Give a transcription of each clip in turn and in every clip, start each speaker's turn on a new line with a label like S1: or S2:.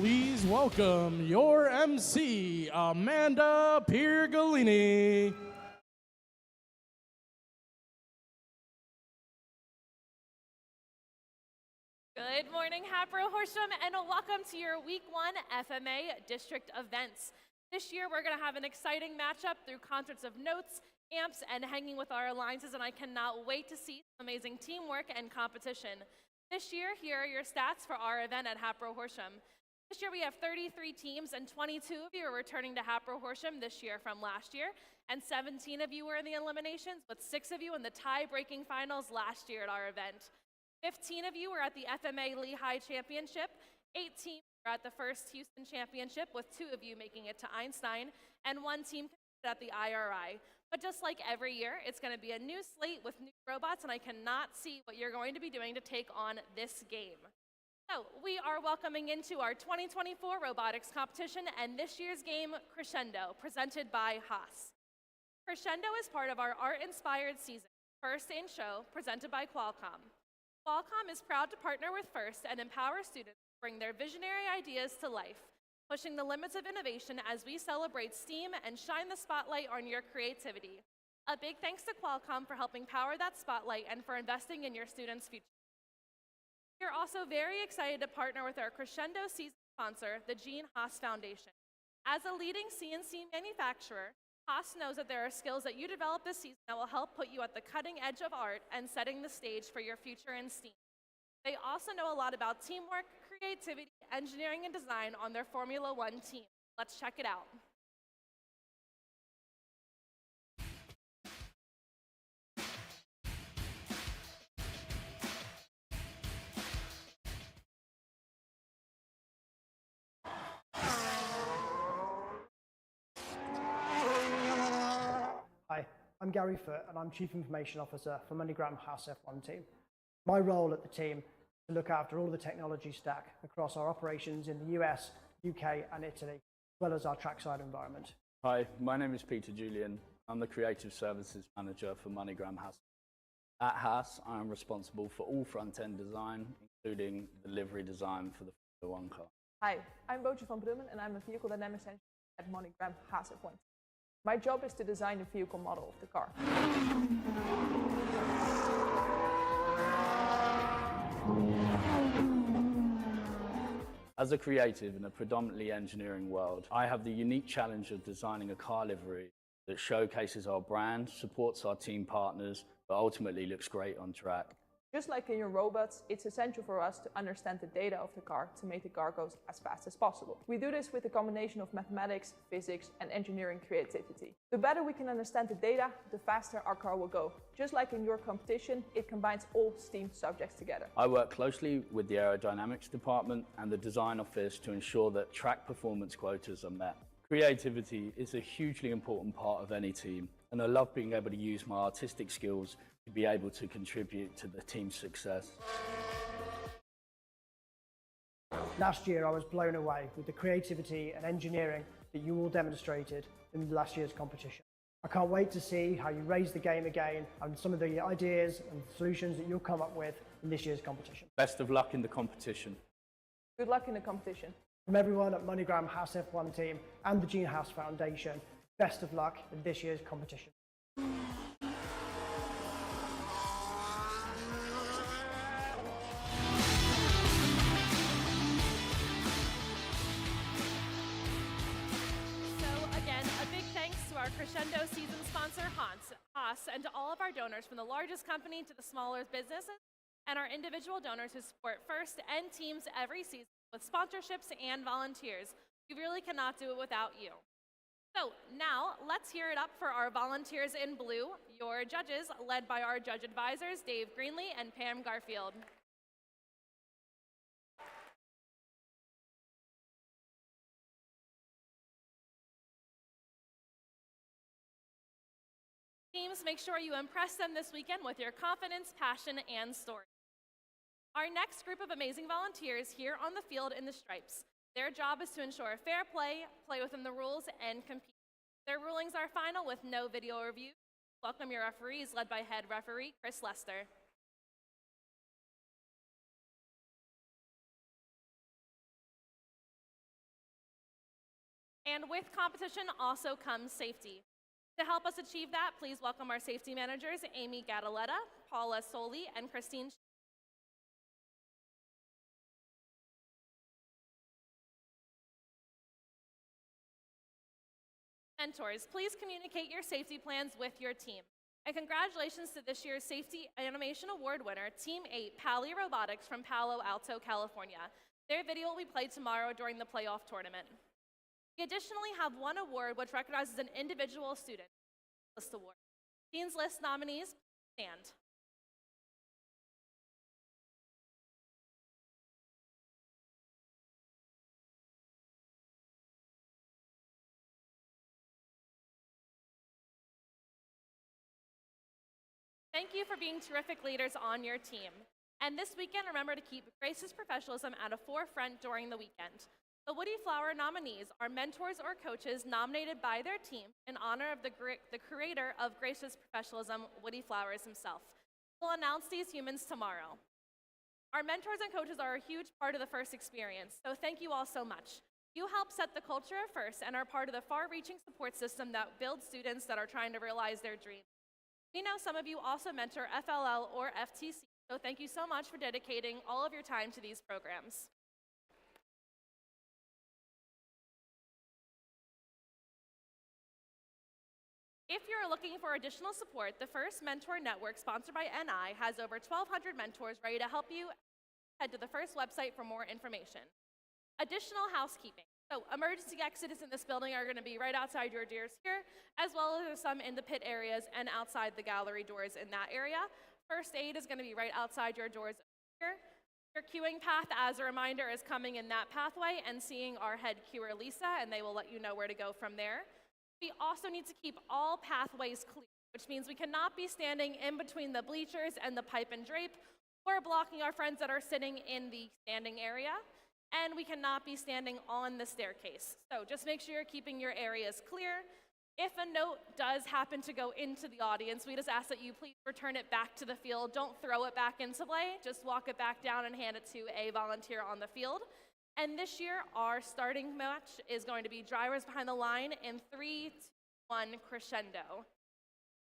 S1: Please welcome your MC, Amanda Piergolini.
S2: Good morning, Hatboro-Horsham, and welcome to your Week 1 FMA District events. This year, we're going to have an exciting matchup through concerts of notes, amps, and hanging with our alliances, and I cannot wait to see some amazing teamwork and competition. This year, here are your stats for our event at Hatboro-Horsham. This year, we have 33 teams, and 22 of you are returning to Hatboro-Horsham this year from last year, and 17 of you were in the eliminations, with 6 of you in the tie-breaking finals last year at our event. 15 of you were at the FMA Lehigh Championship, 8 teams were at the first Houston Championship, with 2 of you making it to Einstein, and 1 team competed at the IRI. But just like every year, it's going to be a new slate with new robots, and I cannot see what you're going to be doing to take on this game. So we are welcoming into our 2024 robotics competition and this year's game, Crescendo, presented by Haas. Crescendo is part of our art-inspired season, First in Show, presented by Qualcomm. Qualcomm is proud to partner with First and empower students to bring their visionary ideas to life, pushing the limits of innovation as we celebrate STEAM and shine the spotlight on your creativity. A big thanks to Qualcomm for helping power that spotlight and for investing in your students' future. We are also very excited to partner with our Crescendo season sponsor, the Gene Haas Foundation. As a leading CNC manufacturer, Haas knows that there are skills that you develop this season that will help put you at the cutting edge of art and setting the stage for your future in STEAM. They also know a lot about teamwork, creativity, engineering, and design on their Formula One team. Let's check it out.
S3: Hi, I'm Gary Foote and I'm Chief Information Officer for MoneyGram Haas F1 team. My role at the team is to look after all the technology stack across our operations in the US, UK and Italy, as well as our trackside environment.
S4: Hi, my name is Peter Julian. I'm the Creative Services Manager for MoneyGram Haas. At Haas, I am responsible for all front-end design, including the livery design for the Formula One car.
S5: Hi, I'm Bootje van Brummen and I'm a Vehicle Dynamics Engineer at MoneyGram Haas F1. My job is to design the vehicle model of the car.
S4: As a creative in a predominantly engineering world, I have the unique challenge of designing a car livery that showcases our brand, supports our team partners, but ultimately looks great on track.
S5: Just like in your robots, it's essential for us to understand the data of the car to make the car go as fast as possible. We do this with a combination of mathematics, physics, and engineering creativity. The better we can understand the data, the faster our car will go. Just like in your competition, it combines all STEAM subjects together.
S4: I work closely with the aerodynamics department and the design office to ensure that track performance quotas are met. Creativity is a hugely important part of any team, and I love being able to use my artistic skills to be able to contribute to the team's success.
S3: Last year I was blown away with the creativity and engineering that you all demonstrated in last year's competition. I can't wait to see how you raise the game again and some of the ideas and solutions that you'll come up with in this year's competition.
S4: Best of luck in the competition.
S5: Good luck in the competition.
S3: From everyone at MoneyGram Haas F1 team and the Gene Haas Foundation, best of luck in this year's competition.
S2: Our Crescendo season sponsor, Haas, and to all of our donors, from the largest company to the smaller businesses, and our individual donors who support First and teams every season with sponsorships and volunteers. We really cannot do it without you. So now let's hear it up for our volunteers in blue, your judges, led by our judge advisors, Dave Greenlee and Pam Garfield. Teams, make sure you impress them this weekend with your confidence, passion, and story. Our next group of amazing volunteers here on the field in the stripes. Their job is to ensure fair play, play within the rules, and compete. Their rulings are final with no video review. Welcome your referees, led by head referee Chris Lester. And with competition also comes safety. To help us achieve that, please welcome our safety managers, Amy Gadaletta, Paula Soli, and Christine. Mentors, please communicate your safety plans with your team. And congratulations to this year's Safety Animation Award winner, Team 8, Pali Robotics from Palo Alto, California. Their video will be played tomorrow during the playoff tournament. We additionally have one award which recognizes an individual student. List award. Dean's List nominees, stand. Thank you for being terrific leaders on your team. And this weekend, remember to keep Grace's professionalism at a forefront during the weekend. The Woody Flower nominees are mentors or coaches nominated by their team in honor of the creator of Grace's professionalism, Woody Flowers himself. We'll announce these humans tomorrow. Our mentors and coaches are a huge part of the FIRST experience, so thank you all so much. You help set the culture of FIRST and are part of the far-reaching support system that builds students that are trying to realize their dreams. We know some of you also mentor FLL or FTC, so thank you so much for dedicating all of your time to these programs. If you're looking for additional support, the FIRST Mentor Network, sponsored by NI, has over 1,200 mentors ready to help you. Head to the FIRST website for more information. Additional housekeeping. So emergency exits in this building are going to be right outside your doors here, as well as some in the pit areas and outside the gallery doors in that area. First aid is going to be right outside your doors here. Your queuing path, as a reminder, is coming in that pathway and seeing our head queuer, Lisa, and they will let you know where to go from there. We also need to keep all pathways clear, which means we cannot be standing in between the bleachers and the pipe and drape, or blocking our friends that are sitting in the standing area. And we cannot be standing on the staircase. So just make sure you're keeping your areas clear. If a note does happen to go into the audience, we just ask that you please return it back to the field. Don't throw it back into play. Just walk it back down and hand it to a volunteer on the field. And this year, our starting match is going to be drivers behind the line in 3, 2, 1 crescendo.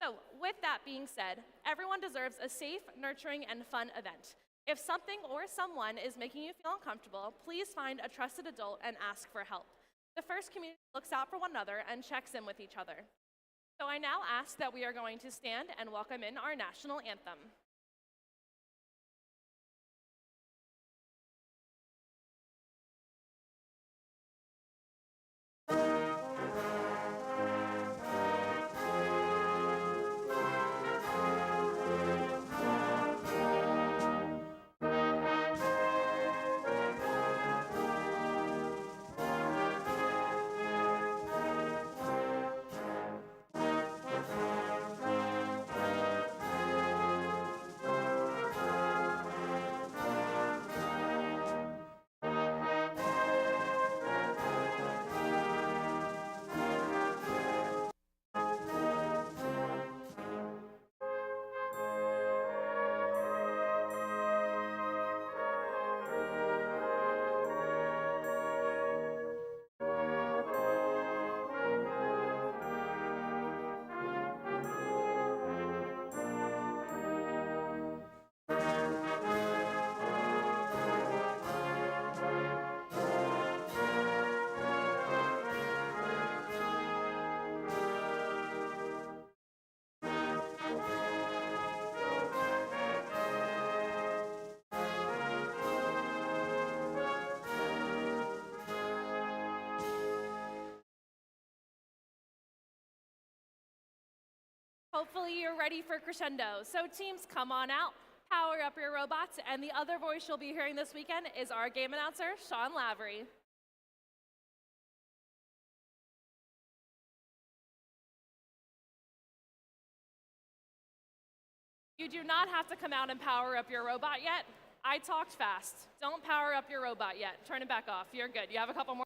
S2: So with that being said, everyone deserves a safe, nurturing, and fun event. If something or someone is making you feel uncomfortable, please find a trusted adult and ask for help. The FIRST community looks out for one another and checks in with each other. So I now ask that we are going to stand and welcome in our national anthem. Hopefully you're ready for crescendo. So teams, come on out, power up your robots, and the other voice you'll be hearing this weekend is our game announcer, Sean Lavery. You do not have to come out and power up your robot yet. I talked fast. Don't power up your robot yet. Turn it back off. You're good. You have a couple more.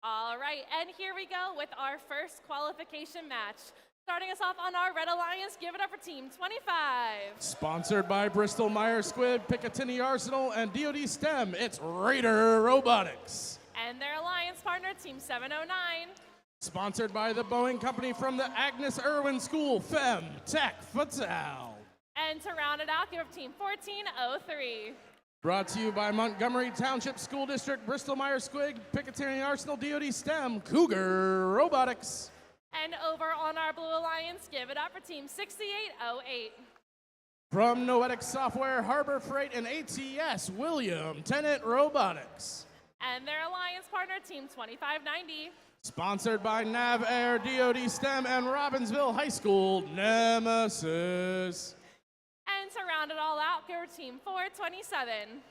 S2: All right, and here we go with our first qualification match. Starting us off on our Red Alliance, give it up for Team 25.
S1: Sponsored by Bristol Myers Squibb, Picatinny Arsenal, and DoD STEM, it's Raider Robotics.
S2: And their alliance partner, Team 709.
S1: Sponsored by the Boeing Company from the Agnes Irwin School, Fem Tech Fatale.
S2: And to round it out, give up Team 1403.
S1: Brought to you by Montgomery Township School District, Bristol Myers Squibb, Picatinny Arsenal, DoD STEM, Cougar Robotics.
S2: And over on our Blue Alliance, give it up for Team 6808.
S1: From Noetic Software, Harbor Freight, and ATS, William Tennant Robotics.
S2: And their alliance partner, Team 2590.
S1: Sponsored by Nav Air, DoD STEM, and Robbinsville High School, Nemesis.
S2: And to round it all out, give it Team 427.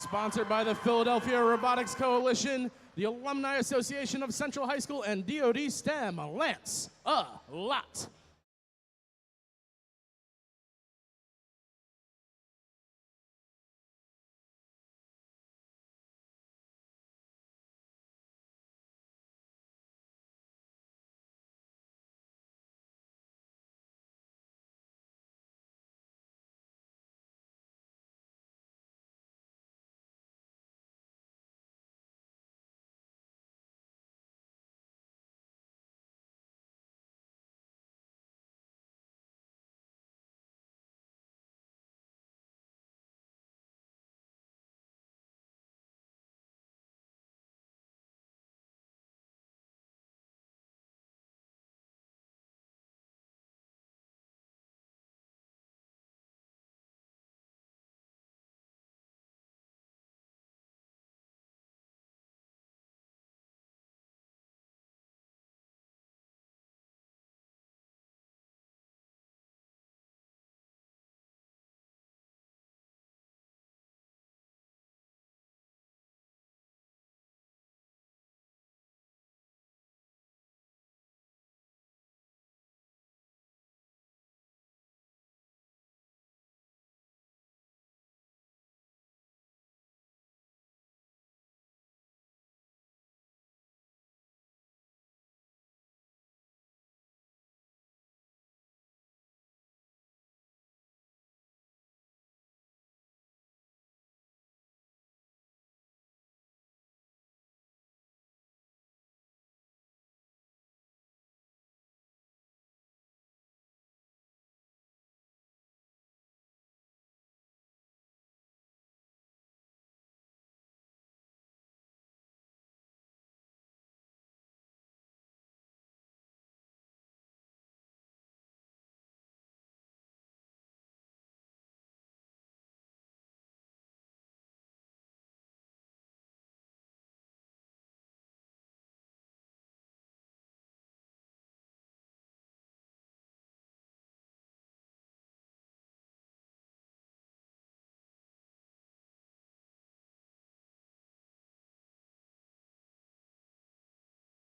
S1: Sponsored by the Philadelphia Robotics Coalition, the Alumni Association of Central High School, and DoD STEM, Lance a Lot.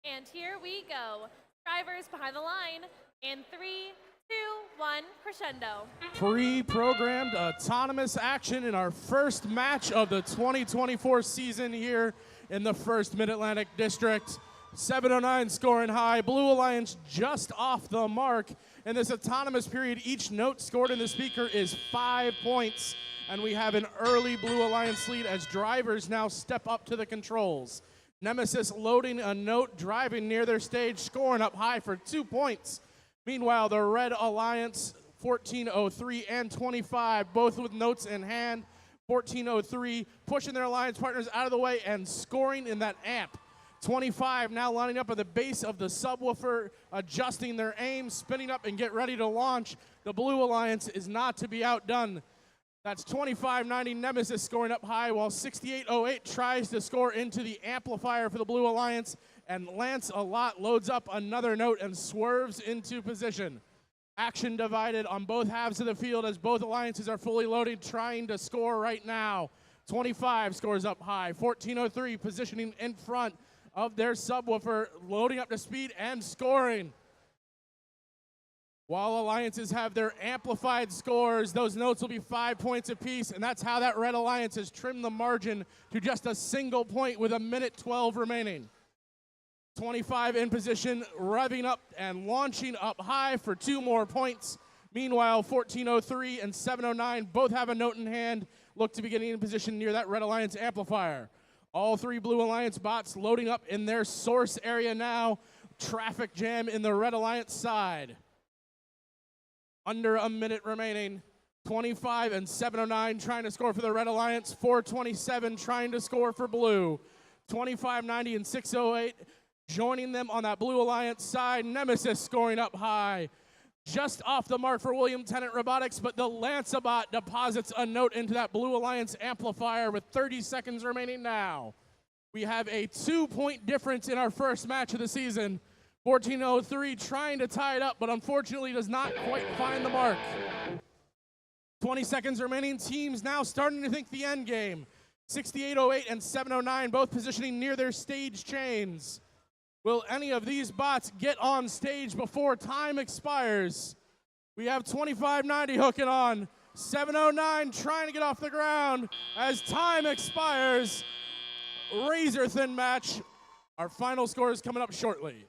S2: And here we go. Drivers behind the line in 3, 2, 1, crescendo.
S1: Pre-programmed autonomous action in our first match of the 2024 season here in the 1st Mid-Atlantic District. 709 scoring high. Blue Alliance just off the mark. In this autonomous period, each note scored in the speaker is 5 points. And we have an early Blue Alliance lead as drivers now step up to the controls. Nemesis loading a note, driving near their stage, scoring up high for 2 points. Meanwhile, the Red Alliance, 1403 and 25, both with notes in hand. 1403 pushing their alliance partners out of the way and scoring in that amp. 25 now lining up at the base of the subwoofer, adjusting their aim, spinning up and get ready to launch. The Blue Alliance is not to be outdone. That's 2590 Nemesis scoring up high, while 6808 tries to score into the amplifier for the Blue Alliance, and Lance a Lot loads up another note and swerves into position. Action divided on both halves of the field as both alliances are fully loaded, trying to score right now. 25 scores up high, 1403 positioning in front of their subwoofer, loading up to speed and scoring. While alliances have their amplified scores, those notes will be 5 points apiece, and that's how that Red Alliance has trimmed the margin to just a single point with 1:12 remaining. 25 in position, revving up and launching up high for 2 more points. Meanwhile, 1403 and 709 both have a note in hand, look to be getting in position near that Red Alliance amplifier. All 3 Blue Alliance bots loading up in their source area now. Traffic jam in the Red Alliance side. Under a minute remaining. 25 and 709 trying to score for the Red Alliance. 427 trying to score for Blue. 2590 and 608 joining them on that Blue Alliance side. Nemesis scoring up high. Just off the mark for William Tennant Robotics, but the Lancebot deposits a note into that Blue Alliance amplifier with 30 seconds remaining now. We have a 2-point difference in our first match of the season. 1403 trying to tie it up, but unfortunately does not quite find the mark. 20 seconds remaining. Teams now starting to think the end game. 6808 and 709 both positioning near their stage chains. Will any of these bots get on stage before time expires? We have 2590 hooking on. 709 trying to get off the ground as time expires. Razor thin match. Our final score is coming up shortly.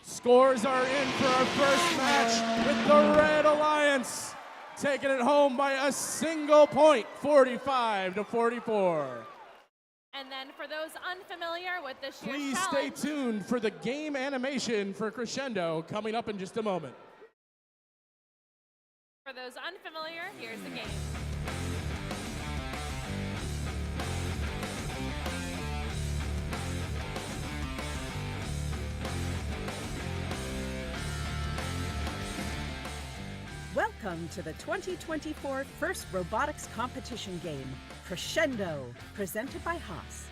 S1: Scores are in for our first match with the Red Alliance taking it home by a single point, 45-44.
S2: And then for those unfamiliar with this year's
S1: Please
S2: challenge,
S1: stay tuned for the game animation for Crescendo coming up in just a moment.
S2: for those unfamiliar, here's the game.
S6: Welcome to the 2024 First Robotics Competition game, Crescendo, presented by Haas.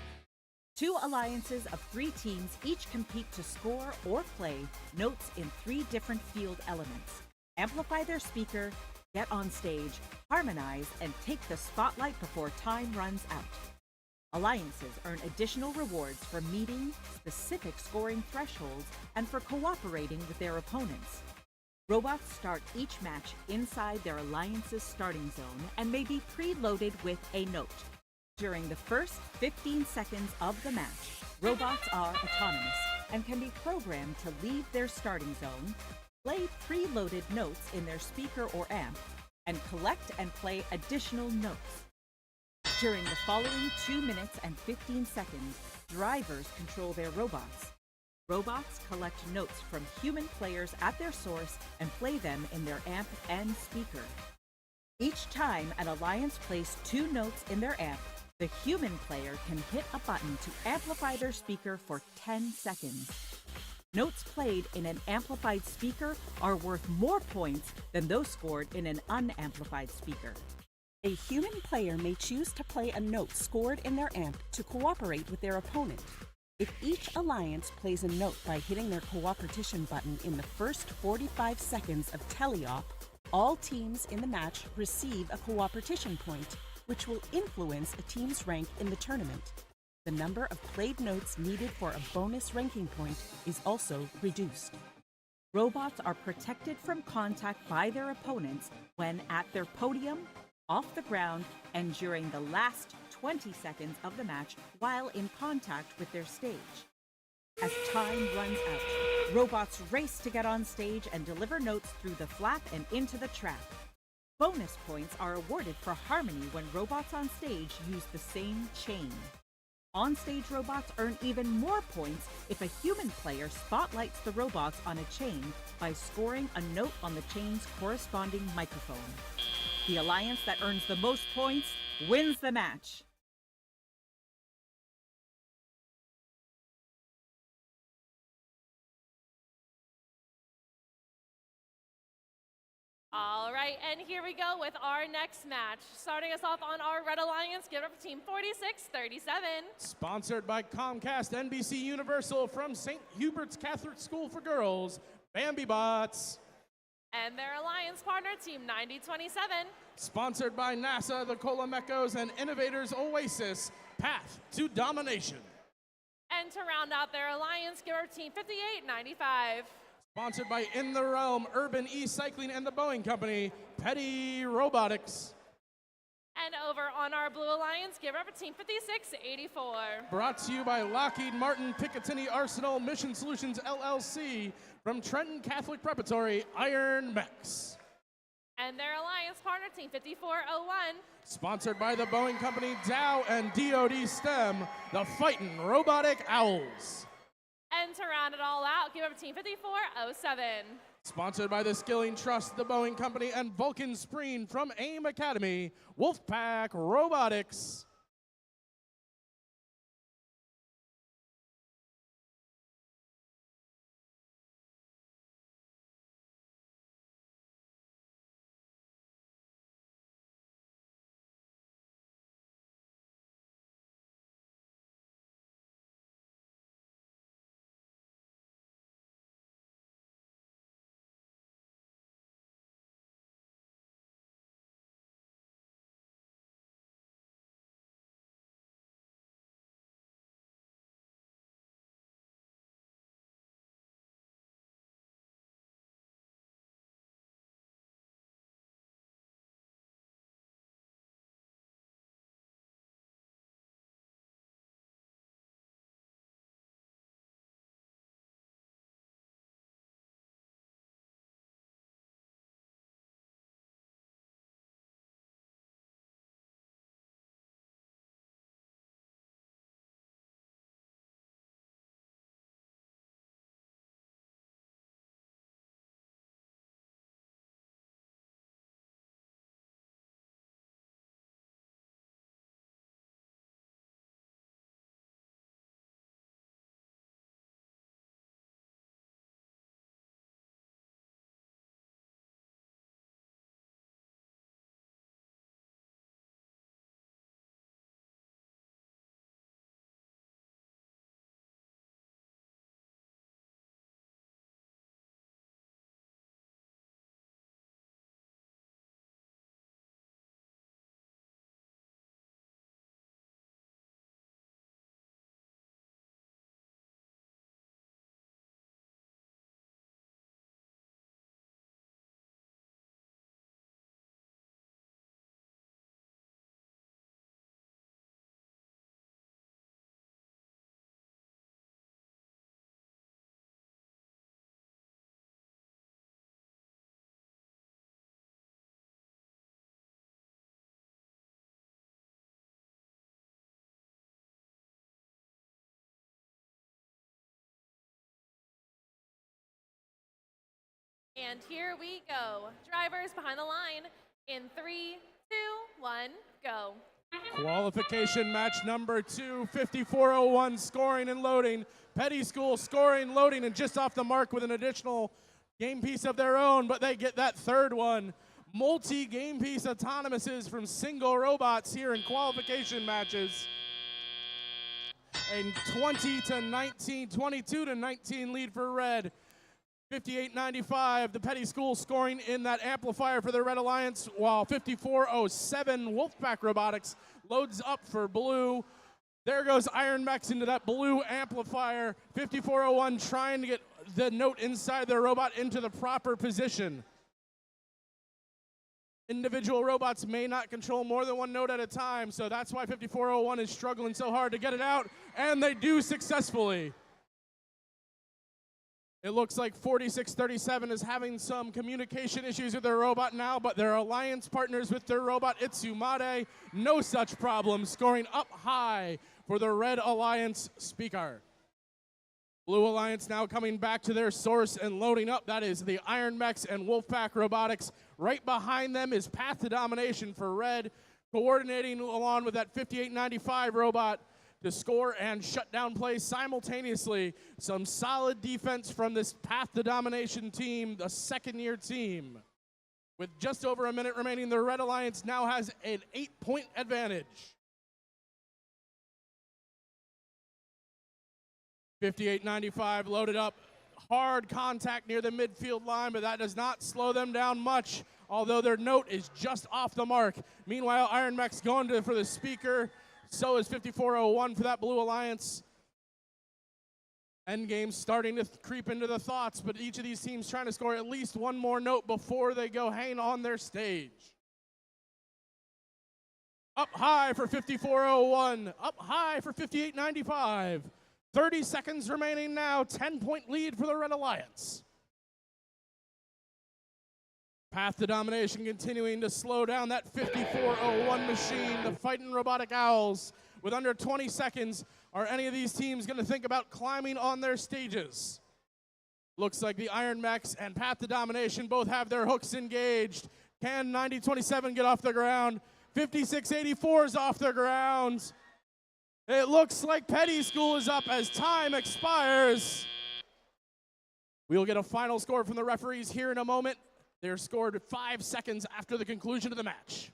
S6: 2 alliances of 3 teams each compete to score or play notes in 3 different field elements. Amplify their speaker, get on stage, harmonize, and take the spotlight before time runs out. Alliances earn additional rewards for meeting specific scoring thresholds and for cooperating with their opponents. Robots start each match inside their alliance's starting zone and may be preloaded with a note. During the first 15 seconds of the match, robots are autonomous and can be programmed to leave their starting zone, play preloaded notes in their speaker or amp, and collect and play additional notes. During the following 2 minutes and 15 seconds, drivers control their robots. Robots collect notes from human players at their source and play them in their amp and speaker. Each time an alliance plays 2 notes in their amp, the human player can hit a button to amplify their speaker for 10 seconds. Notes played in an amplified speaker are worth more points than those scored in an unamplified speaker.
S7: A human player may choose to play a note scored in their amp to cooperate with their opponent. If each alliance plays a note by hitting their cooperation button in the first 45 seconds of teleop, all teams in the match receive a cooperation point, which will influence a team's rank in the tournament. The number of played notes needed for a bonus ranking point is also reduced.
S6: Robots are protected from contact by their opponents when at their podium, off the ground, and during the last 20 seconds of the match while in contact with their stage. As time runs out, robots race to get on stage and deliver notes through the flap and into the trap. Bonus points are awarded for harmony when robots on stage use the same chain. On-stage robots earn even more points if a human player spotlights the robots on a chain by scoring a note on the chain's corresponding microphone. The alliance that earns the most points wins the match.
S2: All right, and here we go with our next match. Starting us off on our Red Alliance, give it up to Team 4637.
S1: Sponsored by Comcast NBC Universal from St. Hubert's Catholic School for Girls, Bambi Bots.
S2: And their alliance partner, Team 9027.
S1: Sponsored by NASA, the Colomecos, and Innovators Oasis, Path to Domination.
S2: And to round out their alliance, give it up to Team 5895.
S1: Sponsored by In the Realm, Urban E-Cycling, and the Boeing Company, Petty Robotics.
S2: And over on our Blue Alliance, give it up to Team 5684.
S1: Brought to you by Lockheed Martin, Picatinny Arsenal, Mission Solutions LLC, from Trenton Catholic Preparatory, Iron Mechs.
S2: And their alliance partner, Team 5401.
S1: Sponsored by the Boeing Company, Dow, and DoD STEM, the Fightin' Robotic Owls.
S2: And to round it all out, give it up to Team 5407.
S1: Sponsored by the Skilling Trust, the Boeing Company, and Vulcan Spreen from AIM Academy, Wolfpack Robotics.
S2: And here we go. Drivers behind the line in 3, 2, 1, go.
S1: Qualification match number 2, 5401 scoring and loading. Petty School scoring, loading, and just off the mark with an additional game piece of their own, but they get that third one. Multi-game piece autonomouses from single robots here in qualification matches. And 20-19, 22-19 lead for red. 58-95, the Petty School scoring in that amplifier for the Red Alliance, while 5407 Wolfpack Robotics loads up for blue. There goes Iron Mechs into that blue amplifier. 5401 trying to get the note inside their robot into the proper position. Individual robots may not control more than one note at a time, so that's why 5401 is struggling so hard to get it out, and they do successfully. It looks like 4637 is having some communication issues with their robot now, but their alliance partners with their robot, Itsumade, no such problem, scoring up high for the Red Alliance speaker. Blue Alliance now coming back to their source and loading up. That is the Iron Mechs and Wolfpack Robotics. Right behind them is Path to Domination for Red, coordinating along with that 5895 robot to score and shut down plays simultaneously. Some solid defense from this Path to Domination team, the second-year team. With just over a minute remaining, the Red Alliance now has an 8-point advantage. 58-95 loaded up. Hard contact near the midfield line, but that does not slow them down much, although their note is just off the mark. Meanwhile, Iron Mech's going for the speaker. So is 5401 for that Blue Alliance. Endgame starting to creep into the thoughts, but each of these teams trying to score at least one more note before they go hang on their stage. Up high for 5401, up high for 58-95. 30 seconds remaining now, 10-point lead for the Red Alliance. Path to Domination continuing to slow down that 5401 machine, the Fighting Robotic Owls. With under 20 seconds, are any of these teams going to think about climbing on their stages? Looks like the Iron Mechs and Path to Domination both have their hooks engaged. Can 9027 get off the ground? 5684 is off the ground. It looks like Petty School is up as time expires. We'll get a final score from the referees here in a moment. They're scored 5 seconds after the conclusion of the match.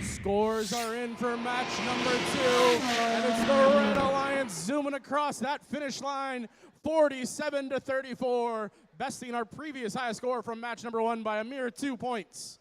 S1: Scores are in for match number 2, and it's the Red Alliance zooming across that finish line, 47-34, besting our previous high score from match number 1 by a mere 2 points.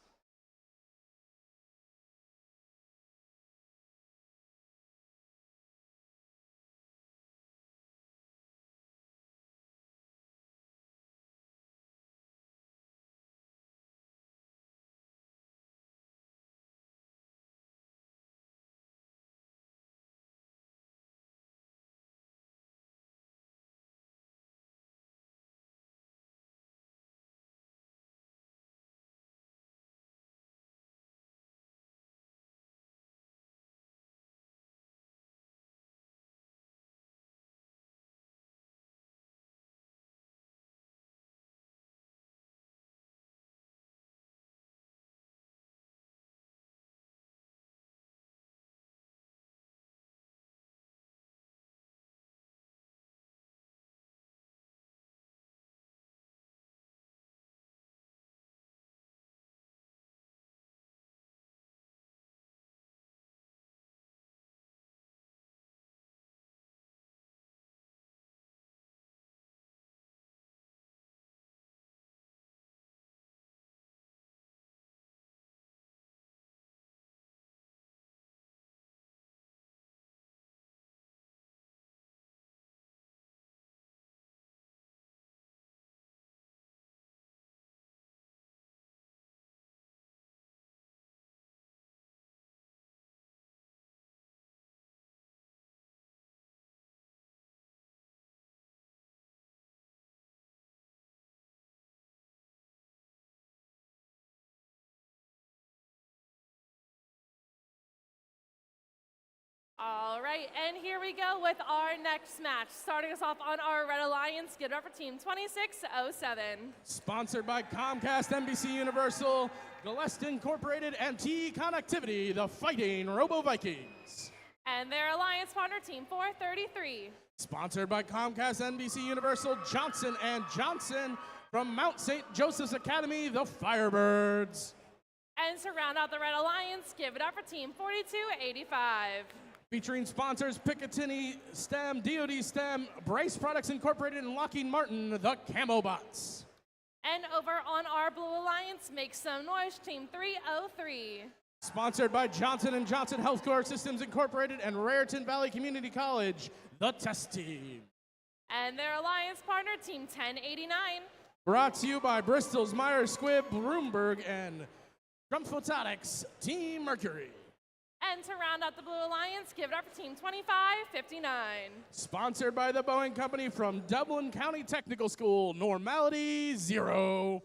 S2: All right, and here we go with our next match. Starting us off on our Red Alliance, give it up for Team 2607.
S1: Sponsored by Comcast, NBC Universal, Gillespie Incorporated, and TE Connectivity, the Fighting Robo Vikings.
S2: And their alliance partner, Team 433.
S1: Sponsored by Comcast, NBC Universal, Johnson & Johnson, from Mount St. Joseph's Academy, the Firebirds.
S2: And to round out the Red Alliance, give it up for Team 4285.
S1: Featuring sponsors Picatinny STEM, DoD STEM, Brace Products Incorporated, and Lockheed Martin, the Camo Bots.
S2: And over on our Blue Alliance, make some noise, Team 303.
S1: Sponsored by Johnson & Johnson Healthcare Systems Incorporated and Raritan Valley Community College, the Test Team.
S2: And their alliance partner, Team 1089.
S1: Brought to you by Bristol's Myers Squibb, Broomberg, and Drumphotonics, Team Mercury.
S2: And to round out the Blue Alliance, give it up for Team 2559.
S1: Sponsored by the Boeing Company from Dublin County Technical School, Normality Zero.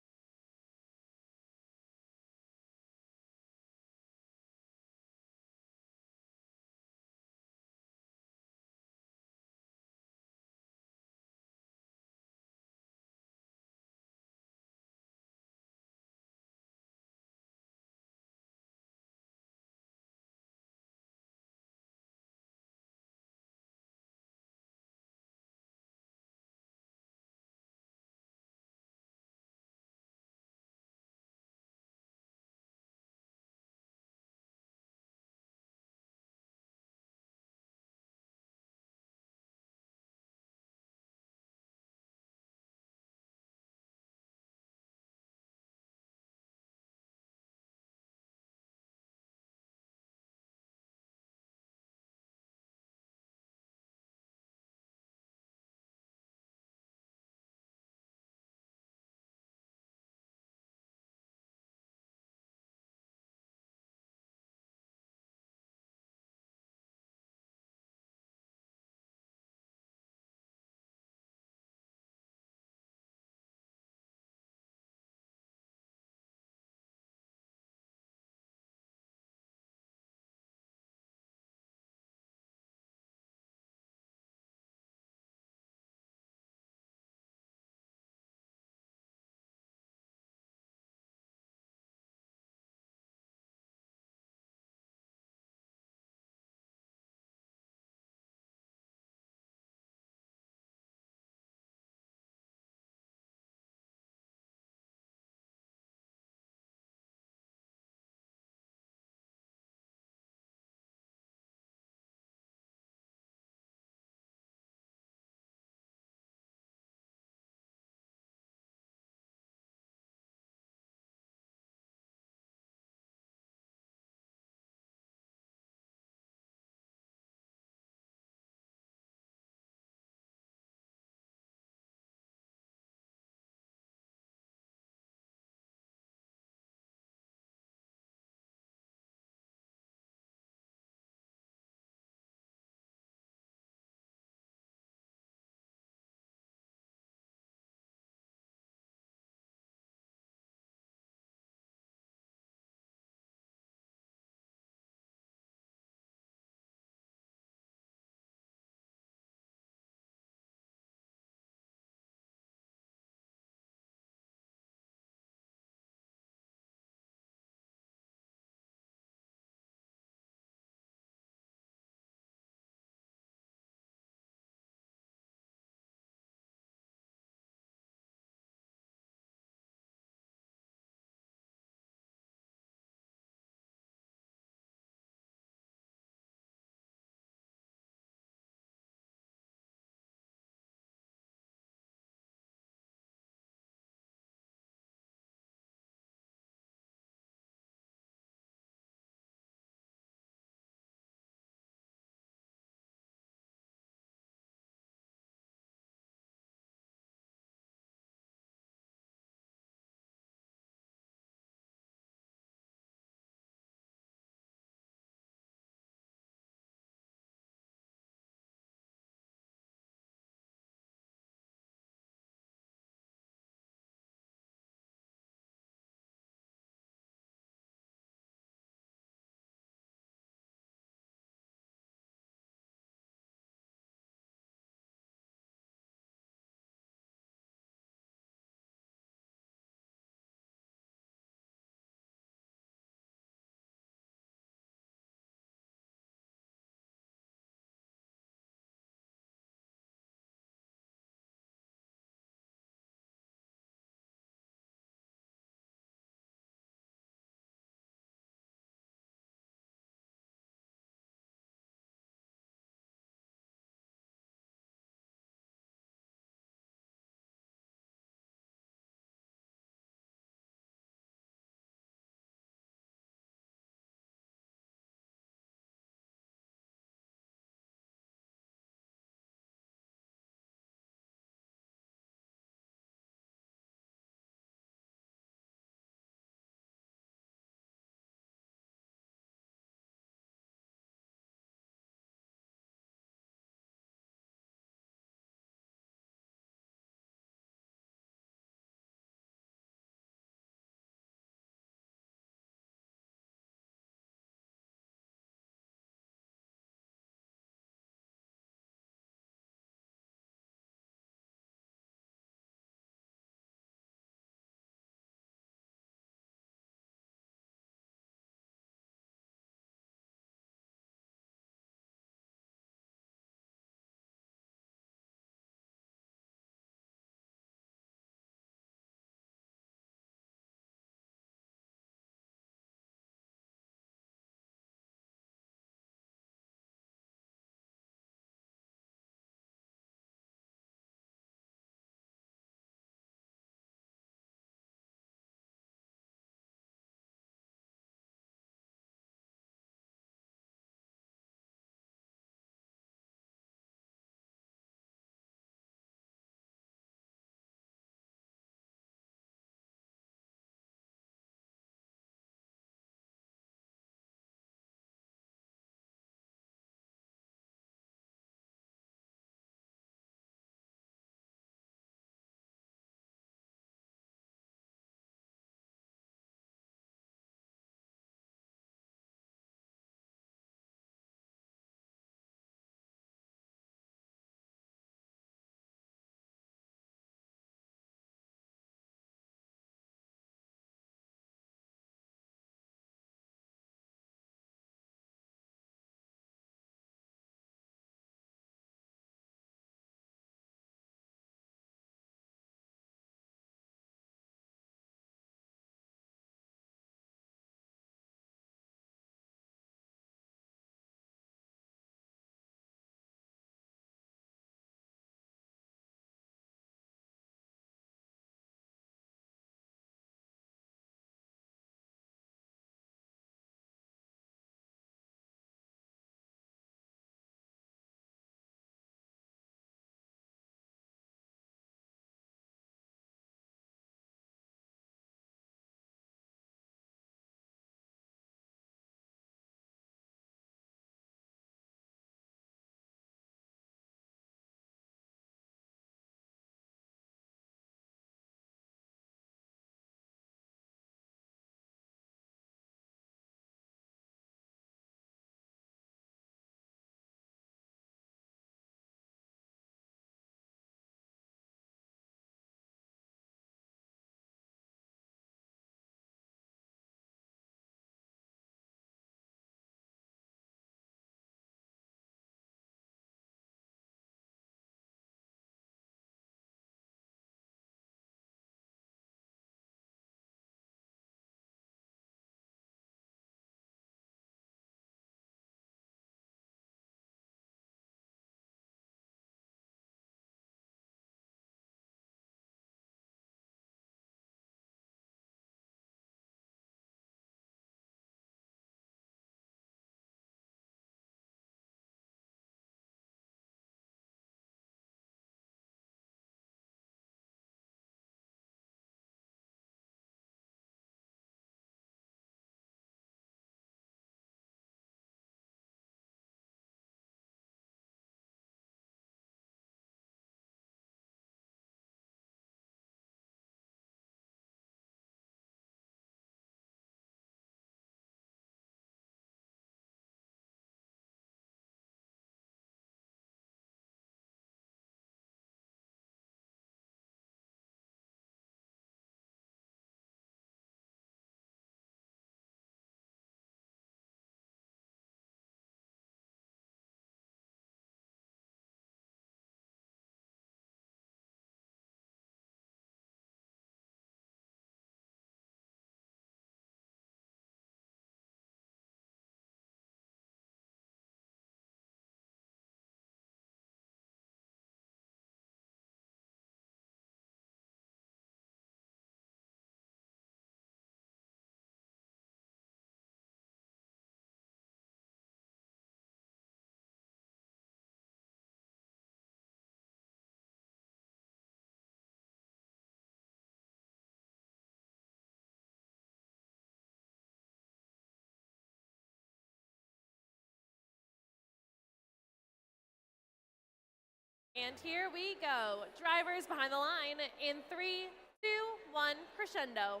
S2: And here we go. Drivers behind the line in 3, 2, 1, crescendo.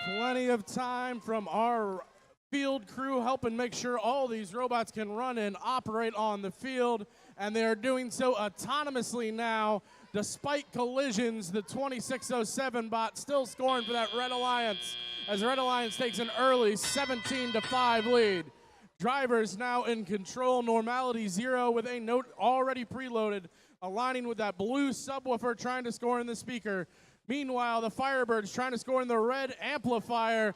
S1: Plenty of time from our field crew helping make sure all these robots can run and operate on the field, and they are doing so autonomously now. Despite collisions, the 2607 bot still scoring for that Red Alliance, as Red Alliance takes an early 17-5 lead. Drivers now in control, normality 0 with a note already preloaded, aligning with that blue subwoofer trying to score in the speaker. Meanwhile, the Firebirds trying to score in the red amplifier,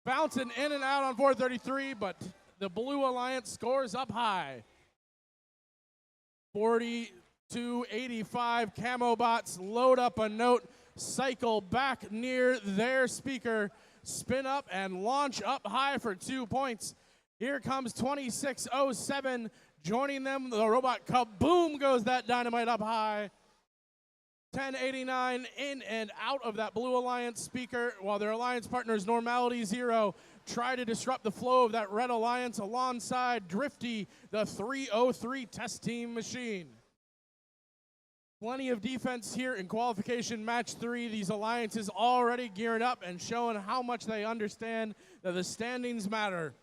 S1: bouncing in and out on 433, but the Blue Alliance scores up high. 4285 Camo Bots load up a note, cycle back near their speaker, spin up and launch up high for 2 points. Here comes 2607 joining them. The robot kaboom goes that dynamite up high. 1089 in and out of that Blue Alliance speaker, while their Alliance partners Normality 0 try to disrupt the flow of that Red Alliance alongside Drifty, the 303 test team machine. Plenty of defense here in qualification match 3. These alliances already gearing up and showing how much they understand that the standings matter.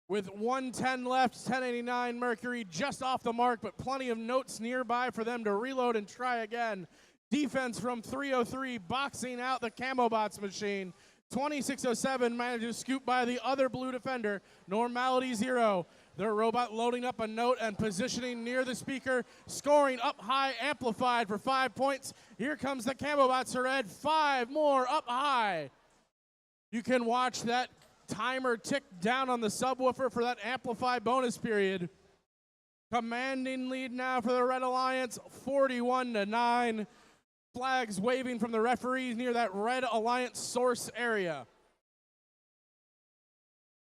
S1: With 110 left, 1089 Mercury just off the mark, but plenty of notes nearby for them to reload and try again. Defense from 303 boxing out the Camo Bots machine. 2607 manages to scoop by the other blue defender, Normality 0. Their robot loading up a note and positioning near the speaker, scoring up high, amplified for 5 points. Here comes the Camo Bots red, 5 more up high. You can watch that timer tick down on the subwoofer for that amplified bonus period. Commanding lead now for the Red Alliance, 41-9. Flags waving from the referees near that Red Alliance source area.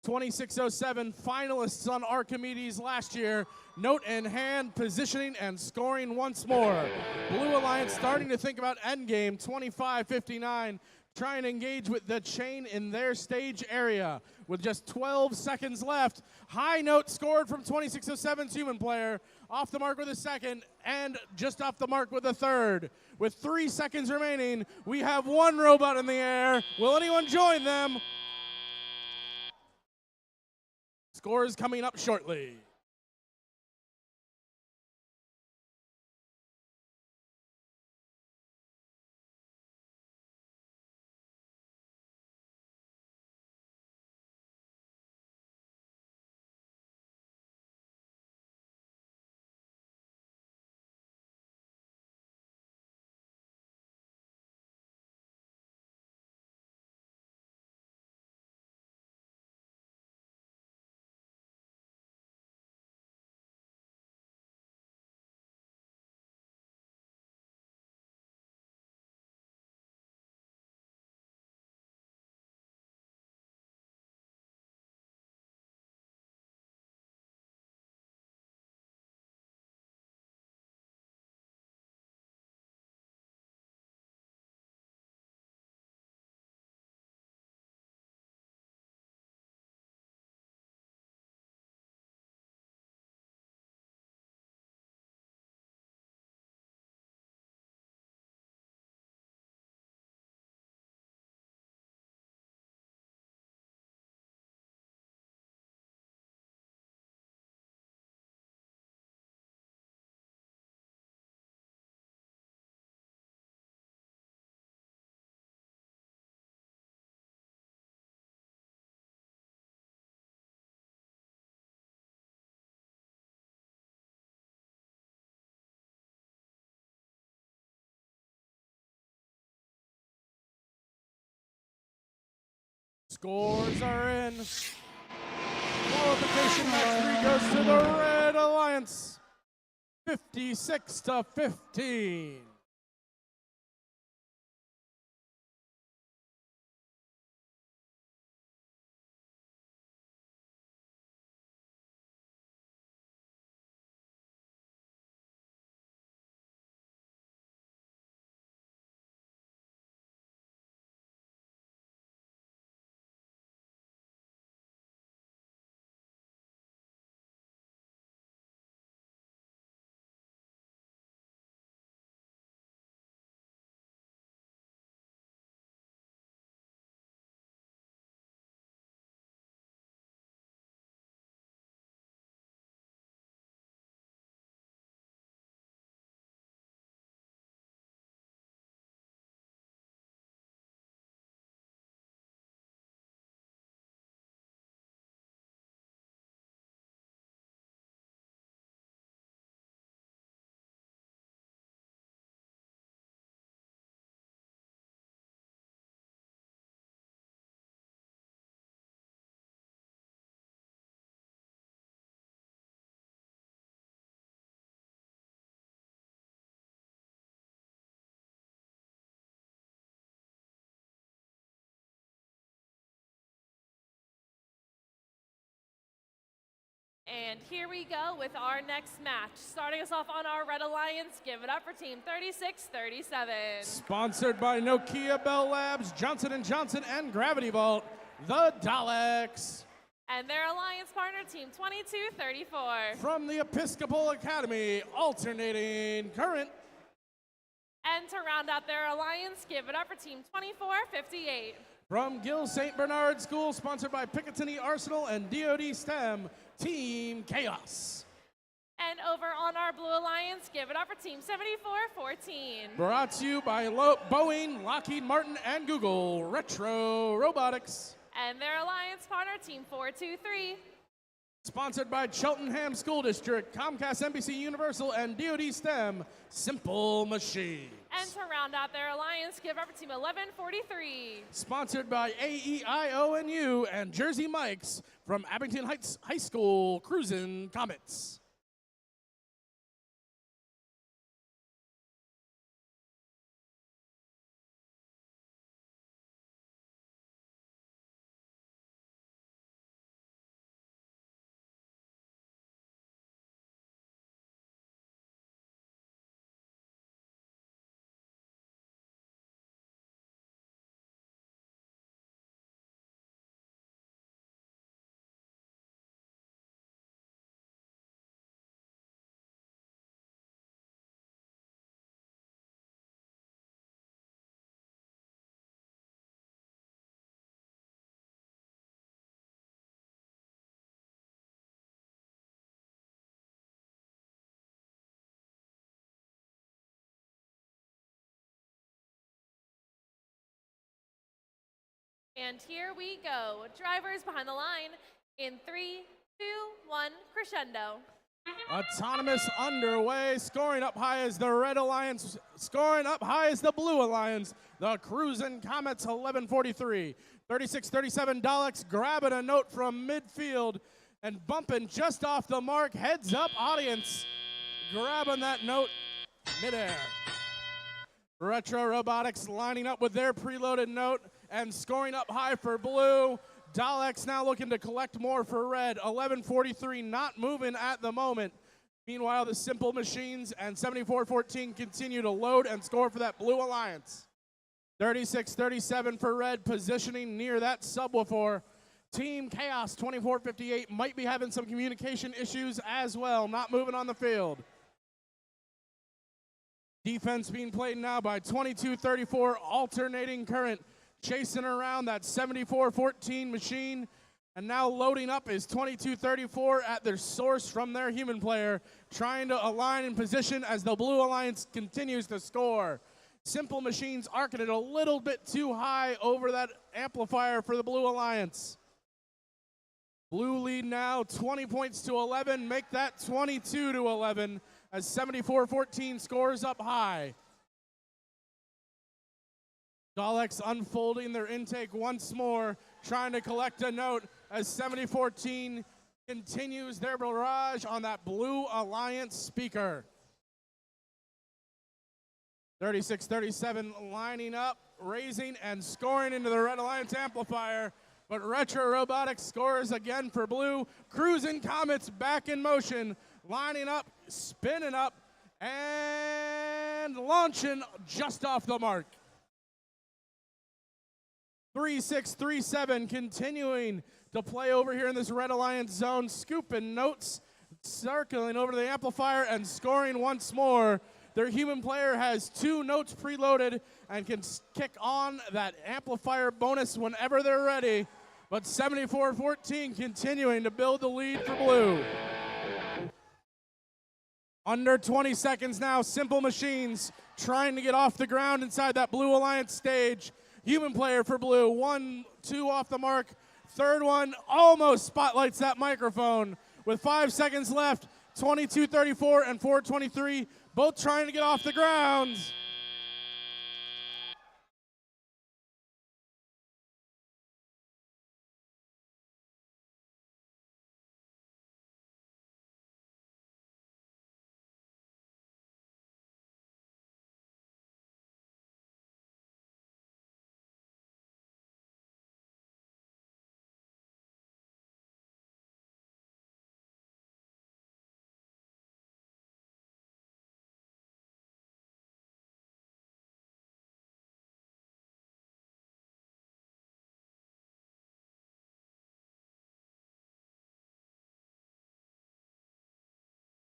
S1: 2607 finalists on Archimedes last year. Note in hand, positioning and scoring once more. Blue Alliance starting to think about endgame, 25-59. Trying to engage with the chain in their stage area. With just 12 seconds left, high note scored from 2607's human player. Off the mark with a second, and just off the mark with a third. With 3 seconds remaining, we have one robot in the air. Will anyone join them? Scores coming up shortly. Scores are in. Qualification match 3 goes to the Red Alliance, 56-15.
S2: And here we go with our next match. Starting us off on our Red Alliance, give it up for Team 3637.
S1: Sponsored by Nokia Bell Labs, Johnson & Johnson, and Gravity Vault, the Daleks.
S2: And their alliance partner, Team 2234.
S1: From the Episcopal Academy, alternating current.
S2: And to round out their alliance, give it up for Team 2458.
S1: From Gill St. Bernard School, sponsored by Picatinny Arsenal and DoD STEM, Team Chaos.
S2: And over on our Blue Alliance, give it up for Team 7414.
S1: Brought to you by Boeing, Lockheed Martin, and Google, Retro Robotics.
S2: And their alliance partner, Team 423.
S1: Sponsored by Cheltenham School District, Comcast, NBC Universal, and DoD STEM, Simple Machines.
S2: And to round out their alliance, give up for Team 1143.
S1: Sponsored by AEIONU and Jersey Mikes from Abington Heights High School, Cruisin' Comets.
S2: And here we go. Drivers behind the line in 3, 2, 1, crescendo.
S1: Autonomous underway, scoring up high as the Red Alliance, scoring up high as the Blue Alliance. The Cruisin' Comets 1143. 36-37 Daleks grabbing a note from midfield and bumping just off the mark. Heads up audience, grabbing that note midair. Retro Robotics lining up with their preloaded note and scoring up high for Blue. Daleks now looking to collect more for Red. 11:43 not moving at the moment. Meanwhile, the Simple Machines and 74-14 continue to load and score for that Blue Alliance. 36-37 for Red, positioning near that subwoofer. Team Chaos 2458 might be having some communication issues as well, not moving on the field. Defense being played now by 2234 alternating current, chasing around that 74-14 machine, and now loading up is 2234 at their source from their human player, trying to align in position as the Blue Alliance continues to score. Simple Machines arcing it a little bit too high over that amplifier for the Blue Alliance. Blue lead now 20 points to 11, make that 22 to 11 as 74-14 scores up high. Daleks unfolding their intake once more, trying to collect a note as 70-14 continues their barrage on that Blue Alliance speaker. 36-37 lining up, raising and scoring into the Red Alliance amplifier, but Retro Robotics scores again for Blue. Cruisin' Comets back in motion, lining up, spinning up, and launching just off the mark. 36-37 continuing to play over here in this Red Alliance zone, scooping notes, circling over the amplifier and scoring once more. Their human player has 2 notes preloaded and can kick on that amplifier bonus whenever they're ready. But 74-14 continuing to build the lead for Blue. Under 20 seconds now, Simple Machines trying to get off the ground inside that Blue Alliance stage. Human player for Blue, 1, 2 off the mark. Third one almost spotlights that microphone. With 5 seconds left, 22-34 and 4:23, both trying to get off the ground.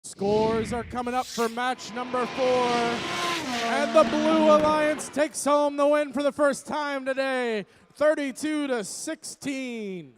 S1: Scores are coming up for match number 4. And the Blue Alliance takes home the win for the first time today, 32-16.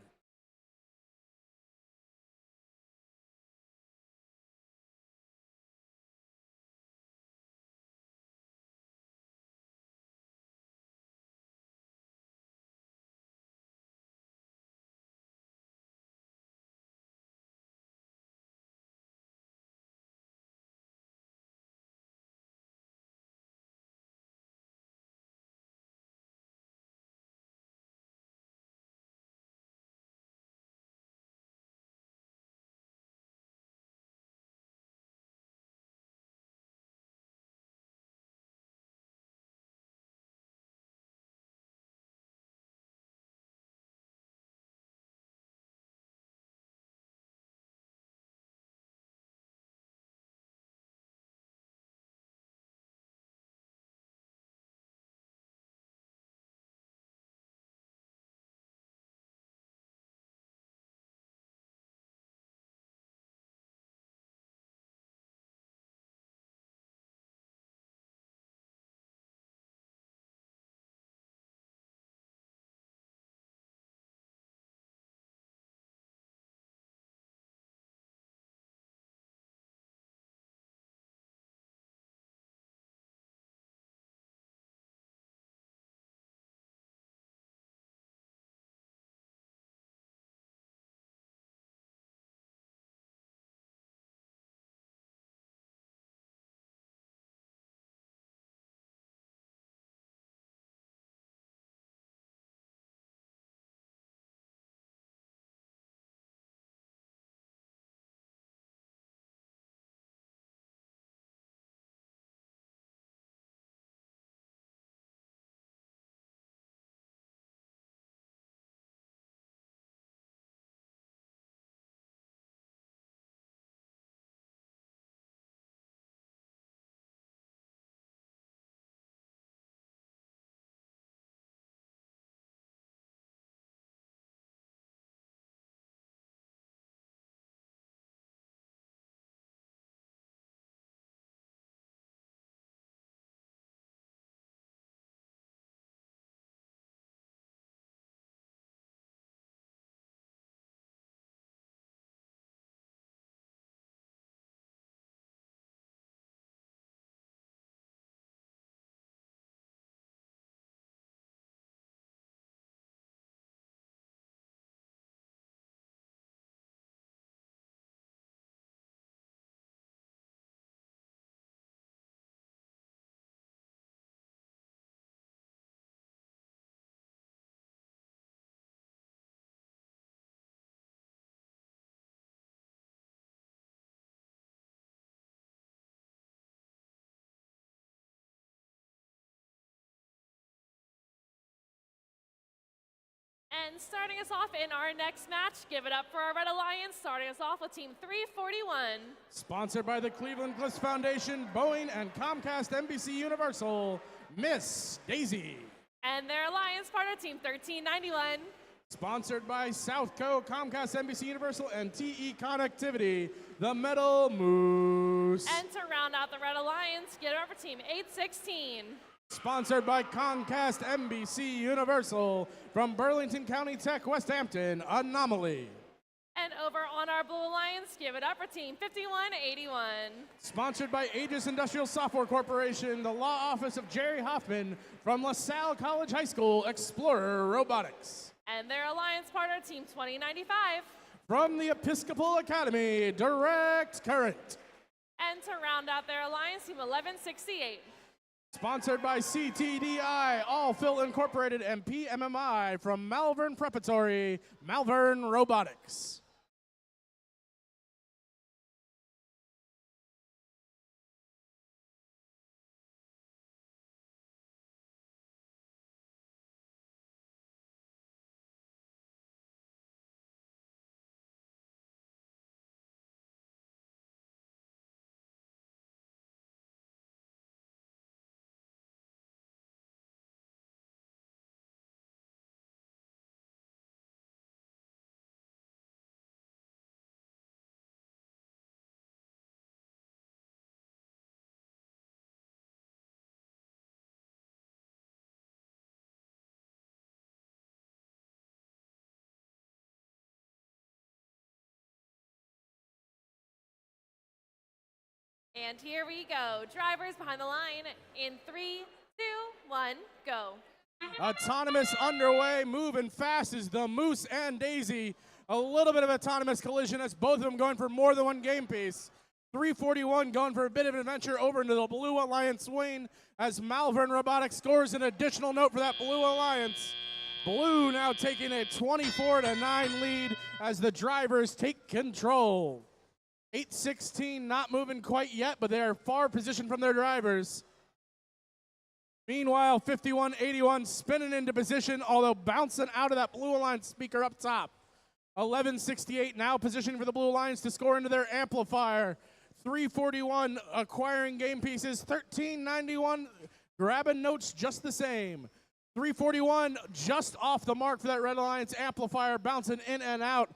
S2: And starting us off in our next match, give it up for our Red Alliance, starting us off with Team 341.
S1: Sponsored by the Cleveland Cliffs Foundation, Boeing, and Comcast NBC Universal, Miss Daisy.
S2: And their alliance partner, Team 1391.
S1: Sponsored by Southco, Comcast NBC Universal, and TE Connectivity, the Metal Moose.
S2: And to round out the Red Alliance, give it up for Team 816.
S1: Sponsored by Comcast NBC Universal, from Burlington County Tech, West Hampton, Anomaly.
S2: And over on our Blue Alliance, give it up for Team 5181.
S1: Sponsored by Aegis Industrial Software Corporation, the law office of Jerry Hoffman, from LaSalle College High School, Explorer Robotics.
S2: And their alliance partner, Team 2095.
S1: From the Episcopal Academy, Direct Current.
S2: And to round out their alliance, Team 1168.
S1: Sponsored by CTDI, Allfill Incorporated, and PMMI, from Malvern Preparatory, Malvern Robotics.
S2: And here we go. Drivers behind the line in 3, 2, 1, go.
S1: Autonomous underway, moving fast is the Moose and Daisy. A little bit of autonomous collision as both of them going for more than one game piece. 341 going for a bit of an adventure over into the Blue Alliance wing as Malvern Robotics scores an additional note for that Blue Alliance. Blue now taking a 24-9 lead as the drivers take control. 816 not moving quite yet, but they are far positioned from their drivers. Meanwhile, 5181 spinning into position, although bouncing out of that Blue Alliance speaker up top. 1168 now positioning for the Blue Alliance to score into their amplifier. 341 acquiring game pieces. 1391 grabbing notes just the same. 341 just off the mark for that Red Alliance amplifier, bouncing in and out.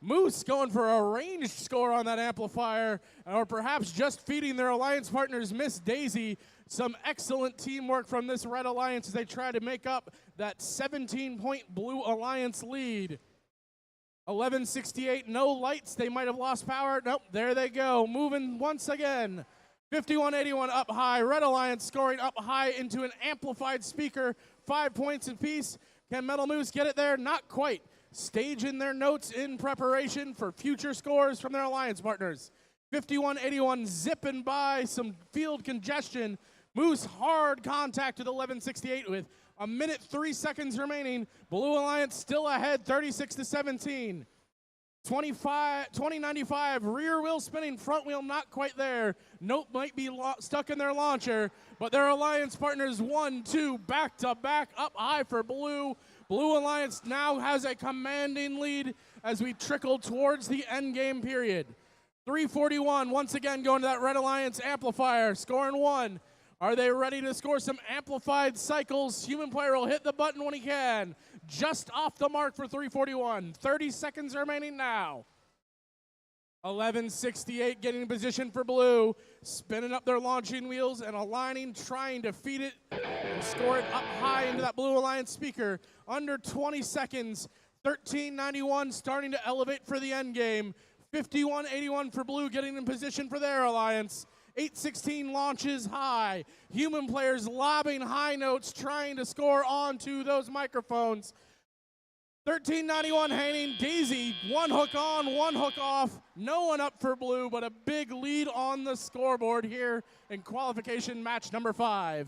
S1: Moose going for a ranged score on that amplifier, or perhaps just feeding their alliance partners, Miss Daisy, some excellent teamwork from this Red Alliance as they try to make up that 17-point Blue Alliance lead. 1168, no lights. They might have lost power. Nope, there they go. Moving once again. 5181 up high. Red Alliance scoring up high into an amplified speaker. 5 points apiece. Can Metal Moose get it there? Not quite. Staging their notes in preparation for future scores from their alliance partners. 5181 zipping by, some field congestion. Moose hard contact with 1168 with a minute 3 seconds remaining. Blue Alliance still ahead, 36-17. 2095 rear wheel spinning, front wheel not quite there. Note might be stuck in their launcher, but their alliance partners 1, 2 back to back up high for Blue. Blue Alliance now has a commanding lead as we trickle towards the end game period. 341 once again going to that Red Alliance amplifier, scoring 1. Are they ready to score some amplified cycles? Human player will hit the button when he can. Just off the mark for 341. 30 seconds remaining now. 1168 getting in position for Blue. Spinning up their launching wheels and aligning, trying to feed it and score it up high into that Blue Alliance speaker. Under 20 seconds. 1391 starting to elevate for the end game. 5181 for Blue getting in position for their alliance. 816 launches high. Human players lobbing high notes, trying to score onto those microphones. 1391 hanging. Daisy, one hook on, one hook off. No one up for Blue, but a big lead on the scoreboard here in qualification match number 5.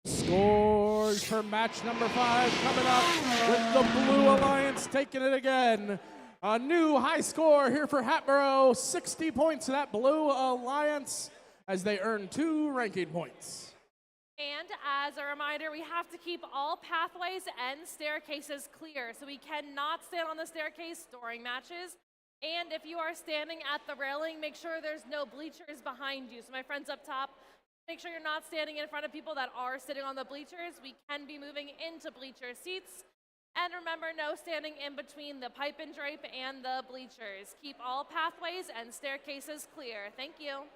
S1: Scores for match number 5 coming up with the Blue Alliance taking it again. A new high score here for Hatboro. 60 points to that Blue Alliance as they earn 2 ranking points.
S2: And as a reminder, we have to keep all pathways and staircases clear. So we cannot stand on the staircase during matches. And if you are standing at the railing, make sure there's no bleachers behind you. So my friends up top, make sure you're not standing in front of people that are sitting on the bleachers. We can be moving into bleacher seats. And remember, no standing in between the pipe and drape and the bleachers. Keep all pathways and staircases clear. Thank you.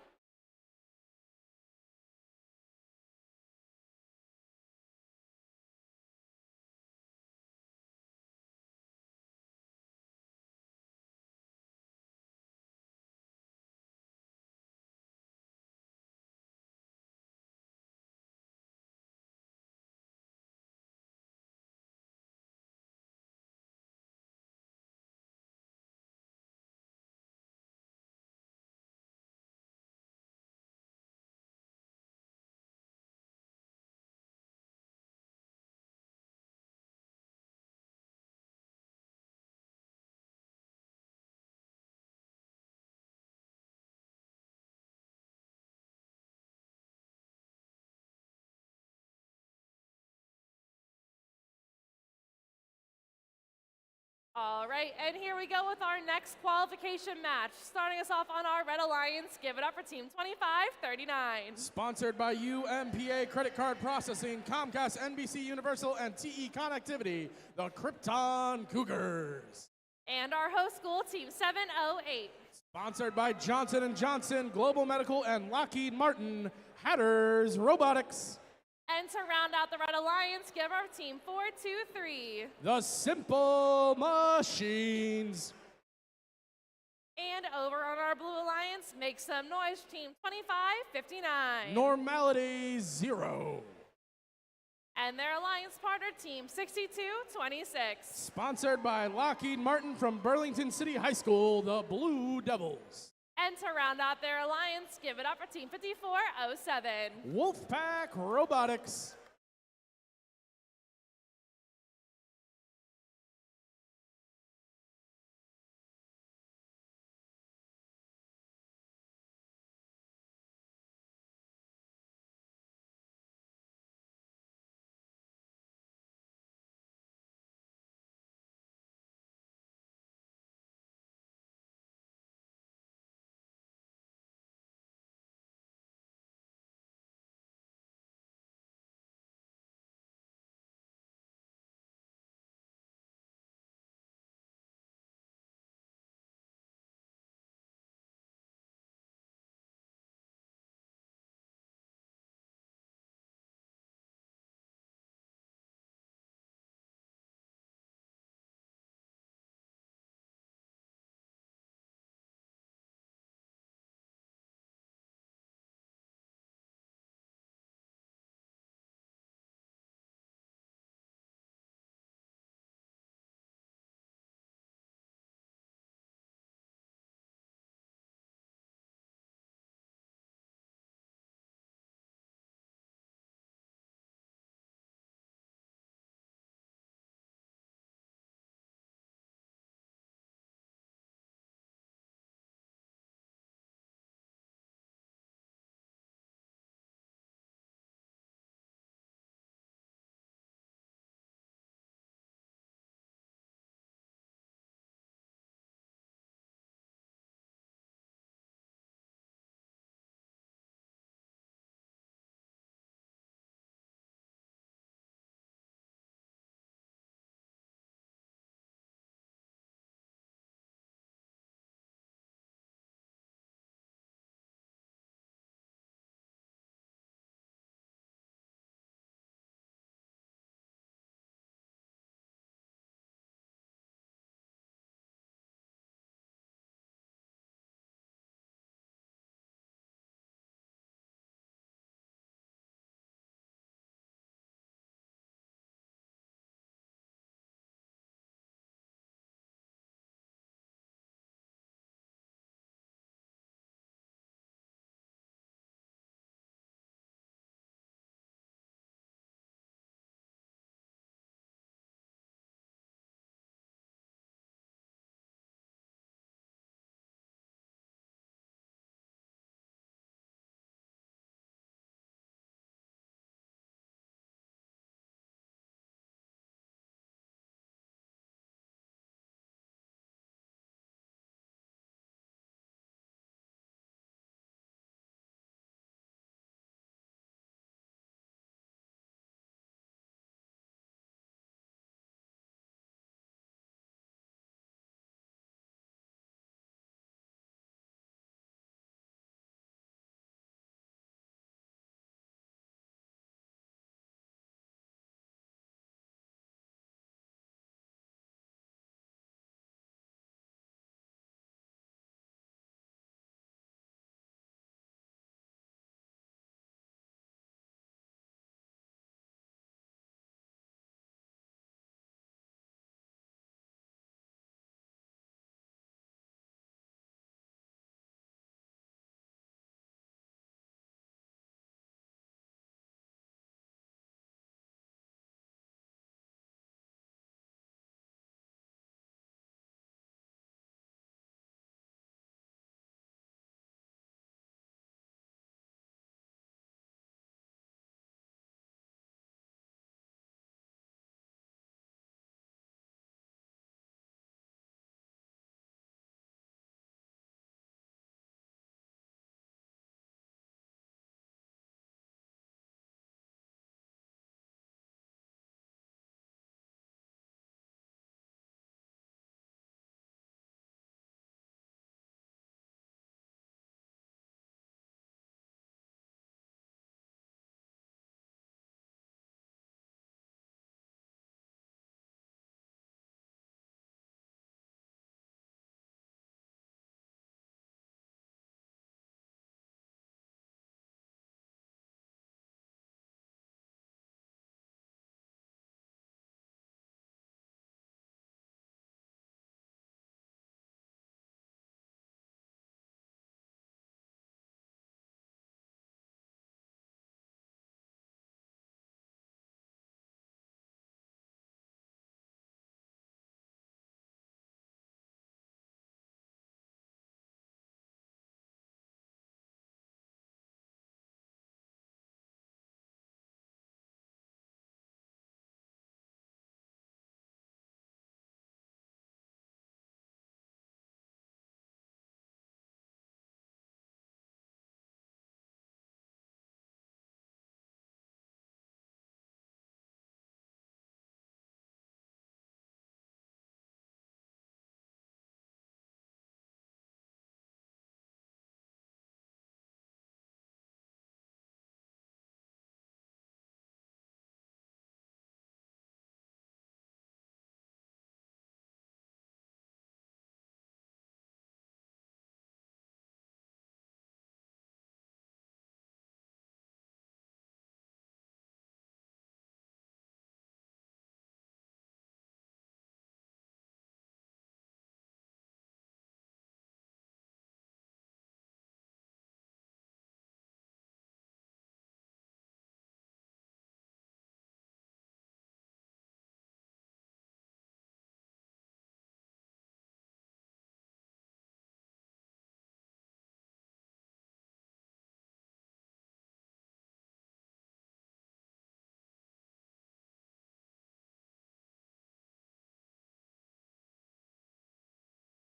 S2: All right, and here we go with our next qualification match. Starting us off on our Red Alliance, give it up for Team 2539.
S1: Sponsored by UMPA Credit Card Processing, Comcast, NBC Universal, and TE Connectivity, the Krypton Cougars.
S2: And our host school, Team 708.
S1: Sponsored by Johnson & Johnson, Global Medical, and Lockheed Martin, Hatters Robotics.
S2: And to round out the Red Alliance, give our Team 423.
S1: The Simple Machines.
S2: And over on our Blue Alliance, make some noise, Team 2559.
S1: Normality Zero.
S2: And their alliance partner, Team 6226.
S1: Sponsored by Lockheed Martin from Burlington City High School, the Blue Devils.
S2: And to round out their alliance, give it up for Team 5407.
S1: Wolfpack Robotics.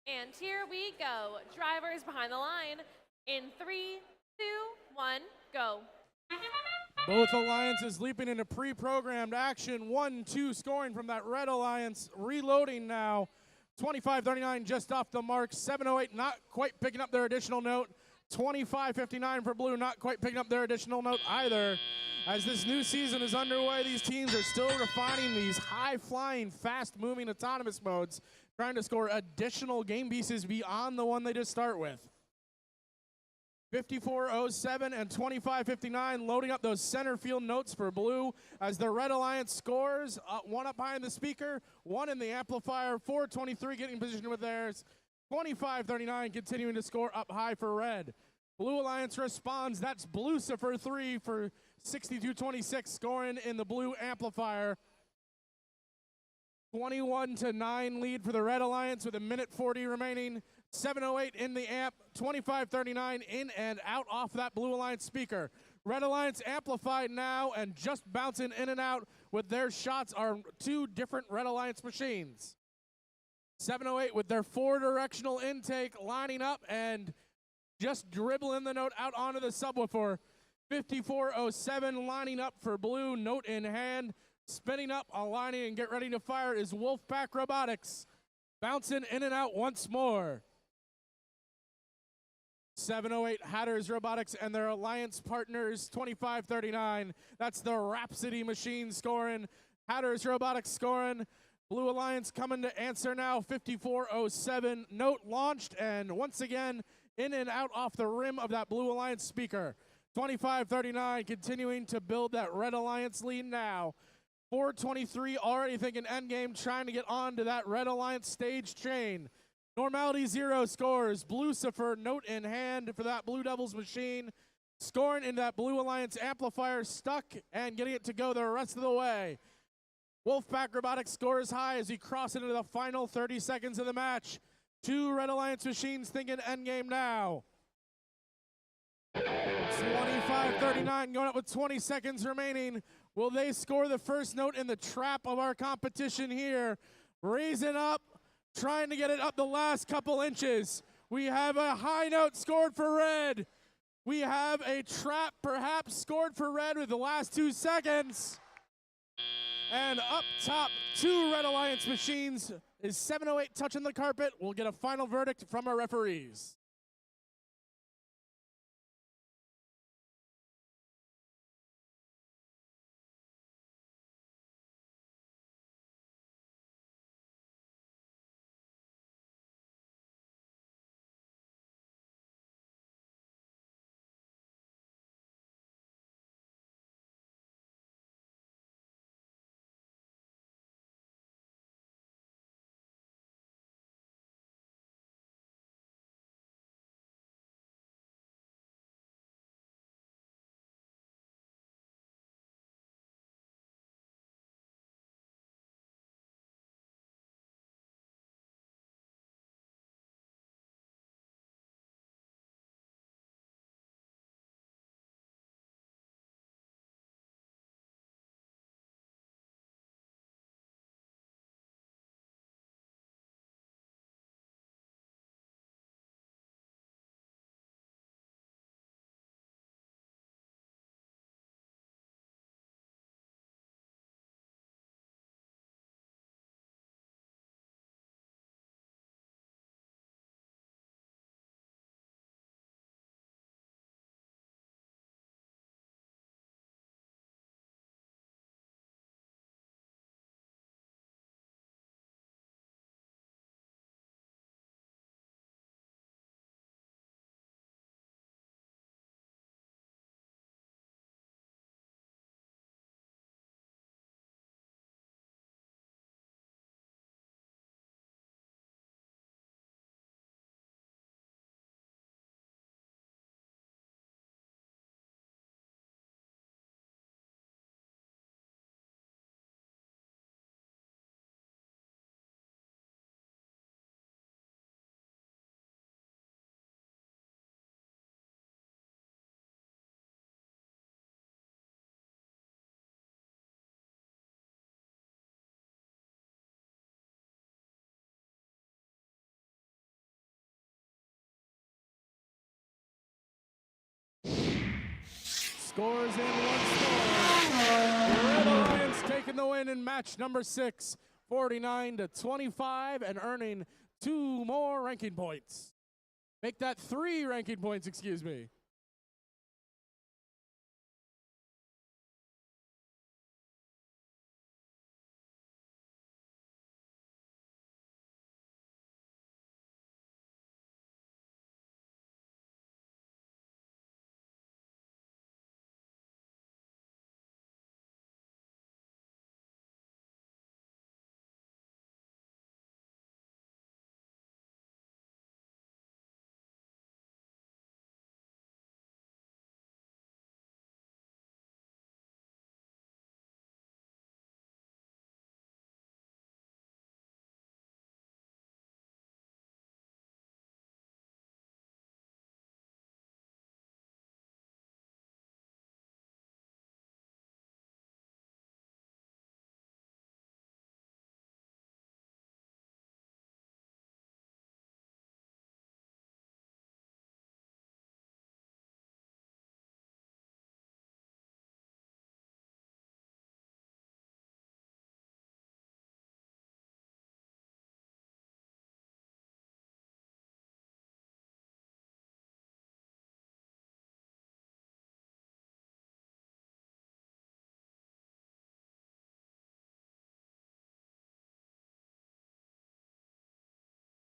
S2: And here we go. Drivers behind the line in 3, 2, 1, go.
S1: Both alliances leaping into pre-programmed action. 1-2 scoring from that red alliance. Reloading now. 25-39 just off the mark. 7:08 not quite picking up their additional note. 25-59 for blue, not quite picking up their additional note either. As this new season is underway, these teams are still refining these high-flying, fast-moving autonomous modes, trying to score additional game pieces beyond the one they just start with. 54:07 and 25:59 loading up those center field notes for blue as the red alliance scores. One up behind the speaker, one in the amplifier. 4:23 getting in position with theirs. 25:39 continuing to score up high for red. Blue alliance responds. That's Blucifer 3 for 62-26 scoring in the blue amplifier. 21-9 lead for the red alliance with 1:40 remaining. 7:08 in the amp, 25:39 in and out off that blue alliance speaker. Red alliance amplified now and just bouncing in and out with their shots are two different red alliance machines. 7:08 with their 4-directional intake lining up and just dribbling the note out onto the subwoofer. 54:07 lining up for blue, note in hand. Spinning up, aligning, and get ready to fire is Wolfpack Robotics. Bouncing in and out once more. 7:08 Hatters Robotics and their alliance partners, 25:39. That's the Rhapsody machine scoring. Hatters Robotics scoring. Blue Alliance coming to answer now, 54:07. Note launched, and once again, in and out off the rim of that Blue Alliance speaker. 25:39 continuing to build that Red Alliance lead now. 4:23 already thinking endgame, trying to get on to that Red Alliance stage chain. Normality 0 scores. Blucifer, note in hand for that Blue Devils machine. Scoring in that Blue Alliance amplifier, stuck and getting it to go the rest of the way. Wolfpack Robotics scores high as he crosses into the final 30 seconds of the match. Two Red Alliance machines thinking endgame now. 25:39 going up with 20 seconds remaining. Will they score the first note in the trap of our competition here? Raising up, trying to get it up the last couple inches. We have a high note scored for red. We have a trap perhaps scored for red with the last 2 seconds. And up top, two Red Alliance machines. Is 7:08 touching the carpet? We'll get a final verdict from our referees. scores in one score. Red Alliance taking the win in match number 6, 49-25, and earning 2 more ranking points. Make that 3 ranking points, excuse me.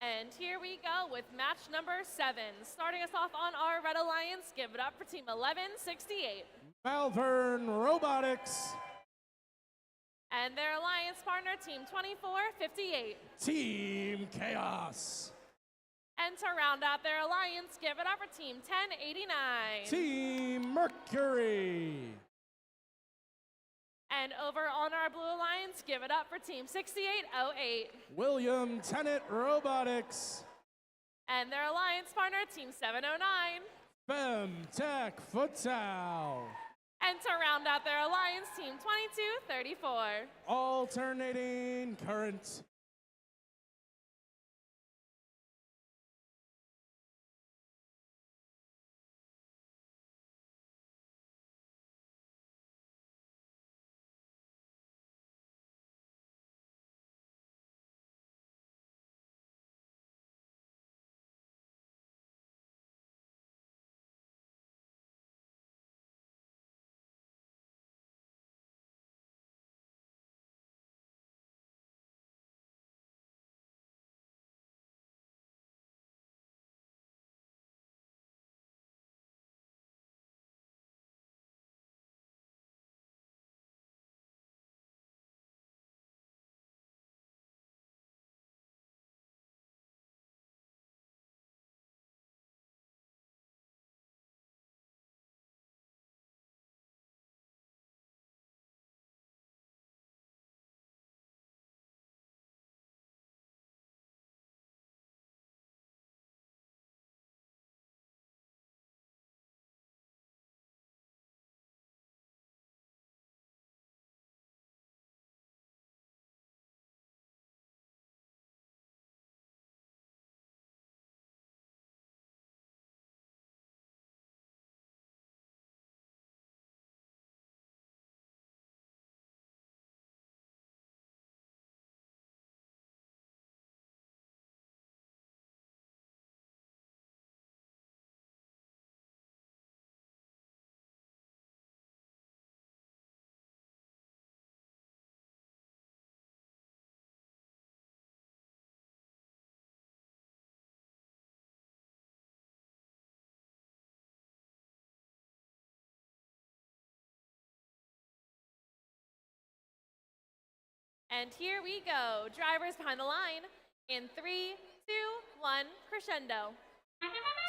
S2: And here we go with match number 7. Starting us off on our Red Alliance, give it up for Team 1168.
S1: Malvern Robotics.
S2: And their alliance partner, Team 2458.
S1: Team Chaos.
S2: And to round out their alliance, give it up for Team 1089.
S1: Team Mercury.
S2: And over on our Blue Alliance, give it up for Team 6808.
S1: William Tennant Robotics.
S2: And their alliance partner, Team 709.
S1: Femtech Futsal.
S2: And to round out their alliance, Team 2234.
S1: Alternating Current.
S2: And here we go. Drivers behind the line in 3, 2, 1, crescendo.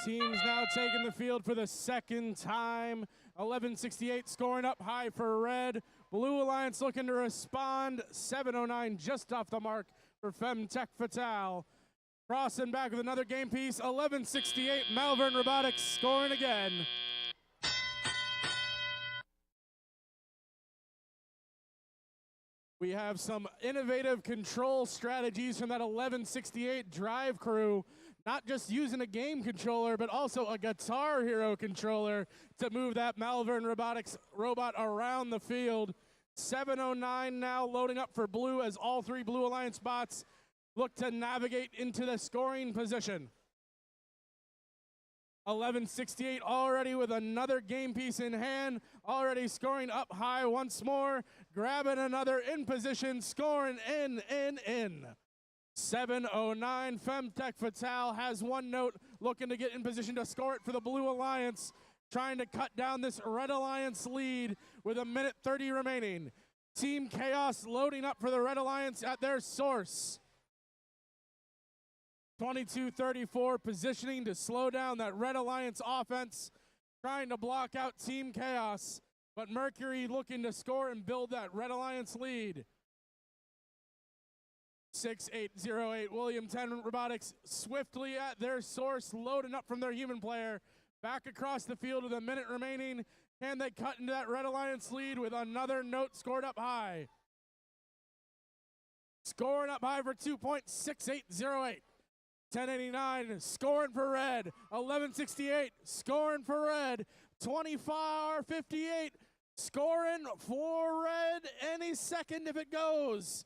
S1: Teams now taking the field for the second time. 1168 scoring up high for red. Blue Alliance looking to respond. 709 just off the mark for Femtech Fatale. Crossing back with another game piece. 1168 Malvern Robotics scoring again. We have some innovative control strategies from that 1168 drive crew, not just using a game controller, but also a Guitar Hero controller to move that Malvern Robotics robot around the field. 709 now loading up for blue as all three Blue Alliance bots look to navigate into the scoring position. 1168 already with another game piece in hand, already scoring up high once more, grabbing another in position, scoring in. 709, Femtech Fatale has one note, looking to get in position to score it for the Blue Alliance, trying to cut down this Red Alliance lead with 1:30 remaining. Team Chaos loading up for the Red Alliance at their source. 22-34 positioning to slow down that Red Alliance offense, trying to block out Team Chaos, but Mercury looking to score and build that Red Alliance lead. 6808 William 10 Robotics swiftly at their source, loading up from their human player, back across the field with 1 minute remaining. Can they cut into that Red Alliance lead with another note scored up high? Scoring up high for 2 points, 6808. 1089 scoring for red. 1168 scoring for red. 2458 scoring for red any second if it goes.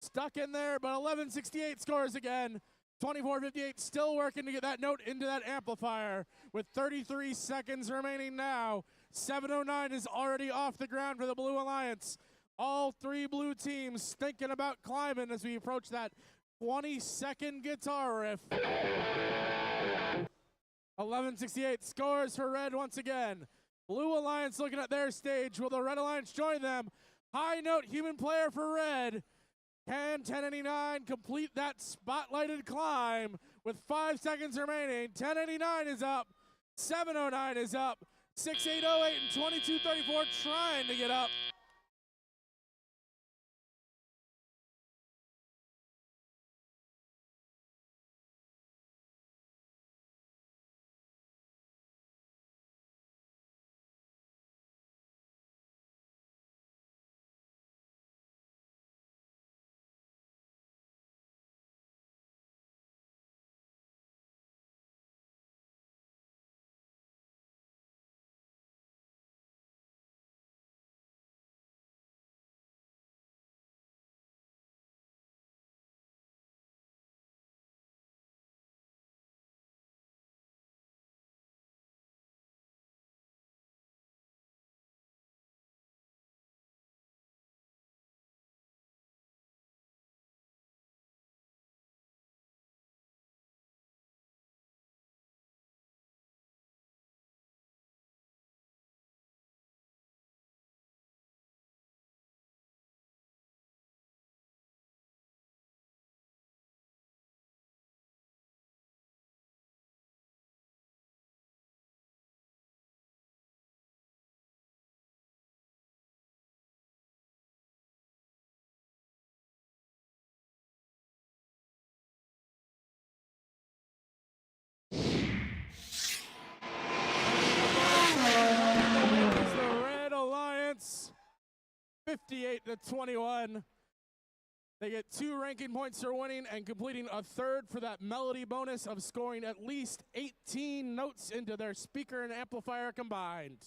S1: Stuck in there, but 1168 scores again. 2458 still working to get that note into that amplifier with 33 seconds remaining now. 709 is already off the ground for the Blue Alliance. All three blue teams thinking about climbing as we approach that 20-second guitar riff. 1168 scores for red once again. Blue Alliance looking at their stage. Will the Red Alliance join them? High note human player for red. Can 1089 complete that spotlighted climb with 5 seconds remaining? 1089 is up. 709 is up. 6808 and 2234 trying to get up. The Red Alliance 58-21. They get 2 ranking points for winning and completing a third for that melody bonus of scoring at least 18 notes into their speaker and amplifier combined.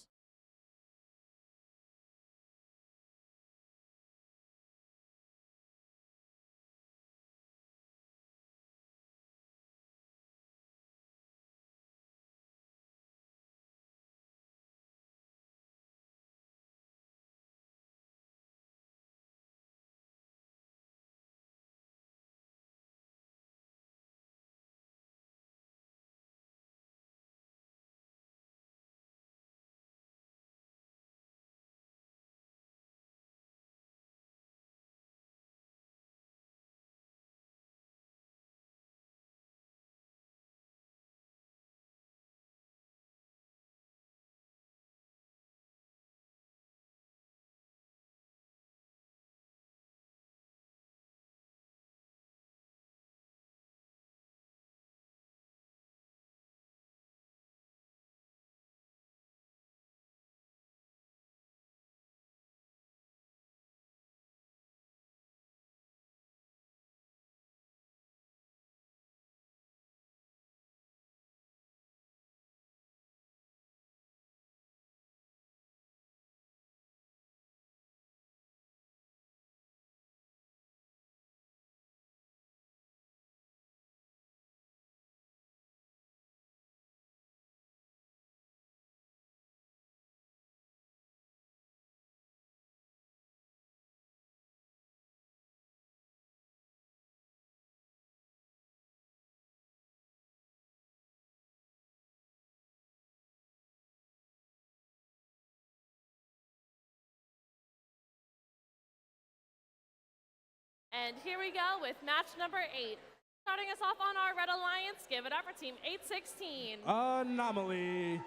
S2: And here we go with match number 8. Starting us off on our Red Alliance, give it up for team 816.
S1: Anomaly.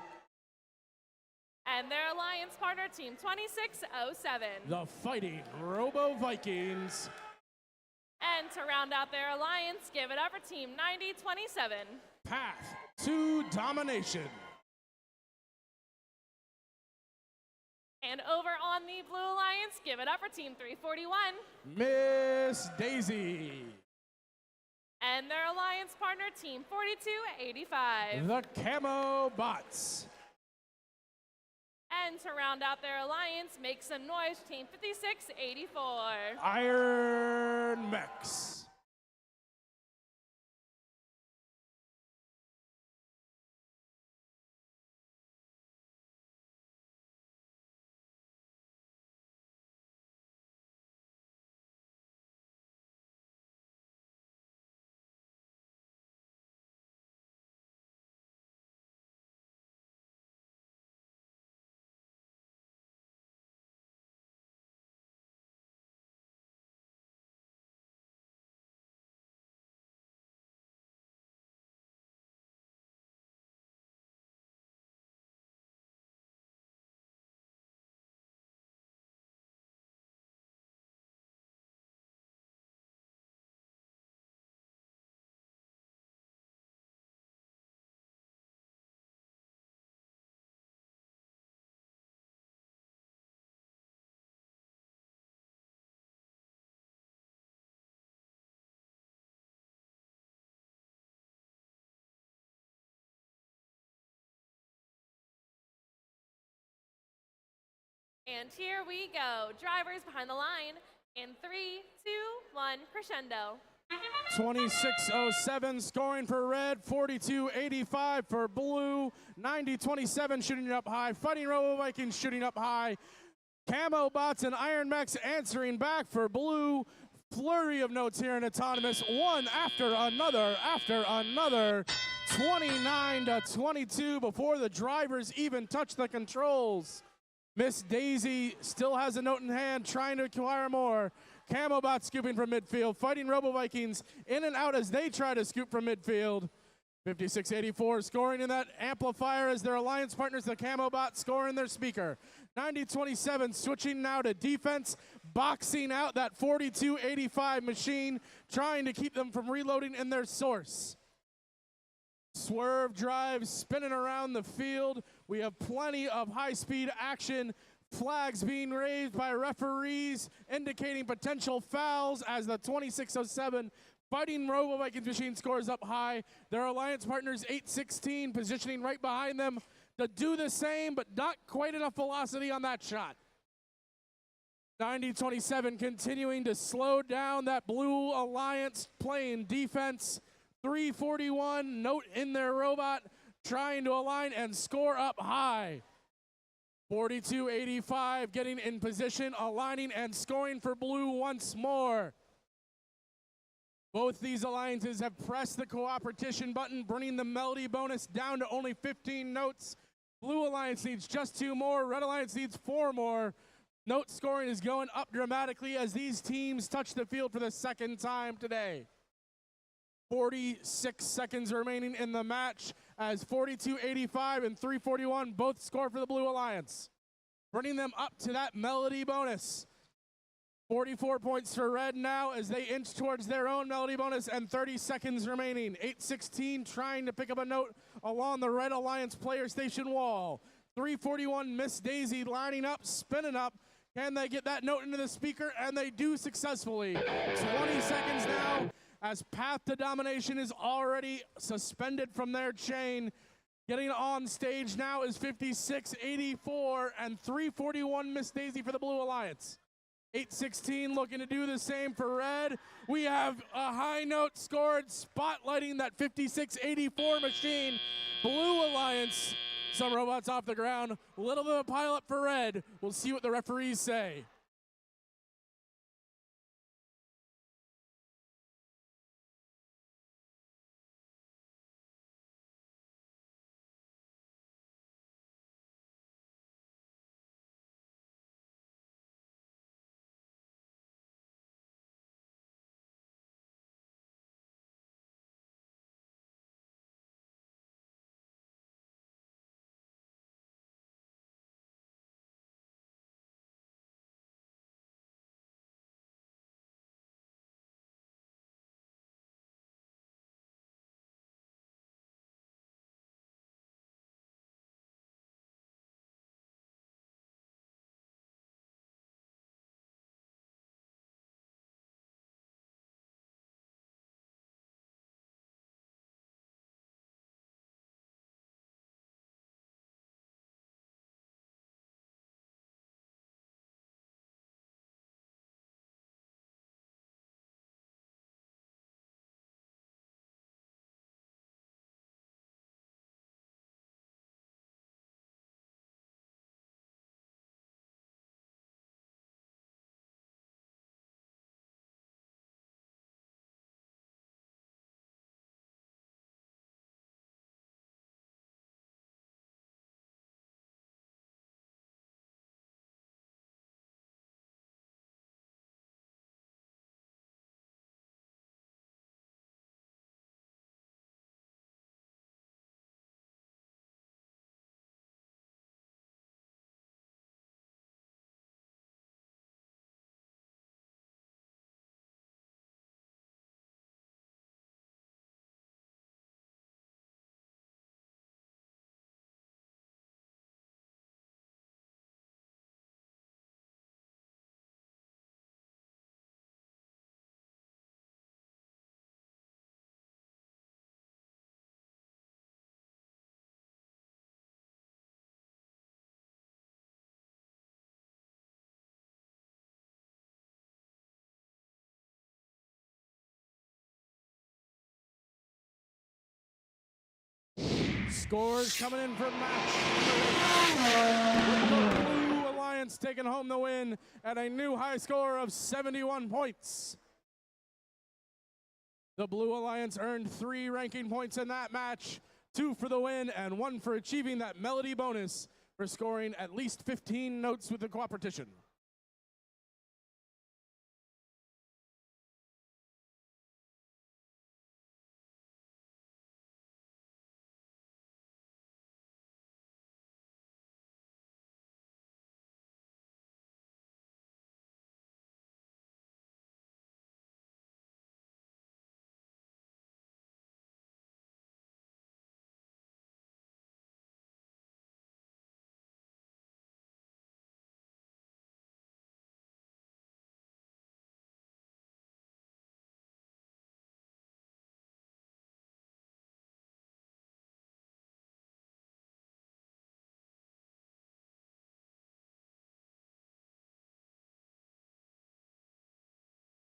S2: And their alliance partner, team 2607.
S1: The Fighting Robo Vikings.
S2: And to round out their alliance, give it up for team 9027.
S1: Path to Domination.
S2: And over on the Blue Alliance, give it up for team 341.
S1: Miss Daisy.
S2: And their alliance partner, team 4285.
S1: The Camo Bots.
S2: And to round out their alliance, make some noise, team 5684.
S1: Iron Mechs.
S2: And here we go. Drivers behind the line in 3, 2, 1, crescendo.
S1: 2607 scoring for red, 4285 for blue, 9027 shooting up high, Fighting Robo Vikings shooting up high, Camo Bots and Iron Mechs answering back for blue. Flurry of notes here in autonomous, one after another, 29-22 before the drivers even touch the controls. Miss Daisy still has a note in hand, trying to acquire more. Camo Bot scooping from midfield. Fighting Robo Vikings in and out as they try to scoop from midfield. 5684 scoring in that amplifier as their alliance partners, the Camo Bot, scoring their speaker. 9027 switching now to defense, boxing out that 4285 machine, trying to keep them from reloading in their source. Swerve drive spinning around the field. We have plenty of high-speed action. Flags being raised by referees indicating potential fouls as the 2607 Fighting Robo Vikings machine scores up high. Their alliance partners 816 positioning right behind them to do the same, but not quite enough velocity on that shot. 9027 continuing to slow down that Blue Alliance playing defense. 341 note in their robot, trying to align and score up high. 4285 getting in position, aligning and scoring for blue once more. Both these alliances have pressed the cooperation button, bringing the melody bonus down to only 15 notes. Blue Alliance needs just 2 more. Red Alliance needs 4 more. Note scoring is going up dramatically as these teams touch the field for the second time today. 46 seconds remaining in the match as 4285 and 341 both score for the Blue Alliance, bringing them up to that melody bonus. 44 points for red now as they inch towards their own melody bonus, and 30 seconds remaining. 816 trying to pick up a note along the Red Alliance player station wall. 341 Miss Daisy lining up, spinning up. Can they get that note into the speaker? And they do successfully. 20 seconds now as Path to Domination is already suspended from their chain. Getting on stage now is 5684 and 341 Miss Daisy for the Blue Alliance. 816 looking to do the same for red. We have a high note scored, spotlighting that 5684 machine. Blue Alliance, some robots off the ground. A little bit of a pile up for red. We'll see what the referees say. Scores coming in for match. With the Blue Alliance taking home the win at a new high score of 71 points. The Blue Alliance earned 3 ranking points in that match, 2 for the win and 1 for achieving that melody bonus for scoring at least 15 notes with the cooperation.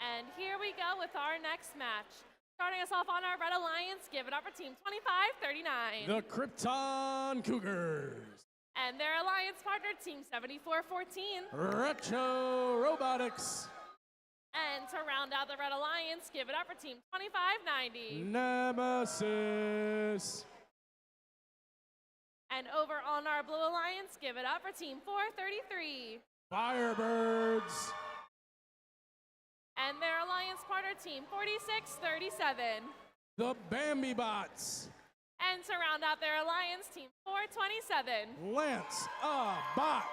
S2: And here we go with our next match. Starting us off on our Red Alliance, give it up for Team 2539.
S1: The Krypton Cougars.
S2: And their alliance partner, Team 7414.
S1: Retro Robotics.
S2: And to round out the Red Alliance, give it up for Team 2590.
S1: Nemesis.
S2: And over on our Blue Alliance, give it up for Team 433.
S1: Firebirds.
S2: And their alliance partner, Team 4637.
S1: The Bambi Bots.
S2: And to round out their alliance, Team 427.
S1: Lance a Bot.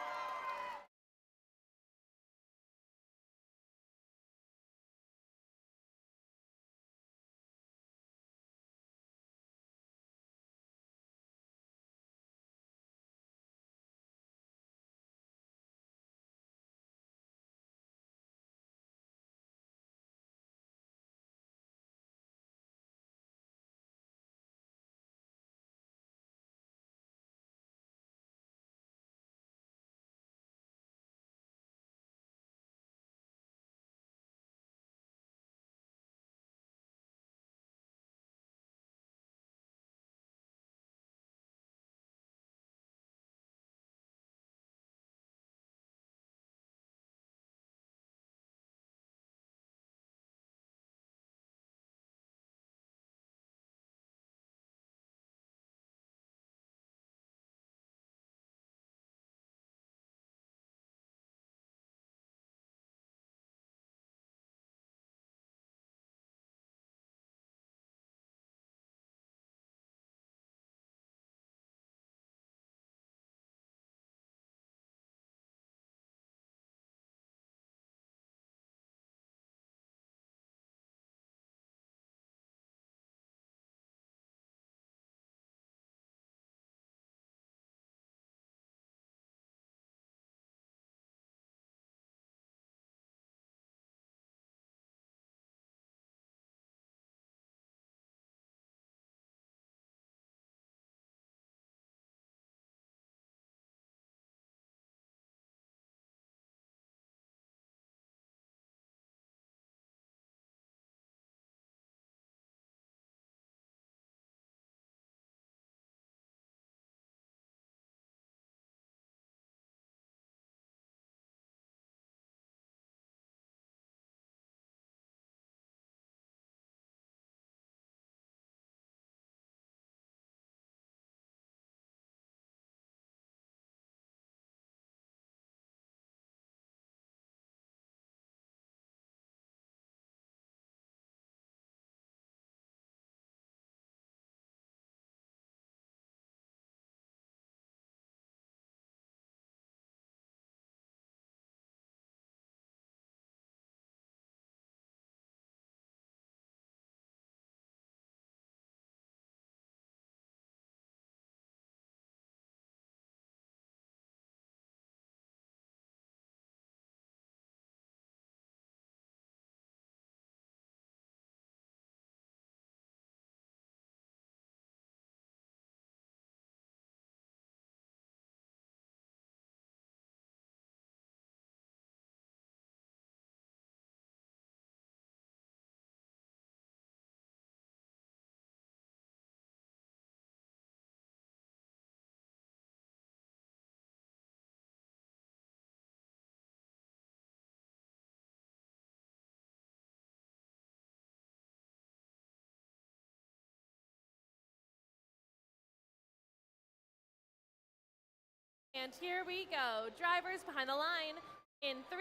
S2: And here we go. Drivers behind the line in 3,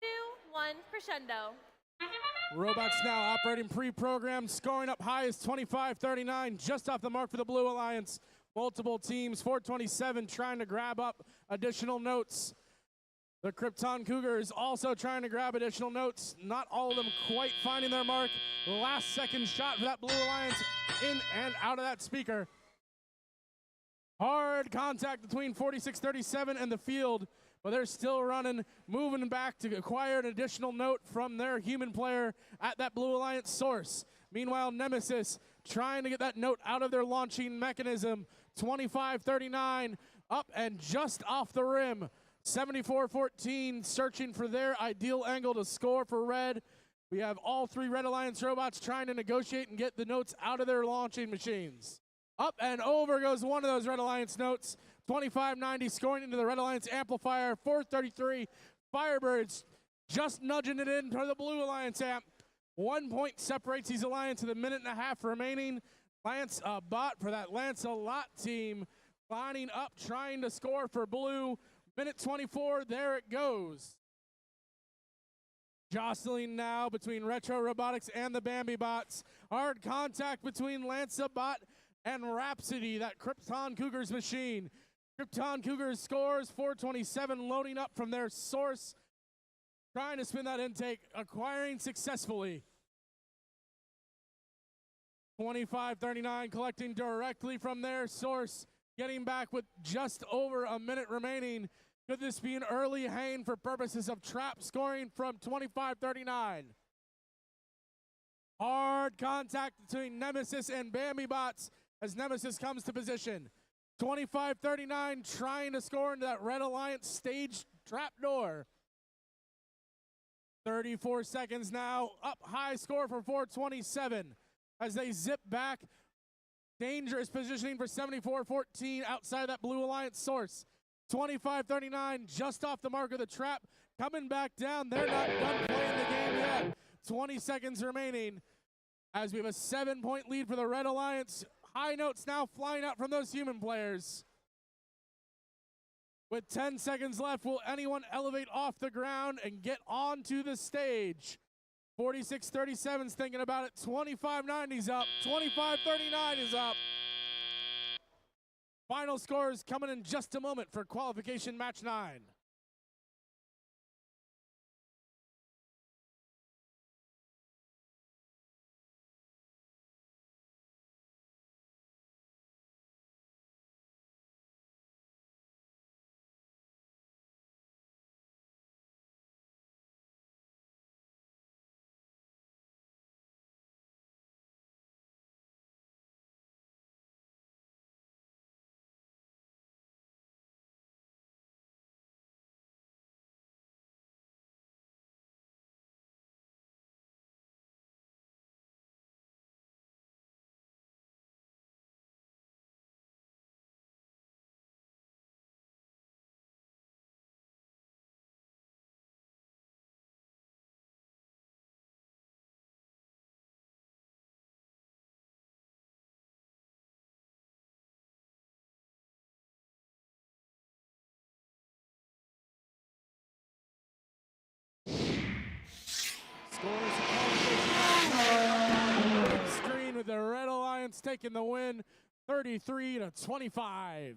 S2: 2, 1, crescendo.
S1: Robots now operating pre-programmed, scoring up high as 25-39, just off the mark for the Blue Alliance. Multiple teams, 427 trying to grab up additional notes. The Krypton Cougars also trying to grab additional notes. Not all of them quite finding their mark. Last second shot for that Blue Alliance, in and out of that speaker. Hard contact between 4637 and the field, but they're still running, moving back to acquire an additional note from their human player at that Blue Alliance source. Meanwhile, Nemesis trying to get that note out of their launching mechanism. 25-39, up and just off the rim. 74-14, searching for their ideal angle to score for Red. We have all 3 Red Alliance robots trying to negotiate and get the notes out of their launching machines. Up and over goes one of those Red Alliance notes. 25-90, scoring into the Red Alliance amplifier. 433, Firebirds just nudging it in for the Blue Alliance amp. 1 point separates these Alliance with a minute and a half remaining. Lance Bot for that Lance-A-Lot team lining up, trying to score for Blue. Minute 24, there it goes. Jostling now between Retro Robotics and the Bambi Bots. Hard contact between Lance-A-Bot and Rhapsody, that Krypton Cougars machine. Krypton Cougars scores, 427 loading up from their source. Trying to spin that intake, acquiring successfully. 25-39 collecting directly from their source. Getting back with just over a minute remaining. Could this be an early hang for purposes of trap scoring from 25-39? Hard contact between Nemesis and Bambi Bots as Nemesis comes to position. 25-39 trying to score into that Red Alliance stage trap door. 34 seconds now, up high score for 427 as they zip back. Dangerous positioning for 74-14 outside that Blue Alliance source. 25-39 just off the mark of the trap. Coming back down, they're not done playing the game yet. 20 seconds remaining as we have a 7-point lead for the Red Alliance. High notes now flying out from those human players. With 10 seconds left, will anyone elevate off the ground and get onto the stage? 46-37's thinking about it. 25-90's up. 25-39 is up. Final scores coming in just a moment for qualification match 9. Scores big screen with the Red Alliance taking the win, 33-25.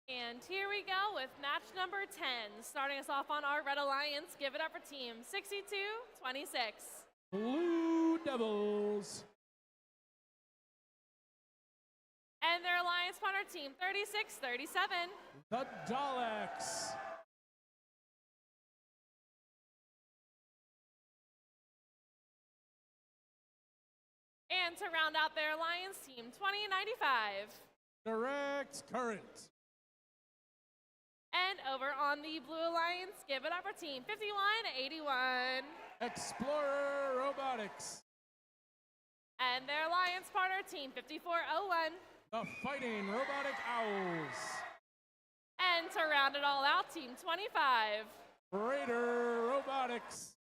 S2: And here we go with match number 10. Starting us off on our Red Alliance, give it up for team 62-26.
S1: Blue Devils.
S2: And their alliance partner team 36-37.
S1: The Daleks.
S2: And to round out their alliance team 2095.
S1: Direct Current.
S2: And over on the Blue Alliance, give it up for team 5181.
S1: Explorer Robotics.
S2: And their alliance partner team 5401.
S1: The Fighting Robotic Owls.
S2: And to round it all out, team 25.
S1: Raider Robotics.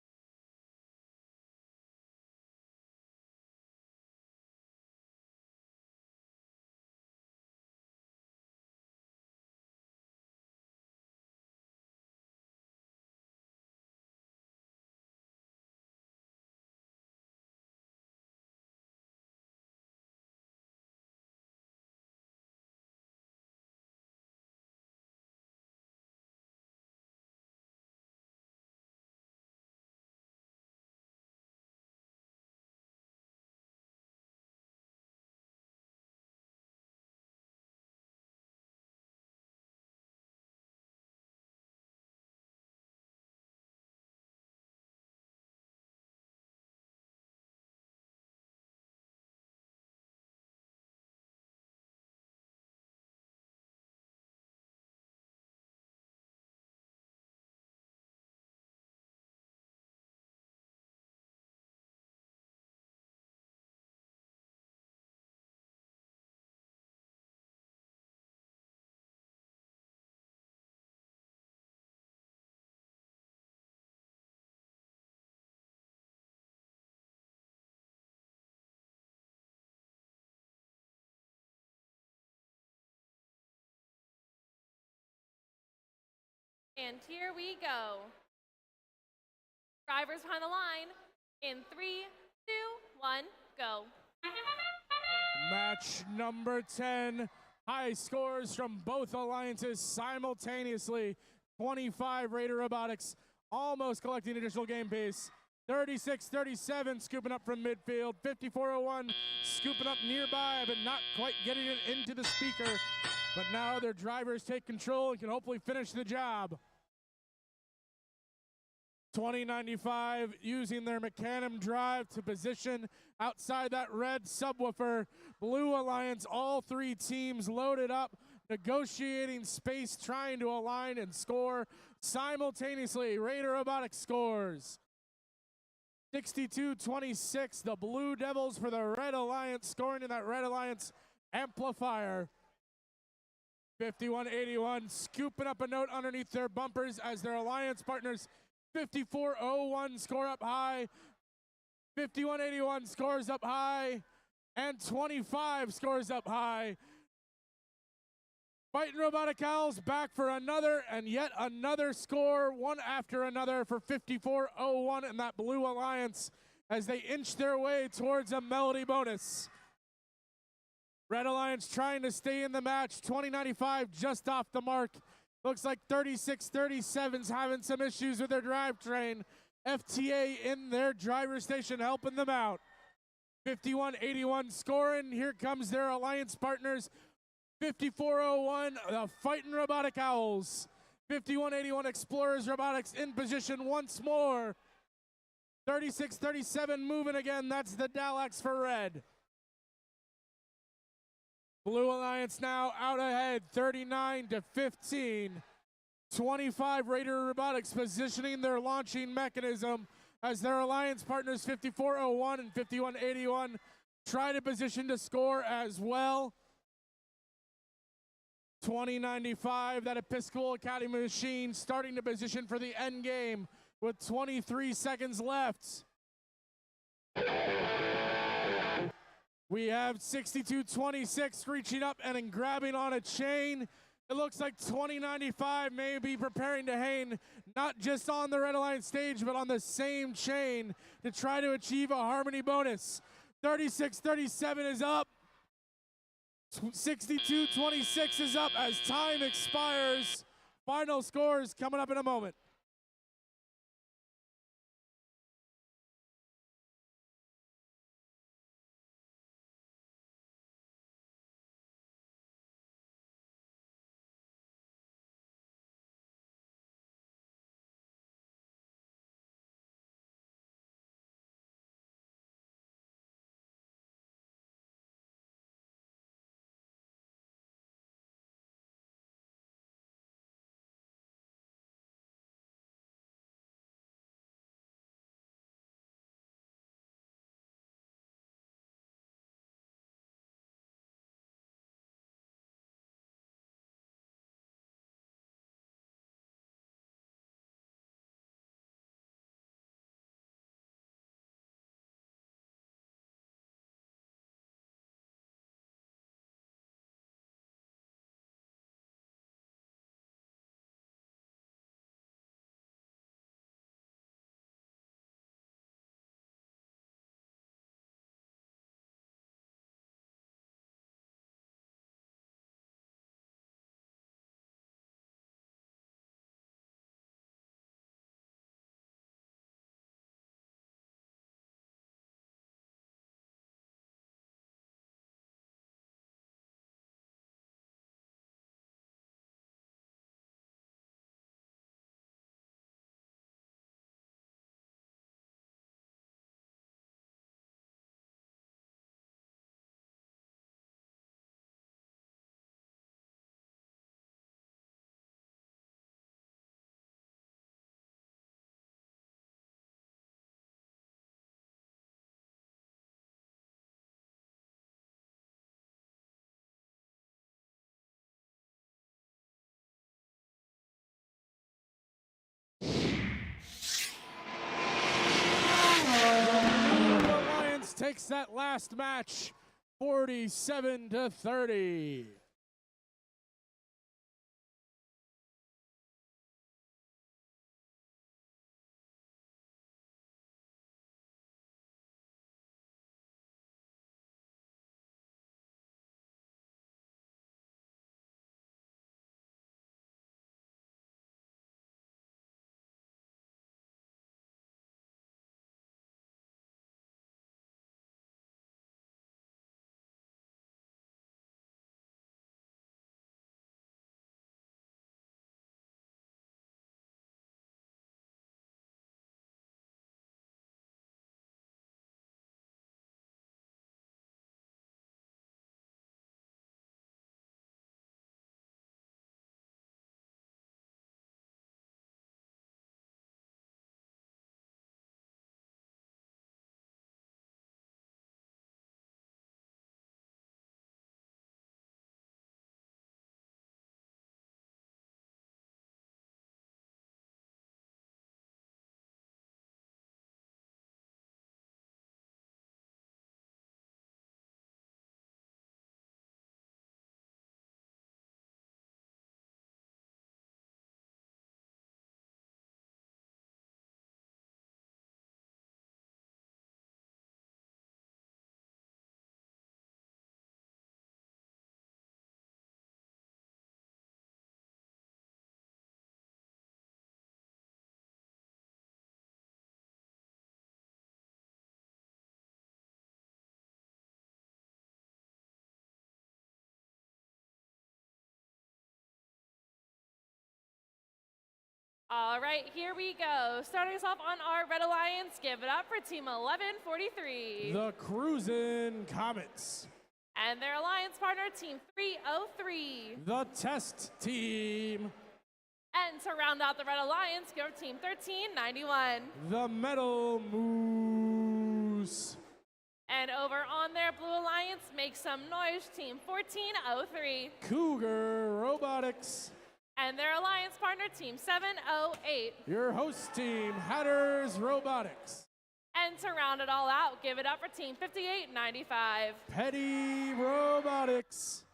S2: And here we go. Drivers behind the line in 3, 2, 1, go.
S1: Match number 10. High scores from both alliances simultaneously. 25 Raider Robotics almost collecting additional game pace. 36-37 scooping up from midfield. 54-01 scooping up nearby, but not quite getting it into the speaker. But now their drivers take control and can hopefully finish the job. 2095 using their Mecanum drive to position outside that red subwoofer. Blue Alliance, all three teams loaded up, negotiating space, trying to align and score simultaneously. Raider Robotics scores. 62-26, the Blue Devils for the Red Alliance, scoring in that Red Alliance amplifier. 51-81, scooping up a note underneath their bumpers as their alliance partners 54-01 score up high, 51-81 scores up high, and 25 scores up high. Fighting Robotic Owls back for another and yet another score, one after another for 54-01 in that Blue Alliance as they inch their way towards a Melody bonus. Red Alliance trying to stay in the match, 2095 just off the mark. Looks like 36-37's having some issues with their drivetrain. FTA in their driver station helping them out. 51-81 scoring. Here comes their alliance partners. 54-01, the Fighting Robotic Owls. 51-81 Explorers Robotics in position once more. 36-37 moving again. That's the Daleks for red. Blue Alliance now out ahead, 39-15. 25 Raider Robotics positioning their launching mechanism as their alliance partners 54-01 and 51-81 try to position to score as well. 2095, that Episcopal Academy machine starting to position for the end game with 23 seconds left. We have 62-26 reaching up and grabbing on a chain. It looks like 2095 may be preparing to hang not just on the Red Alliance stage, but on the same chain to try to achieve a harmony bonus. 36-37 is up. 62-26 is up as time expires. Final scores coming up in a moment. Alliance takes that last match 47-30.
S2: All right, here we go. Starting us off on our Red Alliance, give it up for Team 1143.
S1: The Cruisin' Comets.
S2: And their alliance partner, Team 303.
S1: The Test Team.
S2: And to round out the Red Alliance, give it Team 1391.
S1: The Metal Moose.
S2: And over on their Blue Alliance, make some noise, Team 1403.
S1: Cougar Robotics.
S2: And their alliance partner, Team 708.
S1: Your host team, Hatters Robotics.
S2: And to round it all out, give it up for Team 5895.
S1: Petty Robotics.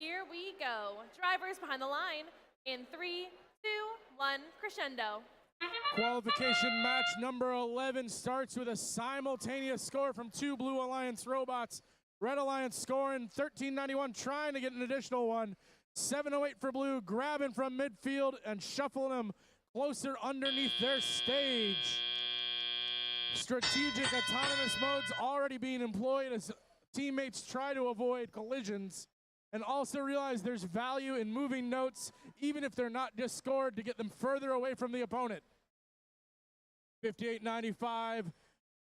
S2: Here we go. Drivers behind the line in 3, 2, 1, crescendo.
S1: Qualification match number 11 starts with a simultaneous score from two Blue Alliance robots. Red Alliance scoring 1391, trying to get an additional one. 708 for Blue, grabbing from midfield and shuffling them closer underneath their stage. Strategic autonomous modes already being employed as teammates try to avoid collisions, and also realize there's value in moving notes, even if they're not just scored, to get them further away from the opponent. 58.95,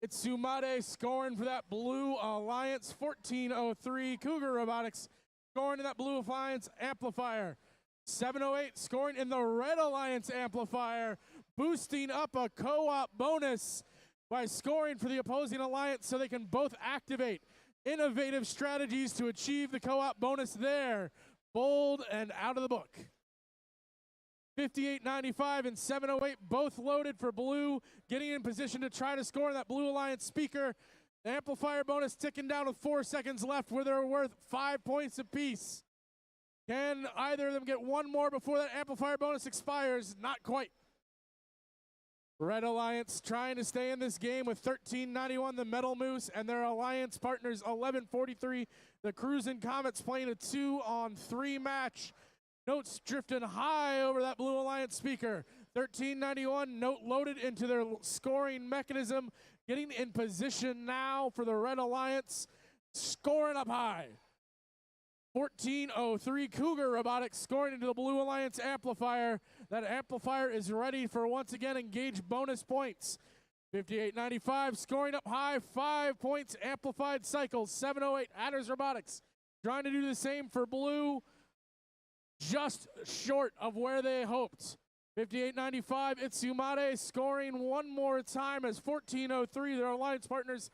S1: it's Sumade scoring for that Blue Alliance. 14.03, Cougar Robotics scoring in that Blue Alliance amplifier. 708 scoring in the Red Alliance amplifier, boosting up a co-op bonus by scoring for the opposing alliance so they can both activate innovative strategies to achieve the co-op bonus there. Bold and out of the book. 58.95 and 708 both loaded for Blue, getting in position to try to score that Blue Alliance speaker. The amplifier bonus ticking down with 4 seconds left, where they're worth 5 points apiece. Can either of them get one more before that amplifier bonus expires? Not quite. Red Alliance trying to stay in this game with 1391, the Metal Moose, and their alliance partners 1143. The Cruisin' Comets playing a 2-on-3 match. Notes drifting high over that Blue Alliance speaker. 1391, note loaded into their scoring mechanism, getting in position now for the Red Alliance, scoring up high. 14.03, Cougar Robotics scoring into the Blue Alliance amplifier. That amplifier is ready for, once again, engage bonus points. 58.95, scoring up high, 5 points, amplified cycles. 708, Adders Robotics trying to do the same for Blue, just short of where they hoped. 58.95, it's Sumade scoring one more time as 14.03, their alliance partners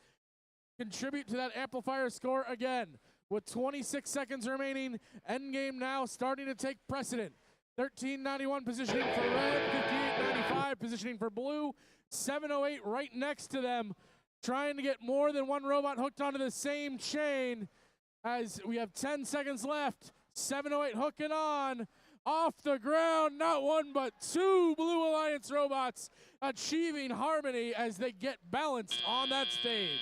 S1: contribute to that amplifier score again. With 26 seconds remaining, endgame now starting to take precedent. 1391 positioning for red, 58.95 positioning for blue, 708 right next to them, trying to get more than one robot hooked onto the same chain as we have 10 seconds left. 708 hooking on, off the ground, not one but two Blue Alliance robots achieving harmony as they get balanced on that stage.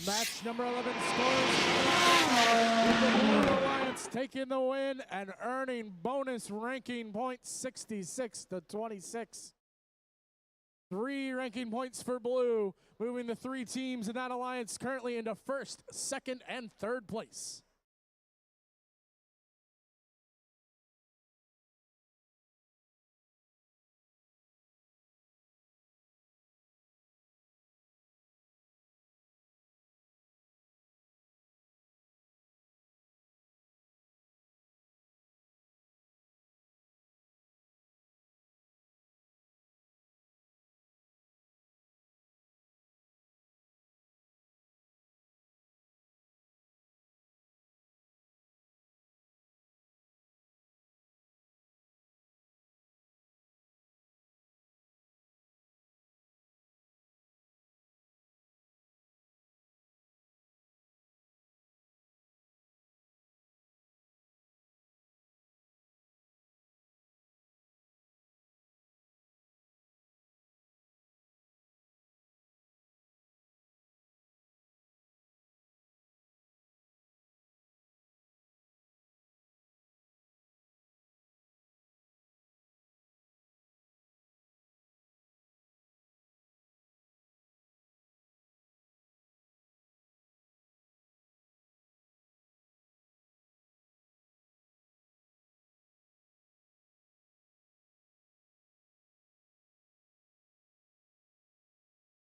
S1: Match number 11 scores. The Blue Alliance taking the win and earning bonus ranking points 66 to 26. 3 ranking points for Blue, moving the 3 teams in that alliance currently into first, second, and third place.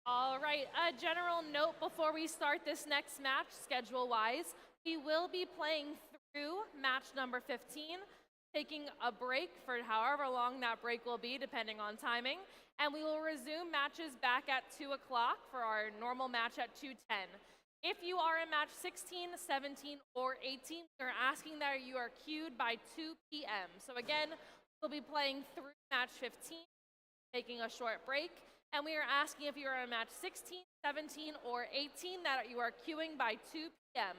S2: All right, a general note before we start this next match, schedule-wise, we will be playing through match number 15, taking a break for however long that break will be, depending on timing, and we will resume matches back at 2 o'clock for our normal match at 2:10. If you are in match 16, 17, or 18, we're asking that you are queued by 2 p.m. So again, we'll be playing through match 15, taking a short break, and we are asking if you are in match 16, 17, or 18 that you are queuing by 2 p.m.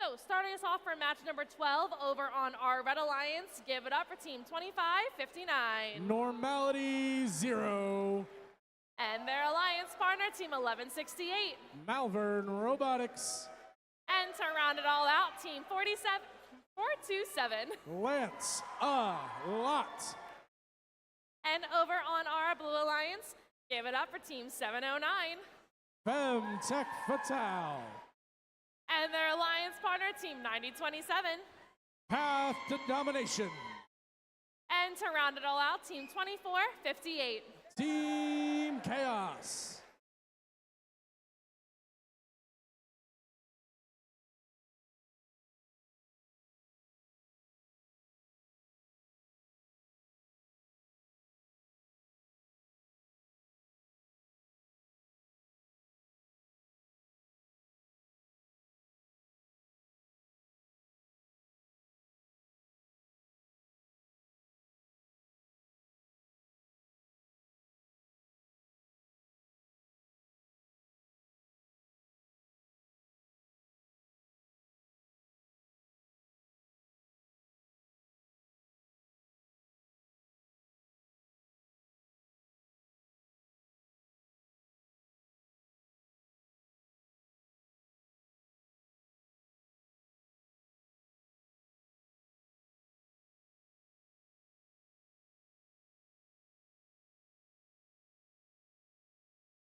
S2: So starting us off for match number 12 over on our Red Alliance, give it up for team 2559.
S1: Normality 0.
S2: And their alliance partner, team 1168.
S1: Malvern Robotics.
S2: And to round it all out, team 427.
S1: Lance a lot.
S2: And over on our Blue Alliance, give it up for team 709.
S1: Femtech Fatal.
S2: And their alliance partner, team 9027.
S1: Path to Domination.
S2: And to round it all out, team 2458.
S1: Team Chaos.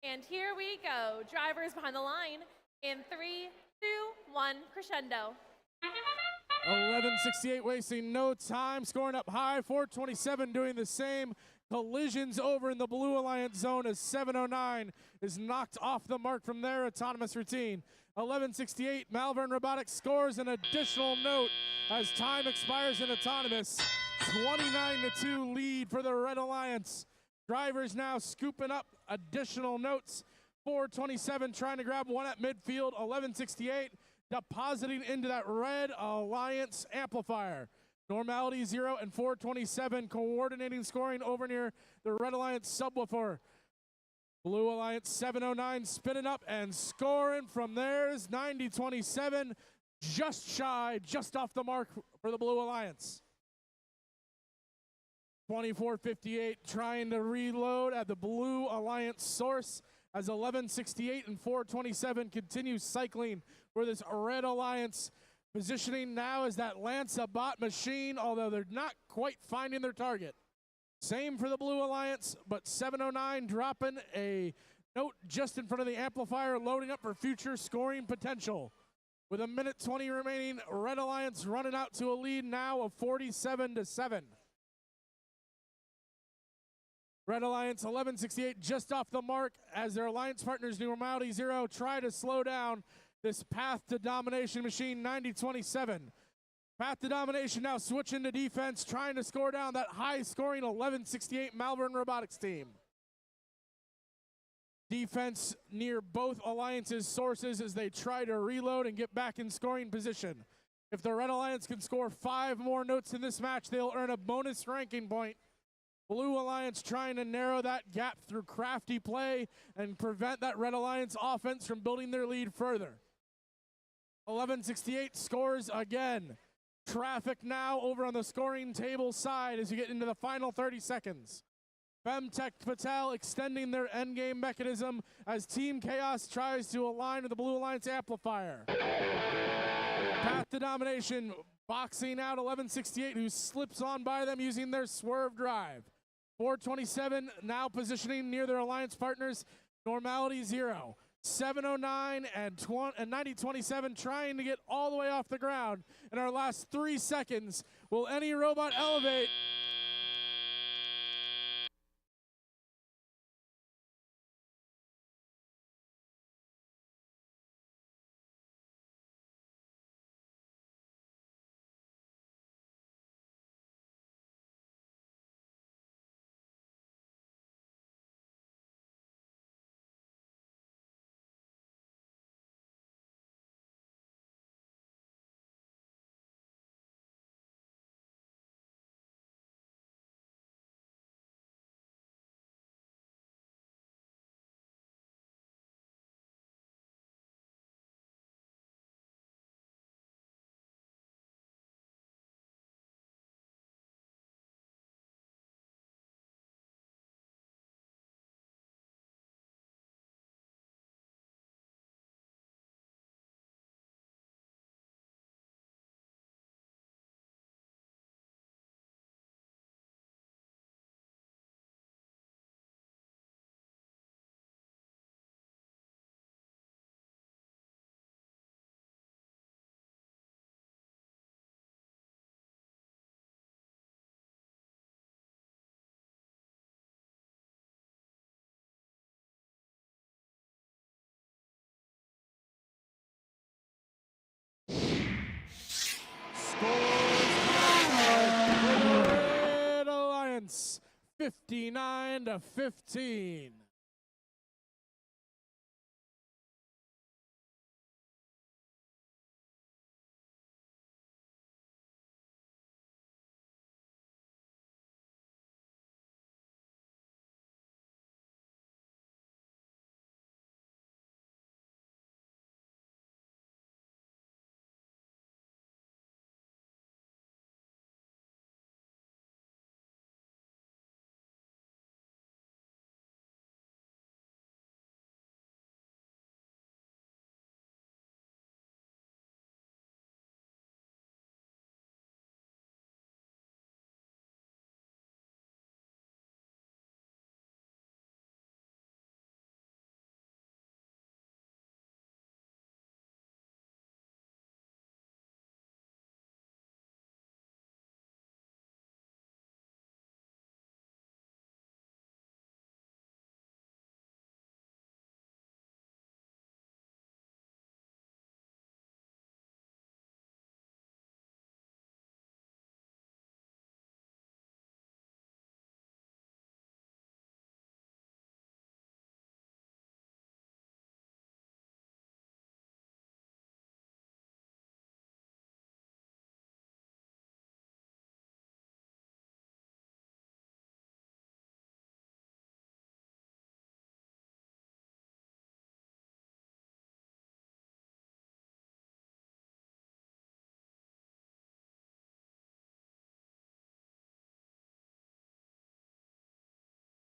S2: And here we go. Drivers behind the line in 3, 2, 1, crescendo.
S1: 1168 wasting no time, scoring up high. 427 doing the same. Collisions over in the Blue Alliance zone as 709 is knocked off the mark from their autonomous routine. 1168, Malvern Robotics scores an additional note as time expires in autonomous. 29-2 lead for the Red Alliance. Drivers now scooping up additional notes. 427 trying to grab one at midfield. 1168 depositing into that Red Alliance amplifier. Normality 0 and 427 coordinating scoring over near the Red Alliance subwoofer. Blue Alliance 709 spinning up and scoring from theirs. 90-27, just shy, just off the mark for the Blue Alliance. 2458 trying to reload at the Blue Alliance source as 1168 and 427 continue cycling for this Red Alliance. Positioning now is that Lance-a-Bot machine, although they're not quite finding their target. Same for the Blue Alliance, but 709 dropping a note just in front of the amplifier, loading up for future scoring potential. With 1:20 remaining, Red Alliance running out to a lead now of 47-7. Red Alliance 1168 just off the mark as their alliance partners Normality 0 try to slow down this Path to Domination machine. 90-27. Path to Domination now switching to defense, trying to score down that high-scoring 1168 Malvern Robotics team. Defense near both alliances' sources as they try to reload and get back in scoring position. If the Red Alliance can score 5 more notes in this match, they'll earn a bonus ranking point. Blue Alliance trying to narrow that gap through crafty play and prevent that Red Alliance offense from building their lead further. 1168 scores again. Traffic now over on the scoring table side as you get into the final 30 seconds. Femtech Patel extending their endgame mechanism as Team Chaos tries to align with the Blue Alliance amplifier. Path to Domination boxing out 1168, who slips on by them using their swerve drive. 427 now positioning near their alliance partners, Normality 0. 709 and 90-27 trying to get all the way off the ground. In our last 3 seconds, will any robot elevate? 59-15.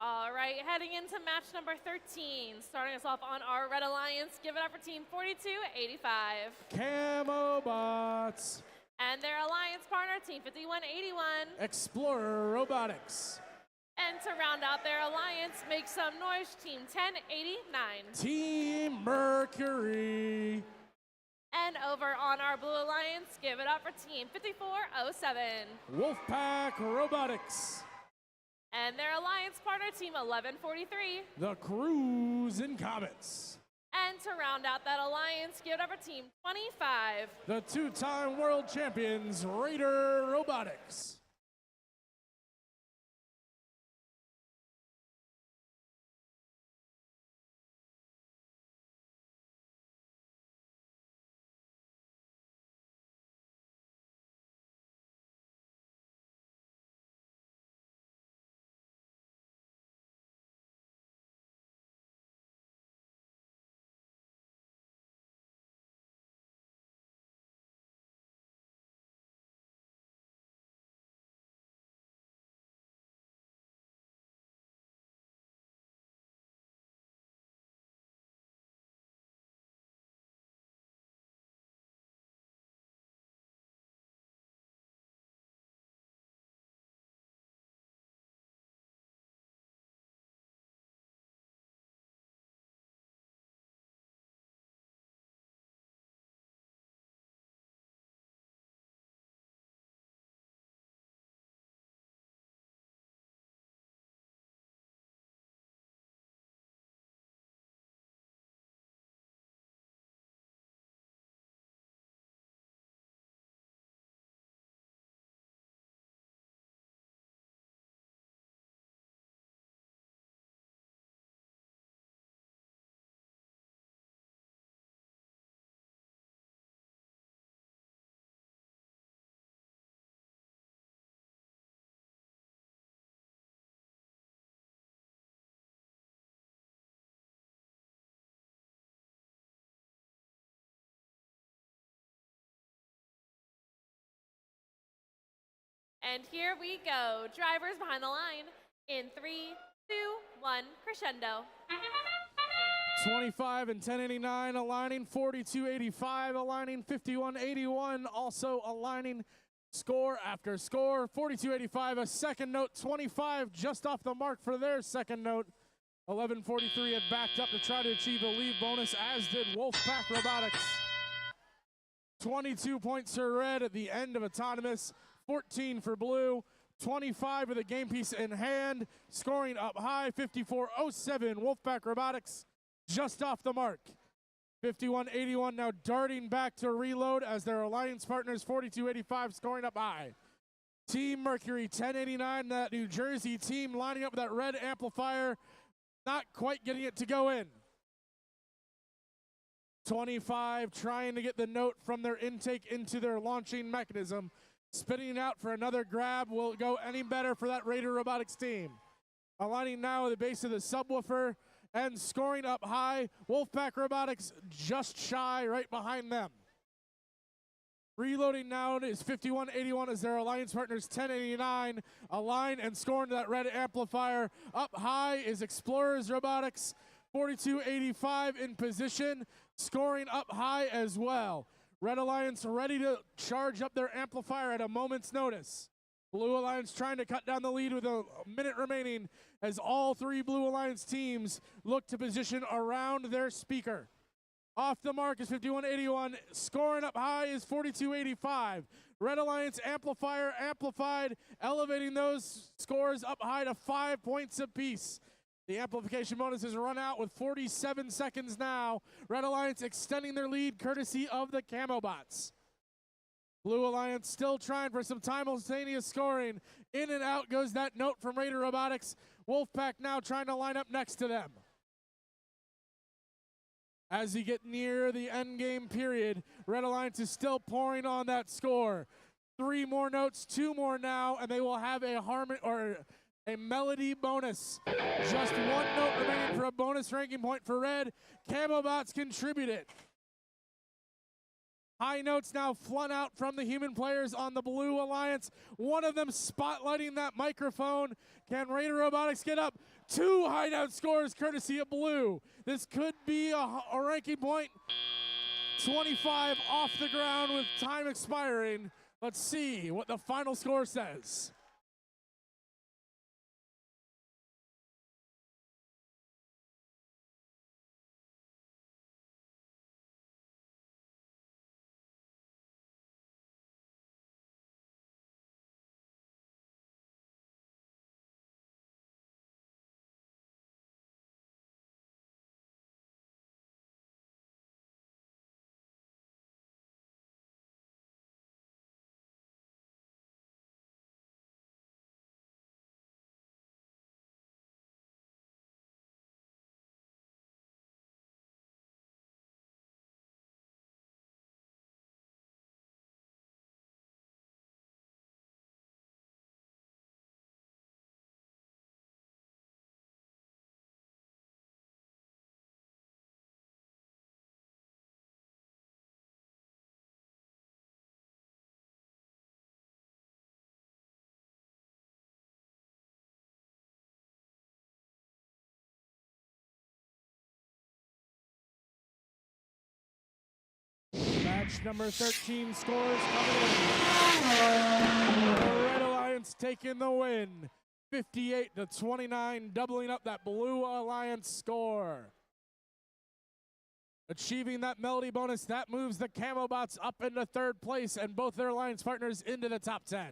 S2: All right, heading into match number 13. Starting us off on our Red Alliance, give it up for Team 4285.
S1: Camo Bots.
S2: And their alliance partner, Team 5181.
S1: Explorer Robotics.
S2: And to round out their alliance, make some noise, Team 1089.
S1: Team Mercury.
S2: And over on our Blue Alliance, give it up for Team 5407.
S1: Wolfpack Robotics.
S2: And their alliance partner, Team 1143.
S1: The Cruising Comets.
S2: And to round out that alliance, give it up for Team 25.
S1: The two-time world champions, Raider Robotics.
S2: And here we go. Drivers behind the line in 3, 2, 1, crescendo.
S1: 25 and 1089 aligning, 4285 aligning, 5181 also aligning, score after score. 4285 a second note, 25 just off the mark for their second note. 1143 had backed up to try to achieve a leave bonus, as did Wolfpack Robotics. 22 points for red at the end of autonomous, 14 for blue, 25 with a game piece in hand, scoring up high, 5407 Wolfpack Robotics. Just off the mark. 5181 now darting back to reload as their alliance partners 4285 scoring up high. Team Mercury 1089, that New Jersey team lining up with that red amplifier, not quite getting it to go in. 25 trying to get the note from their intake into their launching mechanism. Spinning it out for another grab. Will it go any better for that Raider Robotics team? Aligning now at the base of the subwoofer and scoring up high. Wolfpack Robotics just shy right behind them. Reloading now is 5181 as their alliance partners 1089. Align and scoring to that red amplifier. Up high is Explorers Robotics 4285 in position, scoring up high as well. Red Alliance ready to charge up their amplifier at a moment's notice. Blue Alliance trying to cut down the lead with a minute remaining as all three Blue Alliance teams look to position around their speaker. Off the mark is 5181. Scoring up high is 4285. Red Alliance amplifier amplified, elevating those scores up high to 5 points apiece. The amplification bonus is run out with 47 seconds now. Red Alliance extending their lead courtesy of the Camo Bots. Blue Alliance still trying for some simultaneous scoring. In and out goes that note from Raider Robotics. Wolfpack now trying to line up next to them. As you get near the end game period, Red Alliance is still pouring on that score. 3 more notes, 2 more now, and they will have a harmony or a melody bonus. Just 1 note remaining for a bonus ranking point for Red. Camo Bots contributed. High notes now flung out from the human players on the Blue Alliance. One of them spotlighting that microphone. Can Raider Robotics get up? 2 high note scores courtesy of Blue. This could be a ranking point. 25 off the ground with time expiring. Let's see what the final score says. Match number 13 scores coming in. The Red Alliance taking the win. 58-29, doubling up that Blue Alliance score. Achieving that melody bonus, that moves the Camo Bots up into 3rd place and both their alliance partners into the top 10.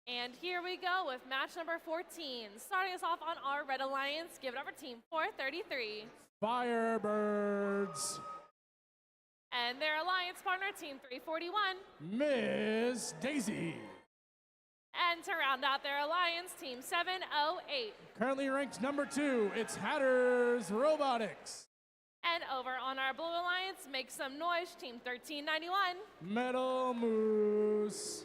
S2: And here we go with match number 14. Starting us off on our Red Alliance, give it up for team 433.
S1: Firebirds.
S2: And their alliance partner, team 341.
S1: Miss Daisy.
S2: And to round out their alliance, team 708.
S1: Currently ranked number 2, it's Hatboro-Robotics.
S2: And over on our Blue Alliance, make some noise, team 1391.
S1: Metal Moose.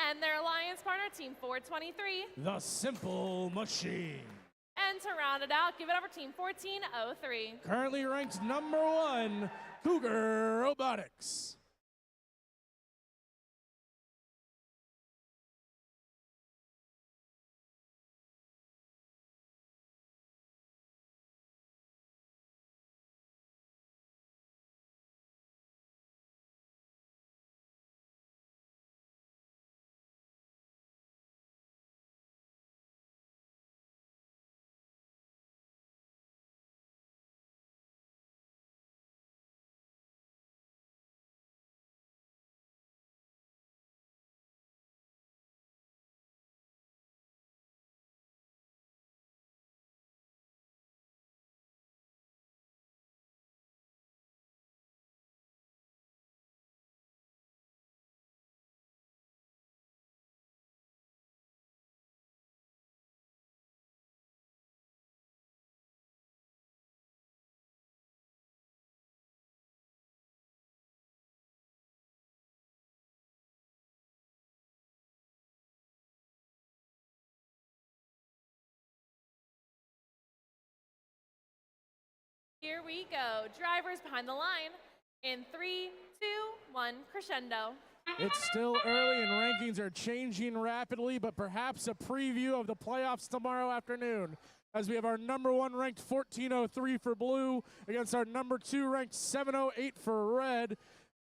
S2: And their alliance partner, team 423.
S1: The Simple Machine.
S2: And to round it out, give it over team 1403.
S1: Currently ranked number 1, Cougar Robotics.
S2: Here we go. Drivers behind the line in 3, 2, 1, crescendo.
S1: It's still early and rankings are changing rapidly, but perhaps a preview of the playoffs tomorrow afternoon as we have our number 1 ranked 1403 for blue against our number 2 ranked 708 for red.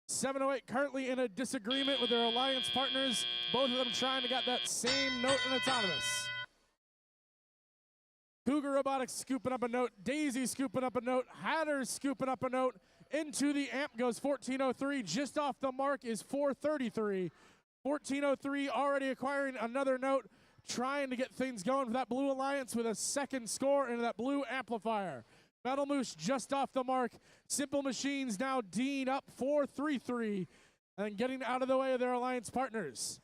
S1: 708 currently in a disagreement with their alliance partners, both of them trying to get that same note in autonomous. Cougar Robotics scooping up a note, Daisy scooping up a note, Hatters scooping up a note. Into the amp goes 1403, just off the mark is 433. 1403 already acquiring another note, trying to get things going for that blue alliance with a second score into that blue amplifier. Metal Moose just off the mark. Simple Machines now Dean up 433 and getting out of the way of their alliance partners.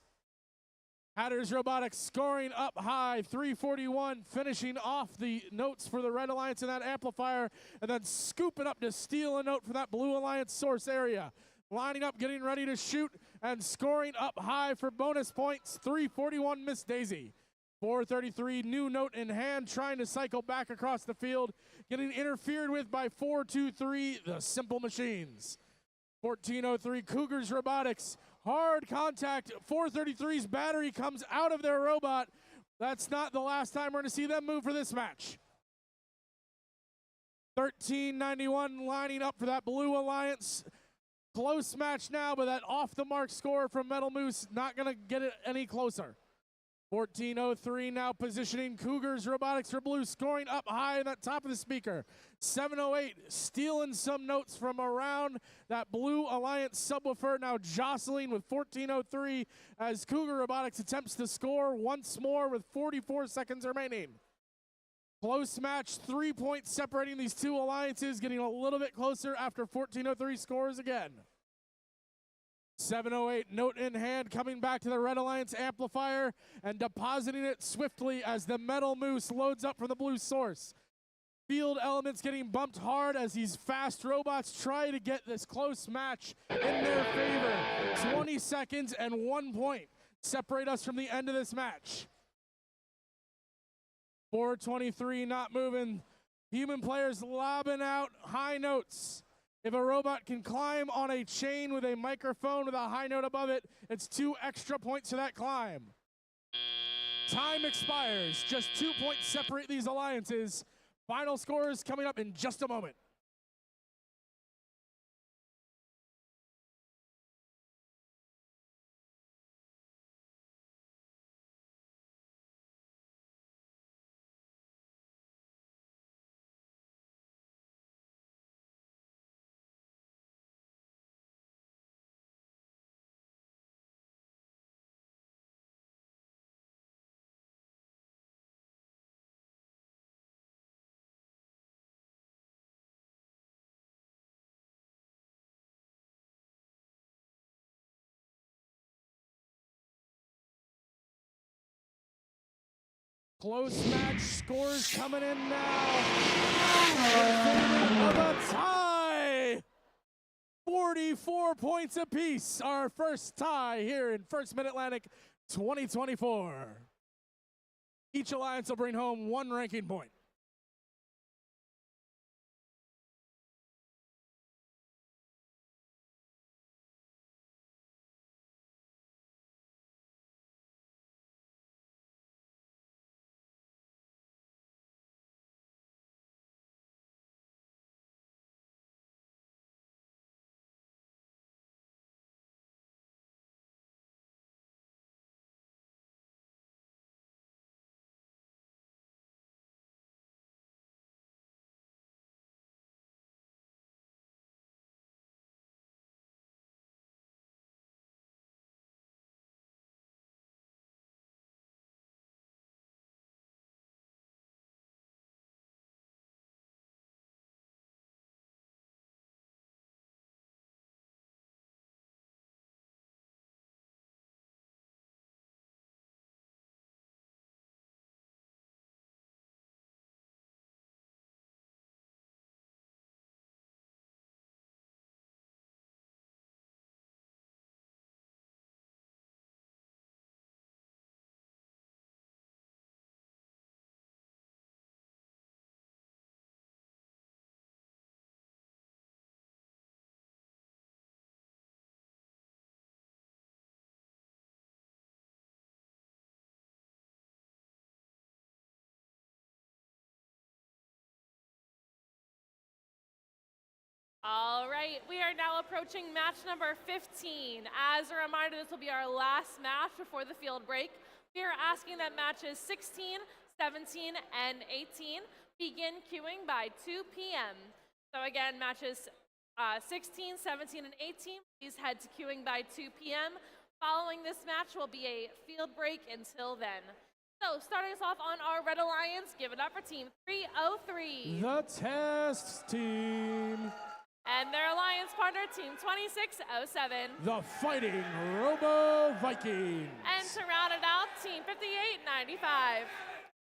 S1: Hatters Robotics scoring up high, 341, finishing off the notes for the Red Alliance in that amplifier, and then scooping up to steal a note from that Blue Alliance source area. Lining up, getting ready to shoot, and scoring up high for bonus points, 341 Miss Daisy. 433, new note in hand, trying to cycle back across the field, getting interfered with by 423, the Simple Machines. 1403, Cougars Robotics. Hard contact, 433's battery comes out of their robot. That's not the last time we're gonna see them move for this match. 1391 lining up for that Blue Alliance. Close match now, but that off the mark score from Metal Moose, not gonna get it any closer. 1403 now positioning Cougars Robotics for blue, scoring up high in that top of the speaker. 708 stealing some notes from around that Blue Alliance subwoofer, now jostling with 1403 as Cougar Robotics attempts to score once more with 44 seconds remaining. Close match, 3 points separating these two alliances, getting a little bit closer after 1403 scores again. 708, note in hand, coming back to the Red Alliance amplifier and depositing it swiftly as the Metal Moose loads up from the blue source. Field elements getting bumped hard as these fast robots try to get this close match in their favor. 20 seconds and 1 point separate us from the end of this match. 423 not moving. Human players lobbing out high notes. If a robot can climb on a chain with a microphone with a high note above it, it's 2 extra points to that climb. Time expires. Just 2 points separate these alliances. Final scores coming up in just a moment. Close match, scores coming in now. In favor of a tie. 44 points apiece. Our first tie here in First Mid-Atlantic 2024. Each alliance will bring home 1 ranking point.
S2: All right, we are now approaching match number 15. As a reminder, this will be our last match before the field break. We are asking that matches 16, 17, and 18 begin queuing by 2 p.m. So again, matches 16, 17, and 18, please head to queuing by 2 p.m. Following this match will be a field break until then. So starting us off on our Red Alliance, give it up for Team 303.
S1: The test team.
S2: And their alliance partner, Team 2607.
S1: The Fighting Robo Vikings.
S2: And to round it out, Team 5895.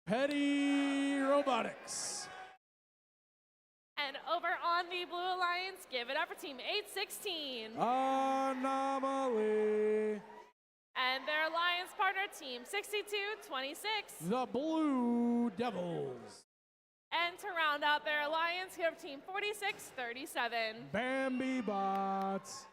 S1: Petty Robotics.
S2: And over on the Blue Alliance, give it up for Team 816.
S1: Anomaly.
S2: And their alliance partner, Team 6226.
S1: The Blue Devils.
S2: And to round out their alliance, here Team 4637.
S1: Bambi Bots.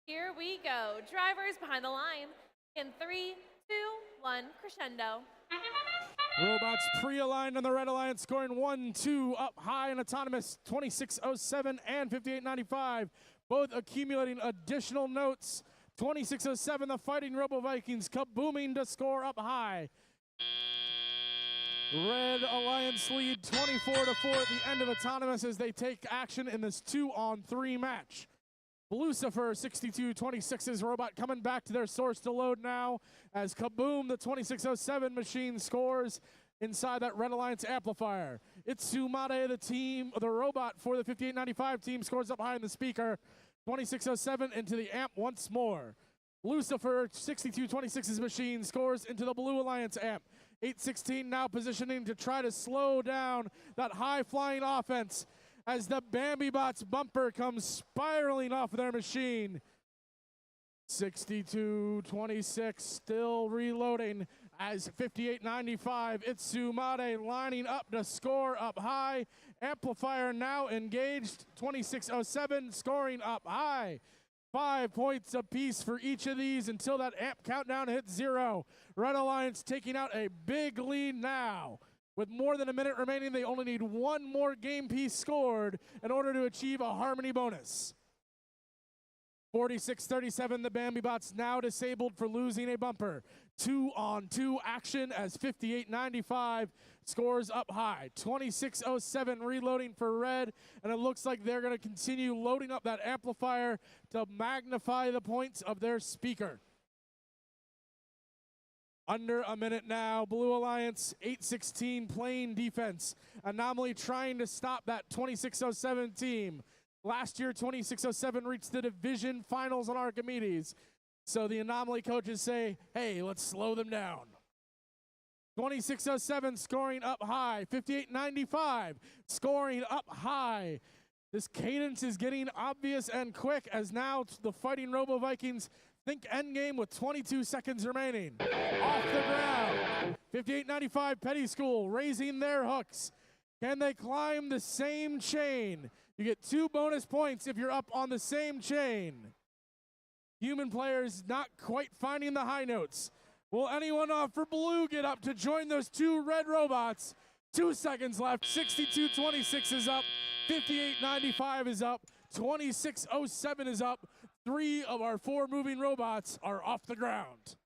S2: Here we go. Drivers behind the line in 3, 2, 1, crescendo.
S1: Robots pre-aligned on the Red Alliance, scoring 1-2 up high and autonomous, 2607 and 5895, both accumulating additional notes. 2607, the Fighting Robo Vikings, kabooming to score up high. Red Alliance lead 24-4 at the end of autonomous as they take action in this 2-on-3 match. Lucifer 6226's robot coming back to their source to load now as Kaboom, the 2607 machine, scores inside that Red Alliance amplifier. Itsumade, the robot for the 5895 team, scores up high in the speaker. 2607 into the amp once more. Lucifer 6226's machine scores into the Blue Alliance amp. 816 now positioning to try to slow down that high-flying offense as the Bambi Bots bumper comes spiraling off of their machine. 6226 still reloading as 5895. Itsumade lining up to score up high. Amplifier now engaged. 2607 scoring up high. 5 points apiece for each of these until that amp countdown hits 0. Red Alliance taking out a big lead now. With more than a minute remaining, they only need one more game piece scored in order to achieve a harmony bonus. 46-37, the Bambi Bots now disabled for losing a bumper. 2-on-2 action as 5895 scores up high. 2607 reloading for Red, and it looks like they're going to continue loading up that amplifier to magnify the points of their speaker. Under a minute now, Blue Alliance 816 playing defense. Anomaly trying to stop that 2607 team. Last year, 2607 reached the division finals on Archimedes. So the Anomaly coaches say, hey, let's slow them down. 2607 scoring up high. 5895 scoring up high. This cadence is getting obvious and quick as now the Fighting Robo Vikings think endgame with 22 seconds remaining. Off the ground. 5895 Petty School raising their hooks. Can they climb the same chain? You get 2 bonus points if you're up on the same chain. Human players not quite finding the high notes. Will anyone for Blue get up to join those 2 red robots? 2 seconds left. 6226 is up. 5895 is up. 2607 is up. 3 of our 4 moving robots are off the ground.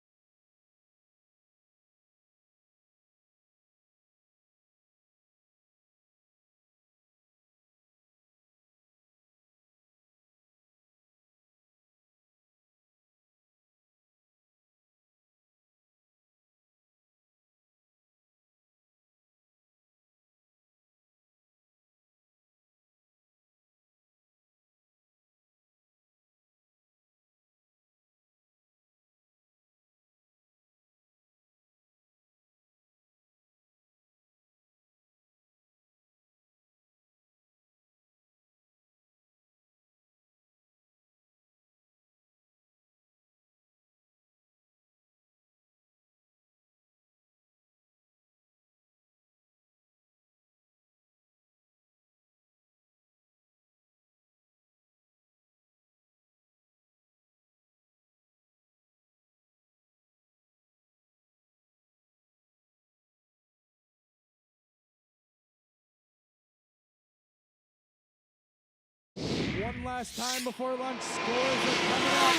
S1: One last time before lunch. Scores are coming up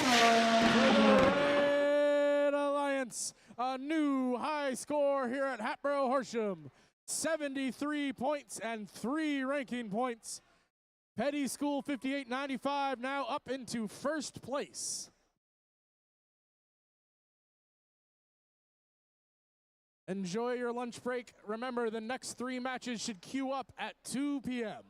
S1: for the Red Alliance. A new high score here at Hatboro-Horsham. 73 points and 3 ranking points. Petty School 5895 now up into first place. Enjoy your lunch break. Remember, the next 3 matches should queue up at 2 p.m.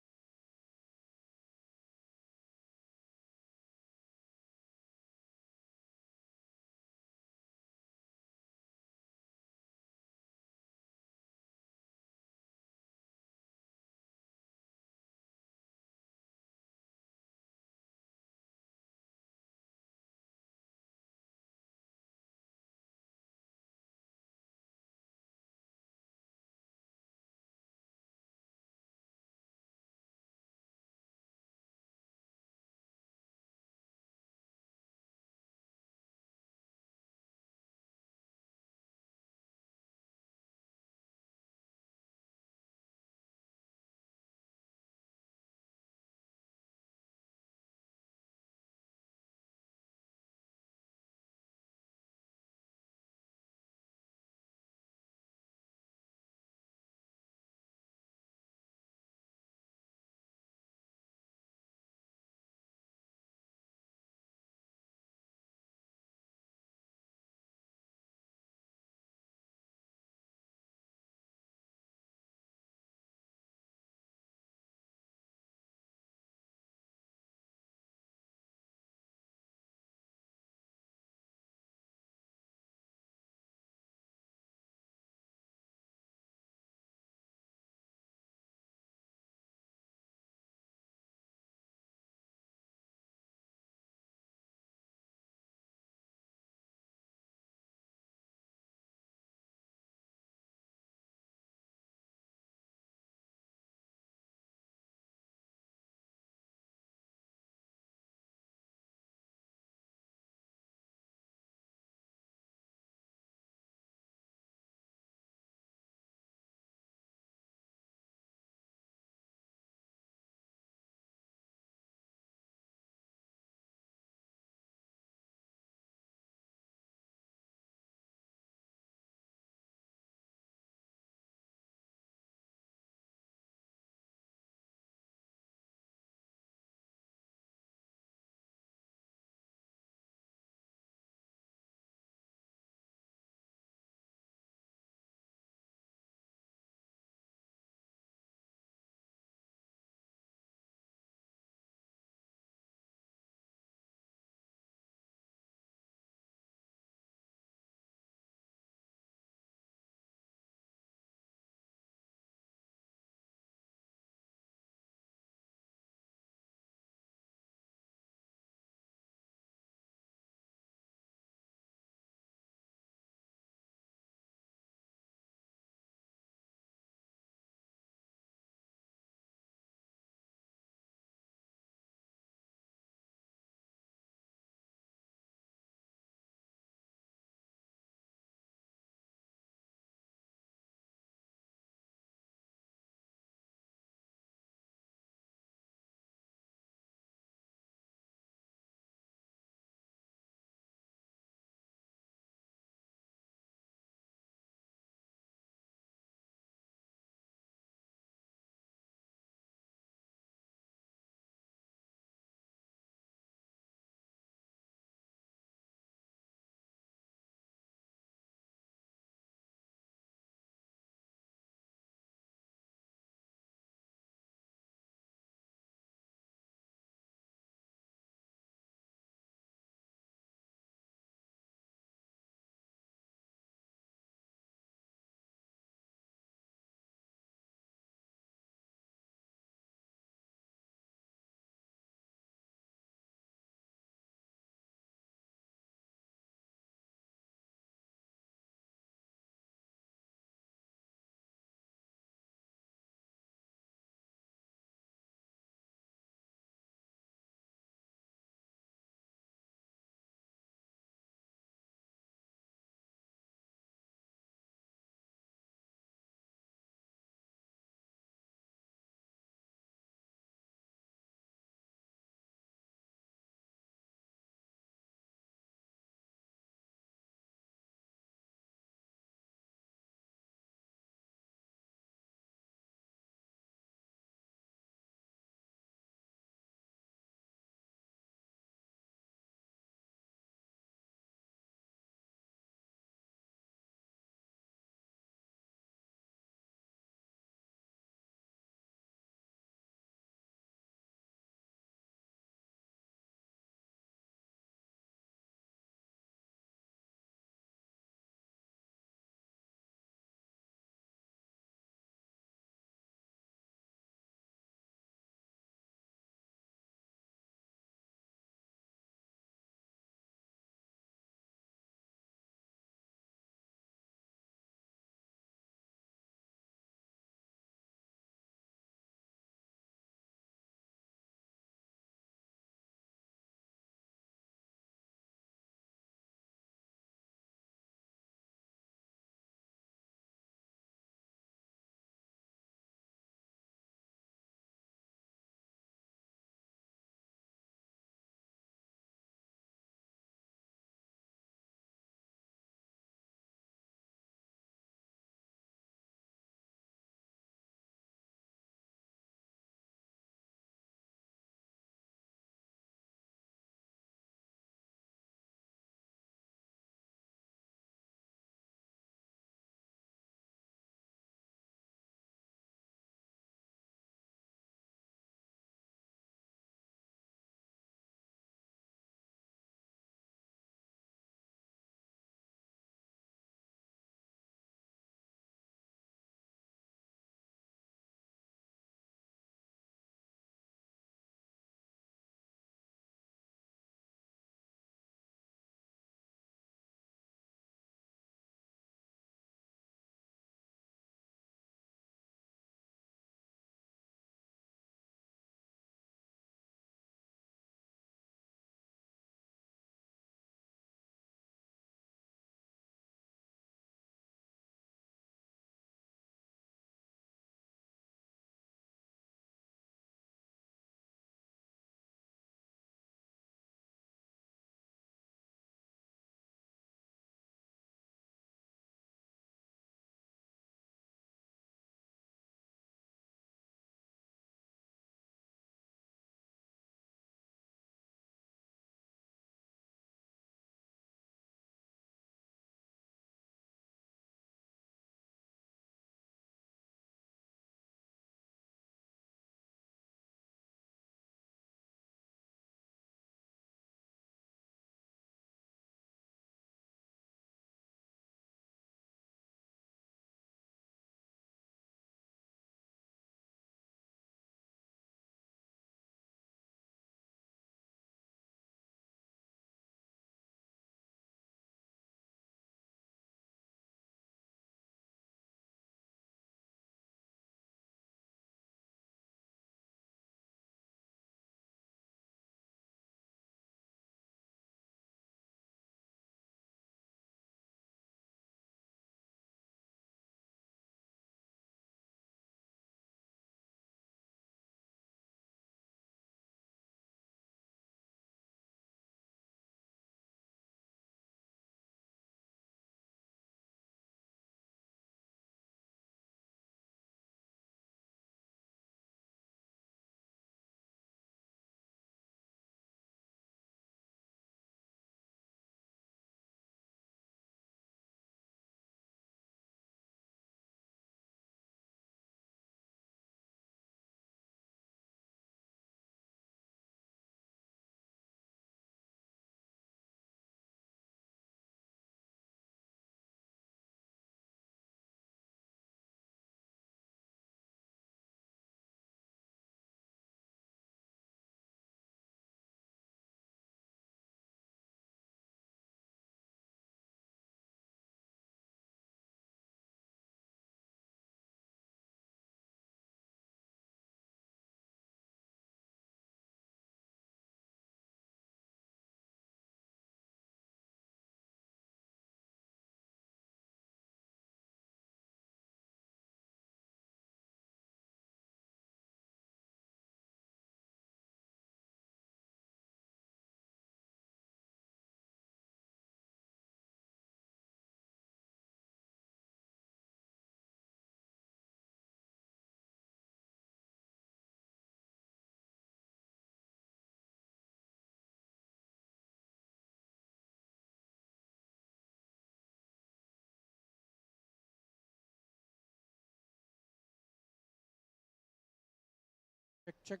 S8: Check.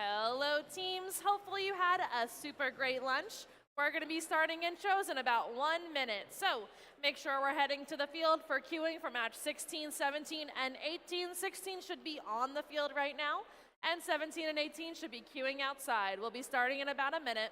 S2: Hello, teams. Hopefully you had a super great lunch. We're going to be starting intros in about 1 minute. So make sure we're heading to the field for queuing for match 16, 17, and 18. 16 should be on the field right now, and 17 and 18 should be queuing outside. We'll be starting in about a minute.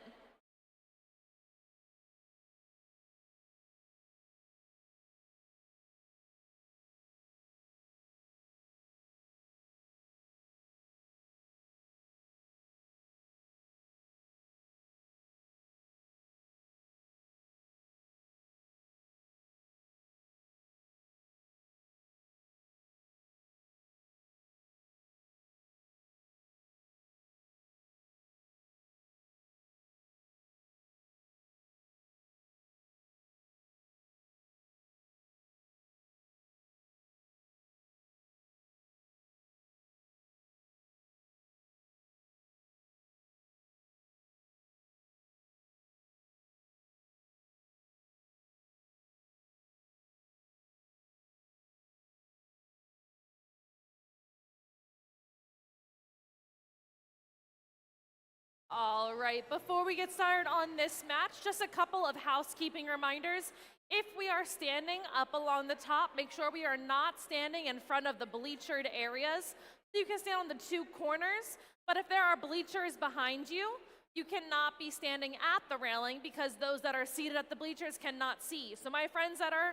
S2: All right, before we get started on this match, just a couple of housekeeping reminders. If we are standing up along the top, make sure we are not standing in front of the bleachered areas. So you can stand on the two corners, but if there are bleachers behind you, you cannot be standing at the railing because those that are seated at the bleachers cannot see. So my friends that are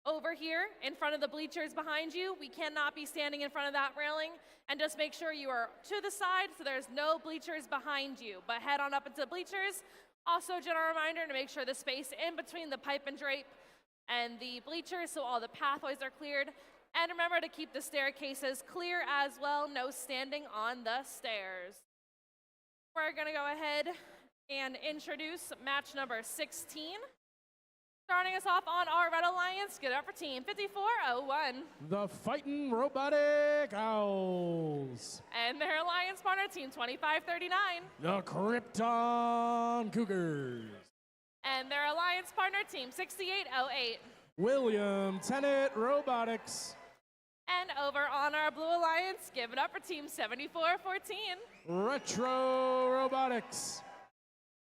S2: over here in front of the bleachers behind you, we cannot be standing in front of that railing, and just make sure you are to the side so there's no bleachers behind you, but head on up into the bleachers. Also, general reminder to make sure the space in between the pipe and drape and the bleachers so all the pathways are cleared. And remember to keep the staircases clear as well, no standing on the stairs. We're gonna go ahead and introduce match number 16. Starting us off on our Red Alliance, get up for team 5401.
S1: The Fightin' Robotic Owls.
S2: And their alliance partner, team 2539.
S1: The Krypton Cougars.
S2: And their alliance partner, team 6808.
S1: William Tennant Robotics.
S2: And over on our Blue Alliance, give it up for team 7414.
S1: Retro Robotics.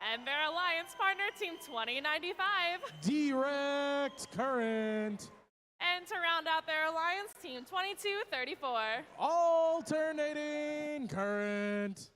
S2: And their alliance partner, team 2095.
S1: Direct Current.
S2: And to round out their alliance, team 2234.
S1: Alternating Current.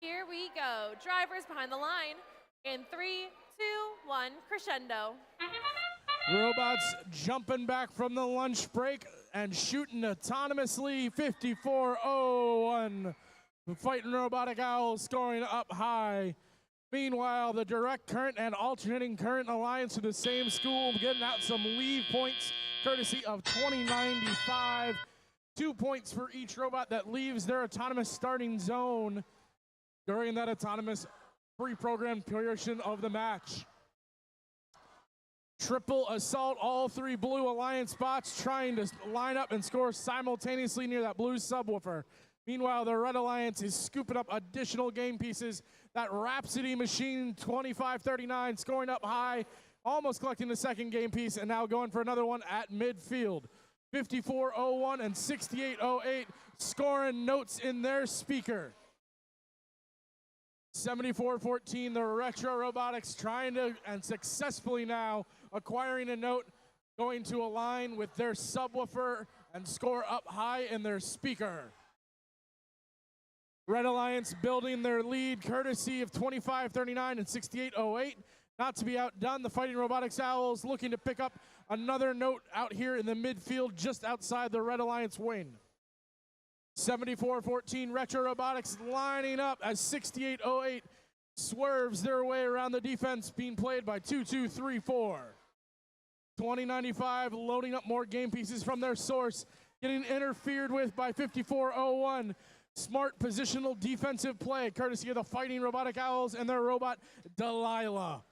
S2: Here we go. Drivers behind the line in 3, 2, 1, crescendo.
S1: Robots jumping back from the lunch break and shooting autonomously. 54-01. The Fighting Robotic Owls scoring up high. Meanwhile, the direct current and alternating current alliance to the same school getting out some leave points courtesy of 2095. 2 points for each robot that leaves their autonomous starting zone during that autonomous pre-programmed portion of the match. Triple assault, all three Blue Alliance bots trying to line up and score simultaneously near that blue subwoofer. Meanwhile, the Red Alliance is scooping up additional game pieces. That Rhapsody machine, 2539, scoring up high, almost collecting the second game piece, and now going for another one at midfield. 5401 and 6808 scoring notes in their speaker. 7414, the Retro Robotics trying to, and successfully now, acquiring a note, going to align with their subwoofer and score up high in their speaker. Red Alliance building their lead courtesy of 2539 and 6808. Not to be outdone, the Fighting Robotics Owls looking to pick up another note out here in the midfield just outside the Red Alliance wing. 7414 Retro Robotics lining up as 6808 swerves their way around the defense being played by 2234. 2095 loading up more game pieces from their source, getting interfered with by 5401. Smart positional defensive play courtesy of the Fighting Robotic Owls and their robot Delilah.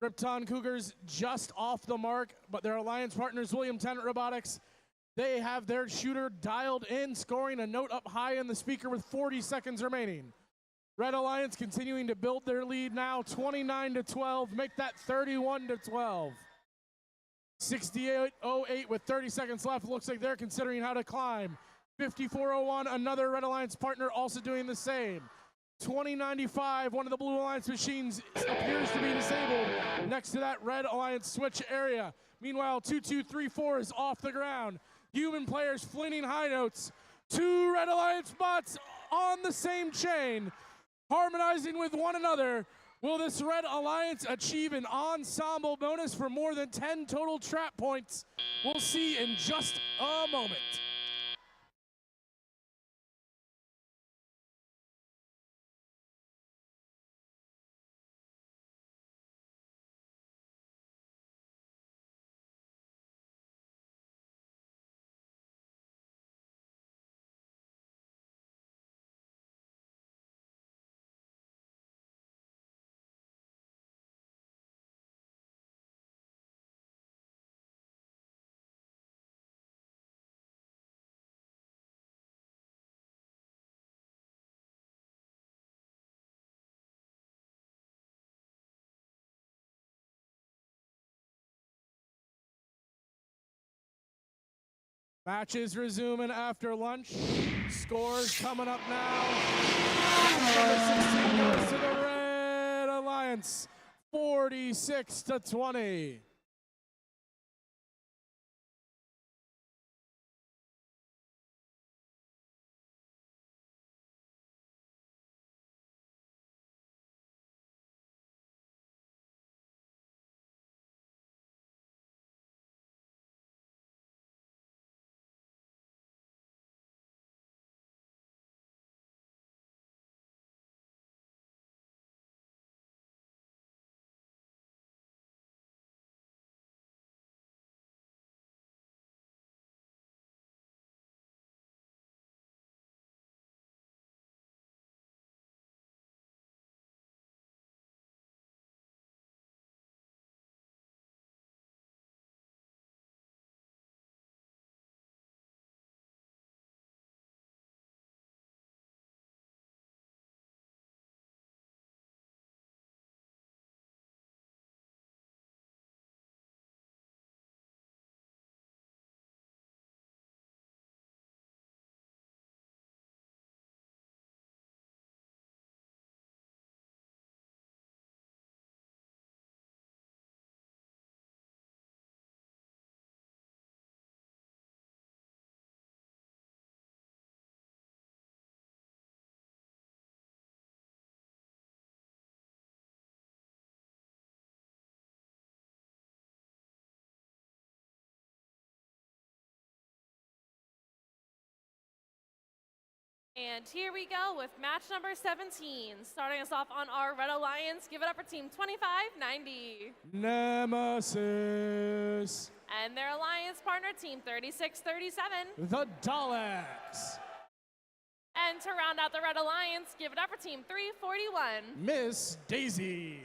S1: Krypton Cougars just off the mark, but their alliance partners William Tennant Robotics, they have their shooter dialed in, scoring a note up high in the speaker with 40 seconds remaining. Red Alliance continuing to build their lead now, 29-12, make that 31-12. 6808 with 30 seconds left, looks like they're considering how to climb. 5401, another Red Alliance partner also doing the same. 2095, one of the Blue Alliance machines appears to be disabled next to that Red Alliance switch area. Meanwhile, 2234 is off the ground. Human players flinging high notes. Two Red Alliance bots on the same chain, harmonizing with one another. Will this Red Alliance achieve an ensemble bonus for more than 10 total trap points? We'll see in just a moment. Matches resuming after lunch. Scores coming up now. Number 16 goes to the Red Alliance, 46-20.
S2: And here we go with match number 17. Starting us off on our Red Alliance, give it up for team 2590.
S1: Nemesis.
S2: And their alliance partner, team 3637.
S1: The Daleks.
S2: And to round out the Red Alliance, give it up for team 341.
S1: Miss Daisy.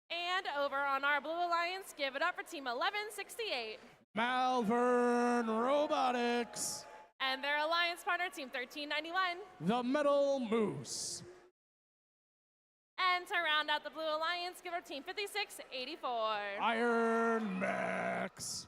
S2: And over on our Blue Alliance, give it up for team 1168.
S1: Malvern Robotics.
S2: And their alliance partner, team 1391.
S1: The Metal Moose.
S2: And to round out the Blue Alliance, give our team 5684.
S1: Iron Max.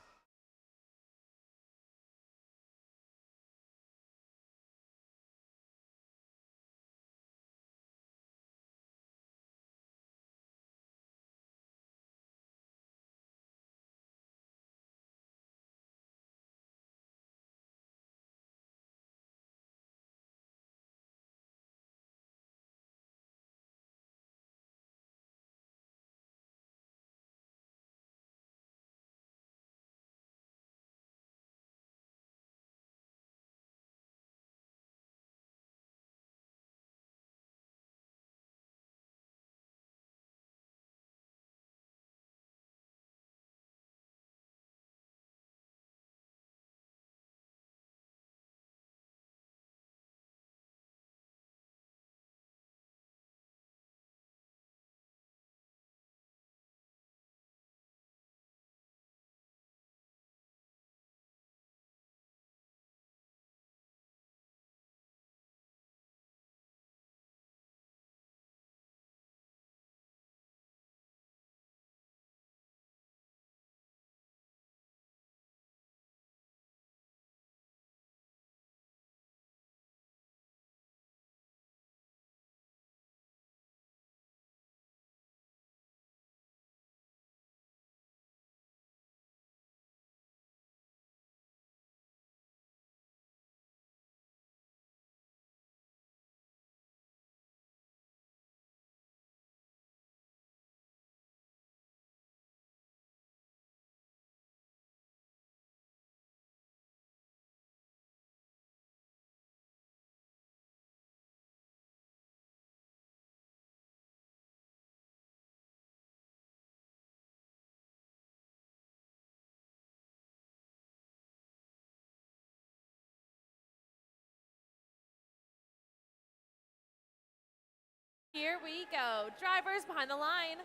S2: Here we go. Drivers behind the line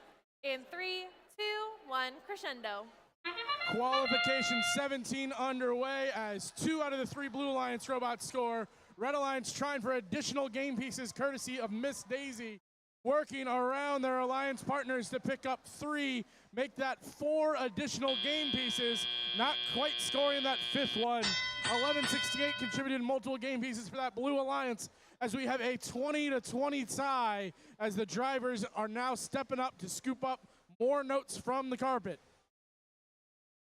S2: in 3, 2, 1, crescendo.
S1: Qualification 17 underway as 2 out of the 3 Blue Alliance robots score. Red Alliance trying for additional game pieces courtesy of Miss Daisy, working around their alliance partners to pick up 3, make that 4 additional game pieces, not quite scoring that 5th one. 1168 contributed multiple game pieces for that Blue Alliance as we have a 20-20 tie as the drivers are now stepping up to scoop up more notes from the carpet.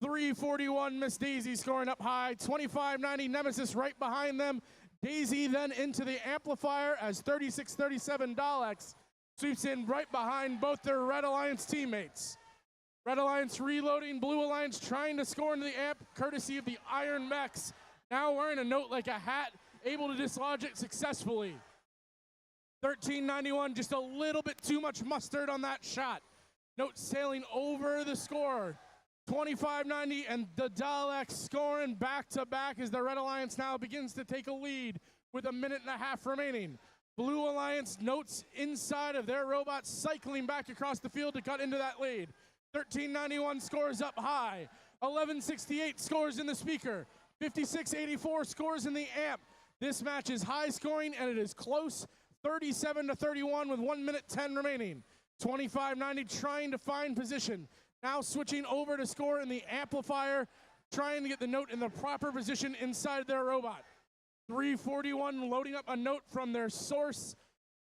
S1: 341 Miss Daisy scoring up high, 2590 Nemesis right behind them. Daisy then into the amplifier as 3637 Daleks sweeps in right behind both their Red Alliance teammates. Red Alliance reloading, Blue Alliance trying to score into the amp courtesy of the Iron Mechs. Now wearing a note like a hat, able to dislodge it successfully. 1391, just a little bit too much mustard on that shot. Note sailing over the score. 2590 and the Daleks scoring back to back as the Red Alliance now begins to take a lead with 1.5 minutes remaining. Blue Alliance notes inside of their robots cycling back across the field to cut into that lead. 1391 scores up high. 1168 scores in the speaker. 5684 scores in the amp. This match is high scoring and it is close. 37-31 with 1 minute 10 remaining. 2590 trying to find position. Now switching over to score in the amplifier, trying to get the note in the proper position inside their robot. 341 loading up a note from their source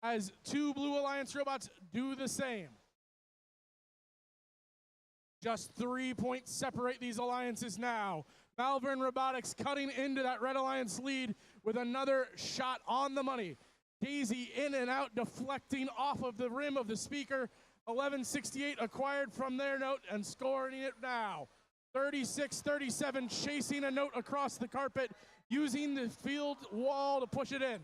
S1: as 2 Blue Alliance robots do the same. Just 3 points separate these alliances now. Malvern Robotics cutting into that Red Alliance lead with another shot on the money. Daisy in and out, deflecting off of the rim of the speaker. 1168 acquired from their note and scoring it now. 36-37, chasing a note across the carpet, using the field wall to push it in.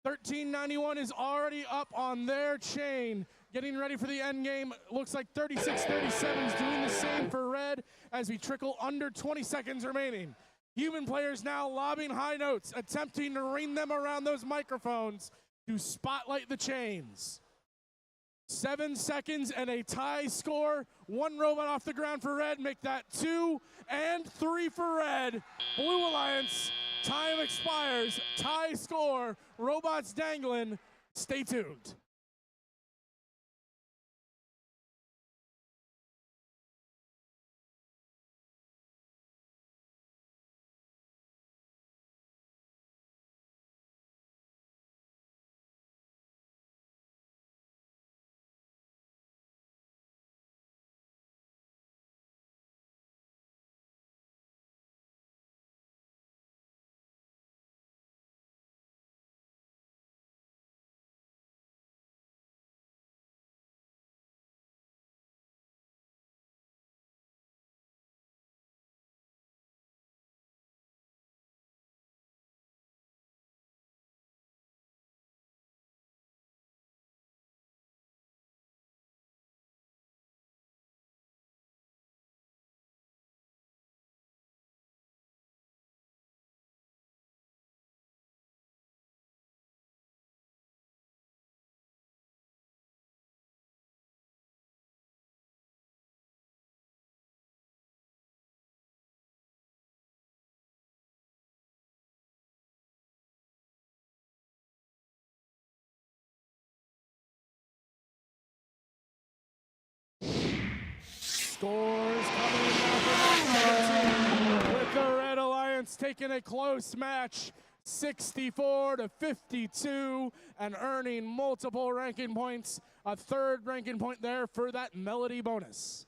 S1: 1391 is already up on their chain, getting ready for the end game. Looks like 36-37 is doing the same for red as we trickle under 20 seconds remaining. Human players now lobbing high notes, attempting to ring them around those microphones to spotlight the chains. 7 seconds and a tie score. One robot off the ground for red, make that 2 and 3 for red. Blue Alliance, time expires, tie score, robots dangling. Stay tuned. Scores coming in now for match 17, with the Red Alliance taking a close match, 64-52, and earning multiple ranking points, a third ranking point there for that Melody bonus.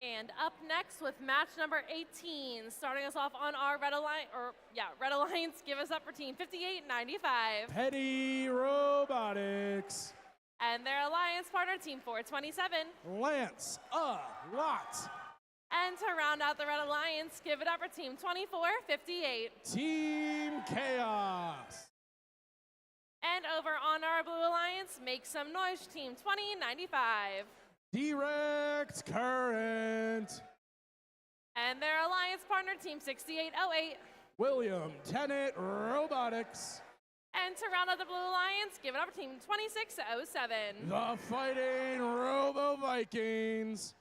S2: And up next with match number 18, starting us off on our Red Alliance, Red Alliance, give us up for team 5895.
S1: Petty Robotics.
S2: And their alliance partner, team 427.
S1: Lance a lot.
S2: And to round out the Red Alliance, give it up for team 2458.
S1: Team Chaos.
S2: And over on our Blue Alliance, make some noise, team 2095.
S1: Direct Current.
S2: And their alliance partner, team 6808.
S1: William Tennant Robotics.
S2: And to round out the Blue Alliance, give it up for team 2607.
S1: The Fighting Robo Vikings.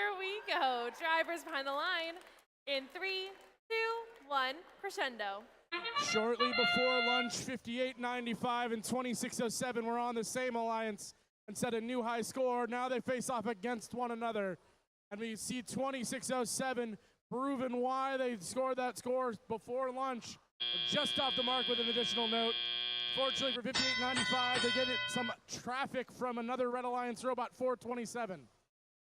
S2: here we go. Drivers behind the line in 3, 2, 1, crescendo.
S1: Shortly before lunch, 58.95 and 26.07 were on the same alliance and set a new high score. Now they face off against one another. And we see 26.07 proven why they scored that score before lunch. Just off the mark with an additional note. Fortunately for 58.95, they get some traffic from another Red Alliance robot, 427.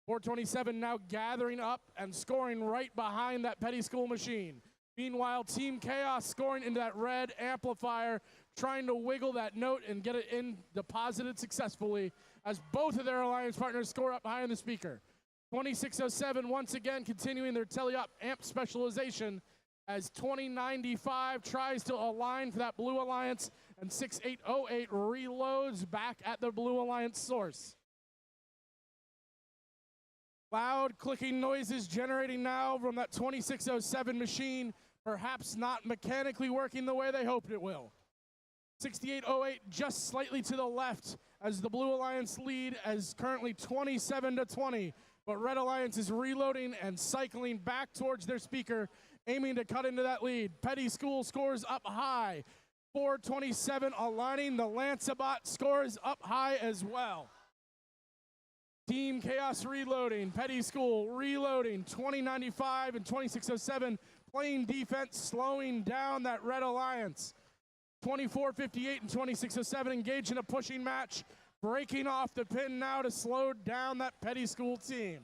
S1: 427 now gathering up and scoring right behind that Petty School machine. Meanwhile, Team Chaos scoring into that red amplifier, trying to wiggle that note and get it in deposited successfully as both of their alliance partners score up behind the speaker. 2607 once again continuing their tele-op amp specialization as 2095 tries to align for that Blue Alliance and 6808 reloads back at the Blue Alliance source. Loud clicking noises generating now from that 2607 machine, perhaps not mechanically working the way they hoped it will. 6808 just slightly to the left as the Blue Alliance lead as currently 27-20, but Red Alliance is reloading and cycling back towards their speaker, aiming to cut into that lead. Petty School scores up high. 427 aligning, the Lancebot scores up high as well. Team Chaos reloading, Petty School reloading, 2095 and 2607 playing defense, slowing down that Red Alliance. 2458 and 2607 engaged in a pushing match, breaking off the pin now to slow down that Petty School team.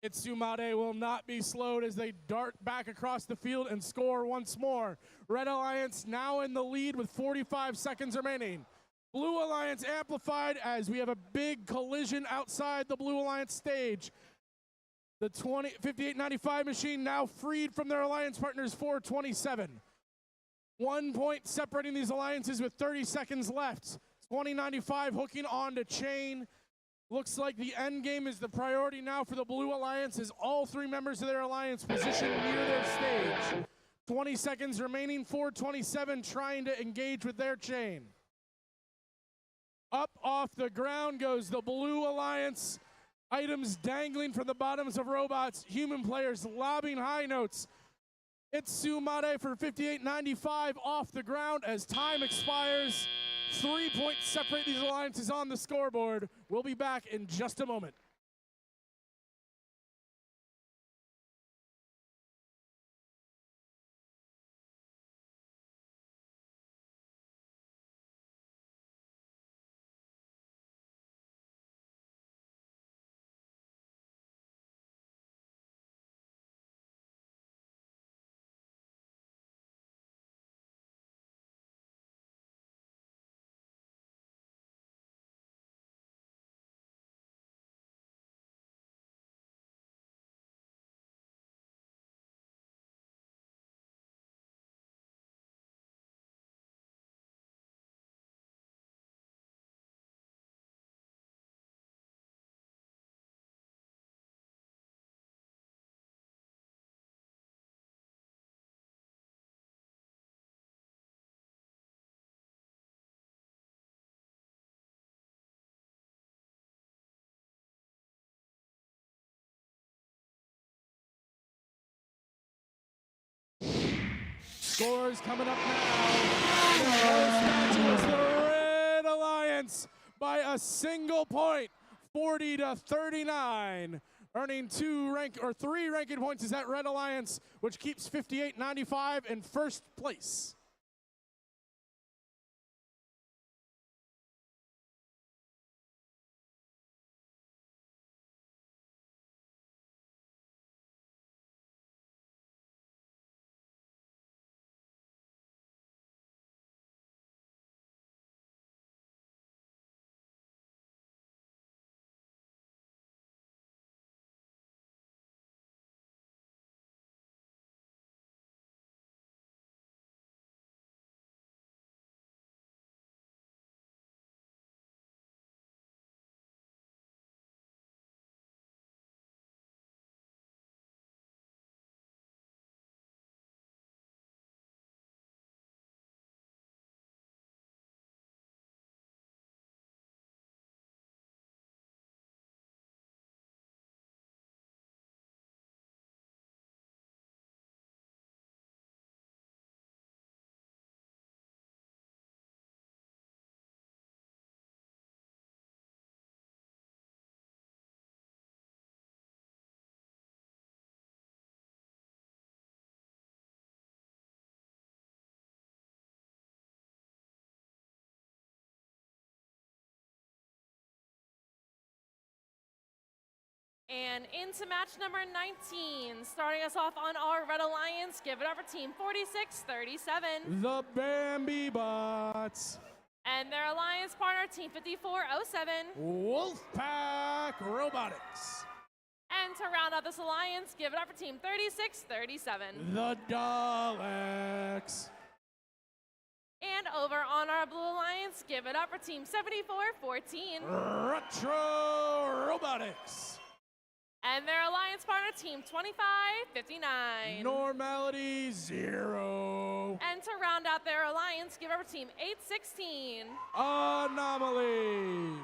S1: Itsumade will not be slowed as they dart back across the field and score once more. Red Alliance now in the lead with 45 seconds remaining. Blue Alliance amplified as we have a big collision outside the Blue Alliance stage. The 5895 machine now freed from their alliance partners 427. 1 point separating these alliances with 30 seconds left. 2095 hooking on to chain. Looks like the end game is the priority now for the Blue Alliance as all three members of their alliance positioned near their stage. 20 seconds remaining, 427 trying to engage with their chain. Up off the ground goes the Blue Alliance. Items dangling from the bottoms of robots. Human players lobbing high notes. Itsumade for 5895 off the ground as time expires. 3 points separate these alliances on the scoreboard. We'll be back in just a moment. Scores coming up now. The first match was the Red Alliance by a single point, 40-39. Earning 3 ranking points is that Red Alliance, which keeps 5895 in first place.
S2: And into match number 19, starting us off on our Red Alliance, give it up for team 4637.
S1: The Bambi Bots.
S2: And their alliance partner, team 5407.
S1: Wolfpack Robotics.
S2: And to round out this alliance, give it up for team 3637.
S1: The Daleks.
S2: And over on our Blue Alliance, give it up for team 7414.
S1: Retro Robotics.
S2: And their alliance partner, team 2559.
S1: Normality Zero.
S2: And to round out their alliance, give it up for team 816.
S1: Anomaly.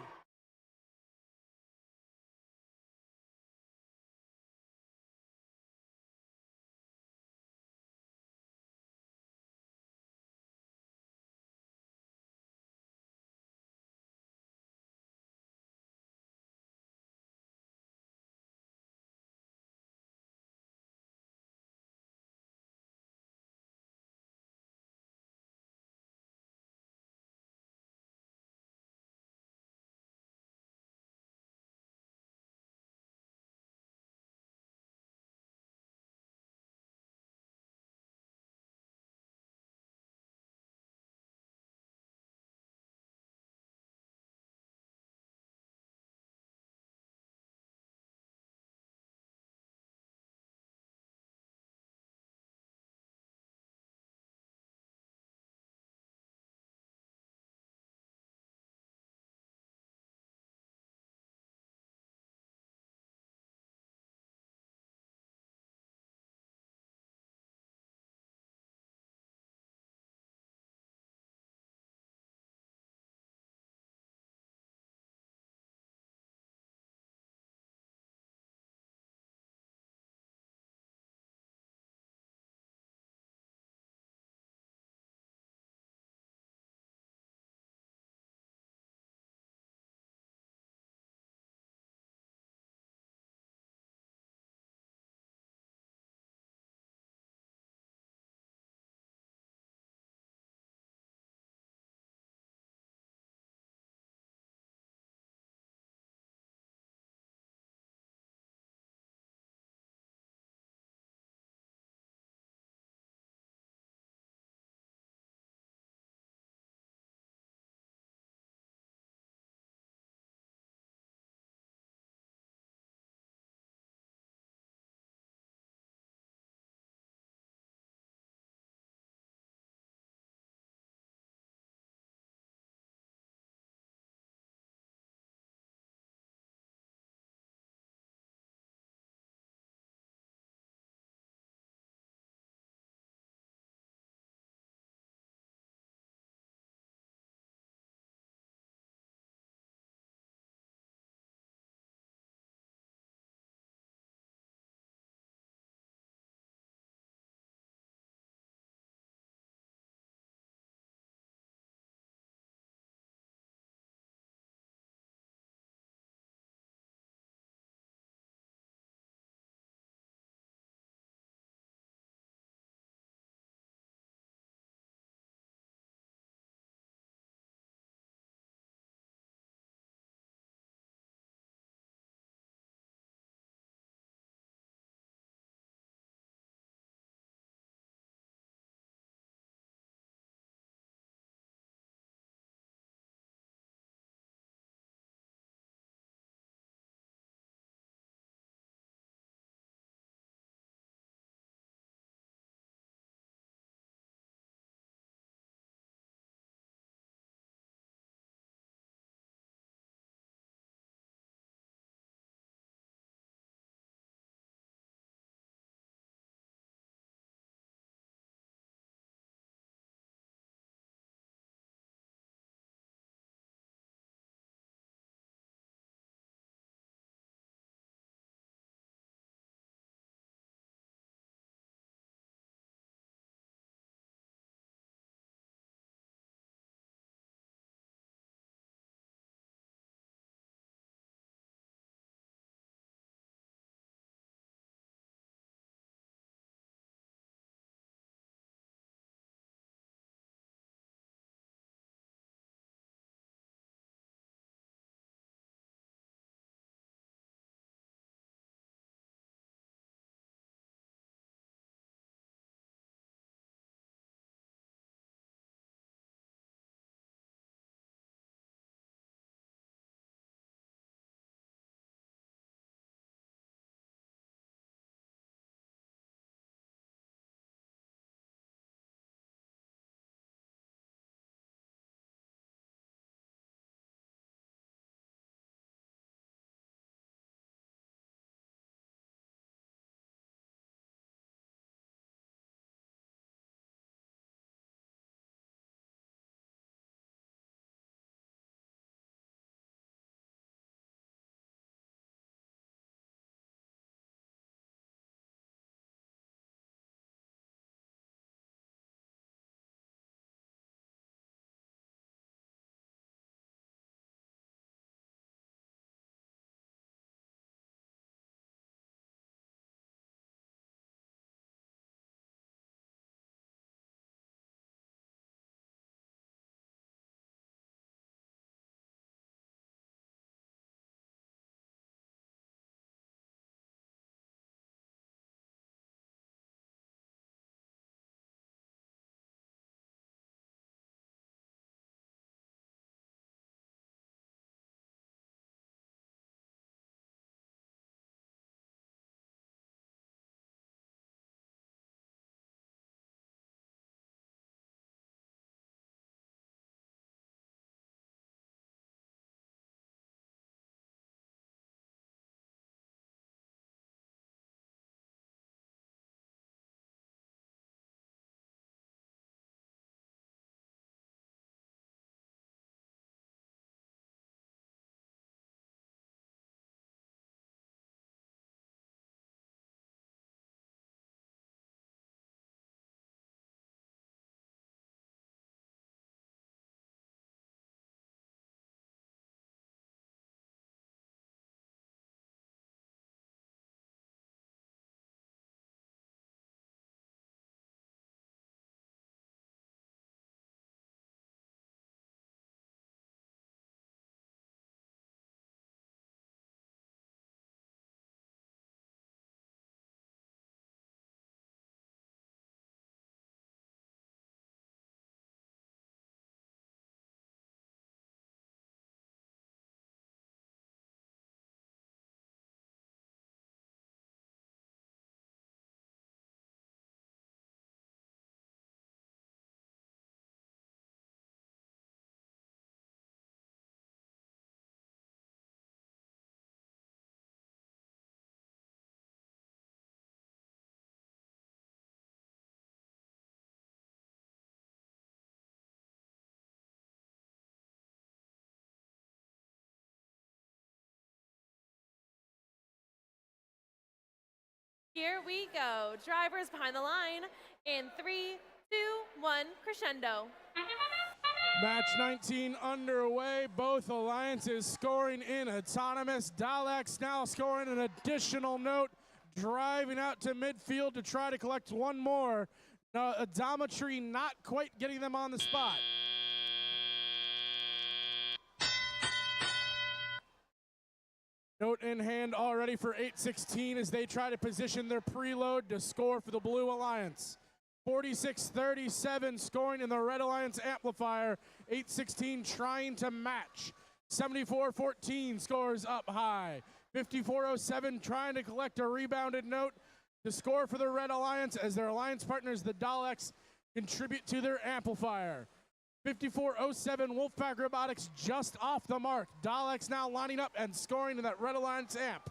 S2: Here we go. Drivers behind the line in 3, 2, 1, crescendo.
S1: Match 19 underway. Both alliances scoring in autonomous. Daleks now scoring an additional note, driving out to midfield to try to collect one more. Odometry not quite getting them on the spot. Note in hand already for 816 as they try to position their preload to score for the Blue Alliance. 46-37 scoring in the Red Alliance amplifier. 816 trying to match. 74-14 scores up high. 54-07 trying to collect a rebounded note to score for the Red Alliance as their alliance partners, the Daleks, contribute to their amplifier. 54-07 Wolfpack Robotics just off the mark. Daleks now lining up and scoring in that Red Alliance amp.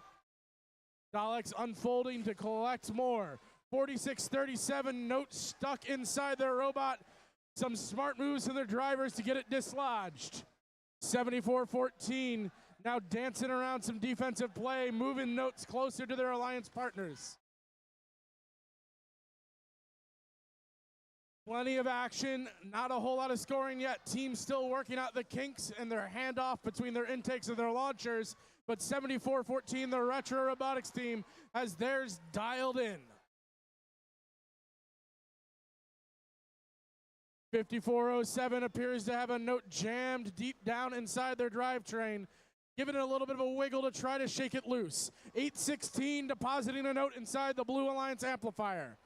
S1: Daleks unfolding to collect more. 46-37 note stuck inside their robot. Some smart moves from their drivers to get it dislodged. 74-14 now dancing around some defensive play, moving notes closer to their alliance partners. Plenty of action, not a whole lot of scoring yet. Teams still working out the kinks and their handoff between their intakes and their launchers, but 74-14, the Retro Robotics team has theirs dialed in. 54-07 appears to have a note jammed deep down inside their drivetrain, giving it a little bit of a wiggle to try to shake it loose. 816 depositing a note inside the Blue Alliance amplifier.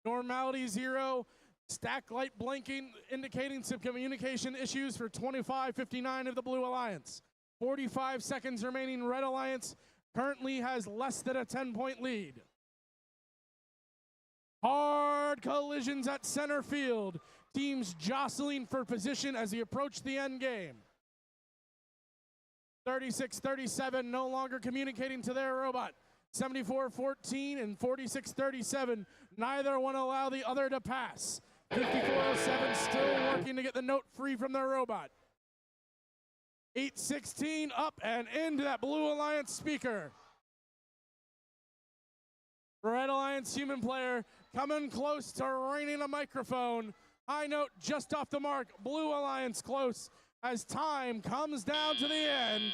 S1: Normality 0. Stack light blinking, indicating some communication issues for 25-59 of the Blue Alliance. 45 seconds remaining. Red Alliance currently has less than a 10-point lead. Hard collisions at center field. Teams jostling for position as we approach the end game. 36-37 no longer communicating to their robot. 74-14 and 46-37, neither one allow the other to pass. 54-07 still working to get the note free from their robot. 816 up and into that Blue Alliance speaker. Red Alliance human player coming close to raining a microphone. High note just off the mark. Blue Alliance close as time comes down to the end.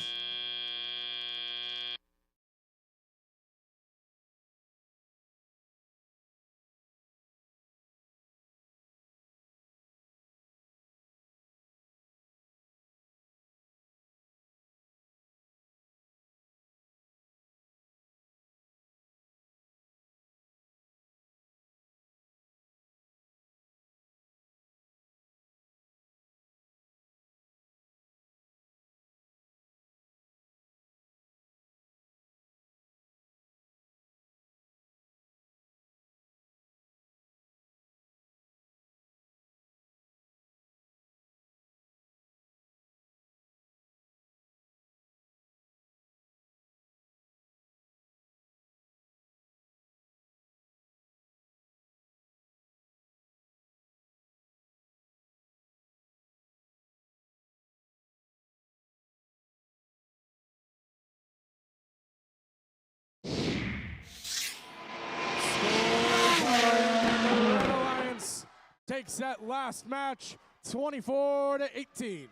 S1: Red Alliance takes that last match 24-18.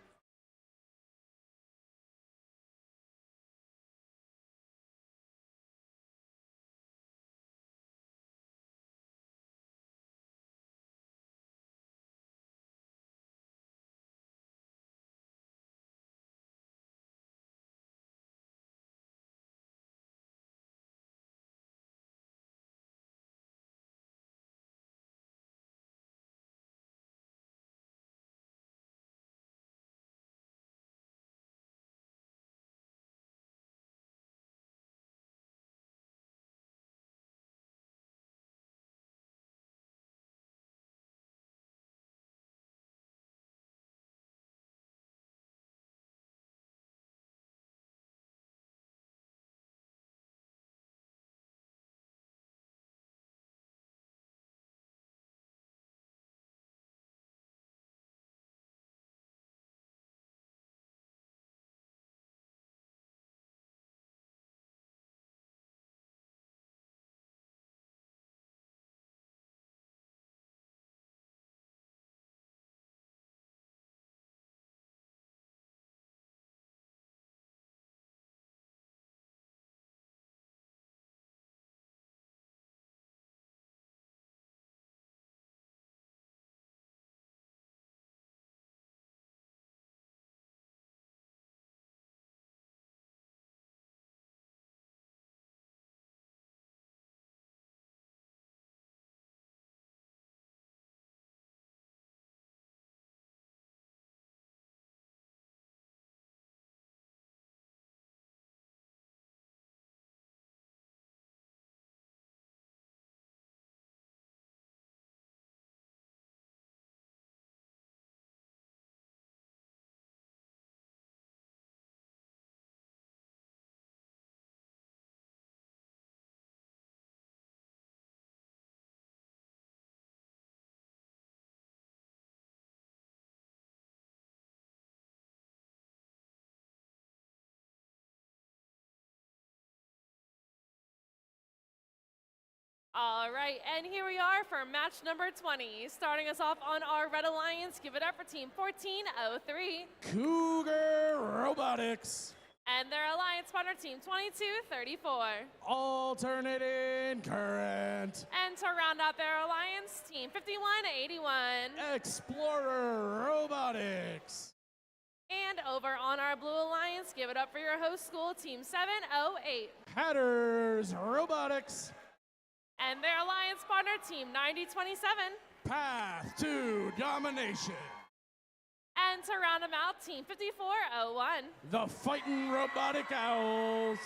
S2: All right, and here we are for match number 20. Starting us off on our Red Alliance, give it up for Team 1403.
S1: Cougar Robotics.
S2: And their Alliance partner, Team 2234.
S1: Alternating Current.
S2: And to round out their Alliance, Team 5181.
S1: Explorer Robotics.
S2: And over on our Blue Alliance, give it up for your host school, Team 708.
S1: Hatters Robotics.
S2: And their Alliance partner, Team 9027.
S1: Path to Domination.
S2: And to round them out, Team 5401.
S1: The Fightin' Robotic Owls.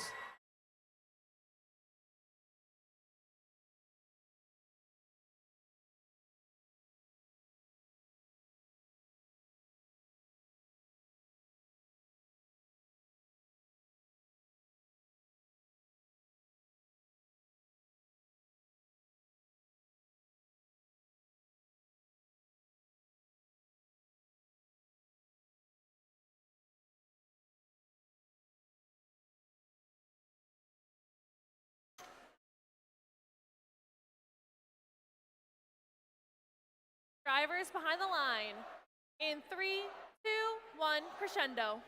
S2: Drivers behind the line. In 3, 2, 1, crescendo.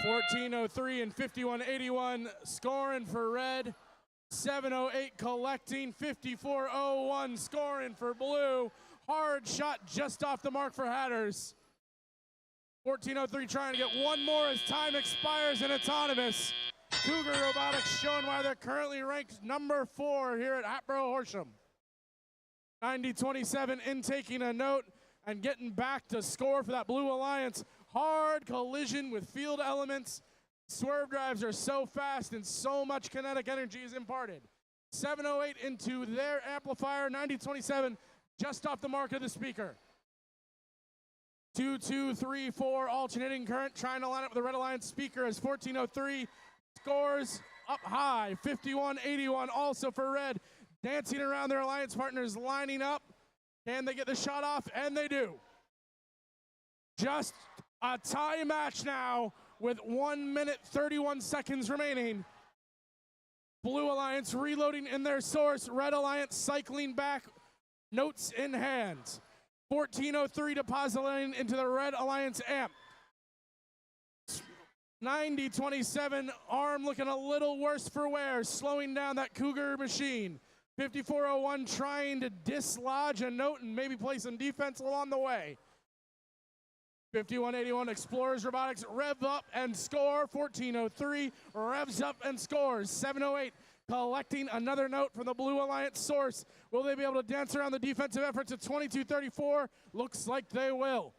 S1: 1403 and 5181 scoring for red. 708 collecting. 5401 scoring for blue. Hard shot just off the mark for Hatters. 1403 trying to get one more as time expires in autonomous. Cougar Robotics showing why they're currently ranked number 4 here at Hatboro-Horsham. 9027 in taking a note and getting back to score for that Blue Alliance. Hard collision with field elements. Swerve drives are so fast and so much kinetic energy is imparted. 708 into their amplifier. 9027 just off the mark of the speaker. 2, 2, 3, 4 alternating current trying to line up with the Red Alliance speaker as 1403 scores up high. 5181 also for red. Dancing around their alliance partners, lining up. Can they get the shot off? And they do. Just a tie match now with 1 minute 31 seconds remaining. Blue Alliance reloading in their source. Red Alliance cycling back, notes in hand. 1403 depositing into the Red Alliance amp. 9027 arm looking a little worse for wear, slowing down that Cougar machine. 5401 trying to dislodge a note and maybe play some defense along the way. 5181 Explorers Robotics rev up and score. 1403 revs up and scores. 708 collecting another note from the Blue Alliance source. Will they be able to dance around the defensive efforts of 2234? Looks like they will.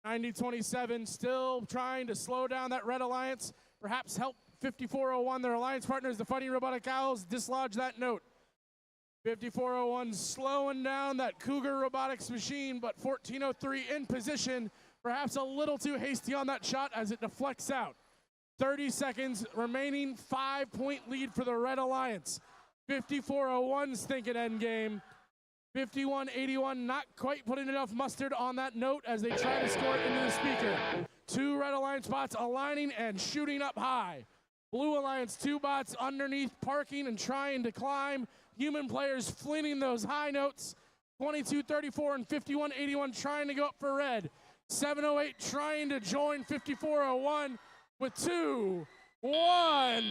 S1: 9027 still trying to slow down that Red Alliance. Perhaps help 5401, their alliance partners, the Fighting Robotic Owls, dislodge that note. 5401 slowing down that Cougar Robotics machine, but 1403 in position, perhaps a little too hasty on that shot as it deflects out. 30 seconds remaining, 5-point lead for the Red Alliance. 5401's thinking endgame. 5181 not quite putting enough mustard on that note as they try to score it into the speaker. 2 Red Alliance bots aligning and shooting up high. Blue Alliance 2 bots underneath parking and trying to climb. Human players flinging those high notes. 2234 and 5181 trying to go up for red. 708 trying to join 5401 with 2, 1.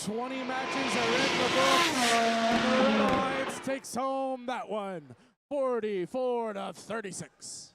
S1: 20 matches are in the book. And the Red Alliance takes home that one, 44-36.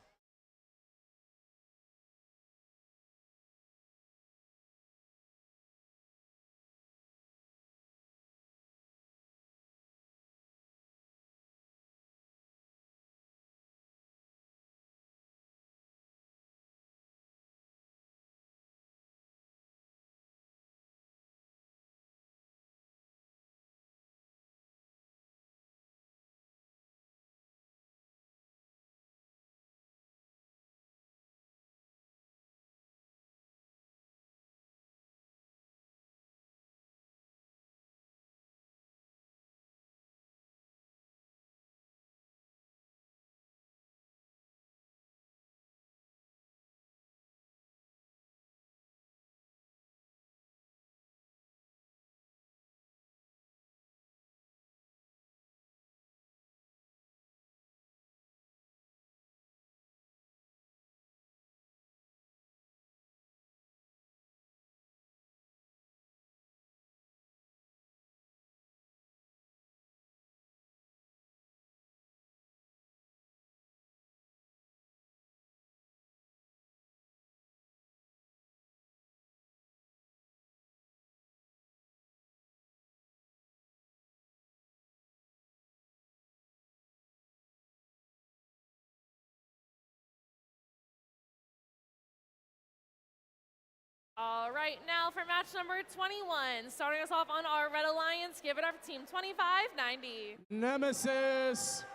S2: All right, now for match number 21. Starting us off on our Red Alliance, give it up for Team 2590.
S1: Nemesis,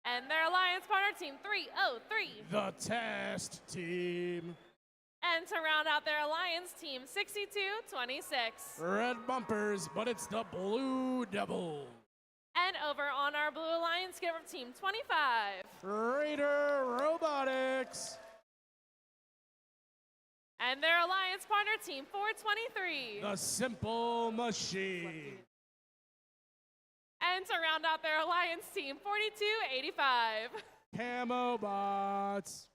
S2: And their alliance partner, Team 303.
S1: the test team.
S2: And to round out their alliance, Team 6226.
S1: Red bumpers, but it's the Blue Devil.
S2: And over on our Blue Alliance, give it up for Team 25.
S1: Raider Robotics.
S2: And their alliance partner, Team 423.
S1: The Simple Machine.
S2: And to round out their alliance, Team 4285.
S1: Camo Bots.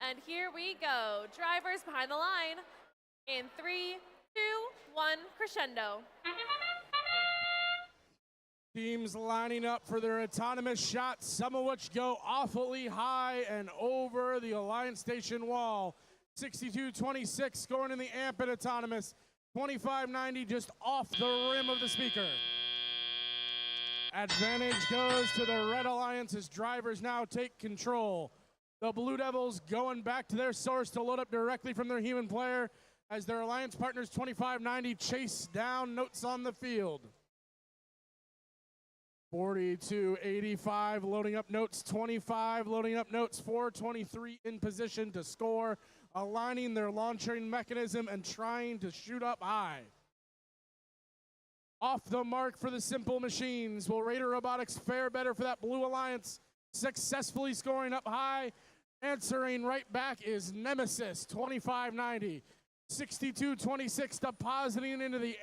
S2: And here we go. Drivers behind the line. In 3, 2, 1, crescendo.
S1: Teams lining up for their autonomous shots, some of which go awfully high and over the Alliance Station wall. 62-26 scoring in the amp and autonomous. 25-90 just off the rim of the speaker. Advantage goes to the Red Alliance as drivers now take control. The Blue Devils going back to their source to load up directly from their human player as their Alliance partners 25-90 chase down notes on the field. 42-85 loading up notes, 25 loading up notes, 423 in position to score, aligning their launching mechanism and trying to shoot up high. Off the mark for the simple machines. Will Raider Robotics fare better for that Blue Alliance? Successfully scoring up high. Answering right back is Nemesis, 25-90. 62-26 depositing into the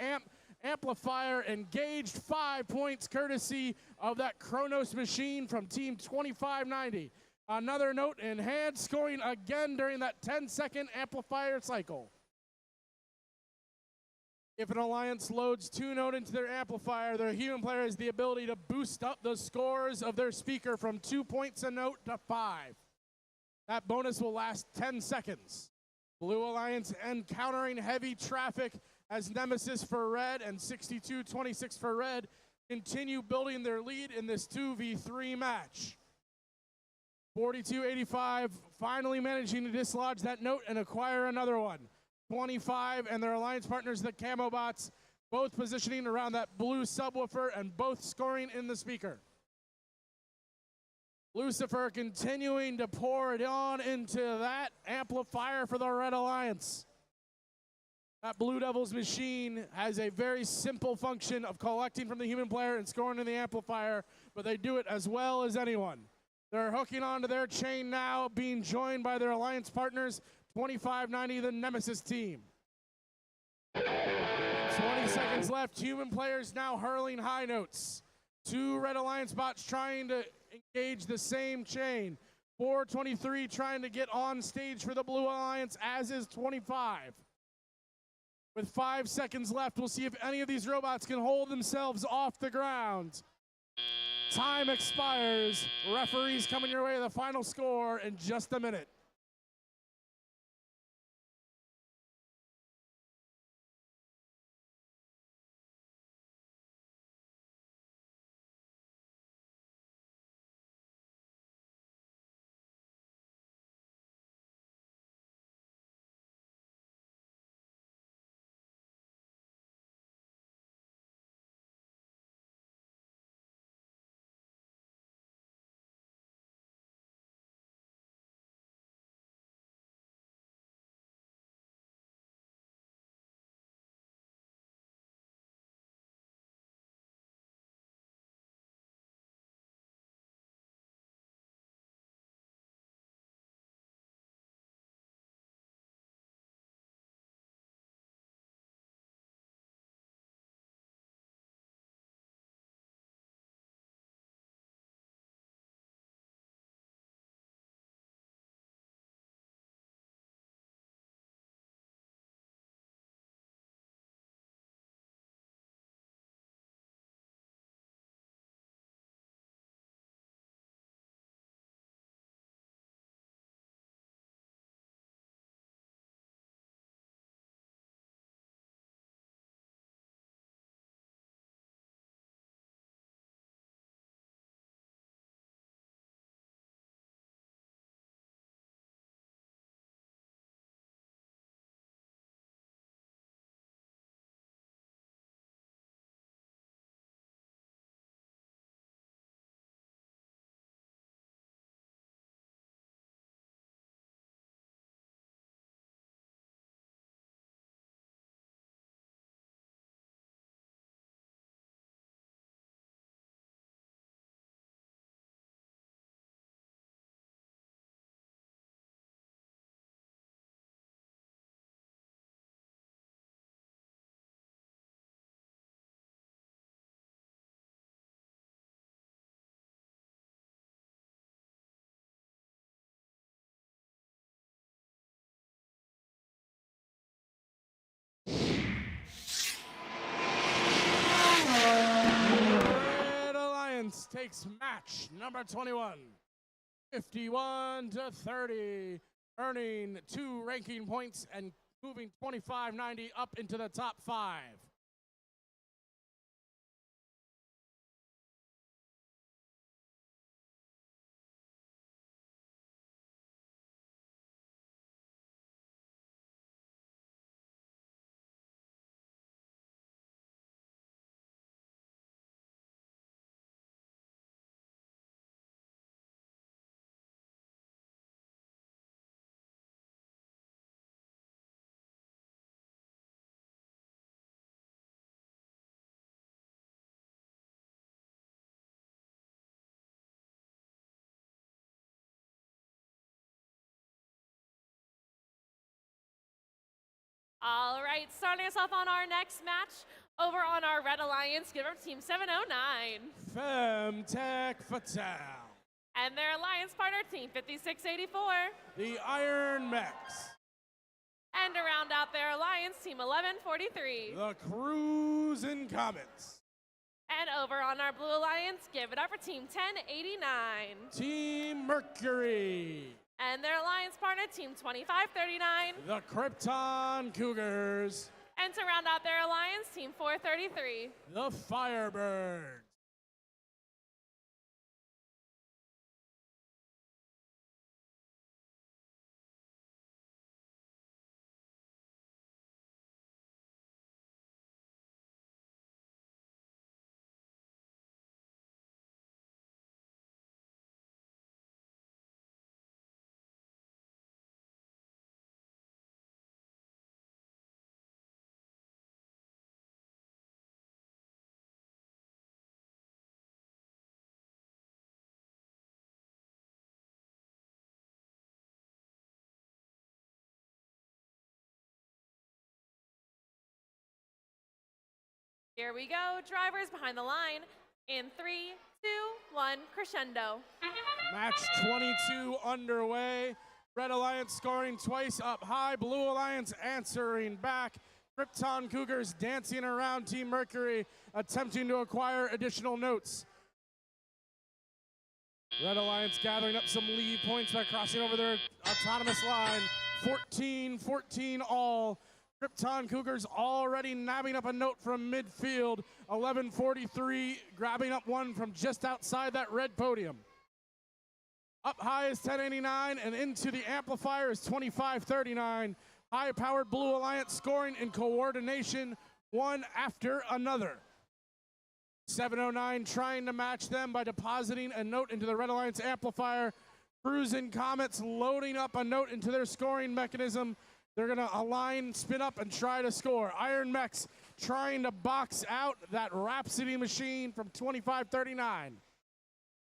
S1: amplifier, engaged 5 points courtesy of that Kronos machine from team 25-90. Another note in hand, scoring again during that 10-second amplifier cycle. If an Alliance loads 2-note into their amplifier, their human player has the ability to boost up the scores of their speaker from 2 points a note to 5. That bonus will last 10 seconds. Blue Alliance encountering heavy traffic as Nemesis for Red and 62-26 for Red continue building their lead in this 2v3 match. 42-85 finally managing to dislodge that note and acquire another one. 25 and their Alliance partners, the Camo Bots, both positioning around that blue subwoofer and both scoring in the speaker. Lucifer continuing to pour it on into that amplifier for the Red Alliance. That Blue Devils machine has a very simple function of collecting from the human player and scoring in the amplifier, but they do it as well as anyone. They're hooking onto their chain now, being joined by their Alliance partners, 25-90, the Nemesis team. 20 seconds left, human players now hurling high notes. 2 Red Alliance bots trying to engage the same chain. 423 trying to get on stage for the Blue Alliance, as is 25. With 5 seconds left, we'll see if any of these robots can hold themselves off the ground. Time expires. Referees coming your way, the final score in just a minute. takes match number 21, 51-30, earning 2 ranking points and moving 2590 up into the top 5.
S2: All right, starting us off on our next match, over on our Red Alliance, give up Team 709.
S1: Femtech Fatal.
S2: And their alliance partner, Team 5684.
S1: The Iron Mechs.
S2: And to round out their alliance, Team 1143.
S1: The Cruisin' Comets.
S2: And over on our Blue Alliance, give it up for Team 1089.
S1: Team Mercury.
S2: And their alliance partner, Team 2539.
S1: The Krypton Cougars.
S2: And to round out their alliance, Team 433.
S1: The Firebirds.
S2: Here we go, drivers behind the line. In 3, 2, 1, crescendo.
S1: Match 22 underway. Red Alliance scoring twice up high. Blue Alliance answering back. Krypton Cougars dancing around Team Mercury, attempting to acquire additional notes. Red Alliance gathering up some lead points by crossing over their autonomous line. 14-14 all. Krypton Cougars already nabbing up a note from midfield. 11:43, grabbing up one from just outside that red podium. Up high is 1089, and into the amplifier is 2539. High-powered Blue Alliance scoring in coordination, one after another. 709 trying to match them by depositing a note into the Red Alliance amplifier. Cruisin' Comets loading up a note into their scoring mechanism. They're going to align, spin up, and try to score. Iron Mechs trying to box out that Rhapsody machine from 2539.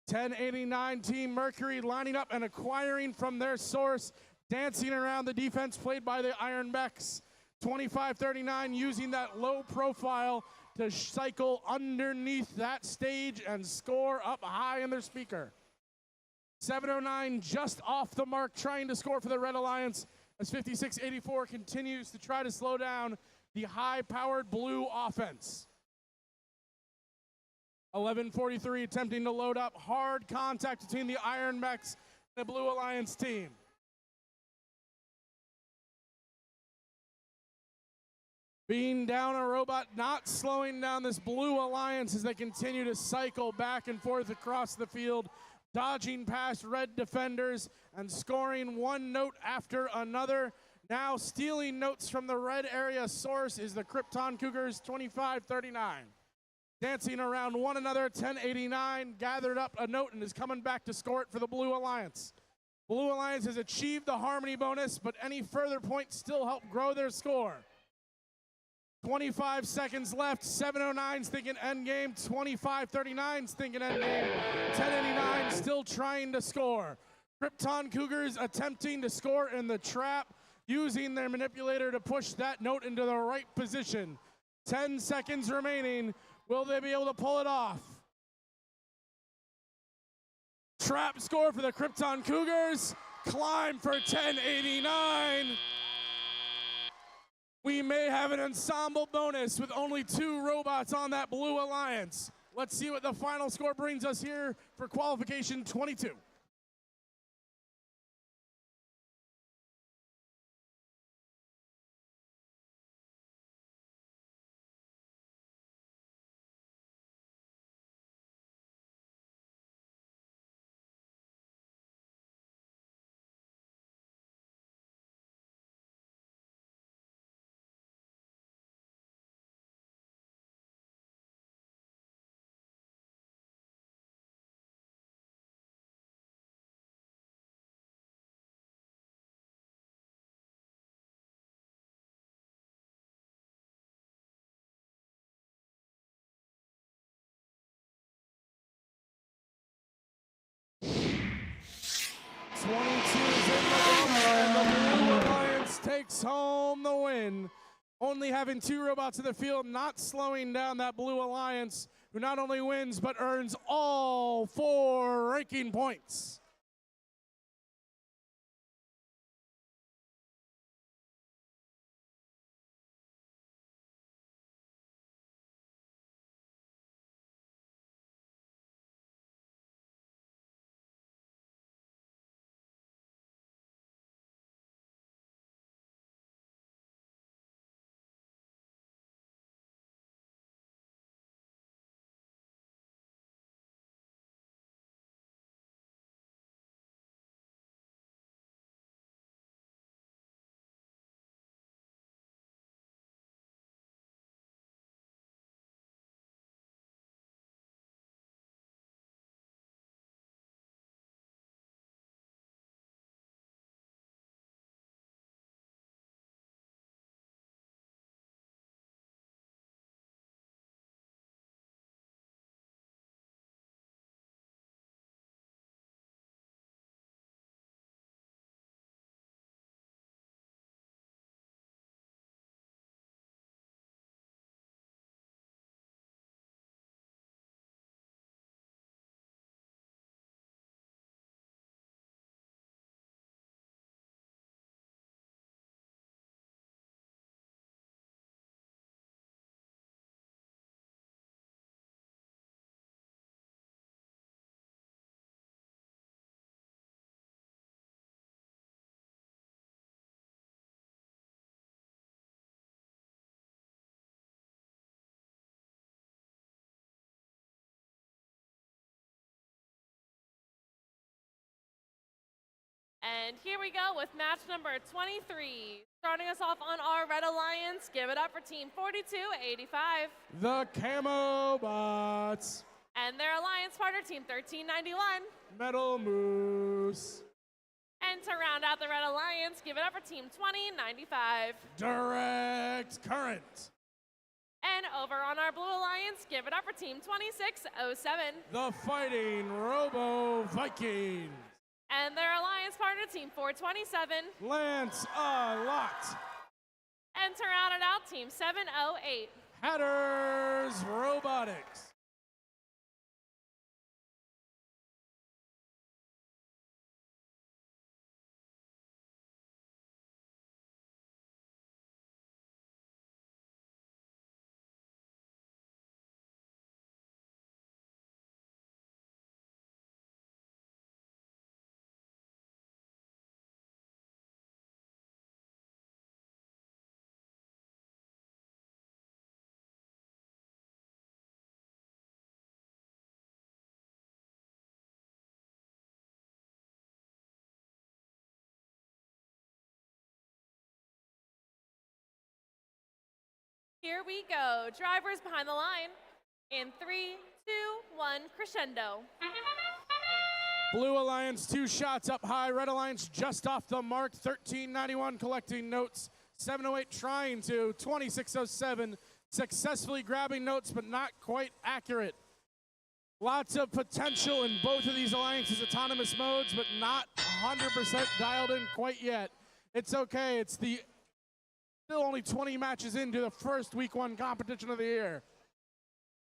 S1: 1089 Team Mercury lining up and acquiring from their source, dancing around the defense played by the Iron Mechs. 2539 using that low profile to cycle underneath that stage and score up high in their speaker. 709 just off the mark, trying to score for the Red Alliance, as 5684 continues to try to slow down the high-powered Blue offense. 11:43 attempting to load up. Hard contact between the Iron Mechs and the Blue Alliance team. Being down a robot, not slowing down this Blue Alliance as they continue to cycle back and forth across the field, dodging past red defenders and scoring one note after another. Now stealing notes from the red area source is the Krypton Cougars, 2539. Dancing around one another, 1089 gathered up a note and is coming back to score it for the Blue Alliance. Blue Alliance has achieved the harmony bonus, but any further points still help grow their score. 25 seconds left. 709's thinking endgame. 2539's thinking endgame. 1089 still trying to score. Krypton Cougars attempting to score in the trap, using their manipulator to push that note into the right position. 10 seconds remaining. Will they be able to pull it off? Trap score for the Krypton Cougars. Climb for 1089. We may have an ensemble bonus with only 2 robots on that Blue Alliance. Let's see what the final score brings us here for qualification 22. And the Blue Alliance takes home the win. Only having 2 robots in the field, not slowing down that Blue Alliance, who not only wins, but earns all 4 ranking points.
S2: And here we go with match number 23. Starting us off on our Red Alliance, give it up for Team 4285.
S1: The Camo Bots.
S2: And their alliance partner, Team 1391.
S1: Metal Moose.
S2: And to round out the Red Alliance, give it up for Team 2095.
S1: Direct Current.
S2: And over on our Blue Alliance, give it up for Team 2607.
S1: The Fighting Robo Vikings.
S2: And their alliance partner, Team 427.
S1: Lance Lot.
S2: And to round it out, Team 708.
S1: Hatters Robotics.
S2: Here we go. Drivers behind the line. In 3, 2, 1, crescendo.
S1: Blue Alliance 2 shots up high. Red Alliance just off the mark. 1391 collecting notes. 708 trying to. 2607 successfully grabbing notes, but not quite accurate. Lots of potential in both of these alliances' autonomous modes, but not 100% dialed in quite yet. It's okay. It's the still only 20 matches into the first week 1 competition of the year.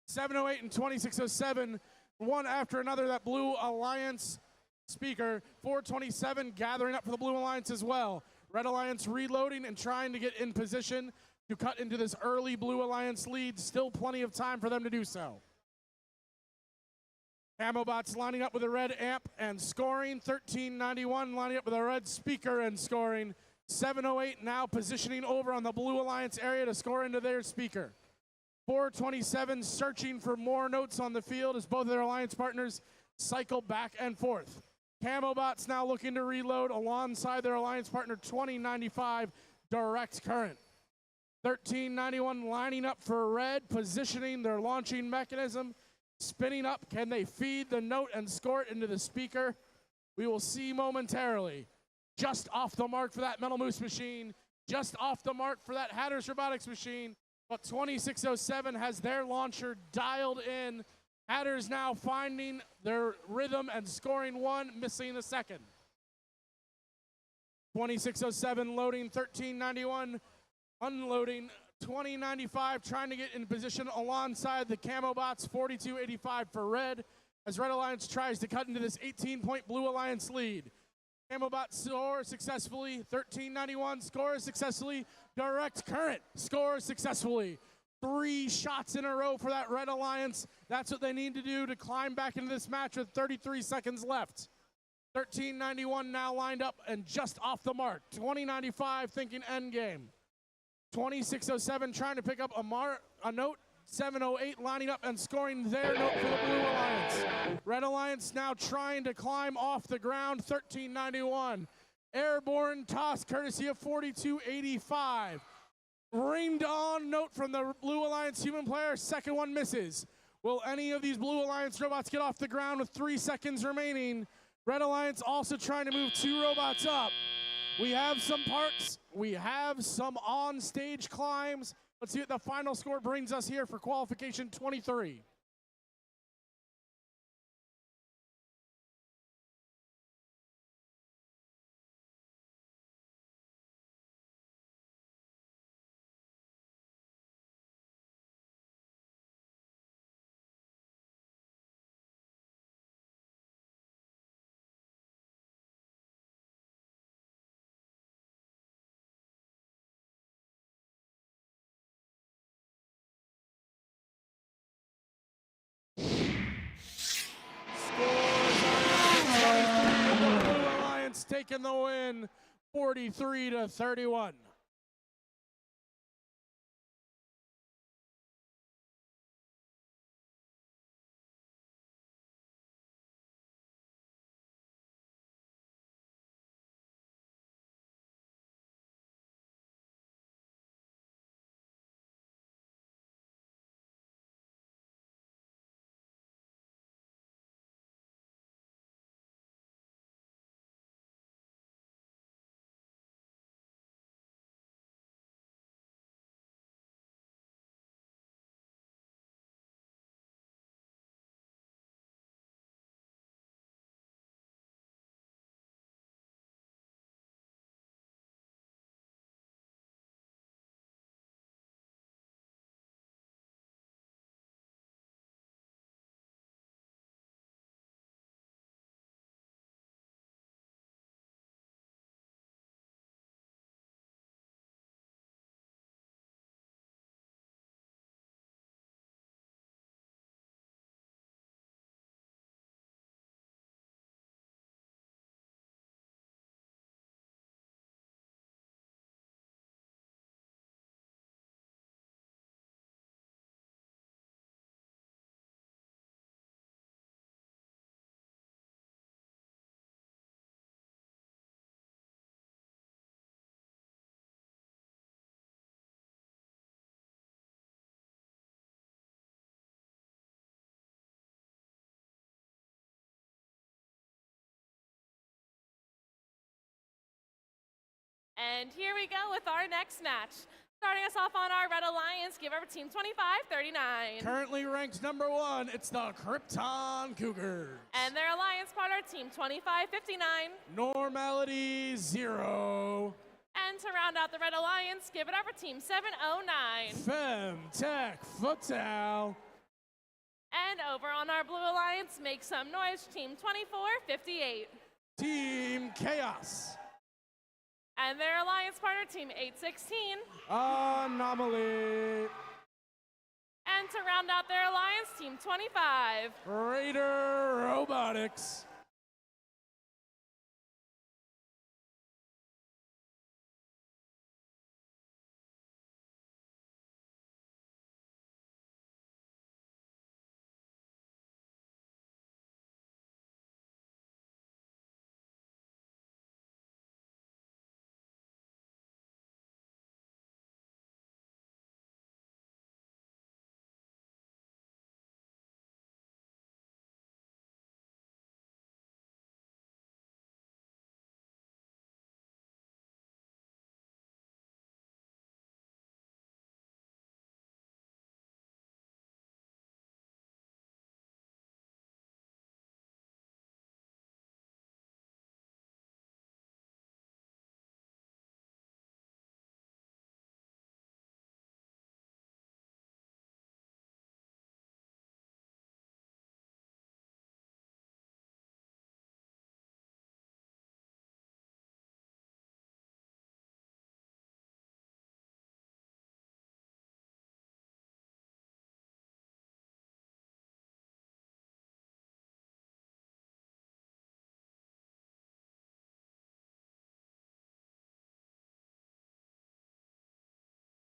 S1: 708 and 2607, one after another, that Blue Alliance speaker. 427 gathering up for the Blue Alliance as well. Red Alliance reloading and trying to get in position to cut into this early Blue Alliance lead. Still plenty of time for them to do so. Camobots lining up with a red amp and scoring. 1391 lining up with a red speaker and scoring. 708 now positioning over on the Blue Alliance area to score into their speaker. 427 searching for more notes on the field as both of their alliance partners cycle back and forth. Camobots now looking to reload alongside their alliance partner 2095 direct current. 1391 lining up for red, positioning their launching mechanism, spinning up. Can they feed the note and score it into the speaker? We will see momentarily. Just off the mark for that Metal Moose machine, just off the mark for that Hatter's Robotics machine, but 2607 has their launcher dialed in. Hatters now finding their rhythm and scoring one, missing the second. 2607 loading, 1391 unloading, 2095 trying to get in position alongside the Camobots, 4285 for red, as Red Alliance tries to cut into this 18-point Blue Alliance lead. Camobot scores successfully, 1391 scores successfully, direct current scores successfully. 3 shots in a row for that Red Alliance. That's what they need to do to climb back into this match with 33 seconds left. 1391 now lined up and just off the mark. 2095 thinking end game. 2607 trying to pick up a note. 708 lining up and scoring their note for the Blue Alliance. Red Alliance now trying to climb off the ground. 1391. Airborne toss courtesy of 4285. Ringed on note from the Blue Alliance human player. Second one misses. Will any of these Blue Alliance robots get off the ground with 3 seconds remaining? Red Alliance also trying to move 2 robots up. We have some parks. We have some on-stage climbs. Let's see what the final score brings us here for qualification 23. Taking the win, 43-31.
S2: And here we go with our next match. Starting us off on our Red Alliance, give over Team 2539.
S1: Currently ranked number 1, it's the Krypton Cougars.
S2: And their alliance partner, Team 2559.
S1: Normality 0.
S2: And to round out the Red Alliance, give it up for Team 709.
S1: Femtech Futsal.
S2: And over on our Blue Alliance, make some noise, Team 2458.
S1: Team Chaos.
S2: And their alliance partner, Team 816.
S1: Anomaly.
S2: And in to round out their alliance, Team 25.
S1: Raider Robotics.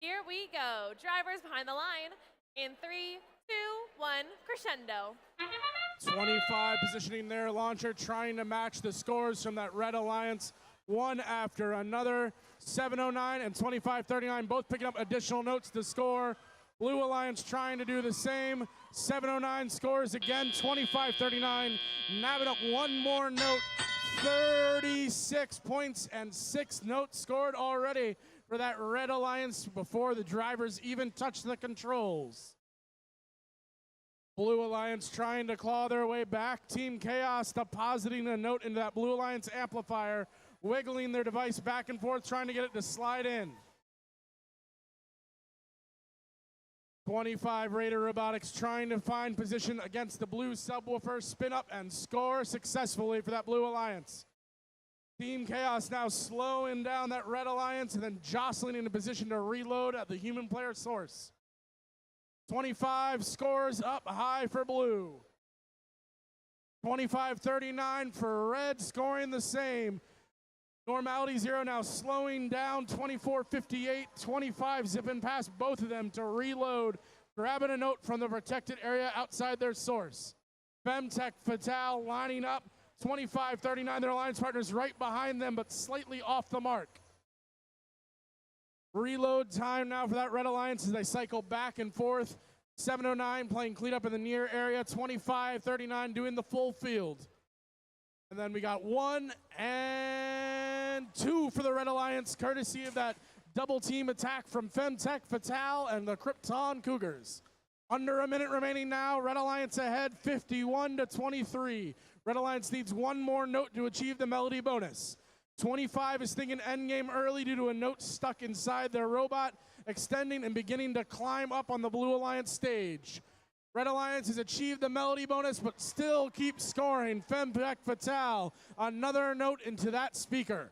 S2: Here we go. Drivers behind the line in 3, 2, 1, crescendo.
S1: 25 positioning their launcher, trying to match the scores from that Red Alliance, one after another. 709 and 2539 both picking up additional notes to score. Blue Alliance trying to do the same. 709 scores again, 2539 nabbing up one more note. 36 points and 6 notes scored already for that Red Alliance before the drivers even touch the controls. Blue Alliance trying to claw their way back. Team Chaos depositing a note into that Blue Alliance amplifier, wiggling their device back and forth, trying to get it to slide in. 25 Raider Robotics trying to find position against the blue subwoofer, spin up and score successfully for that Blue Alliance. Team Chaos now slowing down that Red Alliance and then jostling into position to reload at the human player source. 25 scores up high for blue. 25-39 for red, scoring the same. Normality 0 now slowing down. 24-58, 25 zipping past both of them to reload, grabbing a note from the protected area outside their source. Femtech Fatale lining up. 25-39, their alliance partners right behind them, but slightly off the mark. Reload time now for that Red Alliance as they cycle back and forth. 709 playing clean up in the near area. 25-39 doing the full field. And then we got 1 and 2 for the Red Alliance, courtesy of that double team attack from Femtech Fatale and the Krypton Cougars. Under a minute remaining now. Red Alliance ahead, 51-23. Red Alliance needs one more note to achieve the melody bonus. 25 is thinking endgame early due to a note stuck inside their robot, extending and beginning to climb up on the Blue Alliance stage. Red Alliance has achieved the melody bonus, but still keeps scoring. Femtech Fatale, another note into that speaker.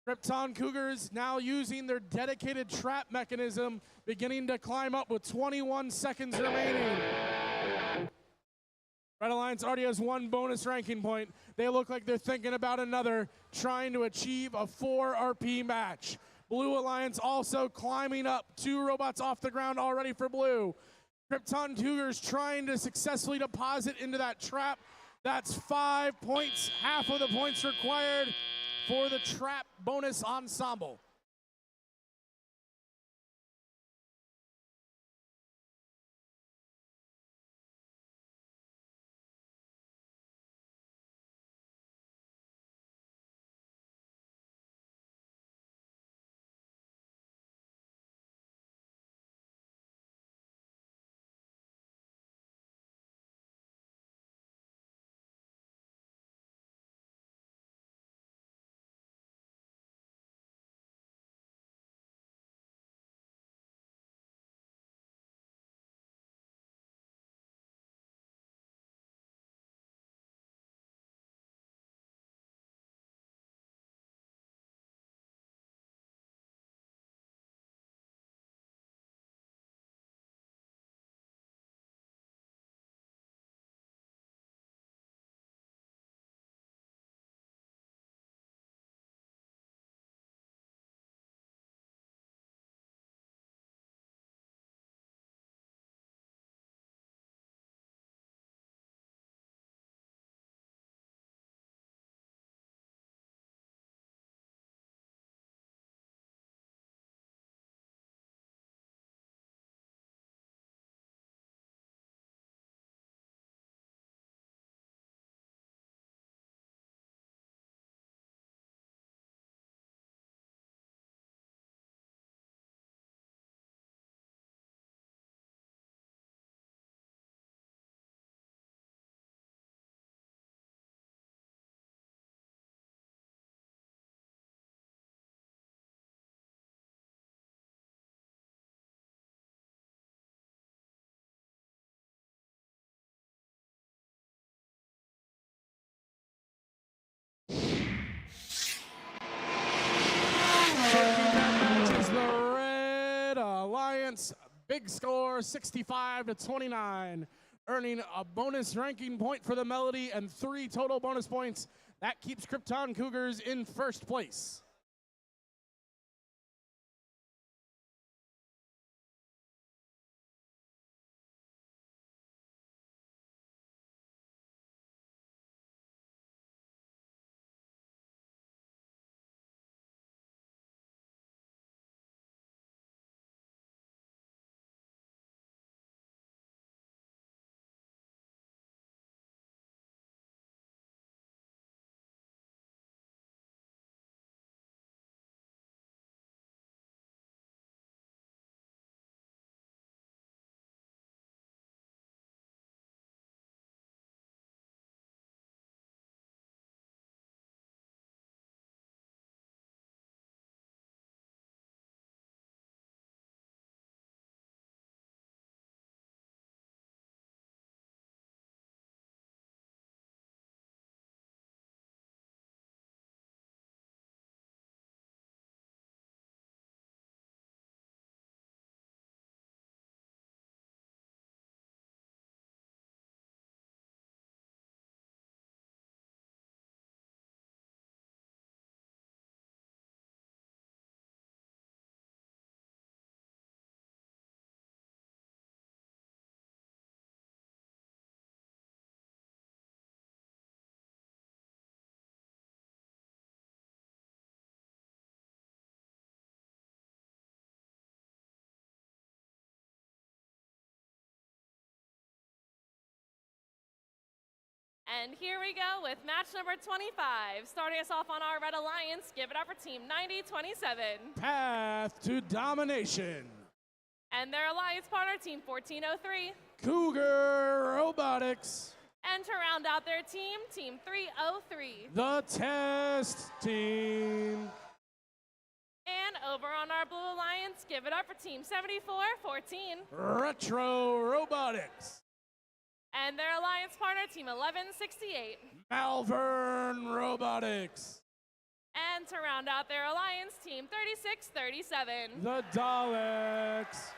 S1: Krypton Cougars now using their dedicated trap mechanism, beginning to climb up with 21 seconds remaining. Red Alliance already has one bonus ranking point. They look like they're thinking about another, trying to achieve a 4 RP match. Blue Alliance also climbing up. 2 robots off the ground already for blue. Krypton Cougars trying to successfully deposit into that trap. That's 5 points, half of the points required for the trap bonus ensemble. advance. Big score, 65-29. Earning a bonus ranking point for the Melody and 3 total bonus points. That keeps Krypton Cougars in first place.
S2: And here we go with match number 25. Starting us off on our Red Alliance, give it up for Team 9027.
S1: Path to domination.
S2: And their alliance partner, Team 1403.
S1: Cougar Robotics.
S2: And to round out their team, Team 303.
S1: The Test Team.
S2: And over on our Blue Alliance, give it up for Team 7414.
S1: Retro Robotics.
S2: And their alliance partner, Team 1168.
S1: Malvern Robotics.
S2: And to round out their alliance, Team 3637.
S1: The Daleks.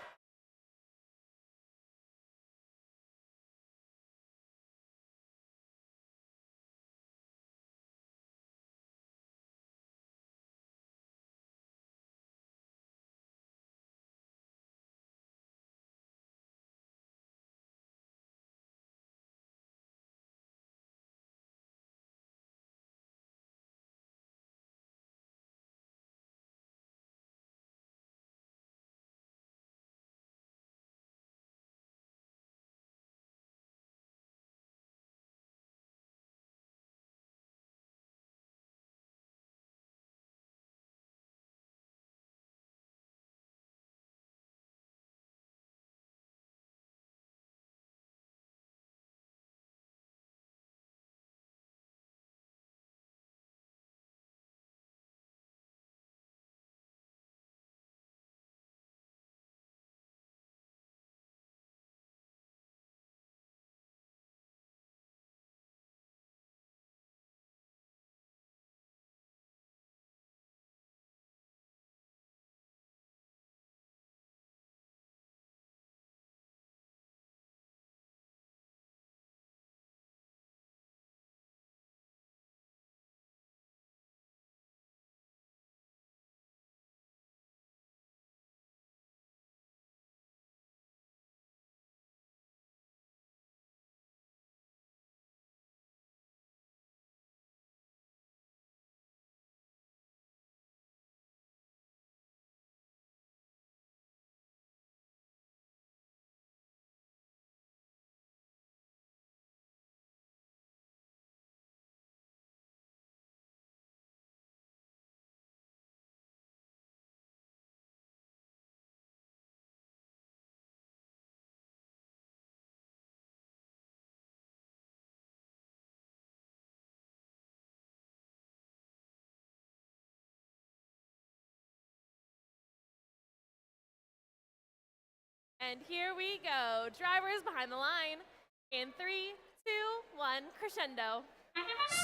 S2: And here we go. Drivers behind the line. In 3, 2, 1, crescendo.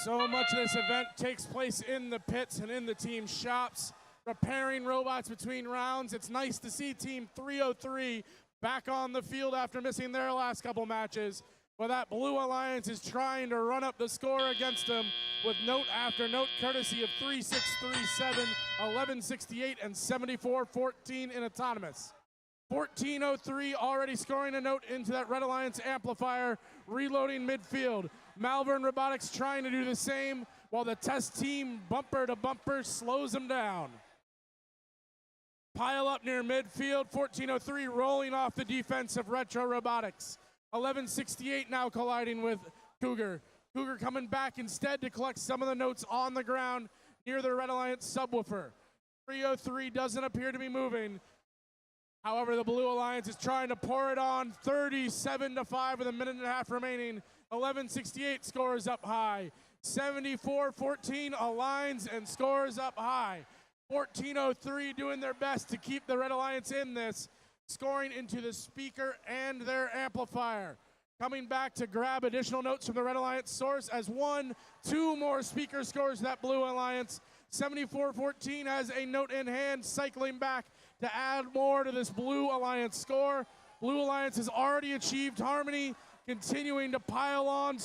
S1: So much of this event takes place in the pits and in the team shops. repairing robots between rounds. It's nice to see Team 303 back on the field after missing their last couple matches. But that Blue Alliance is trying to run up the score against them with note after note, courtesy of 3637, 1168, and 7414 in autonomous. 1403 already scoring a note into that Red Alliance amplifier, reloading midfield. Malvern Robotics trying to do the same while the test team bumper to bumper slows them down. Pile up near midfield, 1403 rolling off the defense of Retro Robotics. 1168 now colliding with Cougar. Cougar coming back instead to collect some of the notes on the ground near the Red Alliance subwoofer. 303 doesn't appear to be moving. However, the Blue Alliance is trying to pour it on, 37-5 with a minute and a half remaining. 1168 scores up high. 74-14 aligns and scores up high. 1403 doing their best to keep the Red Alliance in this, scoring into the speaker and their amplifier. Coming back to grab additional notes from the Red Alliance source as two more speaker scores that Blue Alliance. 74-14 has a note in hand, cycling back to add more to this Blue Alliance score. Blue Alliance has already achieved harmony, continuing to pile on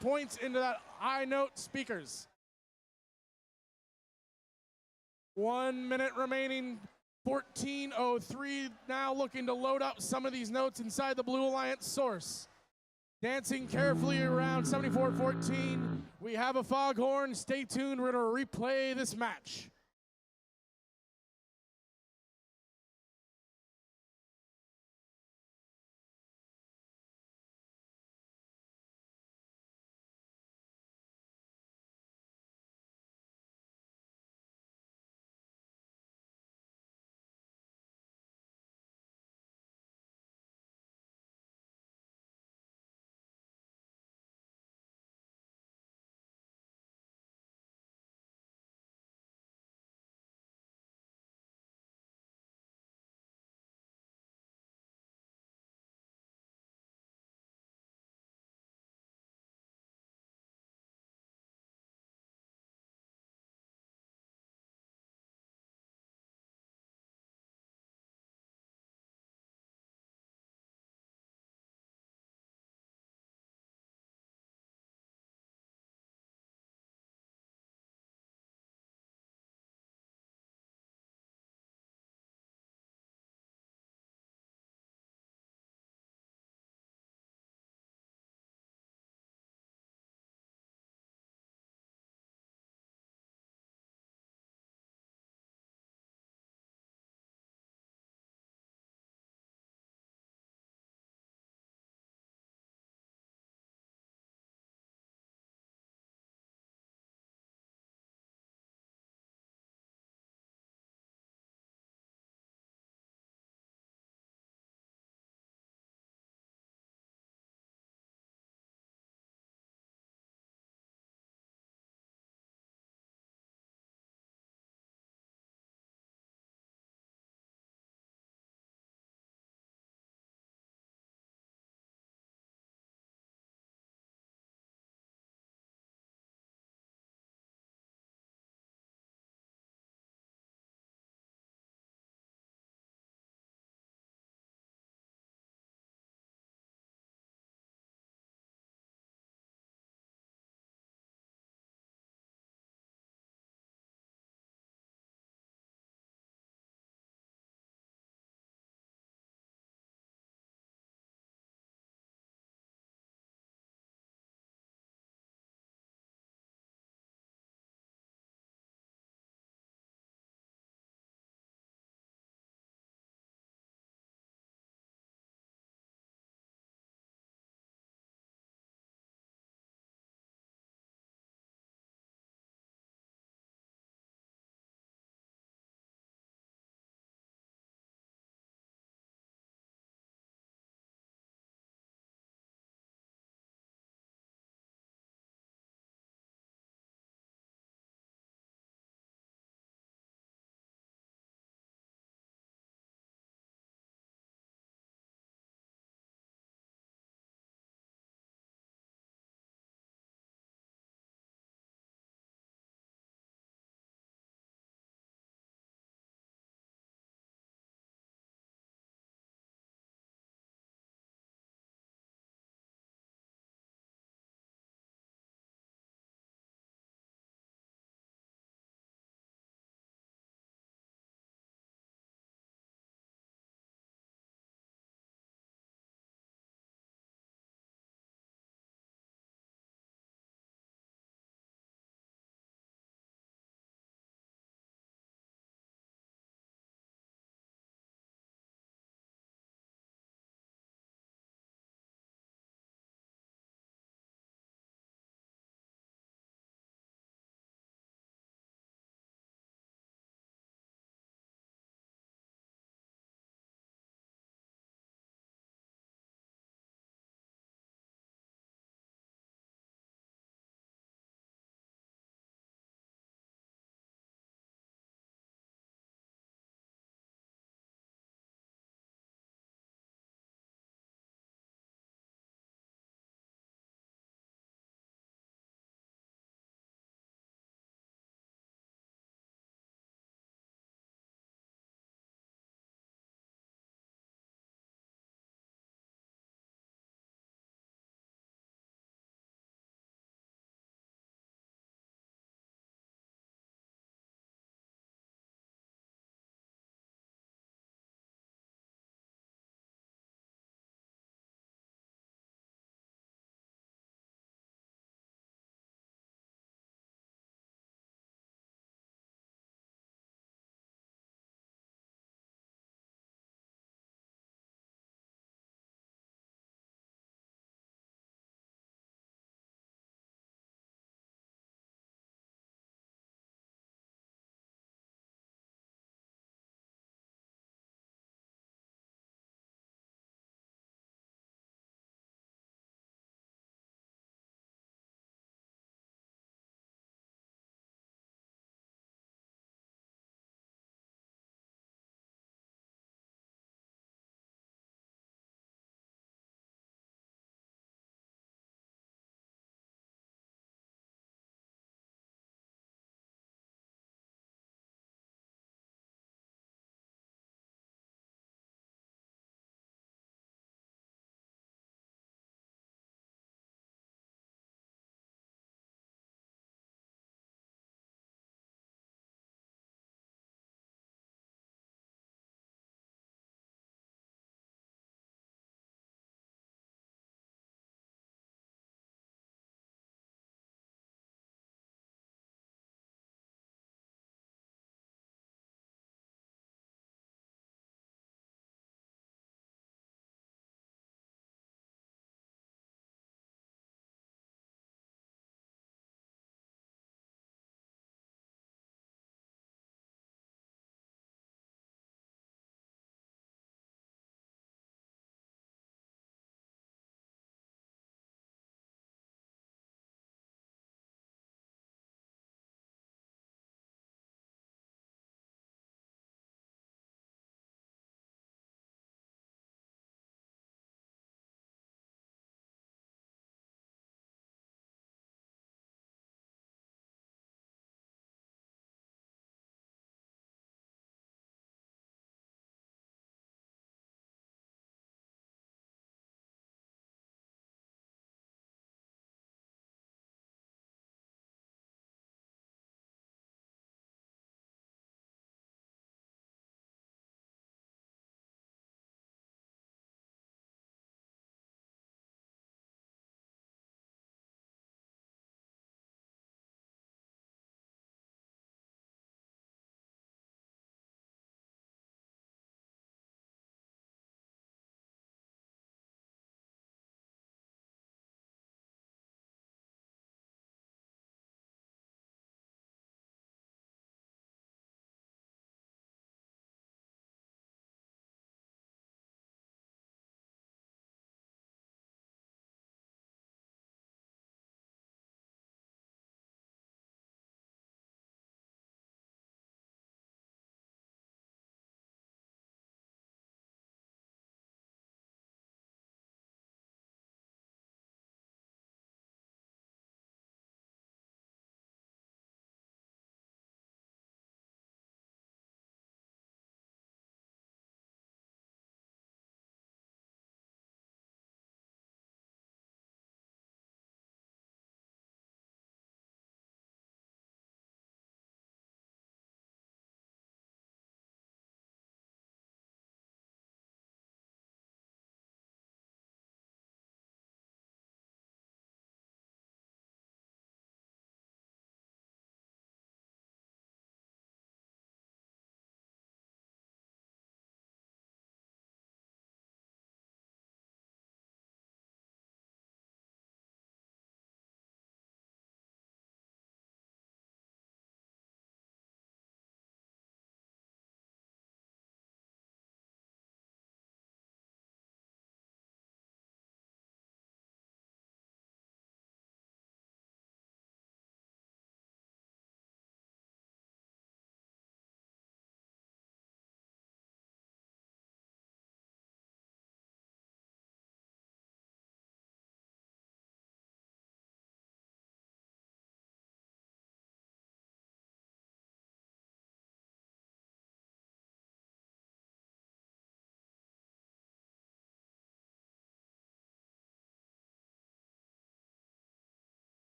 S1: points into that high note speakers. 1 minute remaining. 1403 now looking to load up some of these notes inside the Blue Alliance source. Dancing carefully around 74-14. We have a foghorn. Stay tuned. We're going to replay this match.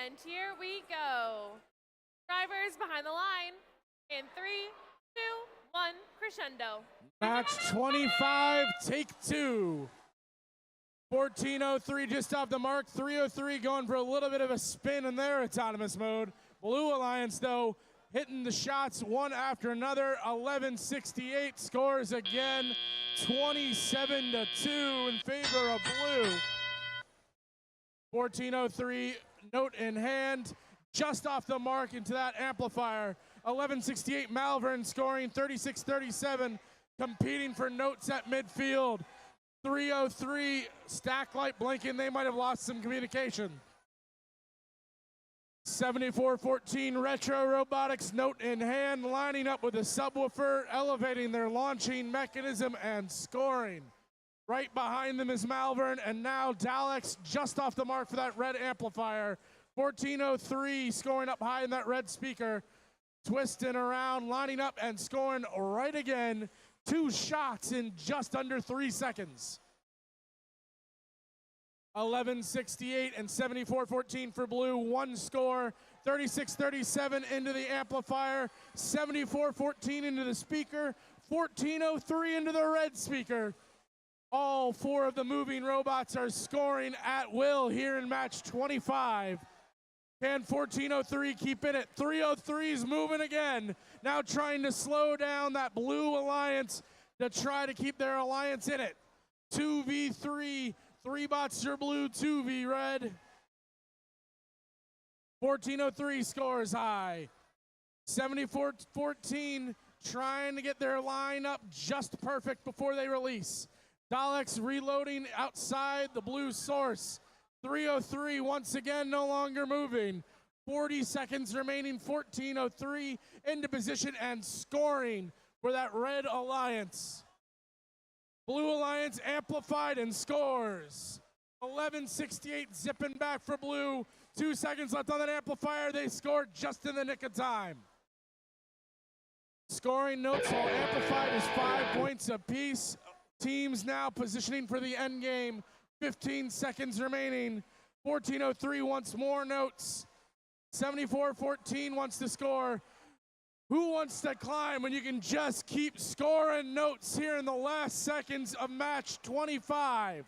S2: And here we go. Drivers behind the line in 3, 2, 1, crescendo.
S1: Match 25, take 2. 14:03 just off the mark. 3:03 going for a little bit of a spin in their autonomous mode. Blue Alliance, though, hitting the shots one after another. 11:68 scores again. 27-2 in favor of Blue. 14:03 note in hand, just off the mark into that amplifier. 11:68 Malvern scoring 36-37, competing for notes at midfield. 3:03 stack light blinking. They might have lost some communication. 74-14 Retro Robotics note in hand, lining up with a subwoofer, elevating their launching mechanism and scoring. Right behind them is Malvern, and now Daleks just off the mark for that red amplifier. 14:03 scoring up high in that red speaker, twisting around, lining up and scoring right again. 2 shots in just under 3 seconds. 11:68 and 74-14 for Blue. 1 score, 36-37 into the amplifier, 74-14 into the speaker, 14:03 into the red speaker. All 4 of the moving robots are scoring at will here in match 25. Can 14:03 keep it at 3:03 is moving again. Now trying to slow down that Blue Alliance to try to keep their alliance in it. 2v3, 3 bots are blue, 2v red. 14:03 scores high. 74-14 trying to get their line up just perfect before they release. Daleks reloading outside the blue source. 3:03 once again no longer moving. 40 seconds remaining. 14:03 into position and scoring for that red alliance. Blue Alliance amplified and scores. 11:68 zipping back for Blue. 2 seconds left on that amplifier. They scored just in the nick of time. Scoring notes all amplified is 5 points apiece. Teams now positioning for the end game. 15 seconds remaining. 14:03 wants more notes. 74-14 wants to score. Who wants to climb when you can just keep scoring notes here in the last seconds of match 25?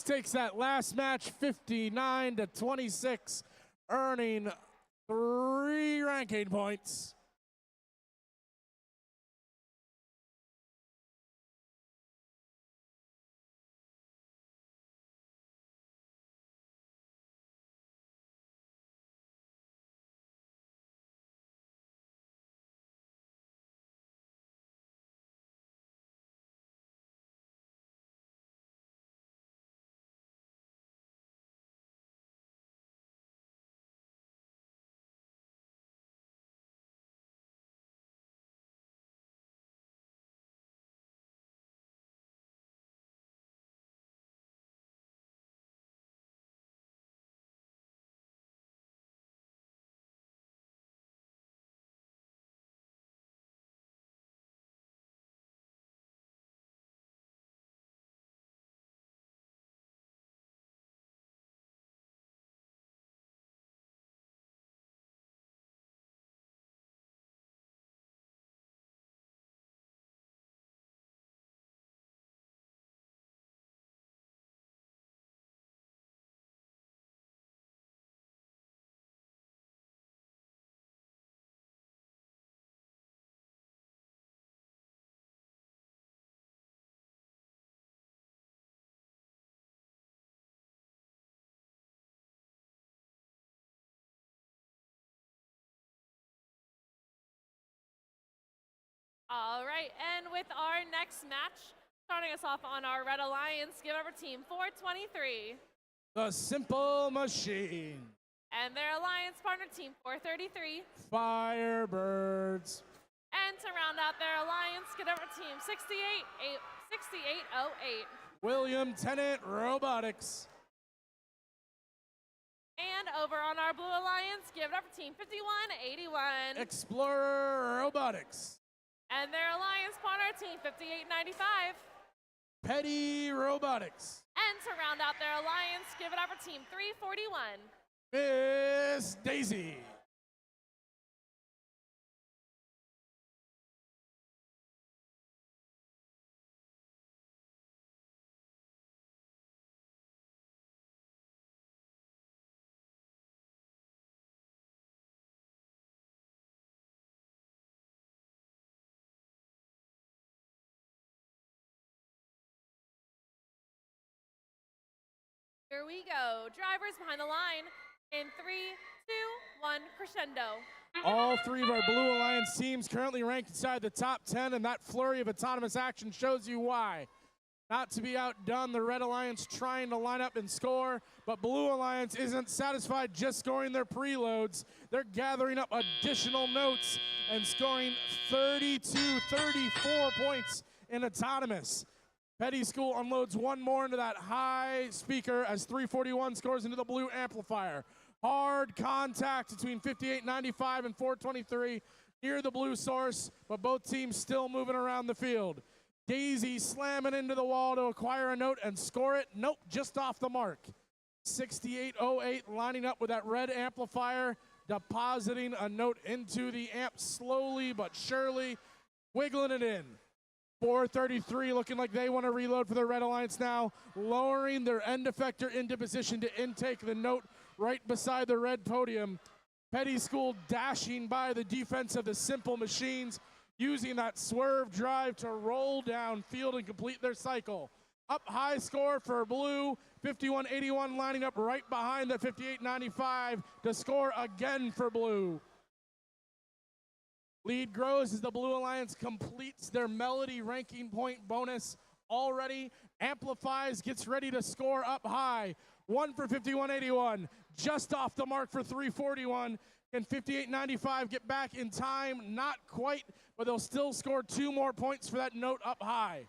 S1: Takes that last match 59-26, earning 3 ranking points.
S2: All right, and with our next match, starting us off on our Red Alliance, give over team 423.
S1: The Simple Machine.
S2: And their alliance partner, team 433.
S1: Firebirds.
S2: And to round out their alliance, get over team 6808.
S1: William Tennant Robotics.
S2: And over on our blue alliance, give it up for team 5181.
S1: Explorer Robotics.
S2: And their alliance partner, team 5895.
S1: Petty Robotics.
S2: And to round out their alliance, give it up for team 341.
S1: Miss Daisy.
S2: Here we go. Drivers behind the line in 3, 2, 1, crescendo.
S1: All three of our Blue Alliance teams currently ranked inside the top 10, and that flurry of autonomous action shows you why. Not to be outdone, the Red Alliance trying to line up and score, but Blue Alliance isn't satisfied just scoring their preloads. They're gathering up additional notes and scoring 34 points in autonomous. Petty School unloads one more into that high speaker as 341 scores into the blue amplifier. Hard contact between 5895 and 423 near the blue source, but both teams still moving around the field. Daisy slamming into the wall to acquire a note and score it. Nope, just off the mark. 6808 lining up with that red amplifier, depositing a note into the amp slowly but surely, wiggling it in. 433 looking like they want to reload for the Red Alliance now, lowering their end effector into position to intake the note right beside the red podium. Petty School dashing by the defense of the Simple Machines, using that swerve drive to roll down field and complete their cycle. Up high score for blue, 5181 lining up right behind the 5895 to score again for blue. Lead grows as the Blue Alliance completes their Melody ranking point bonus already. Amplifies, gets ready to score up high. 1 for 5181, just off the mark for 341. Can 5895 get back in time? Not quite, but they'll still score 2 more points for that note up high.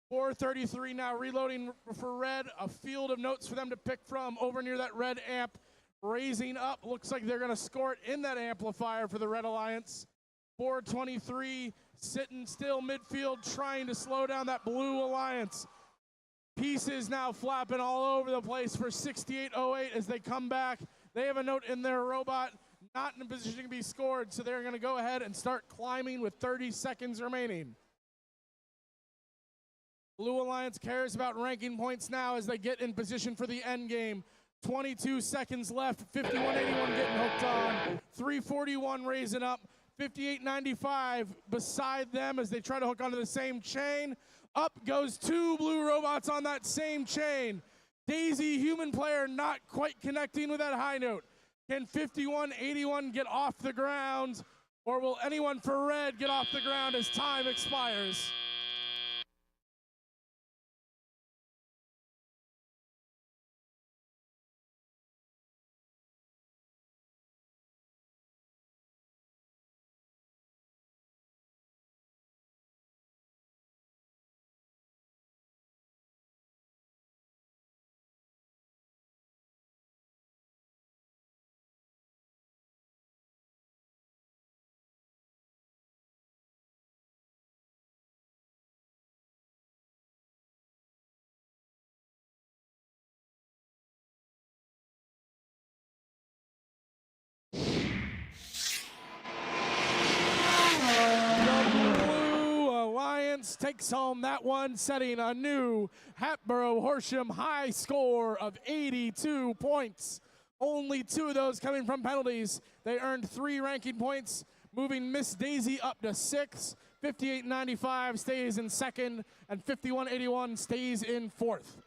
S1: 433 now reloading for red. A field of notes for them to pick from over near that red amp. Raising up, looks like they're going to score it in that amplifier for the Red Alliance. 423 sitting still midfield, trying to slow down that Blue Alliance. Pieces now flapping all over the place for 6808 as they come back. They have a note in their robot, not in a position to be scored, so they're going to go ahead and start climbing with 30 seconds remaining. Blue Alliance cares about ranking points now as they get in position for the end game. 22 seconds left, 5181 getting hooked on, 341 raising up, 5895 beside them as they try to hook onto the same chain. Up goes 2 blue robots on that same chain. Daisy, human player, not quite connecting with that high note. Can 5181 get off the ground, or will anyone for red get off the ground as time expires? Takes home that one, setting a new Hatboro-Horsham high score of 82 points. Only 2 of those coming from penalties. They earned 3 ranking points, moving Miss Daisy up to 6. 5895 stays in second, and 5181 stays in fourth.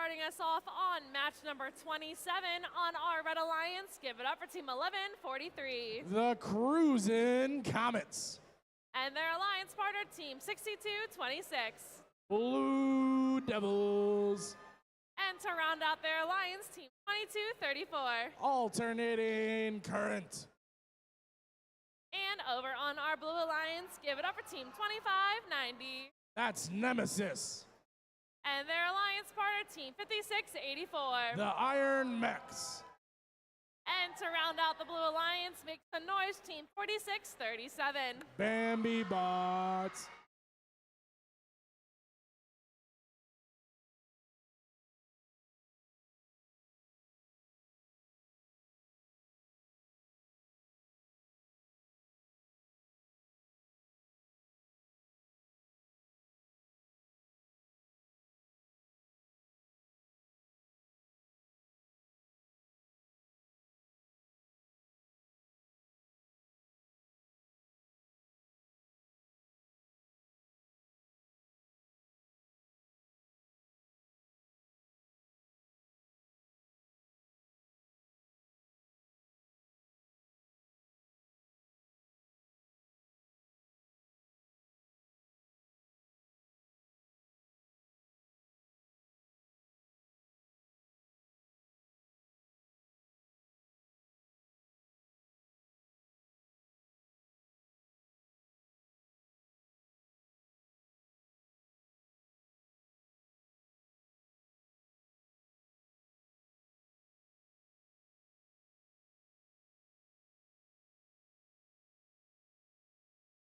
S2: starting us off on match number 27 on our Red Alliance. Give it up for Team 1143.
S1: The Cruisin' Comets.
S2: And their alliance partner, Team 6226.
S1: Blue Devils.
S2: And to round out their alliance, Team 2234.
S1: Alternating Current.
S2: And over on our Blue Alliance, give it up for Team 2590.
S1: That's Nemesis.
S2: And their alliance partner, Team 5684.
S1: The Iron Mechs.
S2: And to round out the Blue Alliance, make some noise, Team 4637.
S1: Bambi Bots.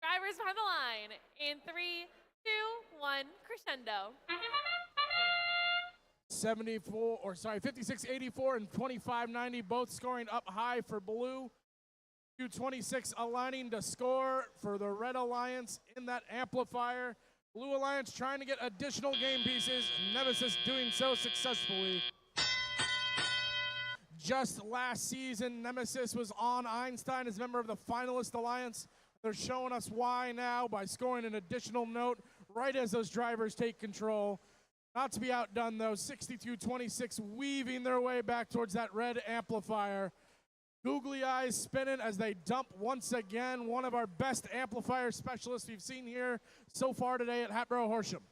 S2: Drivers behind the line in 3, 2, 1, crescendo.
S1: 5684 and 2590 both scoring up high for Blue. 226 aligning to score for the Red Alliance in that amplifier. Blue Alliance trying to get additional game pieces. Nemesis doing so successfully. Just last season, Nemesis was on Einstein as a member of the finalist alliance. They're showing us why now by scoring an additional note right as those drivers take control. Not to be outdone, though, 62-26 weaving their way back towards that red amplifier. Googly eyes spinning as they dump once again one of our best amplifier specialists we've seen here so far today at Hatboro-Horsham.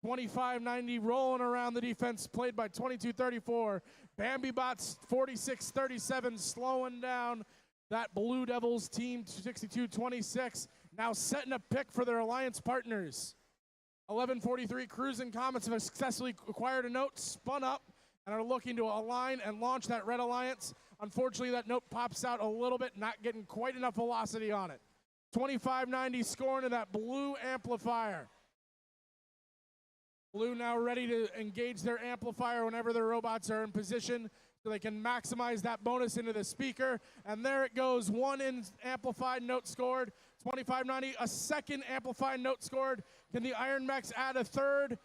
S1: 2590 rolling around the defense, played by 2234. Bambi Bots 4637 slowing down that Blue Devils team 62-26, now setting a pick for their alliance partners. 1143 Cruisin' Comets have successfully acquired a note, spun up, and are looking to align and launch that Red Alliance. Unfortunately, that note pops out a little bit, not getting quite enough velocity on it. 2590 scoring to that Blue amplifier. Blue now ready to engage their amplifier whenever their robots are in position, so they can maximize that bonus into the speaker. And there it goes, one amplified note scored. 2590, a second amplified note scored. Can the Iron Mechs add a third?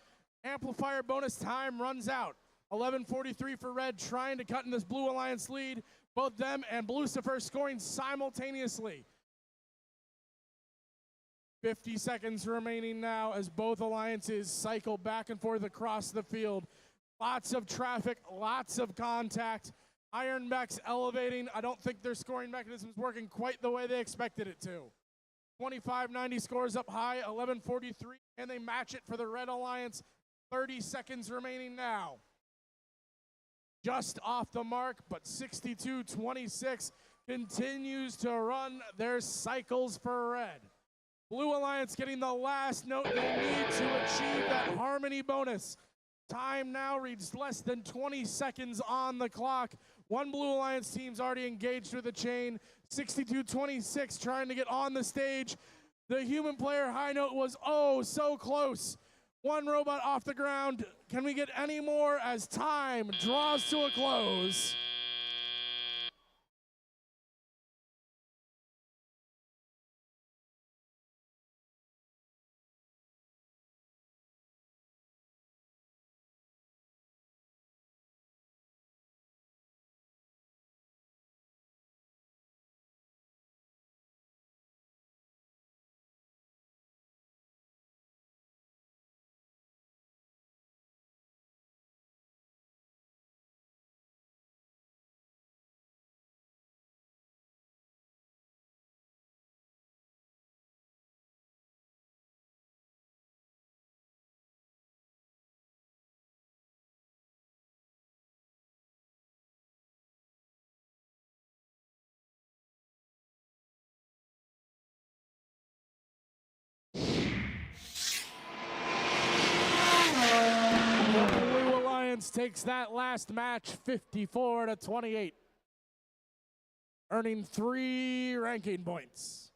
S1: Amplifier bonus time runs out. 1143 for Red, trying to cut in this Blue Alliance lead. Both them and Lucifer scoring simultaneously. 50 seconds remaining now as both alliances cycle back and forth across the field. Lots of traffic, lots of contact. Iron Mechs elevating. I don't think their scoring mechanism is working quite the way they expected it to. 2590 scores up high, 1143, and they match it for the Red Alliance. 30 seconds remaining now. Just off the mark, but 62-26 continues to run their cycles for Red. Blue Alliance getting the last note they need to achieve that harmony bonus. Time now reads less than 20 seconds on the clock. One Blue Alliance team's already engaged through the chain. 62-26 trying to get on the stage. The human player high note was oh so close. One robot off the ground. Can we get any more as time draws to a close? Alliance takes that last match 54-28, earning 3 ranking points.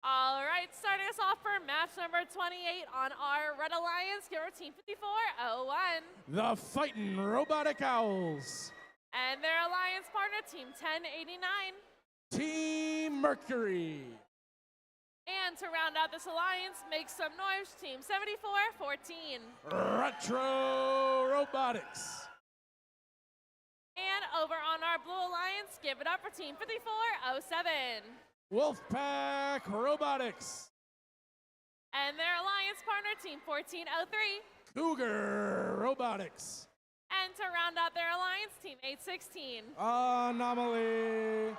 S2: All right, starting us off for match number 28 on our Red Alliance, give our team 5401.
S1: The Fightin' Robotic Owls.
S2: And their alliance partner, team 1089.
S1: Team Mercury.
S2: And to round out this alliance, make some noise, team 7414.
S1: Retro Robotics.
S2: And over on our blue alliance, give it up for team 5407.
S1: Wolfpack Robotics.
S2: And their alliance partner, team 1403.
S1: Cougar Robotics.
S2: And to round out their alliance, team 816.
S1: Anomaly.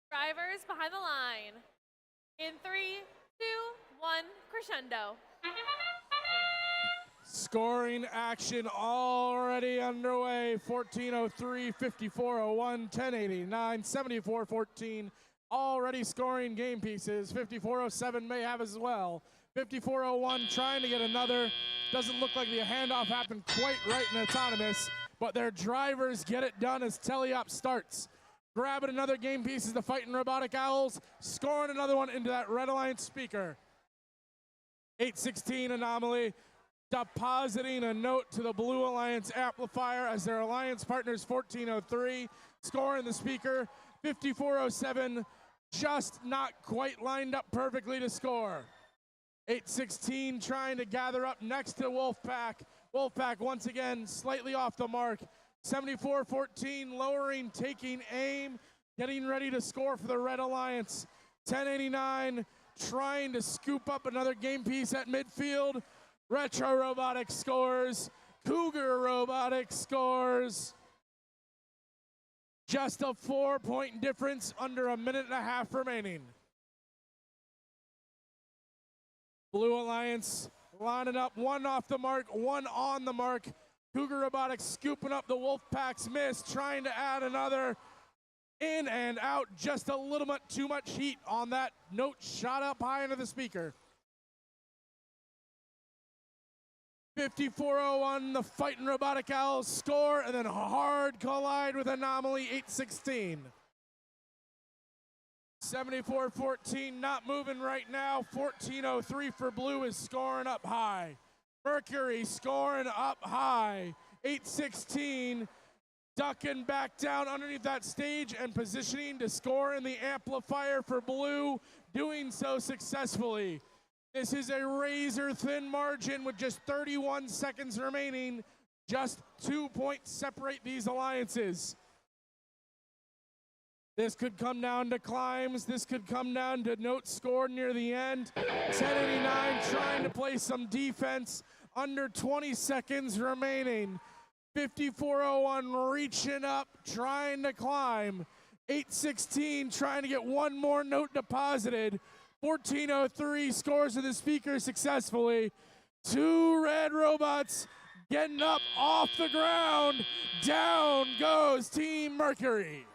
S2: Drivers behind the line. In 3, 2, 1, crescendo.
S1: Scoring action already underway. 1403, 5401, 1089, 7414. Already scoring game pieces. 5407 may have as well. 5401 trying to get another. Doesn't look like the handoff happened quite right in autonomous, but their drivers get it done as Teleop starts. grabbing another game piece as the Fighting Robotic Owls, scoring another one into that Red Alliance speaker. 816 Anomaly depositing a note to the Blue Alliance amplifier as their alliance partners 1403, scoring the speaker. 5407 just not quite lined up perfectly to score. 816 trying to gather up next to Wolfpack. Wolfpack once again slightly off the mark. 7414 lowering, taking aim, getting ready to score for the Red Alliance. 1089 trying to scoop up another game piece at midfield. Retro Robotics scores. Cougar Robotics scores. Just a 4-point difference under a minute and a half remaining. Blue Alliance lining up, one off the mark, one on the mark. Cougar Robotics scooping up the Wolfpack's miss, trying to add another. In and out, just a little bit too much heat on that note shot up high into the speaker. 5401, the Fighting Robotic Owls score, and then hard collide with Anomaly 816. 7414 not moving right now. 1403 for Blue is scoring up high. Mercury scoring up high. 816 ducking back down underneath that stage and positioning to score in the amplifier for Blue, doing so successfully. This is a razor-thin margin with just 31 seconds remaining. Just 2 points separate these alliances. This could come down to climbs. This could come down to notes scored near the end. 1089 trying to play some defense. Under 20 seconds remaining. 5401 reaching up, trying to climb. 816 trying to get one more note deposited. 1403 scores to the speaker successfully. Two red robots getting up off the ground. Down goes Team Mercury.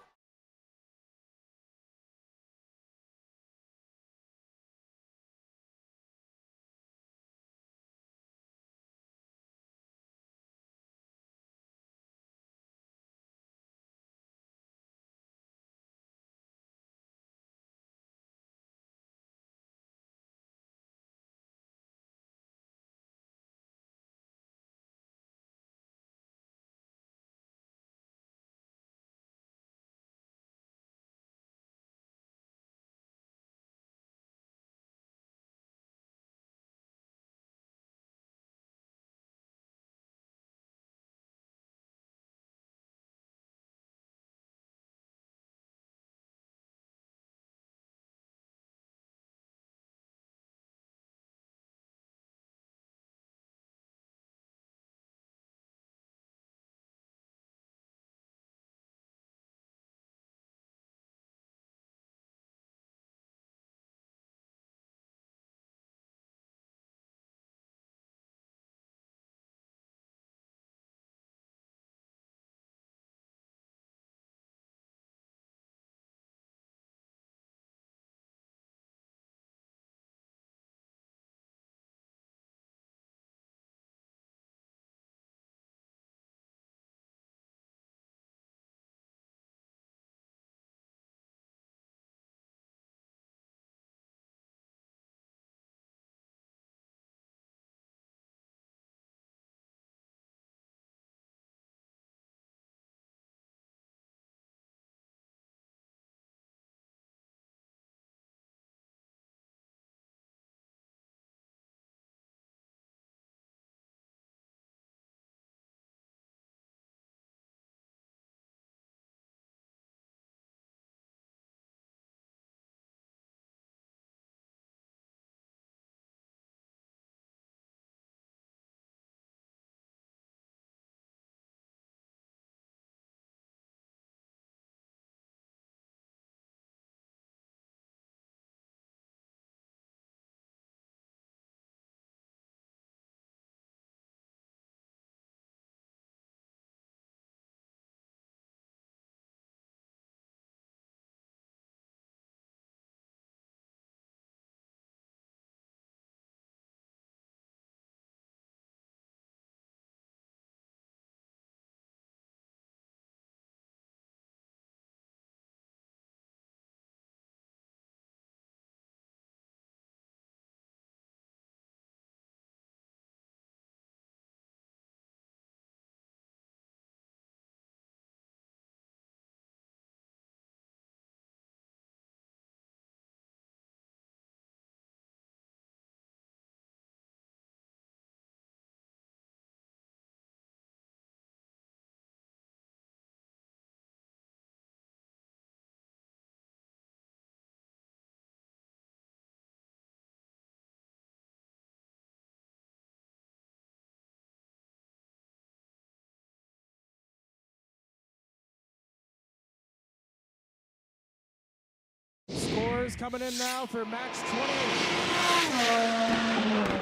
S1: scores coming in now for match 28.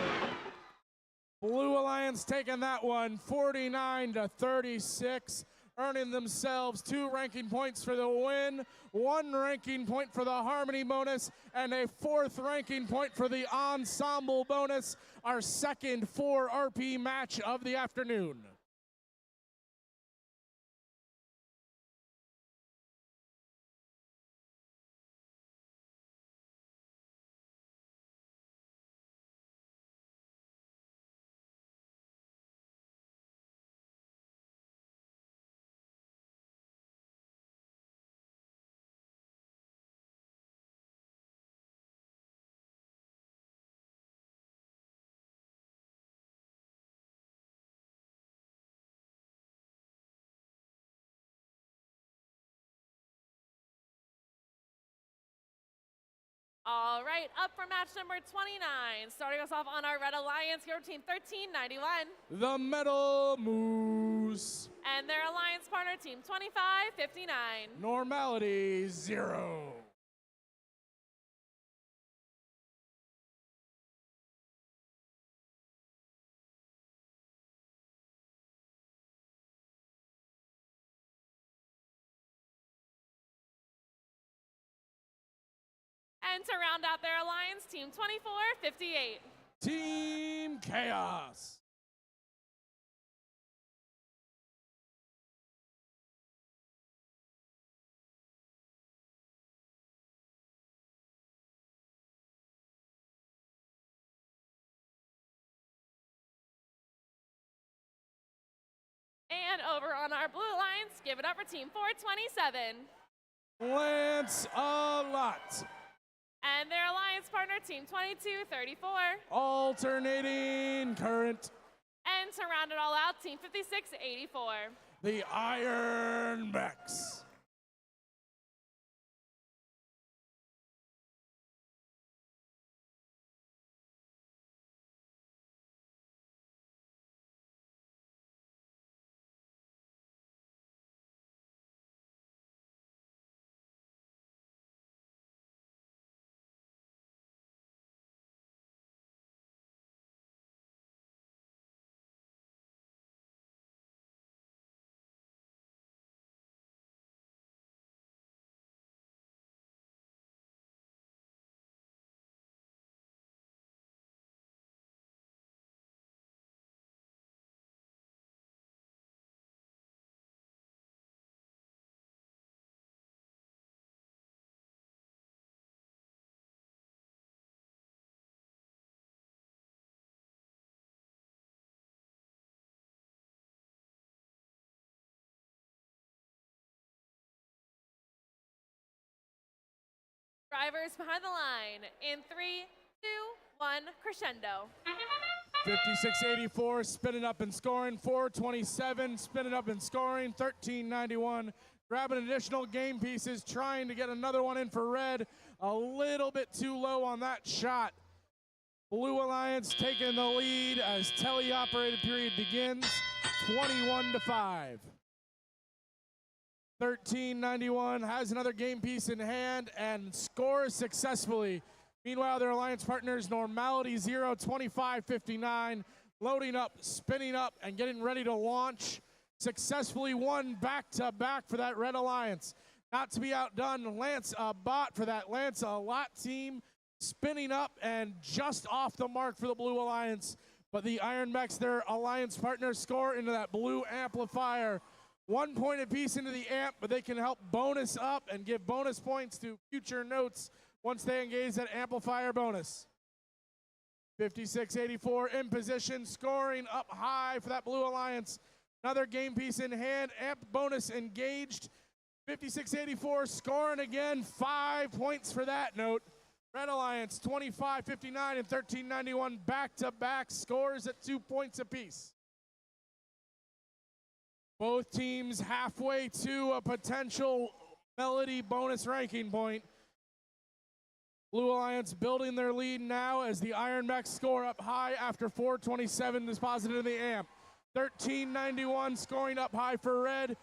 S1: Blue Alliance taking that one 49-36, earning themselves 2 ranking points for the win, 1 ranking point for the harmony bonus, and a 4th ranking point for the ensemble bonus, our second 4RP match of the afternoon.
S2: All right, up for match number 29. Starting us off on our Red Alliance, your team 1391.
S1: The Metal Moose.
S2: And their alliance partner, team 2559.
S1: Normality 0.
S2: And to round out their alliance, team 2458.
S1: Team Chaos.
S2: And over on our Blue Alliance, give it up for team 427.
S1: Lance a lot.
S2: And their alliance partner, team 2234.
S1: Alternating current.
S2: And to round it all out, team 5684.
S1: The Iron Becks.
S2: Drivers behind the line in 3, 2, 1, crescendo.
S1: 5684 spinning up and scoring. 427 spinning up and scoring. 1391 grabbing additional game pieces, trying to get another one in for red. A little bit too low on that shot. Blue Alliance taking the lead as teleoperated period begins. 21-5. 1391 has another game piece in hand and scores successfully. Meanwhile, their alliance partners, Normality 0, 25-59, loading up, spinning up, and getting ready to launch. Successfully won back-to-back for that Red Alliance. Not to be outdone, Lance Bot for that Lance Lot team, spinning up and just off the mark for the Blue Alliance. But the Iron Mechs, their alliance partners, score into that blue amplifier. 1 point apiece into the amp, but they can help bonus up and give bonus points to future notes once they engage that amplifier bonus. 5684 in position, scoring up high for that Blue Alliance. Another game piece in hand, amp bonus engaged. 5684 scoring again, 5 points for that note. Red Alliance 25-59 and 1391 back-to-back scores at 2 points apiece. Both teams halfway to a potential Melody bonus ranking point. Blue Alliance building their lead now as the Iron Mechs score up high after 427 deposited in the amp. 1391 scoring up high for red.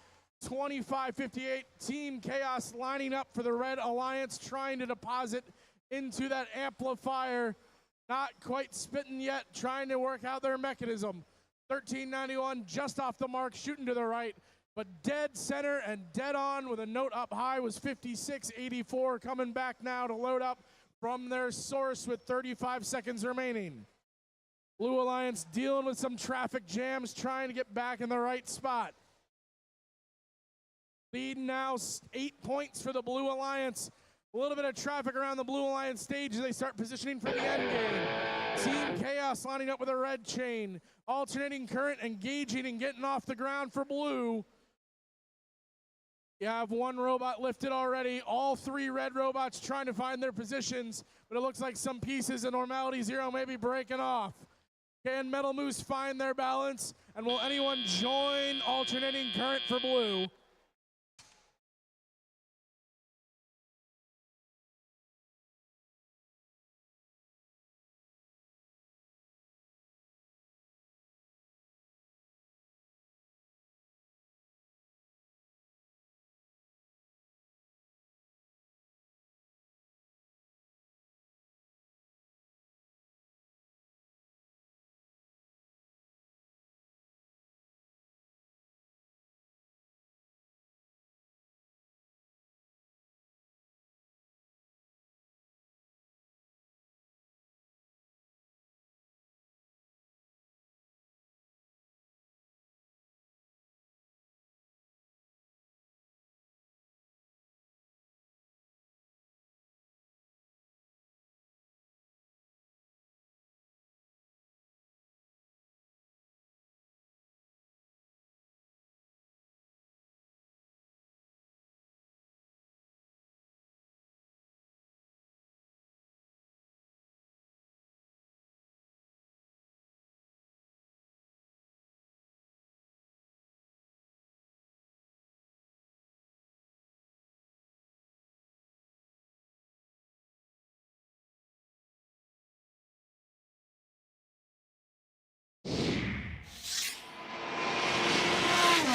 S1: 25-58, Team Chaos lining up for the Red Alliance, trying to deposit into that amplifier. Not quite spitting yet, trying to work out their mechanism. 1391 just off the mark, shooting to the right, but dead center and dead on with a note up high was 5684, coming back now to load up from their source with 35 seconds remaining. Blue Alliance dealing with some traffic jams, trying to get back in the right spot. Lead now 8 points for the Blue Alliance. A little bit of traffic around the Blue Alliance stage as they start positioning for the end game. Team Chaos lining up with a red chain. Alternating current, engaging and getting off the ground for Blue. You have one robot lifted already. All 3 red robots trying to find their positions, but it looks like some pieces in Normality Zero may be breaking off. Can Metal Moose find their balance? And will anyone join alternating current for Blue?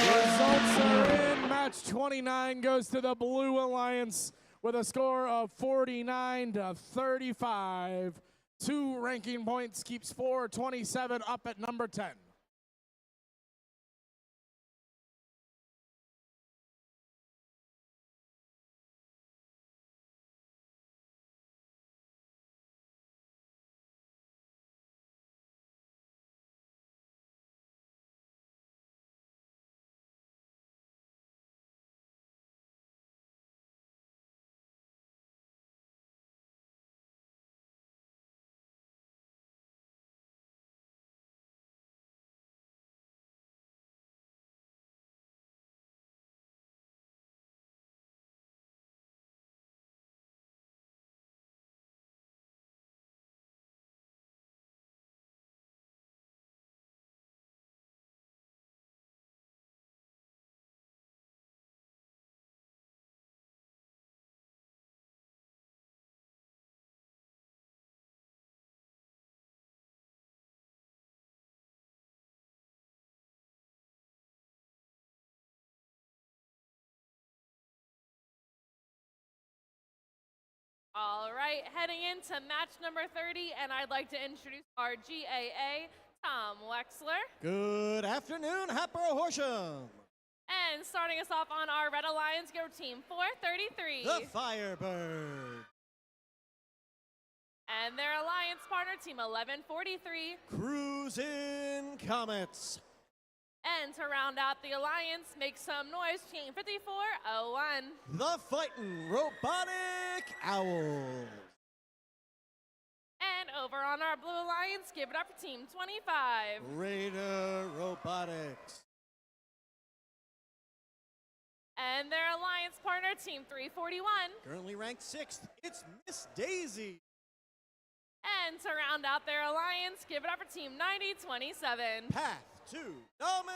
S1: Results are in. Match 29 goes to the Blue Alliance with a score of 49-35. 2 ranking points keeps 427 up at number 10.
S2: All right, heading into match number 30, and I'd like to introduce our GAA, Tom Wexler.
S8: Good afternoon, Hatboro-Horsham.
S2: And starting us off on our Red Alliance, go Team 433.
S8: The Firebird.
S2: And their alliance partner, Team 1143.
S8: Cruisin' Comets.
S2: And to round out the alliance, make some noise, Team 5401.
S8: The Fightin' Robotic Owls.
S2: And over on our Blue Alliance, give it up for Team 25.
S8: Raider Robotics.
S2: And their alliance partner, Team 341.
S8: Currently ranked 6th, it's Miss Daisy.
S2: And to round out their alliance, give it up for Team 9027.
S8: Path to Dolman.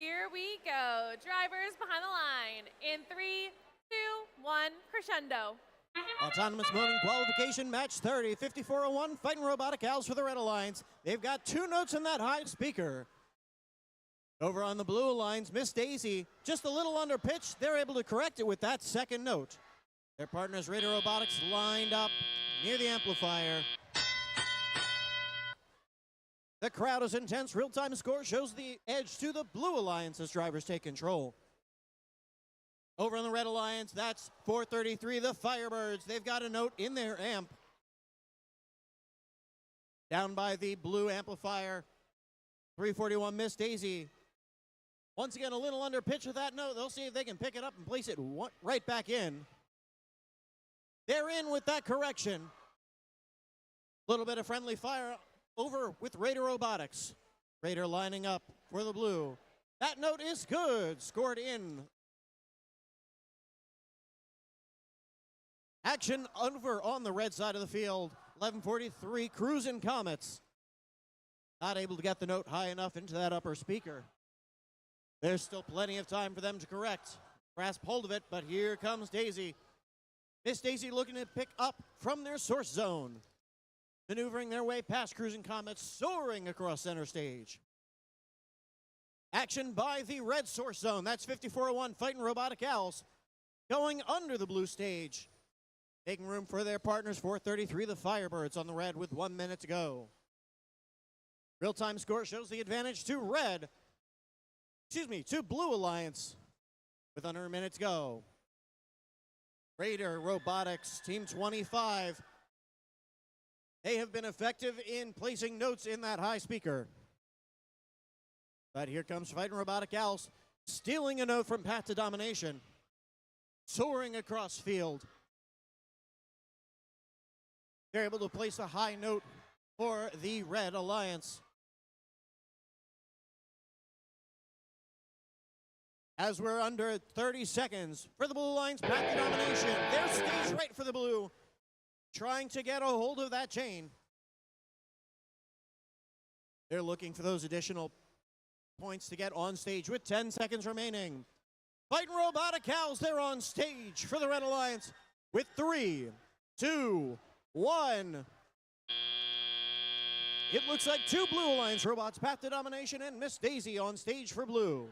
S2: Here we go. Drivers behind the line. In 3, 2, 1, crescendo.
S8: Autonomous Motoring Qualification Match 30, 5401, Fighting Robotic Owls for the Red Alliance. They've got 2 notes in that high speaker. Over on the Blue Alliance, Miss Daisy, just a little under pitch. They're able to correct it with that second note. Their partners, Raider Robotics, lined up near the amplifier. The crowd is intense. Real-time score shows the edge to the Blue Alliance as drivers take control. Over on the Red Alliance, that's 433, the Firebirds. They've got a note in their amp. Down by the Blue amplifier, 341, Miss Daisy. Once again, a little under pitch with that note. They'll see if they can pick it up and place it right back in. They're in with that correction. A little bit of friendly fire over with Raider Robotics. Raider lining up for the Blue. That note is good. Scored in. Action over on the red side of the field. 1143, Cruisin' Comets. Not able to get the note high enough into that upper speaker. There's still plenty of time for them to correct. Grasp hold of it, but here comes Daisy. Miss Daisy looking to pick up from their source zone. Maneuvering their way past Cruisin' Comets, soaring across center stage. Action by the red source zone. That's 5401, Fighting Robotic Owls. Going under the blue stage. Taking room for their partners, 433, the Firebirds on the red with 1 minute to go. Real-time score shows the advantage to Blue Alliance with under a minute to go. Raider Robotics, Team 25. They have been effective in placing notes in that high speaker. But here comes Fighting Robotic Owls, stealing a note from Path to Domination. Soaring across field. They're able to place a high note for the Red Alliance. As we're under 30 seconds for the Blue Alliance, Path to Domination. They're stage right for the Blue, trying to get a hold of that chain. They're looking for those additional points to get on stage with 10 seconds remaining. Fighting Robotic Owls, they're on stage for the Red Alliance with 3, 2, 1. It looks like 2 Blue Alliance robots, Path to Domination and Miss Daisy on stage for Blue.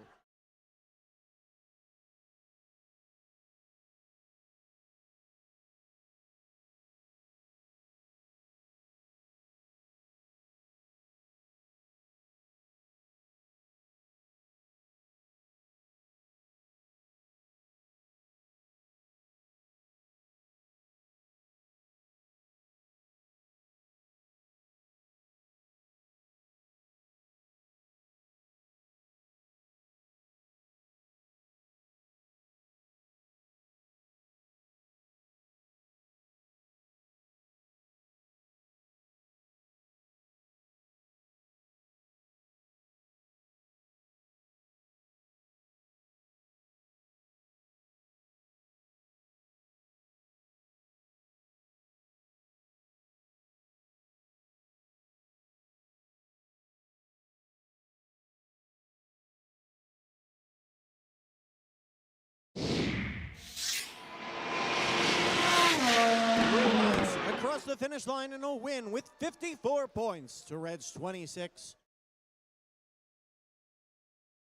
S8: Across the finish line in a win with 54 points to Red's 26.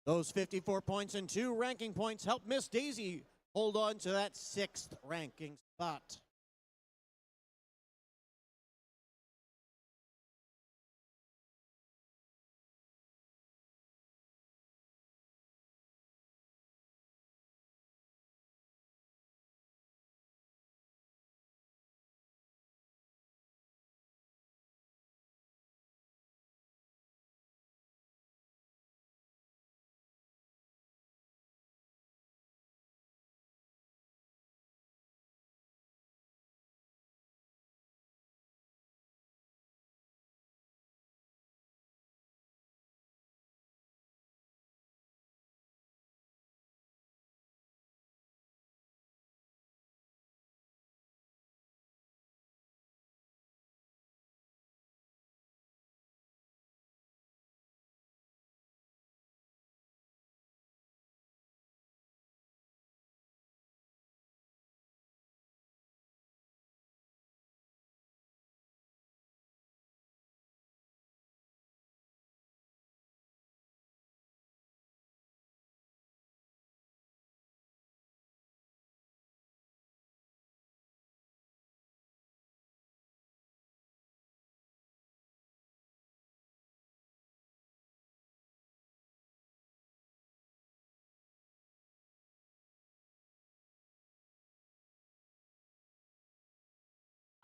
S8: Those 54 points and 2 ranking points helped Miss Daisy hold on to that 6th ranking spot.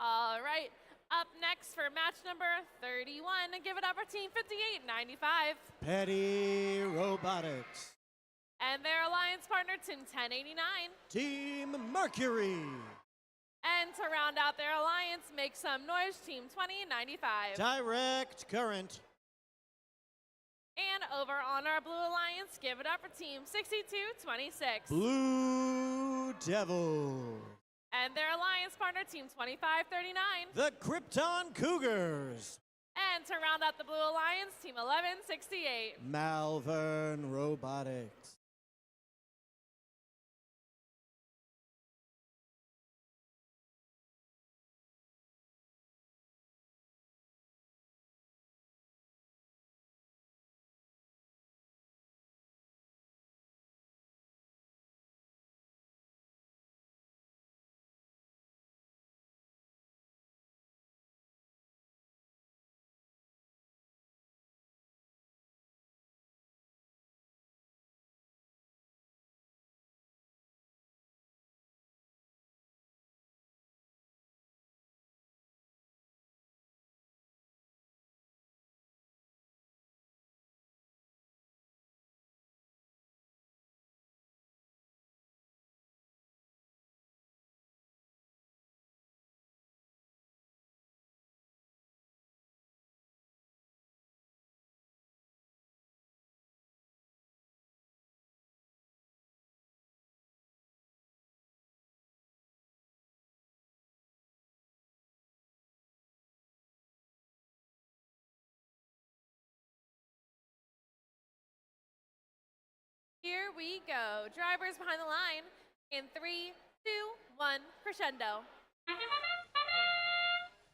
S2: All right, up next for match number 31, give it up for Team 5895.
S8: Petty Robotics.
S2: And their alliance partner, Team 1089.
S8: Team Mercury.
S2: And to round out their alliance, make some noise, Team 2095.
S8: Direct Current.
S2: And over on our blue alliance, give it up for Team 6226.
S8: Blue Devil.
S2: And their alliance partner, Team 2539.
S8: The Krypton Cougars.
S2: And to round out the blue alliance, Team 1168.
S8: Malvern Robotics.
S2: Here we go. Drivers behind the line in 3, 2, 1, crescendo.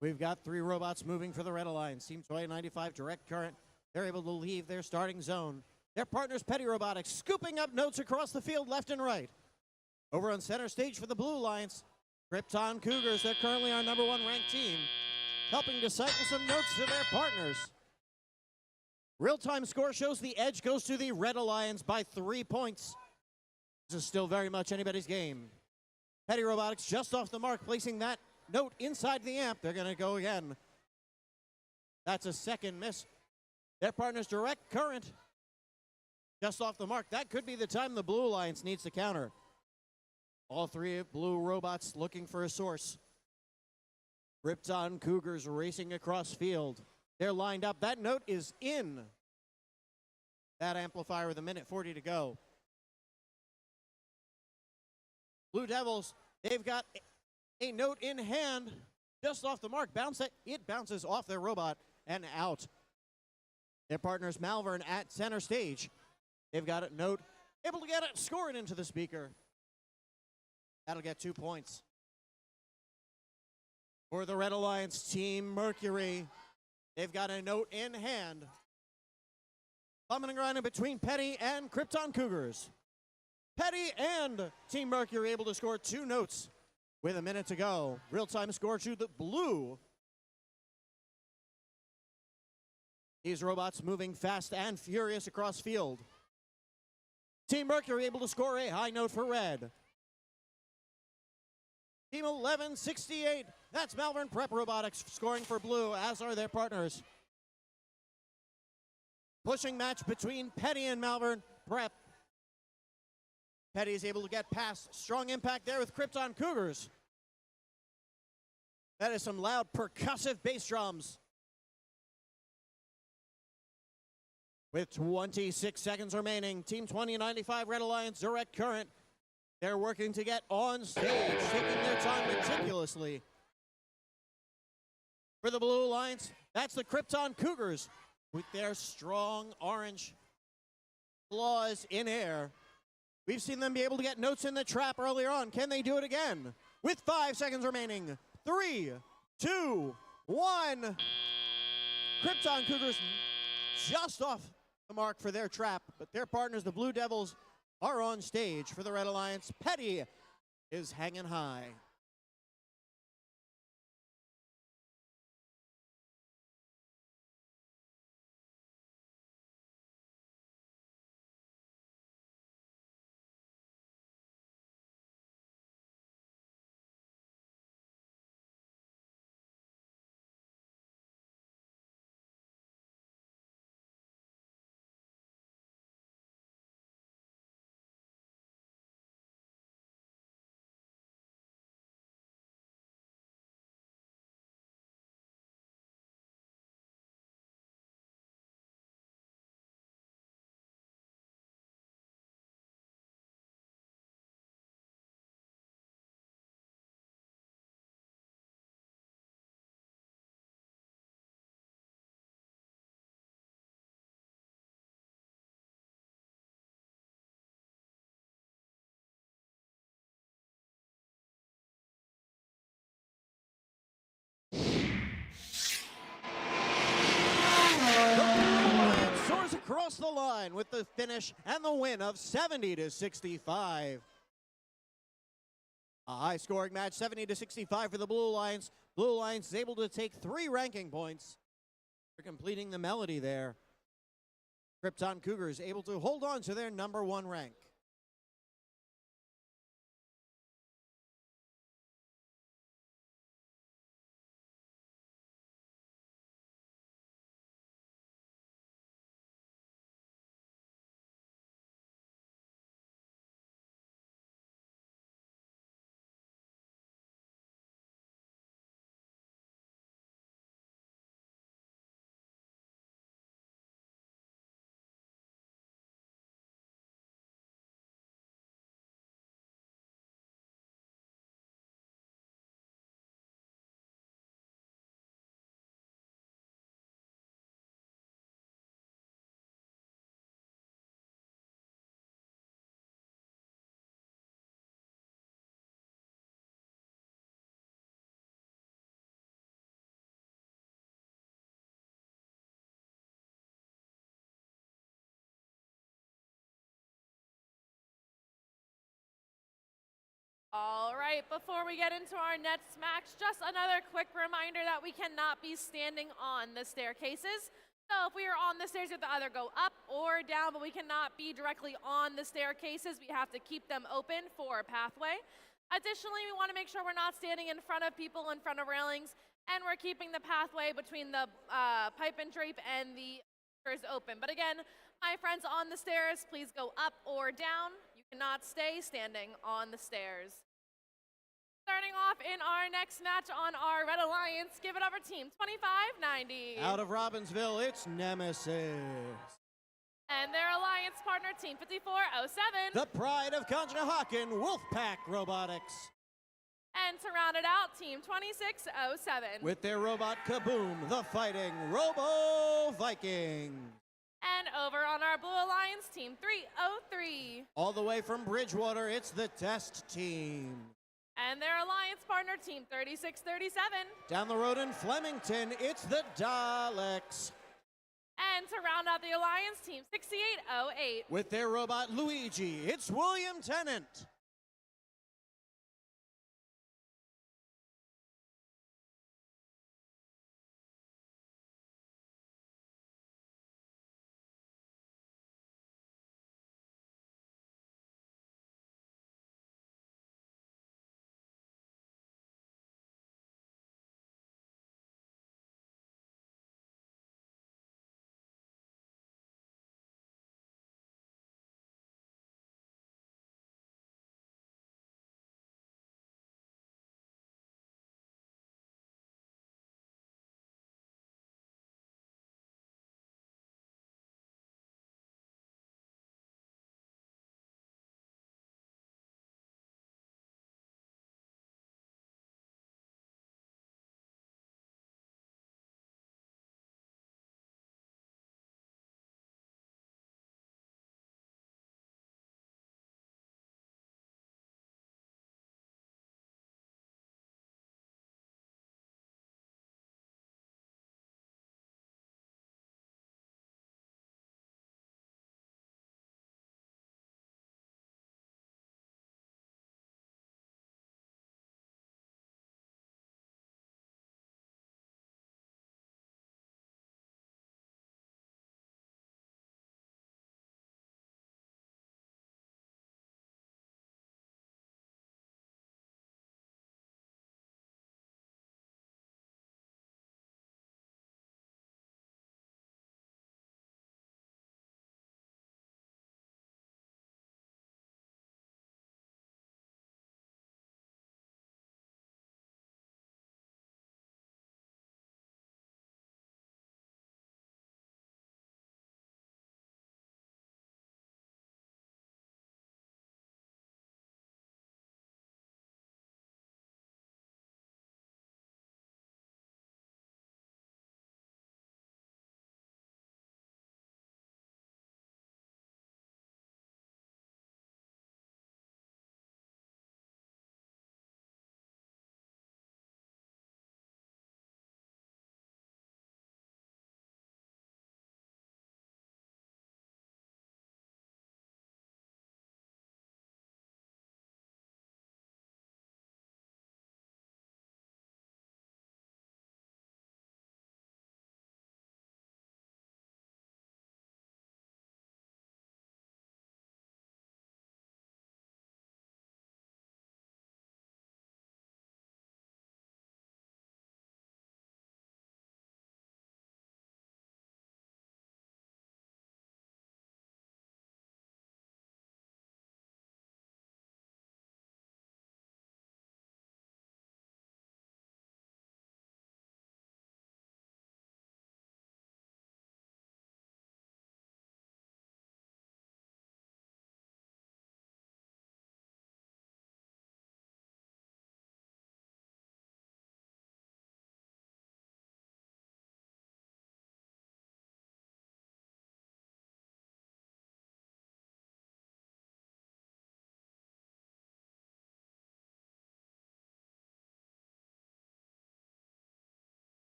S8: We've got 3 robots moving for the Red Alliance. Team 2095 Direct Current. They're able to leave their starting zone. Their partners, Petty Robotics, scooping up notes across the field left and right. Over on center stage for the Blue Alliance, Krypton Cougars. They're currently our #1 ranked team, helping decipher some notes to their partners. Real-time score shows the edge goes to the Red Alliance by 3 points. This is still very much anybody's game. Petty Robotics just off the mark, placing that note inside the amp. They're going to go again. That's a second miss. Their partner's Direct Current just off the mark. That could be the time the Blue Alliance needs to counter. All 3 blue robots looking for a source. Krypton Cougars racing across field. They're lined up. That note is in that amplifier with 1:40 to go. Blue Devils, they've got a note in hand just off the mark. It bounces off their robot and out. Their partners Malvern at center stage. They've got a note, able to get it, score it into the speaker. That'll get 2 points. For the Red Alliance, Team Mercury, they've got a note in hand. Bumming and grinding between Petty and Krypton Cougars. Petty and Team Mercury able to score 2 notes with 1 minute to go. Real-time score to the blue. These robots moving fast and furious across field. Team Mercury able to score a high note for red. Team 1168, that's Malvern Prep Robotics scoring for blue, as are their partners. Pushing match between Petty and Malvern Prep. Petty is able to get past. Strong impact there with Krypton Cougars. That is some loud percussive bass drums. With 26 seconds remaining, Team 2095 Red Alliance Direct Current. They're working to get on stage, taking their time meticulously. For the Blue Alliance, that's the Krypton Cougars with their strong orange claws in air. We've seen them be able to get notes in the trap earlier on. Can they do it again? With 5 seconds remaining. 3, 2, 1. Krypton Cougars just off the mark for their trap, but their partners, the Blue Devils, are on stage for the Red Alliance. Petty is hanging high. across the line with the finish and the win of 70-65. A high-scoring match, 70-65 for the Blue Alliance. Blue Alliance is able to take 3 ranking points for completing the melody there. Krypton Cougars able to hold on to their number 1 rank.
S2: All right, before we get into our next match, just another quick reminder that we cannot be standing on the staircases. So if we are on the stairs, we have to either go up or down, but we cannot be directly on the staircases. We have to keep them open for a pathway. Additionally, we want to make sure we're not standing in front of people, in front of railings, and we're keeping the pathway between the pipe and drape and the stairs open. But again, my friends on the stairs, please go up or down. You cannot stay standing on the stairs. Starting off in our next match on our Red Alliance, give it over team 2590.
S8: Out of Robbinsville, it's Nemesis.
S2: And their alliance partner, team 5407.
S8: The pride of Conshohocken, Wolfpack Robotics.
S2: And to round it out, team 2607.
S8: With their robot Kaboom, the fighting Robo Vikings.
S2: And over on our Blue Alliance, team 303.
S8: All the way from Bridgewater, it's the Test Team.
S2: And their alliance partner, team 3637.
S8: Down the road in Flemington, it's the Daleks.
S2: And to round out the alliance, team 6808.
S8: With their robot Luigi, it's William Tennant.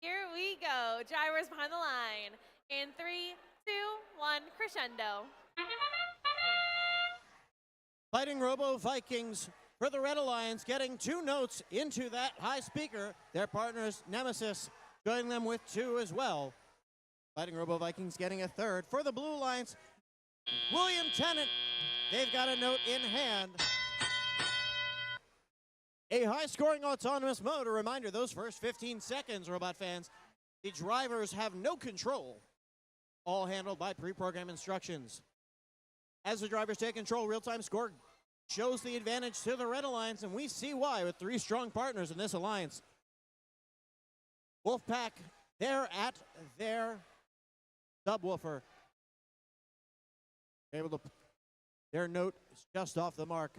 S2: Here we go. Drivers behind the line. In 3, 2, 1, crescendo.
S8: Fighting Robo Vikings for the Red Alliance, getting 2 notes into that high speaker. Their partners, Nemesis, joining them with 2 as well. Fighting Robo Vikings getting a 3rd. For the Blue Alliance, William Tennant, they've got a note in hand. A high-scoring autonomous mode. A reminder, those first 15 seconds, Robot fans, the drivers have no control. All handled by pre-programmed instructions. As the drivers take control, real-time score shows the advantage to the Red Alliance, and we see why with 3 strong partners in this alliance. Wolfpack, they're at their subwoofer. Their note is just off the mark.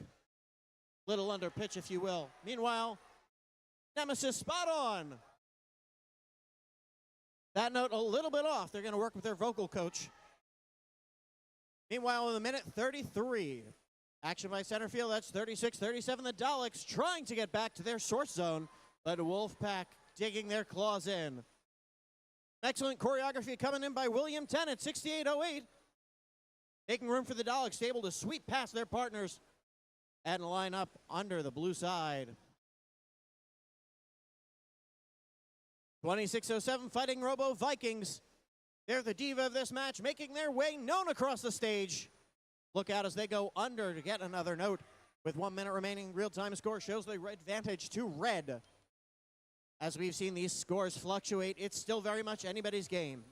S8: Little under pitch, if you will. Meanwhile, Nemesis spot on. That note a little bit off. They're going to work with their vocal coach. Meanwhile, in the minute 33, action by center field. That's 36-37. The Daleks trying to get back to their source zone, but Wolfpack digging their claws in. Excellent choreography coming in by William Tennant, 68-08. Making room for the Daleks, able to sweep past their partners and line up under the blue side. 26-07, Fighting Robo Vikings. They're the diva of this match, making their way known across the stage. Look out as they go under to get another note. With 1 minute remaining, real-time score shows the advantage to red. As we've seen these scores fluctuate, it's still very much anybody's game.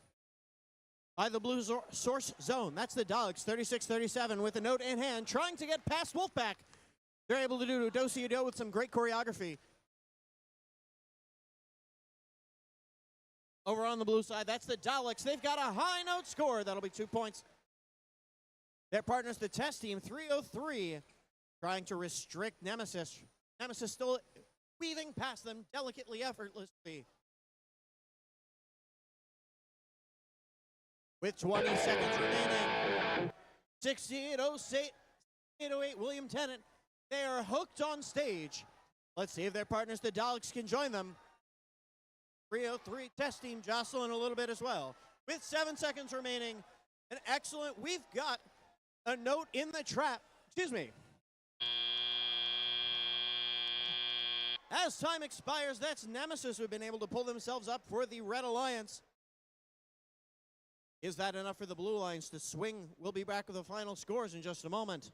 S8: By the blue source zone, that's the Daleks, 36-37, with a note in hand, trying to get past Wolfpack. They're able to do a do-si-do with some great choreography. Over on the blue side, that's the Daleks. They've got a high note score. That'll be 2 points. Their partners, the test team, 303, trying to restrict Nemesis. Nemesis still weaving past them delicately, effortlessly. With 20 seconds remaining, 68-08, William Tennant. They are hooked on stage. Let's see if their partners, the Daleks, can join them. 303 test team jostling a little bit as well. With 7 seconds remaining, an excellent, we've got a note in the trap. Excuse me. As time expires, that's Nemesis who've been able to pull themselves up for the Red Alliance. Is that enough for the Blue Alliance to swing? We'll be back with the final scores in just a moment.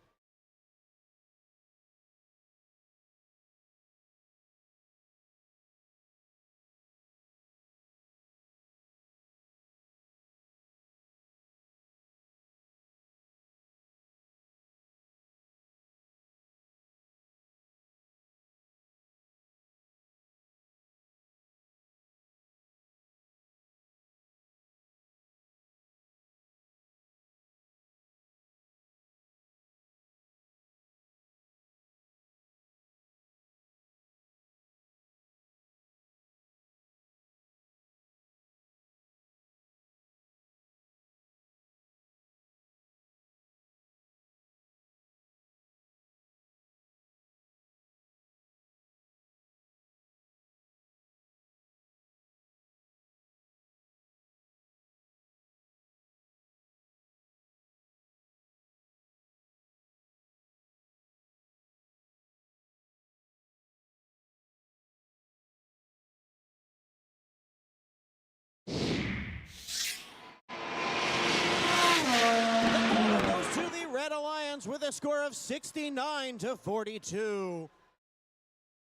S8: Red Alliance with a score of 69-42.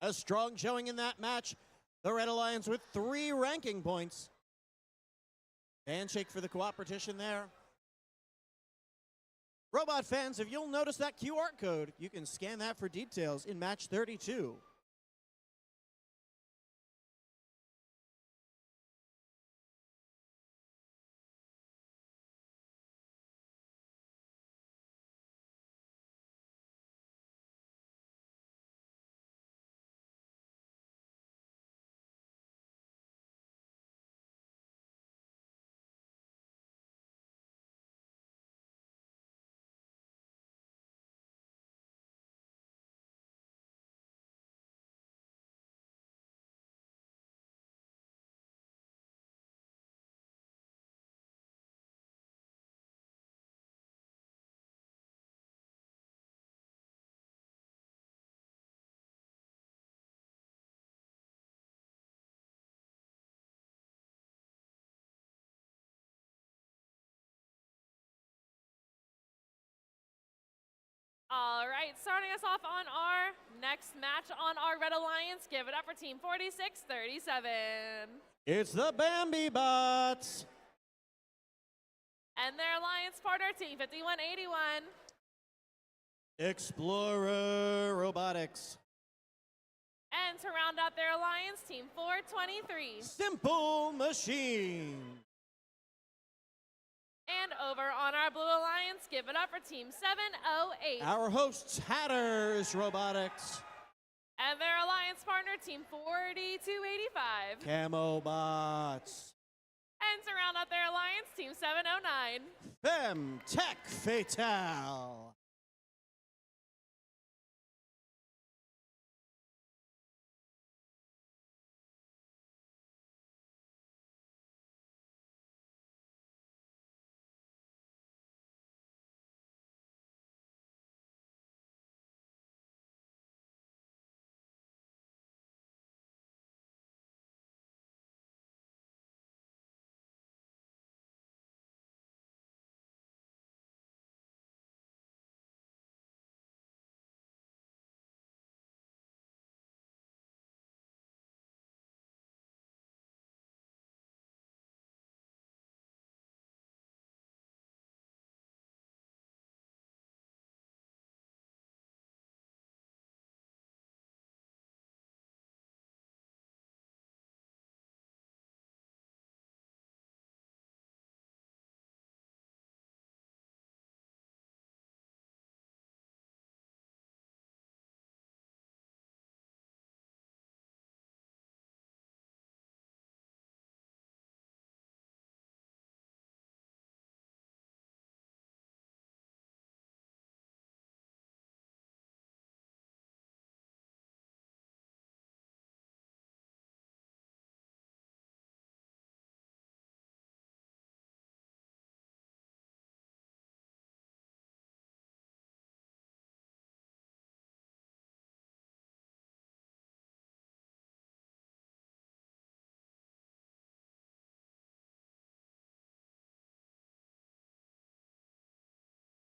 S8: A strong showing in that match. The Red Alliance with 3 ranking points. Handshake for the cooperation there. Robot fans, if you'll notice that QR code, you can scan that for details in match 32.
S2: All right, starting us off on our next match on our Red Alliance, give it up for Team 4637.
S8: It's the Bambi Bots.
S2: And their alliance partner, Team 5181.
S8: Explorer Robotics.
S2: And to round out their alliance, Team 423.
S8: Simple Machine.
S2: And over on our Blue Alliance, give it up for Team 708.
S8: Our hosts, Hatters Robotics.
S2: And their alliance partner, Team 4285.
S8: Camo Bots.
S2: And to round out their alliance, Team 709.
S8: Femtech Fatale.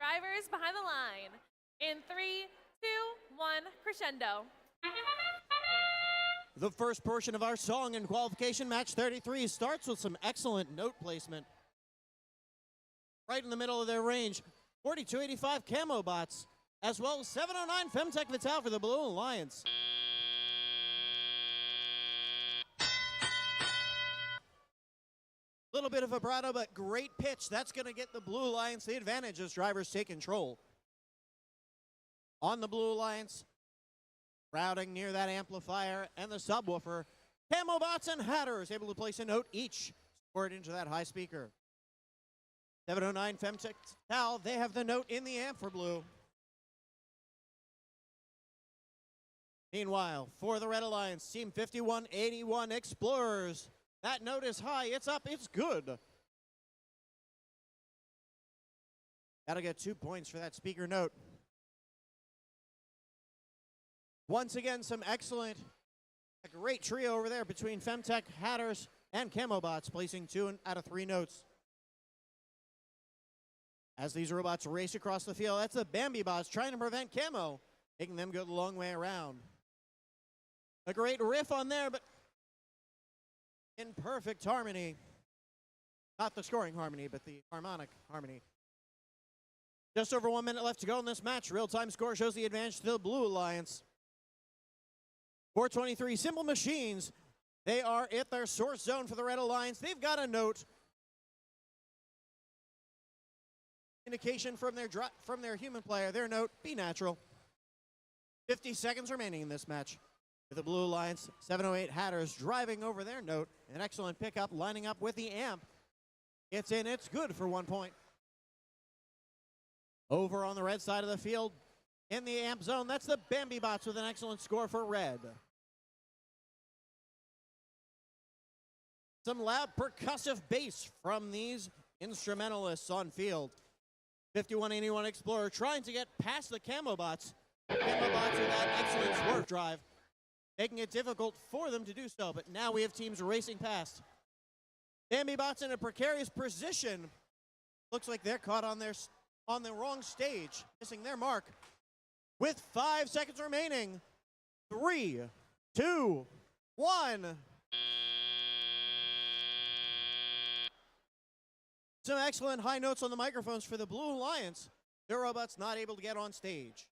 S2: Drivers behind the line. In 3, 2, 1, crescendo.
S8: The first portion of our song in qualification match 33 starts with some excellent note placement. Right in the middle of their range, 4285 Camo Bots, as well as 709 Femtech Fatale for the Blue Alliance. Little bit of vibrato, but great pitch. That's going to get the Blue Alliance the advantage as drivers take control. On the Blue Alliance, routing near that amplifier and the subwoofer, Camo Bots and Hatters able to place a note each, scored into that high speaker. 709 Femtech Fatale, they have the note in the amp for Blue. Meanwhile, for the Red Alliance, Team 5181 Explorers. That note is high, it's up, it's good. Gotta get 2 points for that speaker note. Once again, some excellent, a great trio over there between Femtech, Hatters, and Camo Bots, placing 2 out of 3 notes. As these robots race across the field, that's the Bambi Bots trying to prevent Camo, making them go the long way around. A great riff on there, but in perfect harmony. Not the scoring harmony, but the harmonic harmony. Just over 1 minute left to go in this match. Real-time score shows the advantage to the Blue Alliance. 423 Simple Machines. They are at their source zone for the Red Alliance. They've got a note. Indication from their human player. Their note, be natural. 50 seconds remaining in this match. With the Blue Alliance, 708 Hatters driving over their note. An excellent pickup, lining up with the amp. It's in, it's good for 1 point. Over on the red side of the field, in the amp zone, that's the Bambi Bots with an excellent score for red. Some loud percussive bass from these instrumentalists on field. 5181 Explorer trying to get past the Camo Bots. Camo Bots with that excellent swerve drive, making it difficult for them to do so, but now we have teams racing past. Bambi Bots in a precarious position. Looks like they're caught on the wrong stage, missing their mark. with 5 seconds remaining. 3, 2, 1. Some excellent high notes on the microphones for the Blue Alliance. Their robots not able to get on stage.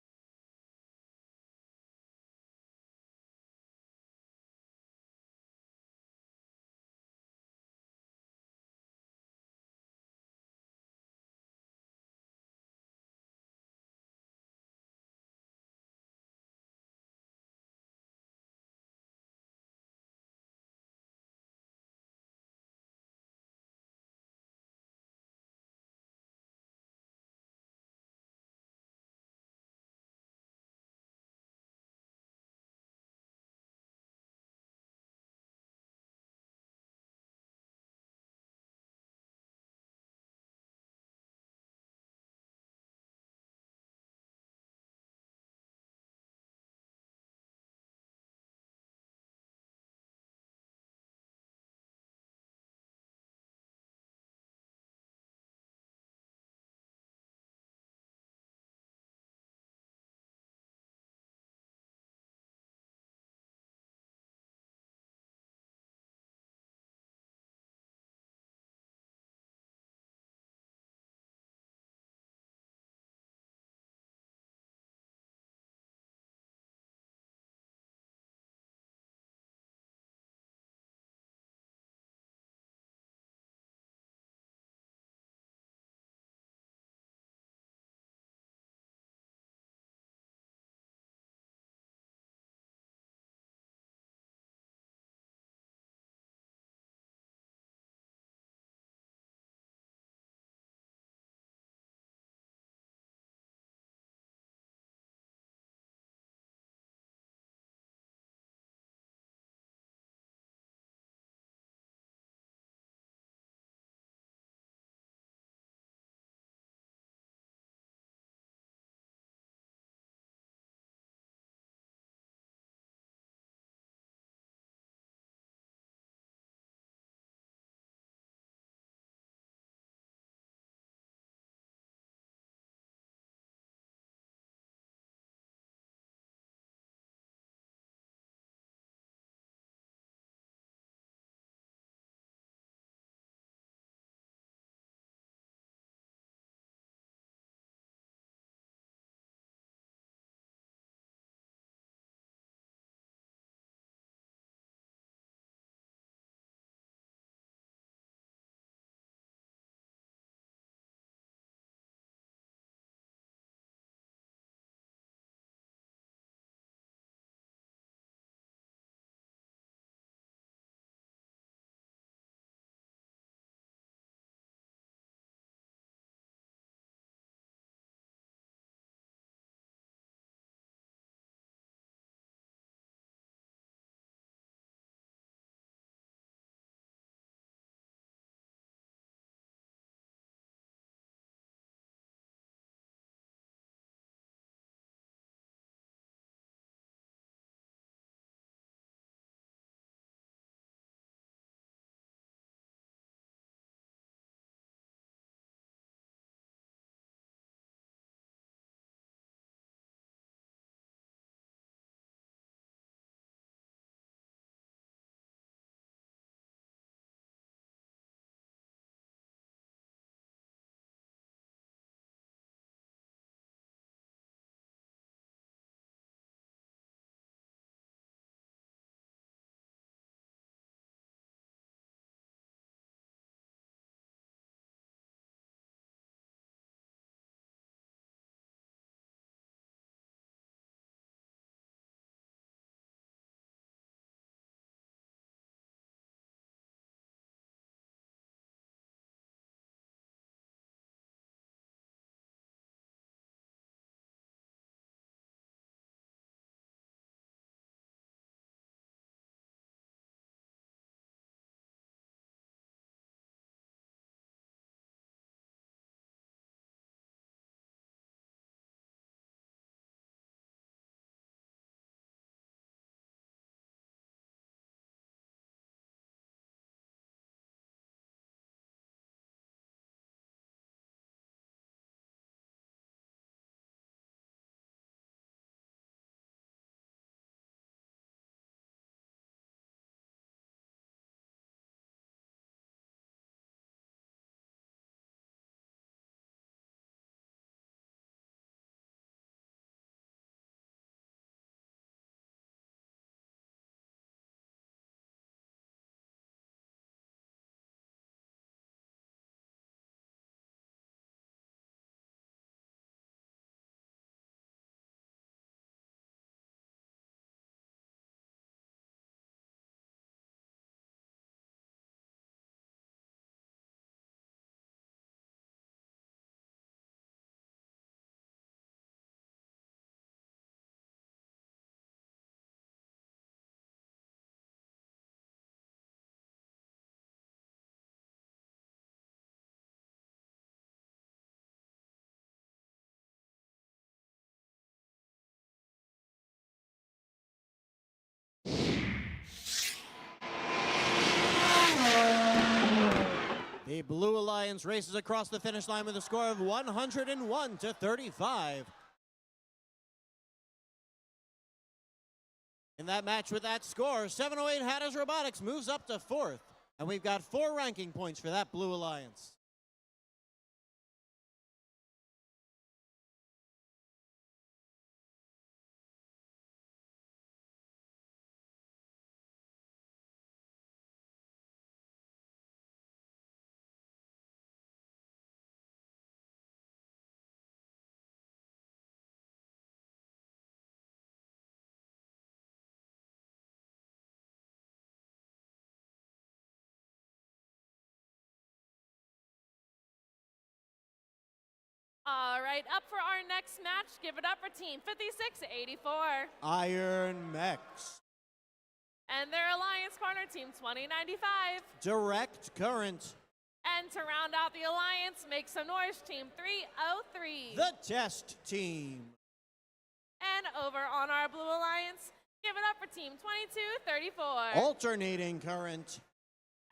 S8: The Blue Alliance races across the finish line with a score of 101-35. In that match with that score, 708 Hatters Robotics moves up to 4th. And we've got 4 ranking points for that Blue Alliance.
S2: All right, up for our next match. Give it up for Team 5684.
S8: Iron Mechs.
S2: And their alliance partner, Team 2095.
S8: Direct Current.
S2: And to round out the alliance, make some noise, Team 303.
S8: The Test Team.
S2: And over on our Blue Alliance, give it up for Team 2234.
S8: Alternating Current.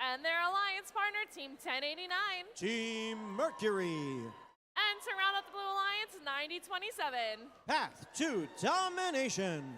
S2: And their alliance partner, Team 1089.
S8: Team Mercury.
S2: And to round out the Blue Alliance, 9027.
S8: Path to Domination.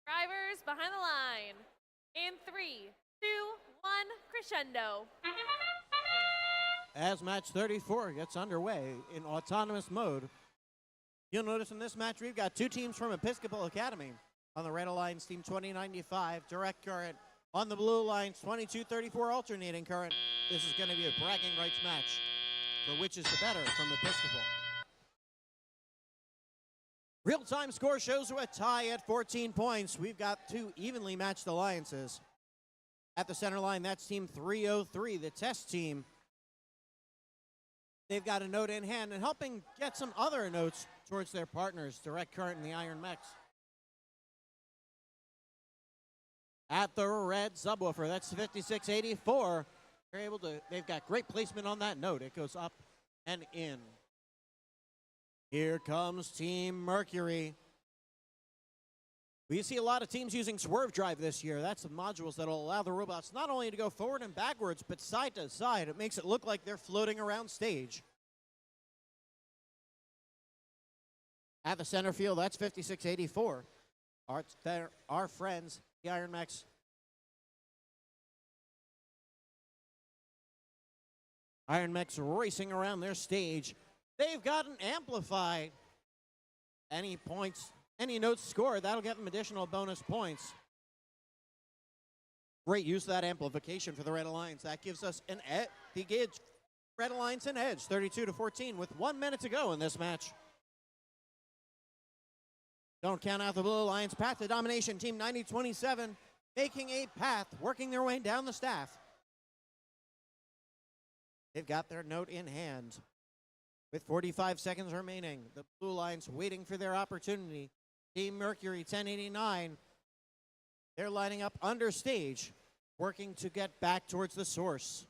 S2: Drivers behind the line. In 3, 2, 1, crescendo.
S8: As match 34 gets underway in autonomous mode, you'll notice in this match we've got 2 teams from Episcopal Academy. On the Red Alliance, Team 2095, Direct Current. On the Blue Alliance, 2234, Alternating Current. This is going to be a bragging rights match for which is the better from Episcopal. Real-time score shows a tie at 14 points. We've got 2 evenly matched alliances. At the center line, that's Team 303, the Test Team. They've got a note in hand and helping get some other notes towards their partners, Direct Current and the Iron Mechs. At the red subwoofer, that's 5684. They've got great placement on that note. It goes up and in. Here comes Team Mercury. We see a lot of teams using Swerve Drive this year. That's the modules that will allow the robots not only to go forward and backwards, but side to side. It makes it look like they're floating around stage. At the center field, that's 5684. Our friends, the Iron Mechs. Iron Mechs racing around their stage. They've got an amplify. Any points, any notes scored, that'll get them additional bonus points. Great use of that amplification for the Red Alliance. That gives us an edge. He gives Red Alliance an edge, 32-14, with 1 minute to go in this match. Don't count out the Blue Alliance. Path to domination, Team 9027, making a path, working their way down the staff. They've got their note in hand. With 45 seconds remaining, the Blue Alliance waiting for their opportunity. Team Mercury 1089, they're lining up under stage, working to get back towards the source.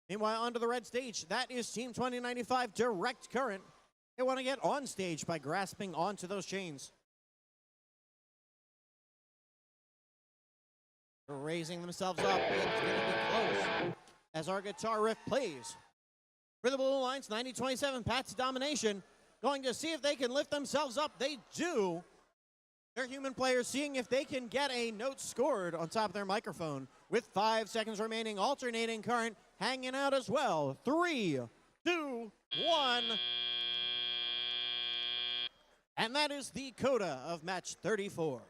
S8: Meanwhile, onto the red stage, that is Team 2095 Direct Current. They want to get on stage by grasping onto those chains. They're raising themselves up. It's going to be close as our guitar riff plays. For the Blue Alliance, 9027, Path to Domination, going to see if they can lift themselves up. They do. Their human players seeing if they can get a note scored on top of their microphone. With 5 seconds remaining, alternating current hanging out as well. 3, 2, 1. And that is the coda of match 34.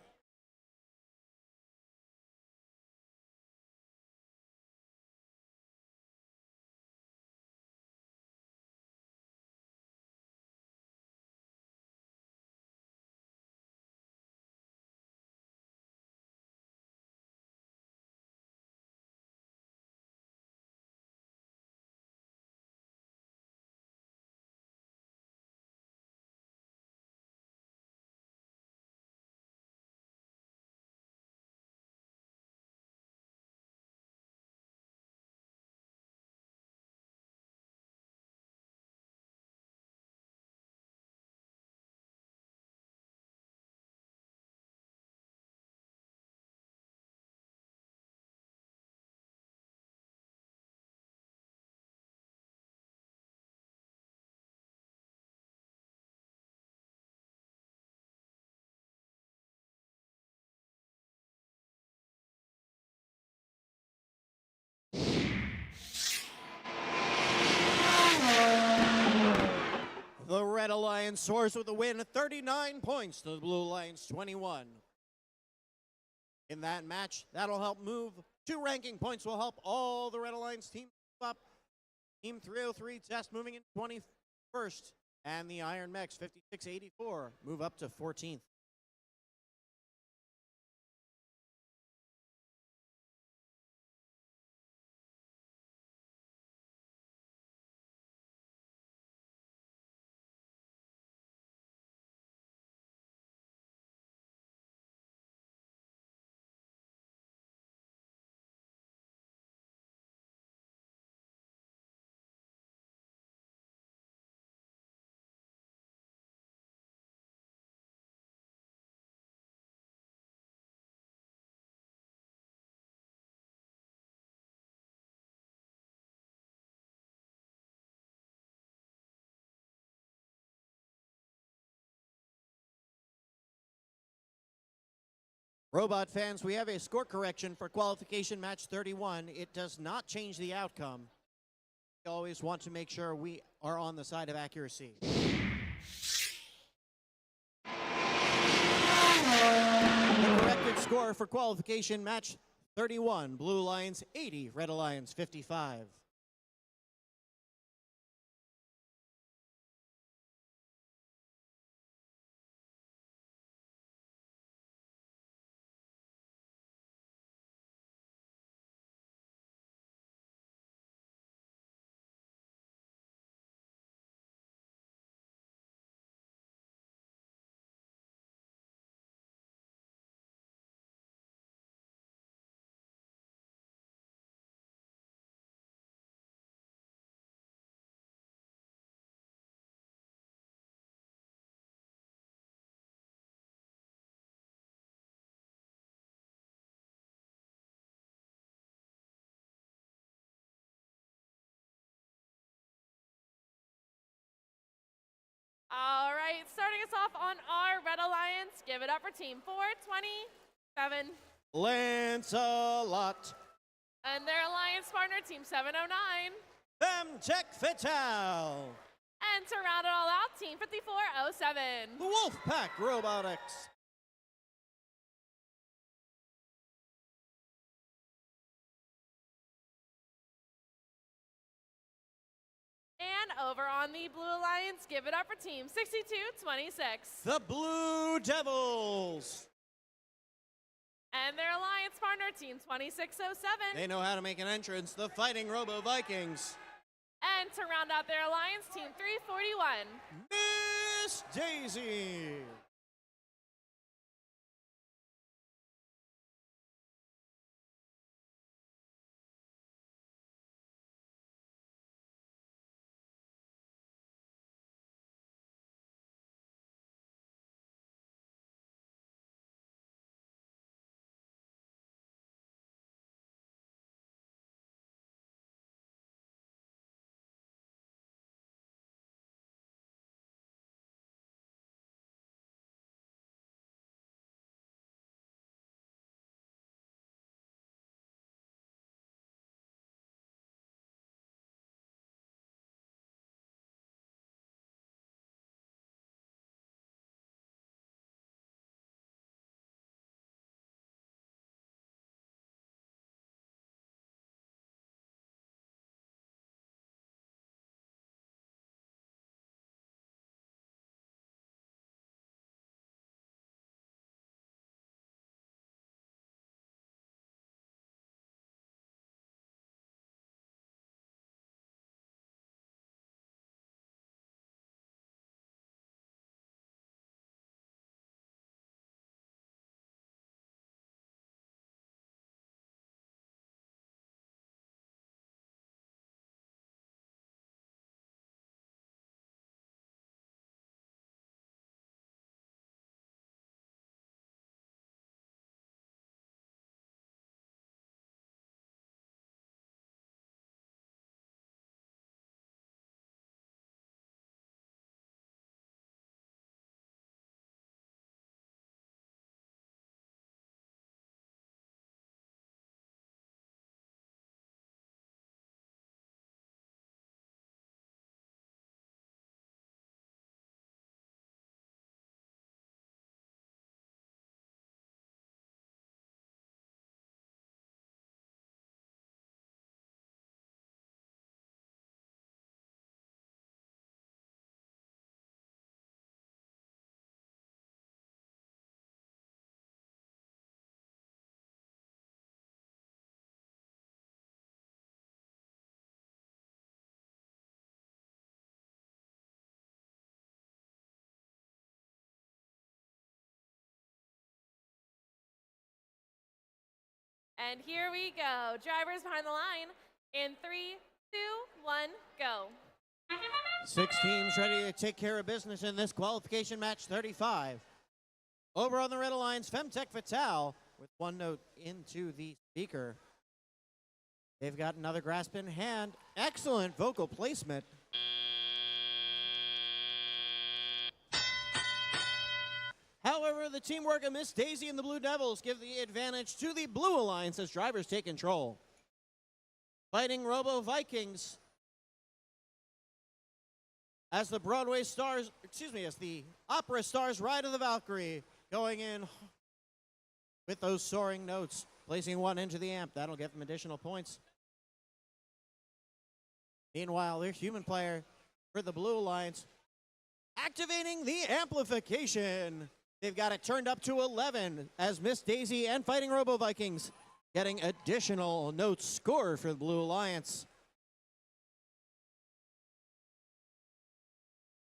S8: The Red Alliance soars with a win, 39 points to the Blue Alliance 21. In that match, that'll help move. 2 ranking points will help all the Red Alliance teams up. Team 303 Test moving in 21st, and the Iron Mechs 5684 move up to 14th. Robot fans, we have a score correction for qualification match 31. It does not change the outcome. We always want to make sure we are on the side of accuracy. The corrected score for qualification match 31, Blue Alliance 80, Red Alliance 55.
S2: right, starting us off on our Red Alliance, give it up for Team 427.
S8: Lancelot.
S2: And their alliance partner, Team 709.
S8: Femtech Fatal.
S2: And to round it all out, Team 5407.
S8: The Wolfpack Robotics.
S2: And over on the Blue Alliance, give it up for Team 6226.
S8: The Blue Devils.
S2: And their alliance partner, Team 2607.
S8: They know how to make an entrance, the Fighting Robo Vikings.
S2: And to round out their alliance, Team 341.
S8: Miss Daisy.
S2: And here we go. Drivers behind the line in 3, 2, 1, go.
S8: 6 teams ready to take care of business in this qualification match 35. Over on the Red Alliance, Femtech Fatal with one note into the speaker. They've got another grasp in hand. Excellent vocal placement. However, the teamwork of Miss Daisy and the Blue Devils give the advantage to the Blue Alliance as drivers take control. Fighting Robo Vikings as the Broadway stars, as the opera stars Ride of the Valkyrie going in with those soaring notes, placing one into the amp. That'll get them additional points. Meanwhile, their human player for the Blue Alliance activating the amplification. They've got it turned up to 11 as Miss Daisy and Fighting Robo Vikings getting additional notes score for the Blue Alliance.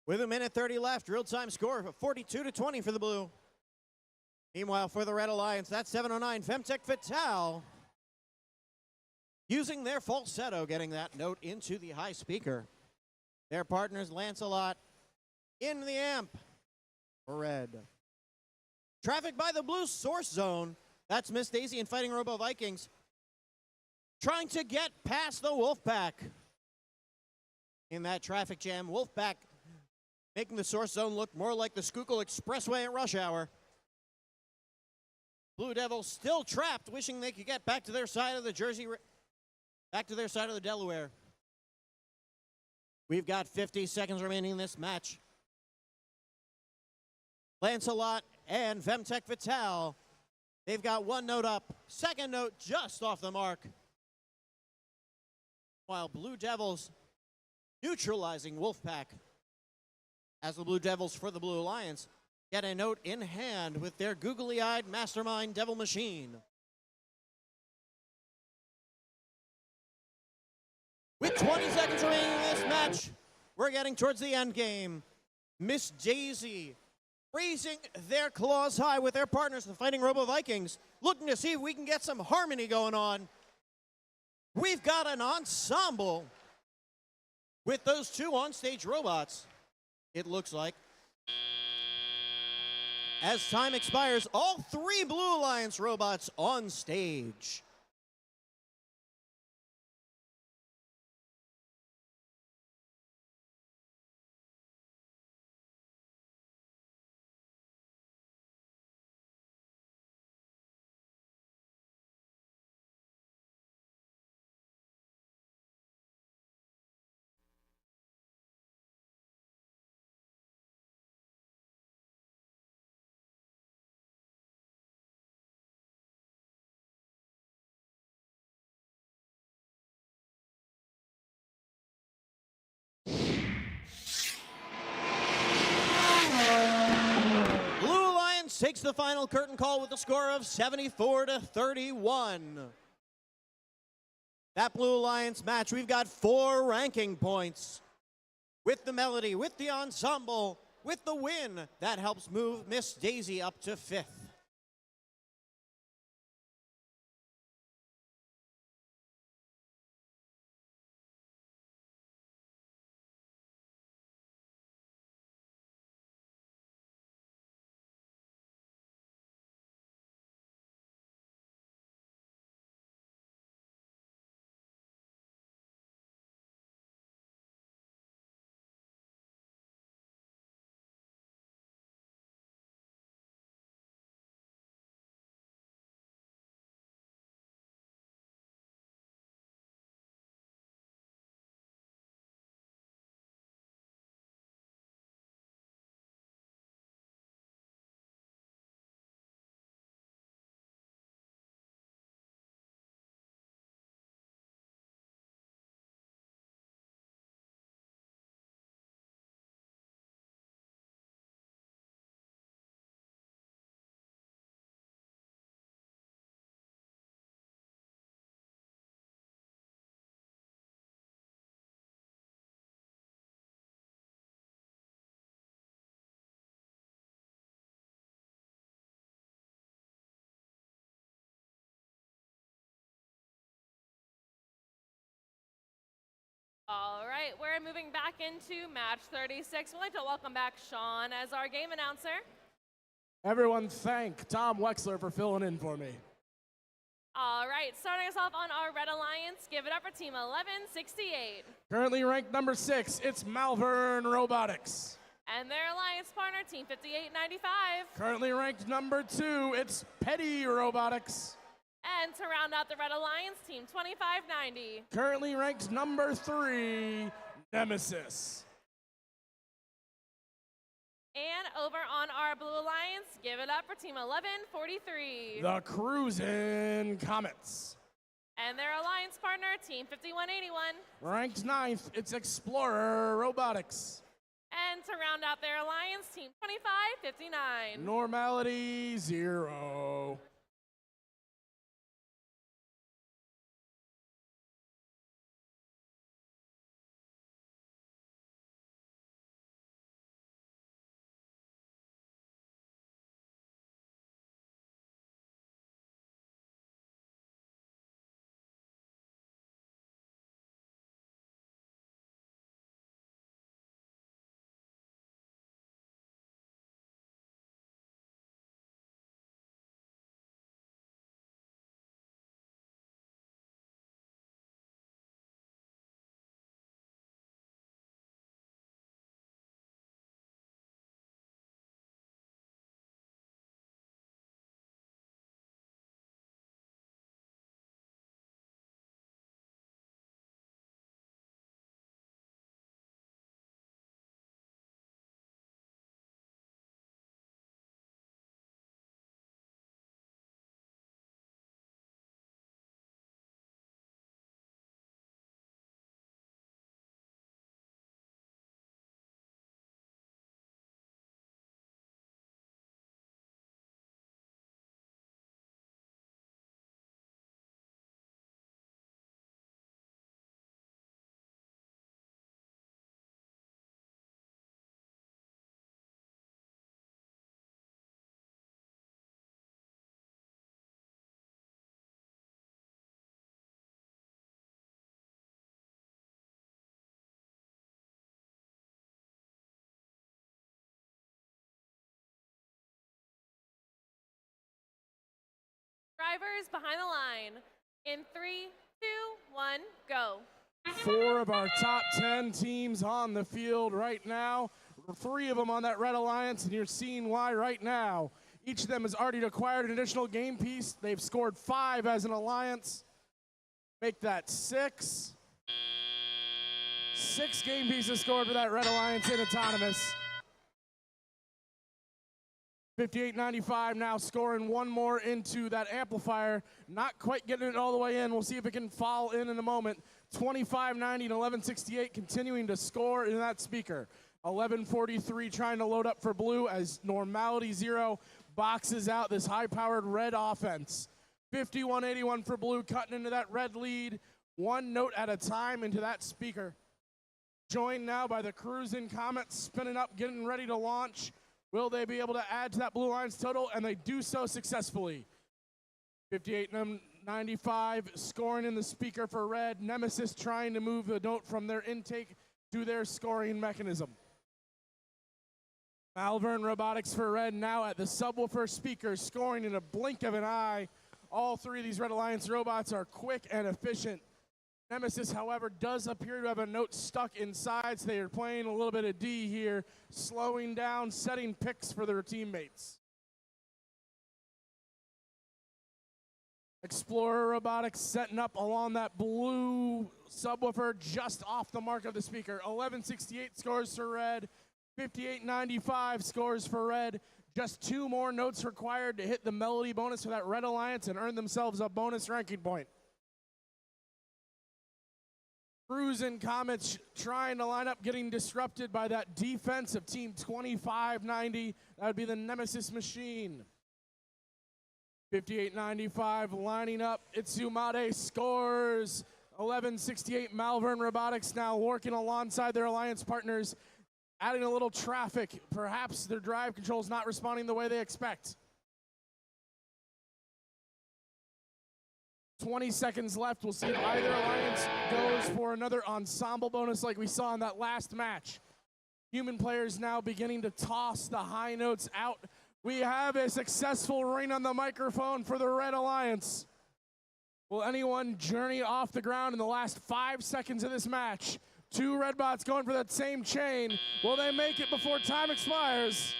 S8: With 1:30 left, real-time score of 42-20 for the Blue. Meanwhile, for the Red Alliance, that's 709 Femtech Fatal using their falsetto, getting that note into the high speaker. Their partners, Lancelot, in the amp for Red. Traffic by the Blue source zone. That's Miss Daisy and Fighting Robo Vikings trying to get past the Wolfpack. In that traffic jam, Wolfpack making the source zone look more like the Schuylkill Expressway at rush hour. Blue Devils still trapped, wishing they could get back to their side of the back to their side of the Delaware. We've got 50 seconds remaining in this match. Lancelot and Femtech Vital, they've got one note up, second note just off the mark. While Blue Devils neutralizing Wolfpack, as the Blue Devils for the Blue Alliance get a note in hand with their googly-eyed mastermind Devil Machine. With 20 seconds remaining in this match, we're getting towards the end game. Miss Daisy raising their claws high with their partners, the Fighting Robo Vikings, looking to see if we can get some harmony going on. We've got an ensemble with those two on-stage robots, it looks like. As time expires, all three Blue Alliance robots on stage. Takes the final curtain call with a score of 74-31. That Blue Alliance match, we've got 4 ranking points. With the melody, with the ensemble, with the win, that helps move Miss Daisy up to 5th.
S2: All right, we're moving back into match 36. We'd like to welcome back Sean as our game announcer.
S1: Everyone thank Tom Wexler for filling in for me.
S2: All right, starting us off on our Red Alliance, give it up for Team 1168.
S1: Currently ranked number 6, it's Malvern Robotics.
S2: And their alliance partner, Team 5895.
S1: Currently ranked number 2, it's Petty Robotics.
S2: And to round out the Red Alliance, Team 2590.
S1: Currently ranked number 3, Nemesis.
S2: And over on our Blue Alliance, give it up for Team 1143.
S1: The Cruisin' Comets.
S2: And their alliance partner, Team 5181.
S1: Ranked 9th, it's Explorer Robotics.
S2: And to round out their alliance, Team 2559.
S1: Normality 0.
S2: drivers behind the line. In 3, 2, 1, go.
S1: 4 of our top 10 teams on the field right now. 3 of them on that Red Alliance, and you're seeing why right now. Each of them has already acquired an additional game piece. They've scored 5 as an alliance. Make that 6. 6 game pieces scored for that Red Alliance in Autonomous. 58-95 now scoring one more into that amplifier. Not quite getting it all the way in. We'll see if it can fall in a moment. 25-90 and 11-68 continuing to score in that speaker. 11-43 trying to load up for blue as Normality Zero boxes out this high-powered red offense. 51-81 for blue, cutting into that red lead. 1 note at a time into that speaker. Joined now by the Cruisin' Comet spinning up, getting ready to launch. Will they be able to add to that blue line's total? And they do so successfully. 58-95 scoring in the speaker for red. Nemesis trying to move the note from their intake to their scoring mechanism. Malvern Robotics for red now at the subwoofer speaker, scoring in a blink of an eye. All 3 of these Red Alliance robots are quick and efficient. Nemesis, however, does appear to have a note stuck inside, so they are playing a little bit of D here, slowing down, setting picks for their teammates. Explorer Robotics setting up along that blue subwoofer just off the mark of the speaker. 11-68 scores for red. 58-95 scores for red. Just 2 more notes required to hit the melody bonus for that Red Alliance and earn themselves a bonus ranking point. Cruisin' Comets trying to line up, getting disrupted by that defense of team 25-90. That would be the Nemesis machine. 58-95 lining up. Itsumade scores. 11-68 Malvern Robotics now working alongside their alliance partners, adding a little traffic. Perhaps their drive control is not responding the way they expect. 20 seconds left. We'll see if either alliance goes for another ensemble bonus like we saw in that last match. Human players now beginning to toss the high notes out. We have a successful ring on the microphone for the Red Alliance. Will anyone journey off the ground in the last 5 seconds of this match? 2 red bots going for that same chain. Will they make it before time expires?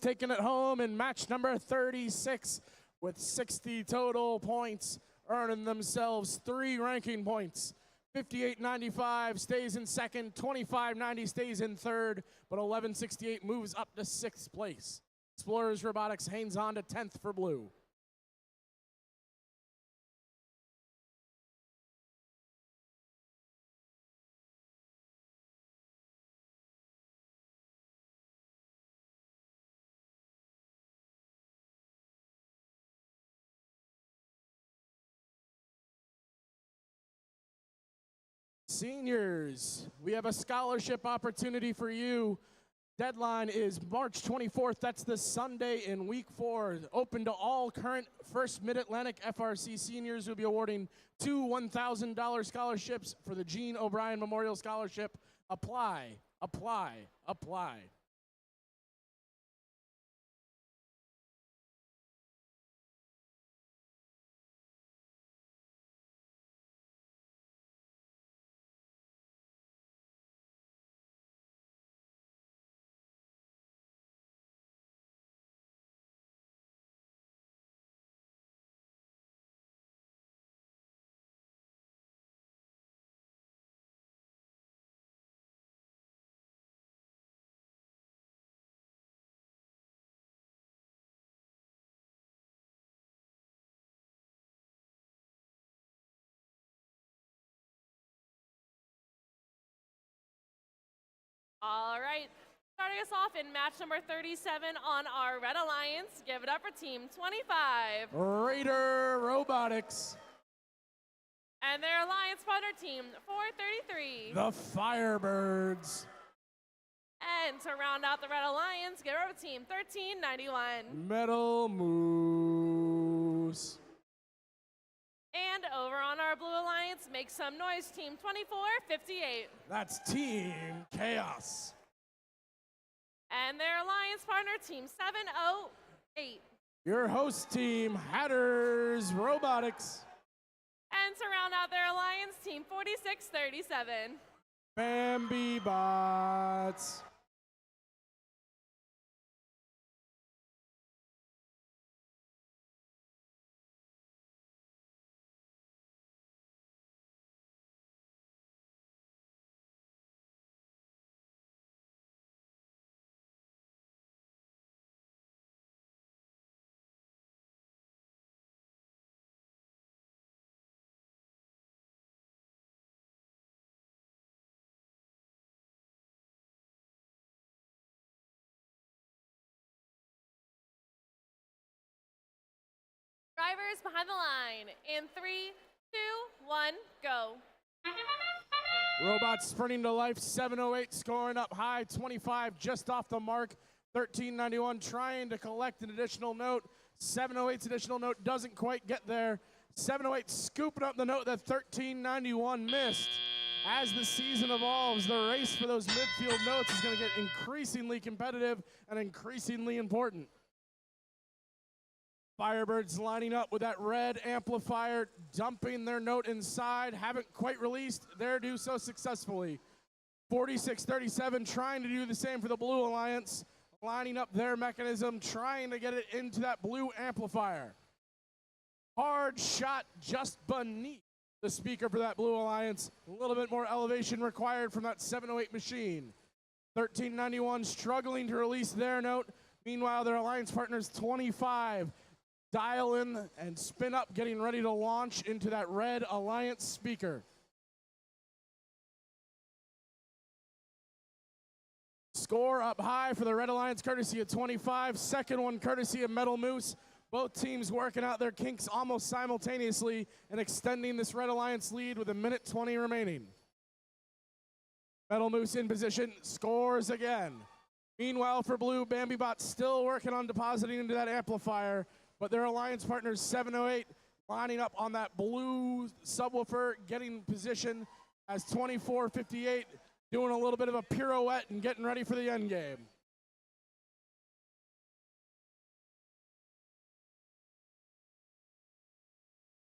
S1: Taking it home in match number 36 with 60 total points, earning themselves 3 ranking points. 58-95 stays in second, 25-90 stays in third, but 11-68 moves up to 6th place. Explorers Robotics hangs on to 10th for blue. Seniors, we have a scholarship opportunity for you. Deadline is March 24th. That's the Sunday in week 4. Open to all current First Mid-Atlantic FRC seniors. We'll be awarding 2 $1,000 scholarships for the Gene O'Brien Memorial Scholarship. Apply, apply, apply.
S2: All right, starting us off in match number 37 on our Red Alliance. Give it up for team 25.
S1: Raider Robotics.
S2: And their alliance partner team 433.
S1: The Firebirds.
S2: And to round out the Red Alliance, give it up for team 1391.
S1: Metal Moose.
S2: And over on our Blue Alliance, make some noise, team 2458.
S1: That's Team Chaos.
S2: And their alliance partner, team 708.
S1: Your host team, Hatters Robotics.
S2: And to round out their alliance, team 4637.
S1: Bambi Bots.
S2: Drivers behind the line in 3, 2, 1, go.
S1: Robots sprinting to life, 708 scoring up high, 25 just off the mark, 1391 trying to collect an additional note. 708's additional note doesn't quite get there. 708 scooping up the note that 1391 missed. As the season evolves, the race for those midfield notes is going to get increasingly competitive and increasingly important. Firebirds lining up with that red amplifier, dumping their note inside, haven't quite released. They're do so successfully. 4637 trying to do the same for the Blue Alliance, lining up their mechanism, trying to get it into that blue amplifier. Hard shot just beneath the speaker for that Blue Alliance. A little bit more elevation required from that 708 machine. 1391 struggling to release their note. Meanwhile, their alliance partners 25 dial in and spin up, getting ready to launch into that red alliance speaker. Score up high for the Red Alliance, courtesy of 25. Second one, courtesy of Metal Moose. Both teams working out their kinks almost simultaneously and extending this Red Alliance lead with 1:20 remaining. Metal Moose in position, scores again. Meanwhile, for Blue, Bambi Bot still working on depositing into that amplifier, but their alliance partners 708 lining up on that blue subwoofer, getting position as 2458 doing a little bit of a pirouette and getting ready for the end game.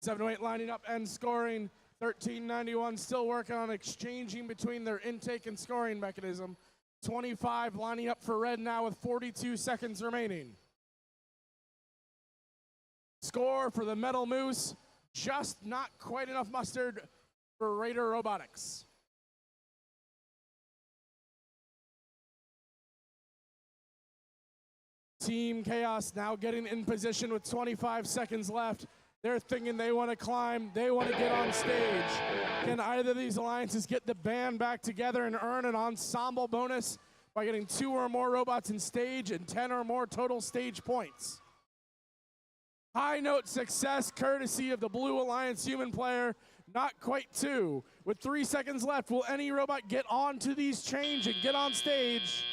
S1: Seven oh eight lining up and scoring. 1391 still working on exchanging between their intake and scoring mechanism. 25 lining up for red now with 42 seconds remaining. Score for the Metal Moose, just not quite enough mustard for Raider Robotics. Team Chaos now getting in position with 25 seconds left. They're thinking they want to climb, they want to get on stage. Can either of these alliances get the band back together and earn an ensemble bonus by getting 2 or more robots in stage and 10 or more total stage points? High note success courtesy of the Blue Alliance human player, not quite 2. With 3 seconds left, will any robot get onto these chains and get on stage?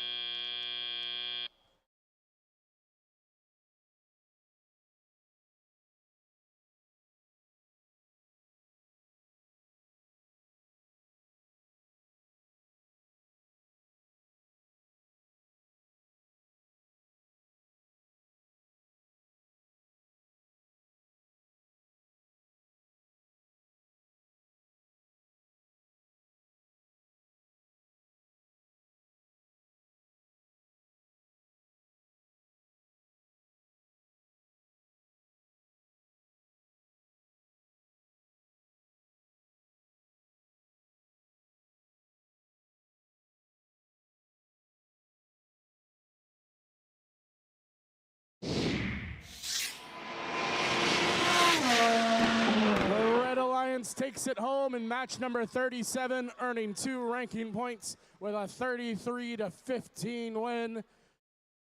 S1: Alliance takes it home in match number 37, earning 2 ranking points with a 33-15 win.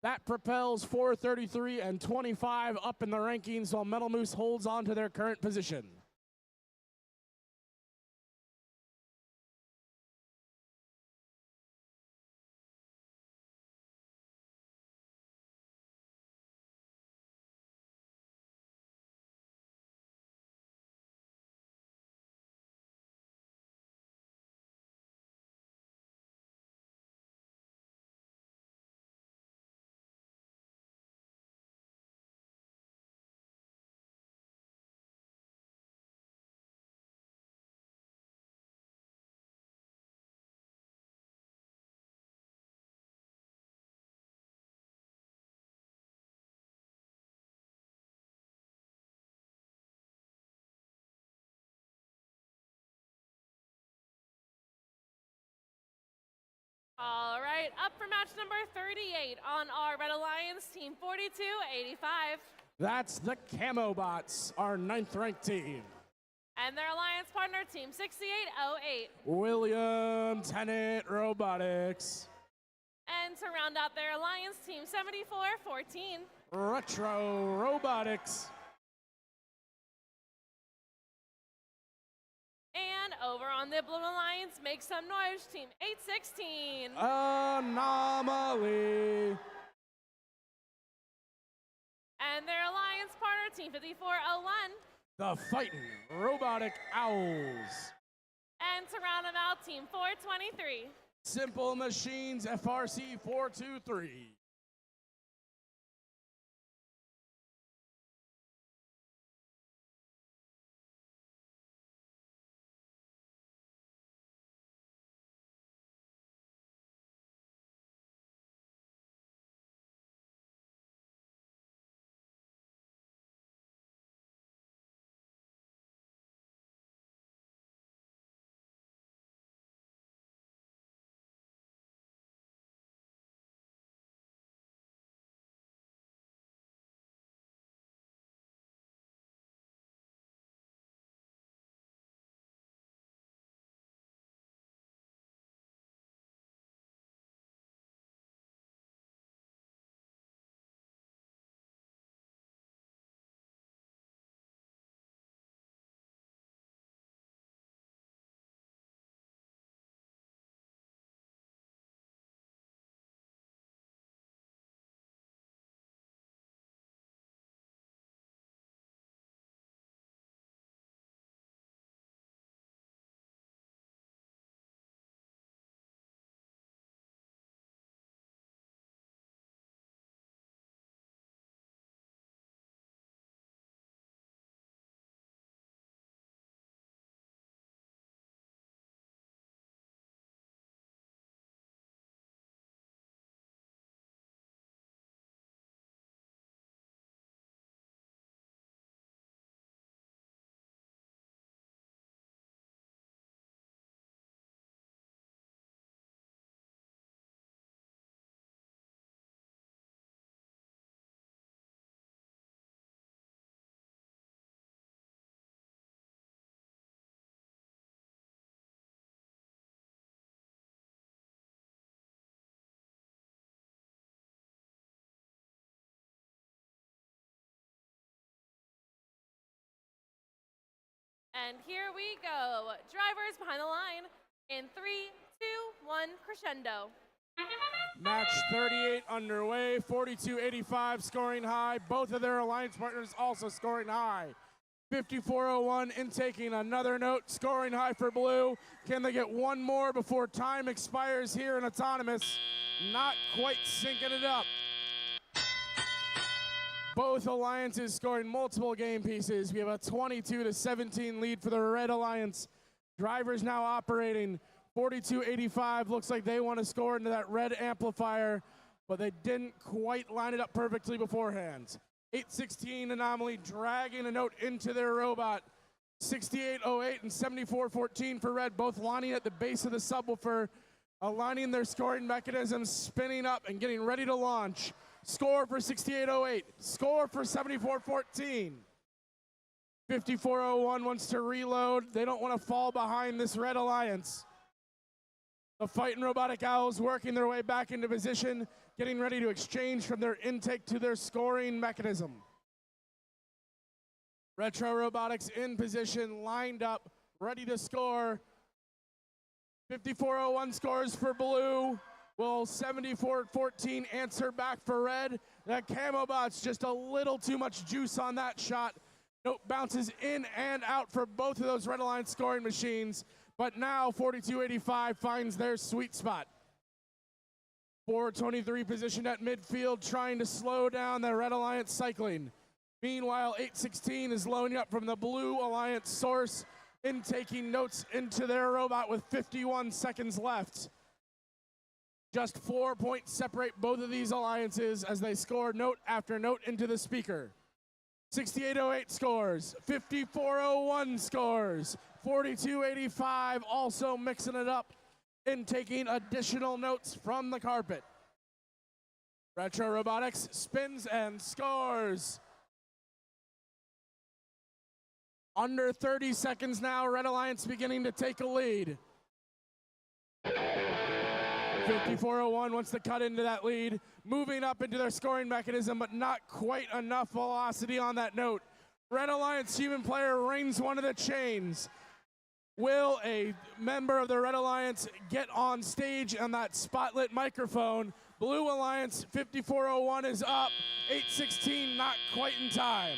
S1: That propels 433 and 25 up in the rankings while Metal Moose holds on to their current position.
S2: All right, up for match number 38 on our Red Alliance, Team 4285.
S1: That's the Camo Bots, our 9th ranked team.
S2: And their alliance partner, Team 6808.
S1: William Tennant Robotics.
S2: And to round out their alliance, Team 7414.
S1: Retro Robotics.
S2: And over on the Blue Alliance, make some noise, Team 816.
S1: Anomaly.
S2: And their alliance partner, Team 5401.
S1: The Fightin' Robotic Owls.
S2: And to round them out, Team 423.
S1: Simple Machines FRC 423.
S2: And here we go. Drivers behind the line in 3, 2, 1, crescendo.
S1: Match 38 underway, 42-85 scoring high. Both of their alliance partners also scoring high. 5401 intaking another note, scoring high for Blue. Can they get one more before time expires here in Autonomous? Not quite syncing it up. Both alliances scoring multiple game pieces. We have a 22-17 lead for the Red Alliance. Drivers now operating. 42-85 looks like they want to score into that red amplifier, but they didn't quite line it up perfectly beforehand. 816 Anomaly dragging a note into their robot. 6808 and 7414 for Red, both lining at the base of the subwoofer, aligning their scoring mechanisms, spinning up and getting ready to launch. Score for 6808, score for 7414. 5401 wants to reload. They don't want to fall behind this Red Alliance. The Fighting Robotic Owls working their way back into position, getting ready to exchange from their intake to their scoring mechanism. Retro Robotics in position, lined up, ready to score. 5401 scores for blue. Will 7414 answer back for red? That Camo Bot's just a little too much juice on that shot. Note bounces in and out for both of those Red Alliance scoring machines, but now 4285 finds their sweet spot. 423 positioned at midfield, trying to slow down the Red Alliance cycling. Meanwhile, 816 is loading up from the Blue Alliance source, taking notes into their robot with 51 seconds left. Just 4 points separate both of these alliances as they score note after note into the speaker. 6808 scores, 5401 scores, 4285 also mixing it up and taking additional notes from the carpet. Retro Robotics spins and scores. Under 30 seconds now, Red Alliance beginning to take a lead. 5401 wants to cut into that lead, moving up into their scoring mechanism, but not quite enough velocity on that note. Red Alliance human player rings one of the chains. Will a member of the Red Alliance get on stage on that spotlit microphone? Blue Alliance 5401 is up, 816 not quite in time.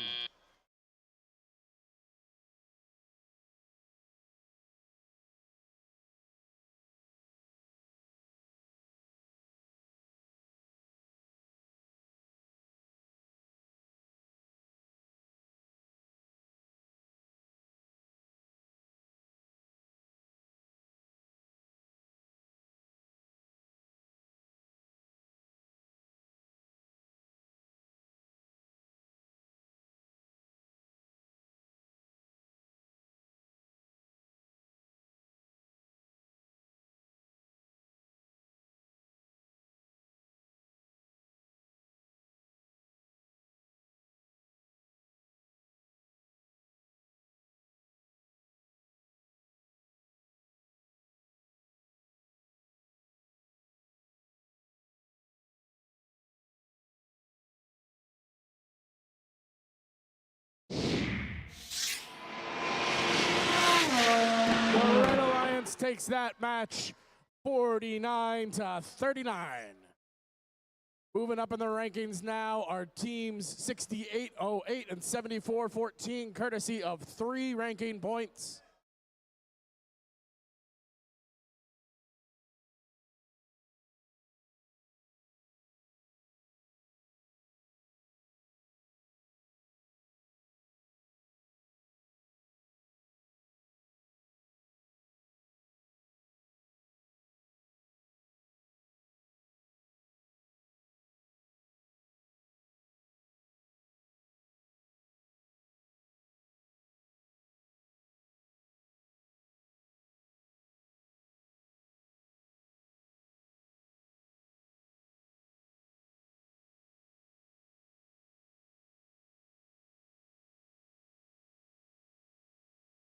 S1: Takes that match 49-39. Moving up in the rankings now are teams 6808 and 7414, courtesy of 3 ranking points.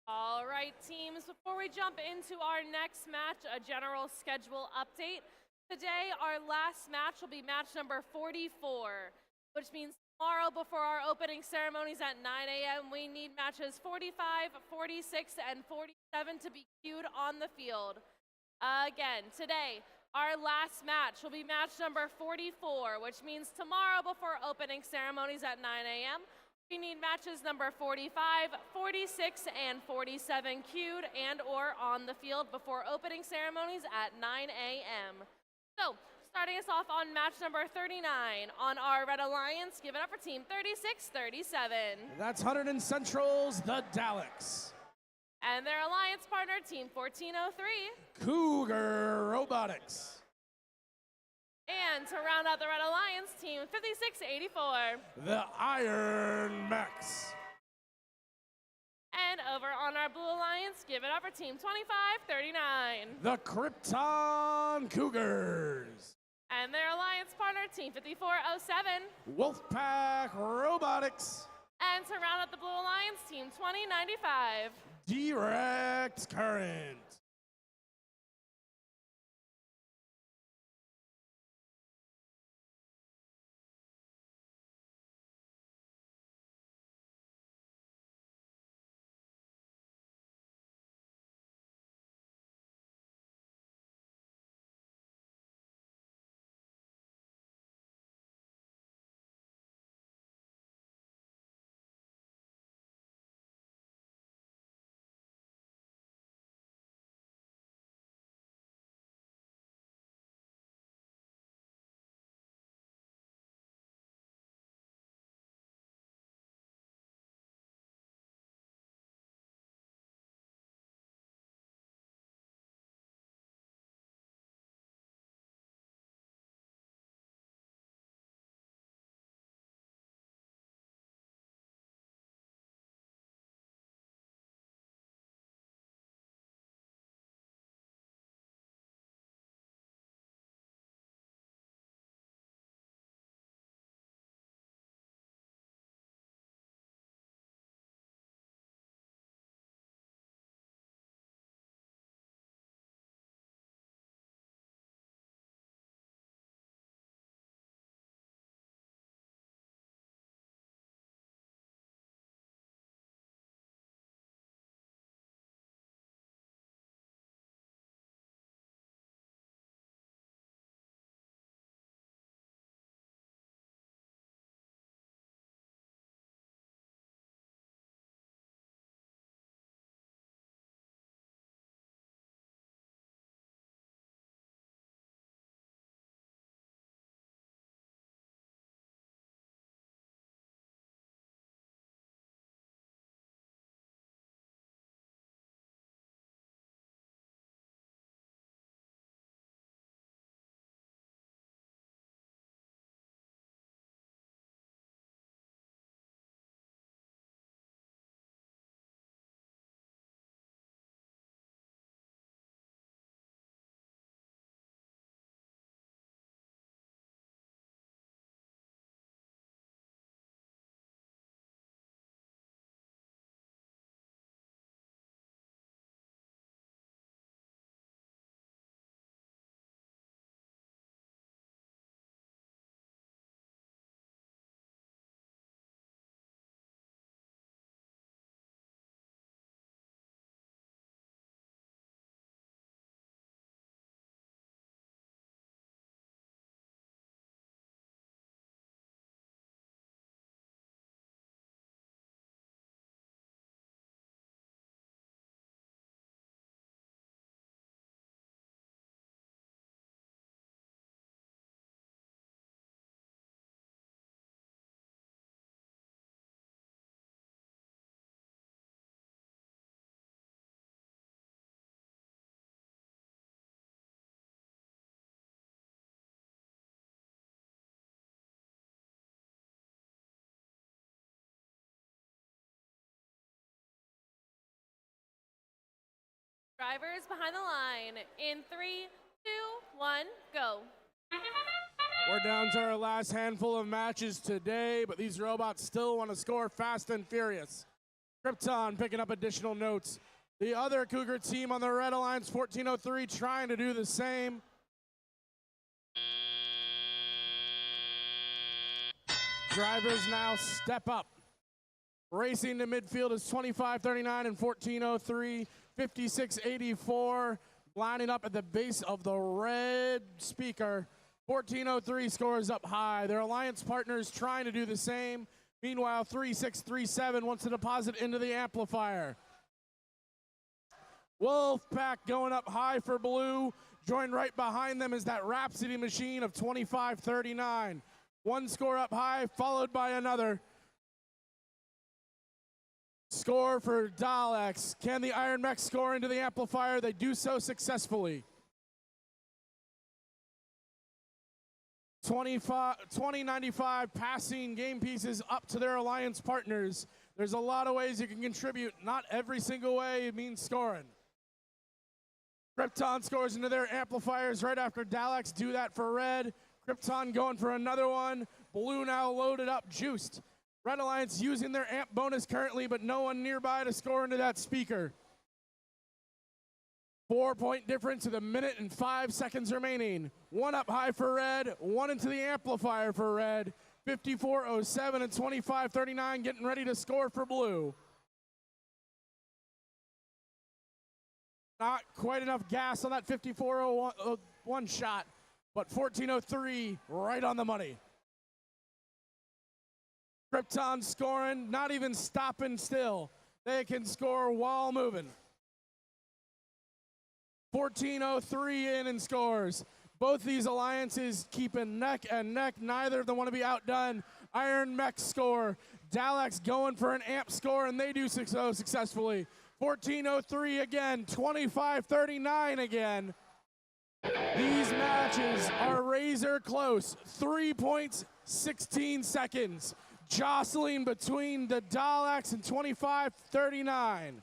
S2: All right, teams, before we jump into our next match, a general schedule update. Today, our last match will be match number 44, which means tomorrow before our opening ceremonies at 9 a.m., we need matches 45, 46, and 47 to be queued on the field. Again, today, our last match will be match number 44, which means tomorrow before opening ceremonies at 9 a.m., we need matches number 45, 46, and 47 queued and or on the field before opening ceremonies at 9 a.m. So, starting us off on match number 39 on our Red Alliance, give it up for team 3637.
S1: That's Hunter Central's the Daleks.
S2: And their alliance partner, team 1403.
S1: Cougar Robotics.
S2: And to round out the Red Alliance, team 5684.
S1: The Iron Max.
S2: And over on our Blue Alliance, give it up for team 2539.
S1: The Krypton Cougars.
S2: And their alliance partner, team 5407.
S1: Wolfpack Robotics.
S2: And to round out the Blue Alliance, Team 2095.
S1: Direct Current.
S2: Drivers behind the line in 3, 2, 1, go.
S1: We're down to our last handful of matches today, but these robots still want to score fast and furious. Krypton picking up additional notes. The other Cougar team on the Red Alliance, 1403, trying to do the same. Drivers now step up. Racing to midfield is 2539 and 1403, 5684. Lining up at the base of the red speaker. 1403 scores up high. Their alliance partners trying to do the same. Meanwhile, 3637 wants to deposit into the amplifier. Wolfpack going up high for blue. Joined right behind them is that Rhapsody machine of 2539. One score up high, followed by another. Score for Daleks. Can the Iron Mech score into the amplifier? They do so successfully. 2095 passing game pieces up to their alliance partners. There's a lot of ways you can contribute. Not every single way means scoring. Krypton scores into their amplifiers right after Daleks do that for red. Krypton going for another one. Blue now loaded up, juiced. Red Alliance using their amp bonus currently, but no one nearby to score into that speaker. 4-point difference with 1 minute and 5 seconds remaining. One up high for red, one into the amplifier for red. 54:07 and 25:39 getting ready to score for blue. Not quite enough gas on that 54:01 shot, but 14:03 right on the money. Krypton scoring, not even stopping still. They can score while moving. 14:03 in and scores. Both these alliances keeping neck and neck. Neither of them want to be outdone. Iron Mech score. Dalax going for an amp score, and they do so successfully. 14:03 again, 25:39 again. These matches are razor close. 3 points, 16 seconds. Jostling between the Dalax and 25:39.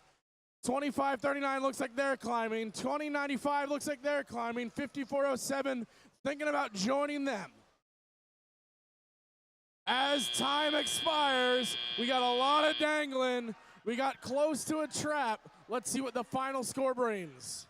S1: 25:39 looks like they're climbing. 20:95 looks like they're climbing. 54:07 thinking about joining them. As time expires, we got a lot of dangling. We got close to a trap. Let's see what the final score brings.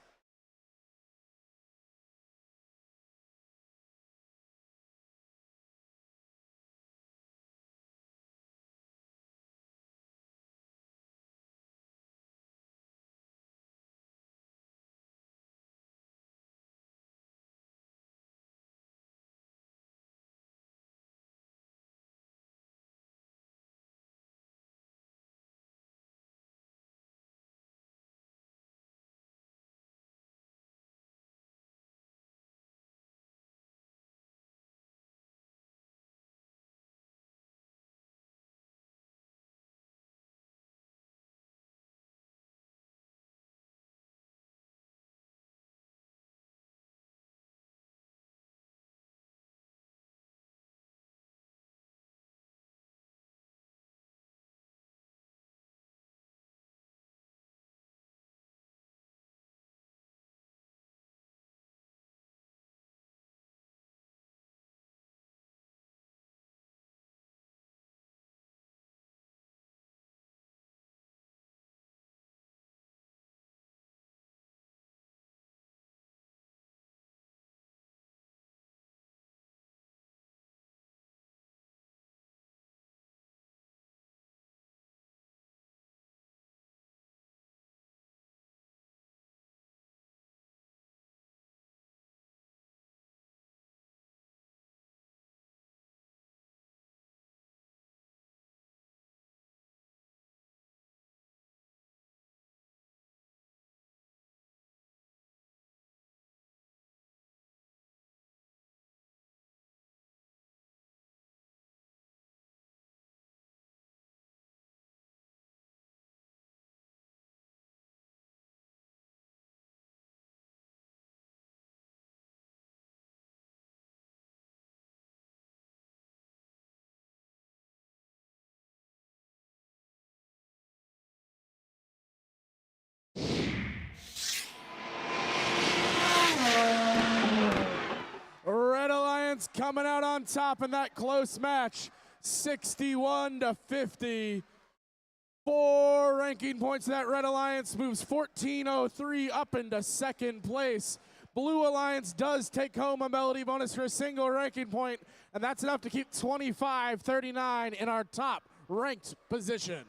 S1: Red Alliance coming out on top in that close match, 61-50. 4 ranking points. That Red Alliance moves 14:03 up into second place. Blue Alliance does take home a melody bonus for a single ranking point, and that's enough to keep 25-39 in our top ranked position.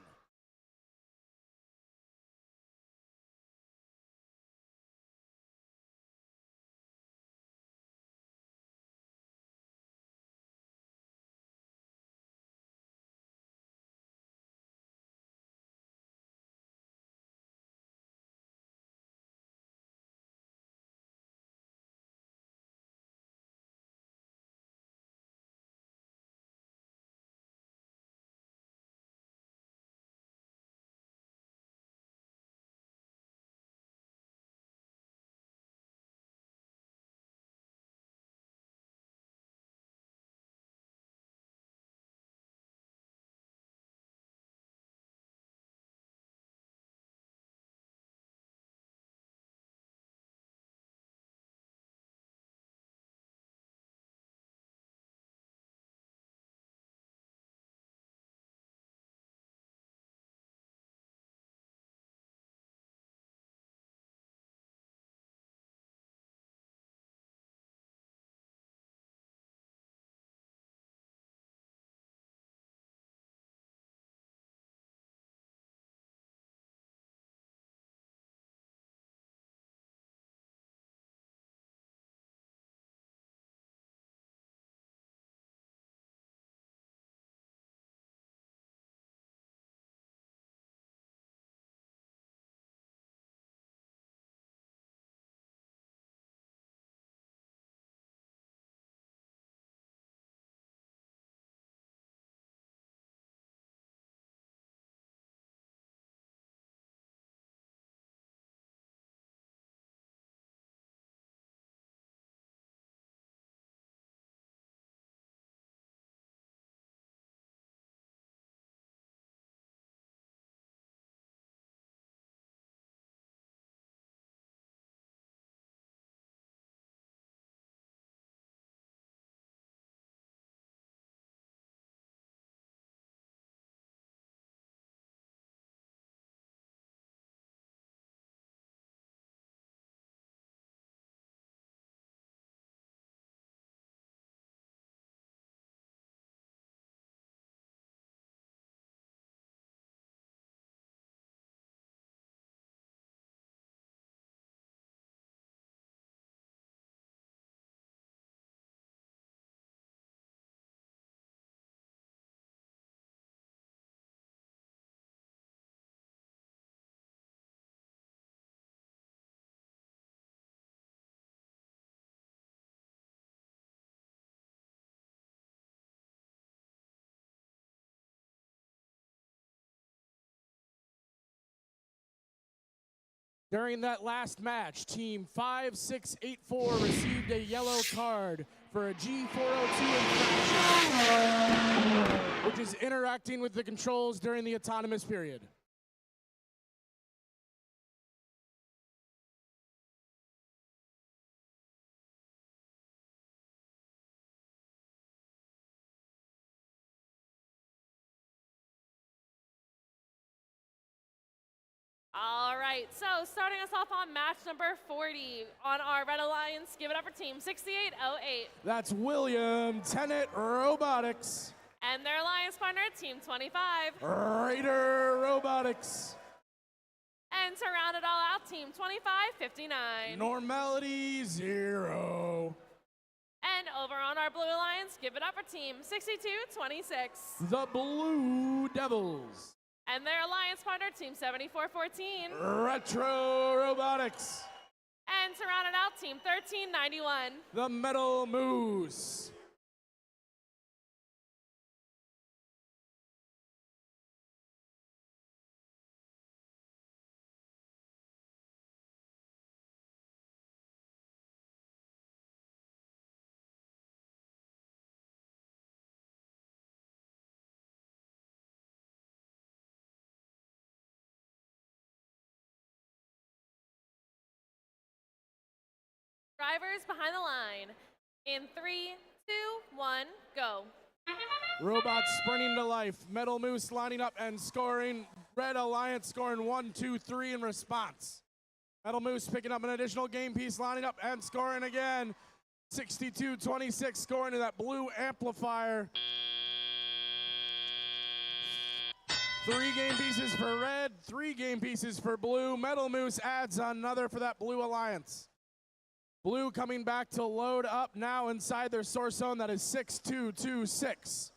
S1: During that last match, Team 5684 received a yellow card for a G402 infraction, which is interacting with the controls during the autonomous period.
S2: All right, so starting us off on match number 40 on our Red Alliance, give it up for Team 6808.
S1: That's William Tennant Robotics.
S2: And their alliance partner, Team 25.
S1: Raider Robotics.
S2: And to round it all out, Team 2559.
S1: Normality 0.
S2: And over on our Blue Alliance, give it up for Team 6226.
S1: The Blue Devils.
S2: And their alliance partner, Team 7414.
S1: Retro Robotics.
S2: And to round it out, Team 1391.
S1: The Metal Moose.
S2: Drivers behind the line. In 3, 2, 1, go.
S1: Robots sprinting to life. Metal Moose lining up and scoring. Red Alliance scoring 1, 2, 3 in response. Metal Moose picking up an additional game piece, lining up and scoring again. 62-26 scoring to that blue amplifier. 3 game pieces for red, 3 game pieces for blue. Metal Moose adds another for that blue alliance. Blue coming back to load up now inside their source zone. That is 6-2-2-6.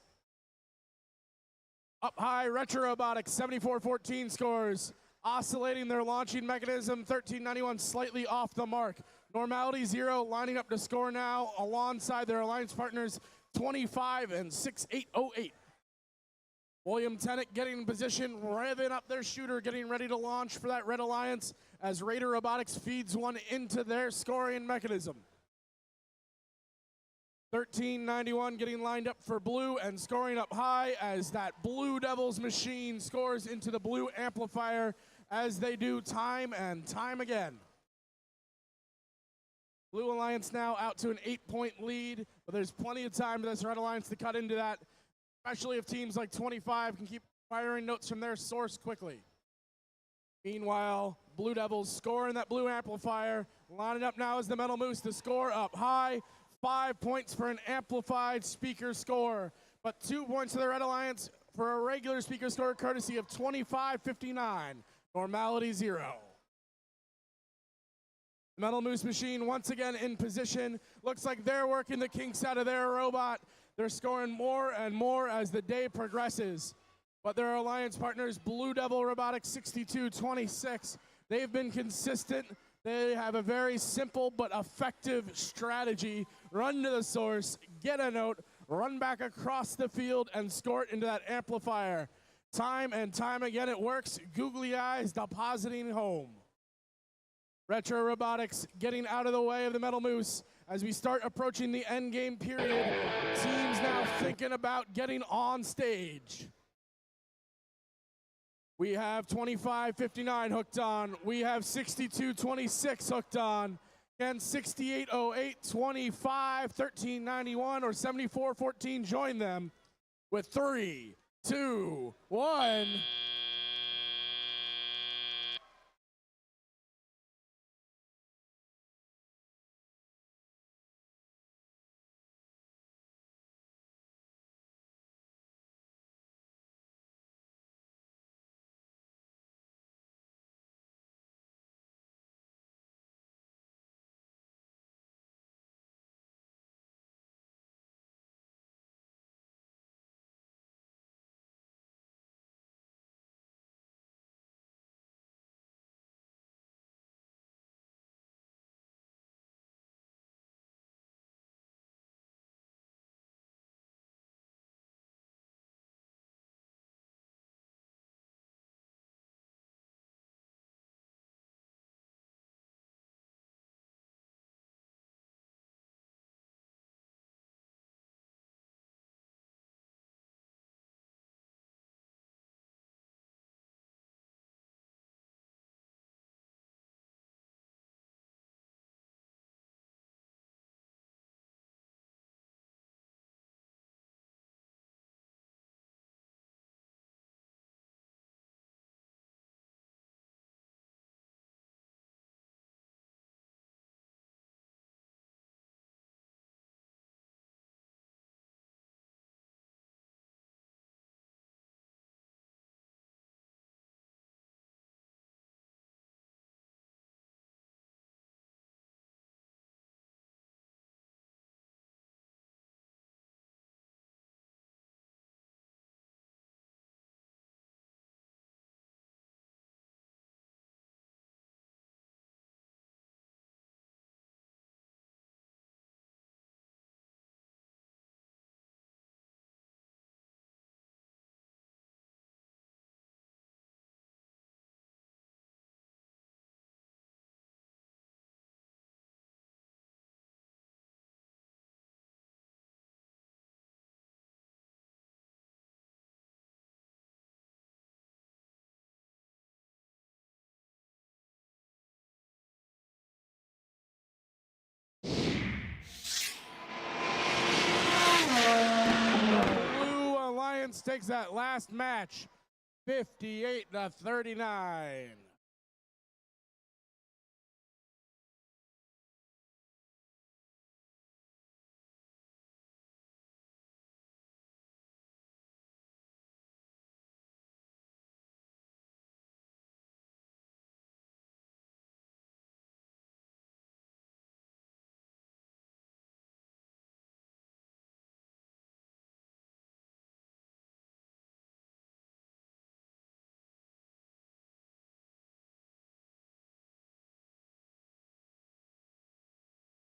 S1: Up high, Retro Robotics, 74-14 scores. Oscillating their launching mechanism, 1391 slightly off the mark. Normality 0 lining up to score now alongside their alliance partners, 25 and 6808. William Tennant getting in position, revving up their shooter, getting ready to launch for that Red Alliance as Raider Robotics feeds one into their scoring mechanism. 1391 getting lined up for blue and scoring up high as that Blue Devils machine scores into the blue amplifier as they do time and time again. Blue Alliance now out to an 8-point lead, but there's plenty of time for this Red Alliance to cut into that, especially if teams like 25 can keep firing notes from their source quickly. Meanwhile, Blue Devils scoring that blue amplifier. Lining up now is the Metal Moose to score up high. 5 points for an amplified speaker score, but 2 points to the Red Alliance for a regular speaker score courtesy of 25-59. Normality 0. Metal Moose machine once again in position. Looks like they're working the kinks out of their robot. They're scoring more and more as the day progresses. But their alliance partners, Blue Devil Robotics 62-26, they've been consistent. They have a very simple but effective strategy. Run to the source, get a note, run back across the field, and score it into that amplifier. Time and time again it works. Googly eyes depositing home. Retro Robotics getting out of the way of the Metal Moose. As we start approaching the end game period, teams now thinking about getting on stage. We have 25-59 hooked on. We have 62-26 hooked on. Can 6808, 25, 1391, or 7414 join them with 3, 2, 1. Alliance takes that last match 58-39.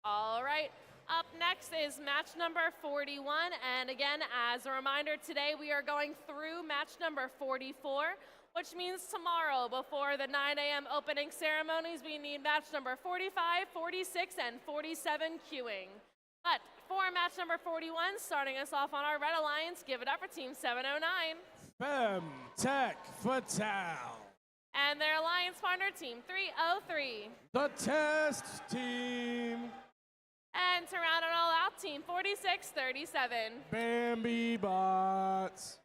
S2: All right, up next is match number 41. And again, as a reminder, today we are going through match number 44, which means tomorrow before the 9 a.m. opening ceremonies, we need match number 45, 46, and 47 queuing. But for match number 41, starting us off on our Red Alliance, give it up for Team 709.
S1: Femtech Fatal.
S2: And their alliance partner, Team 303.
S1: The Test Team.
S2: And to round it all out, Team 4637.
S1: Bambi Bots.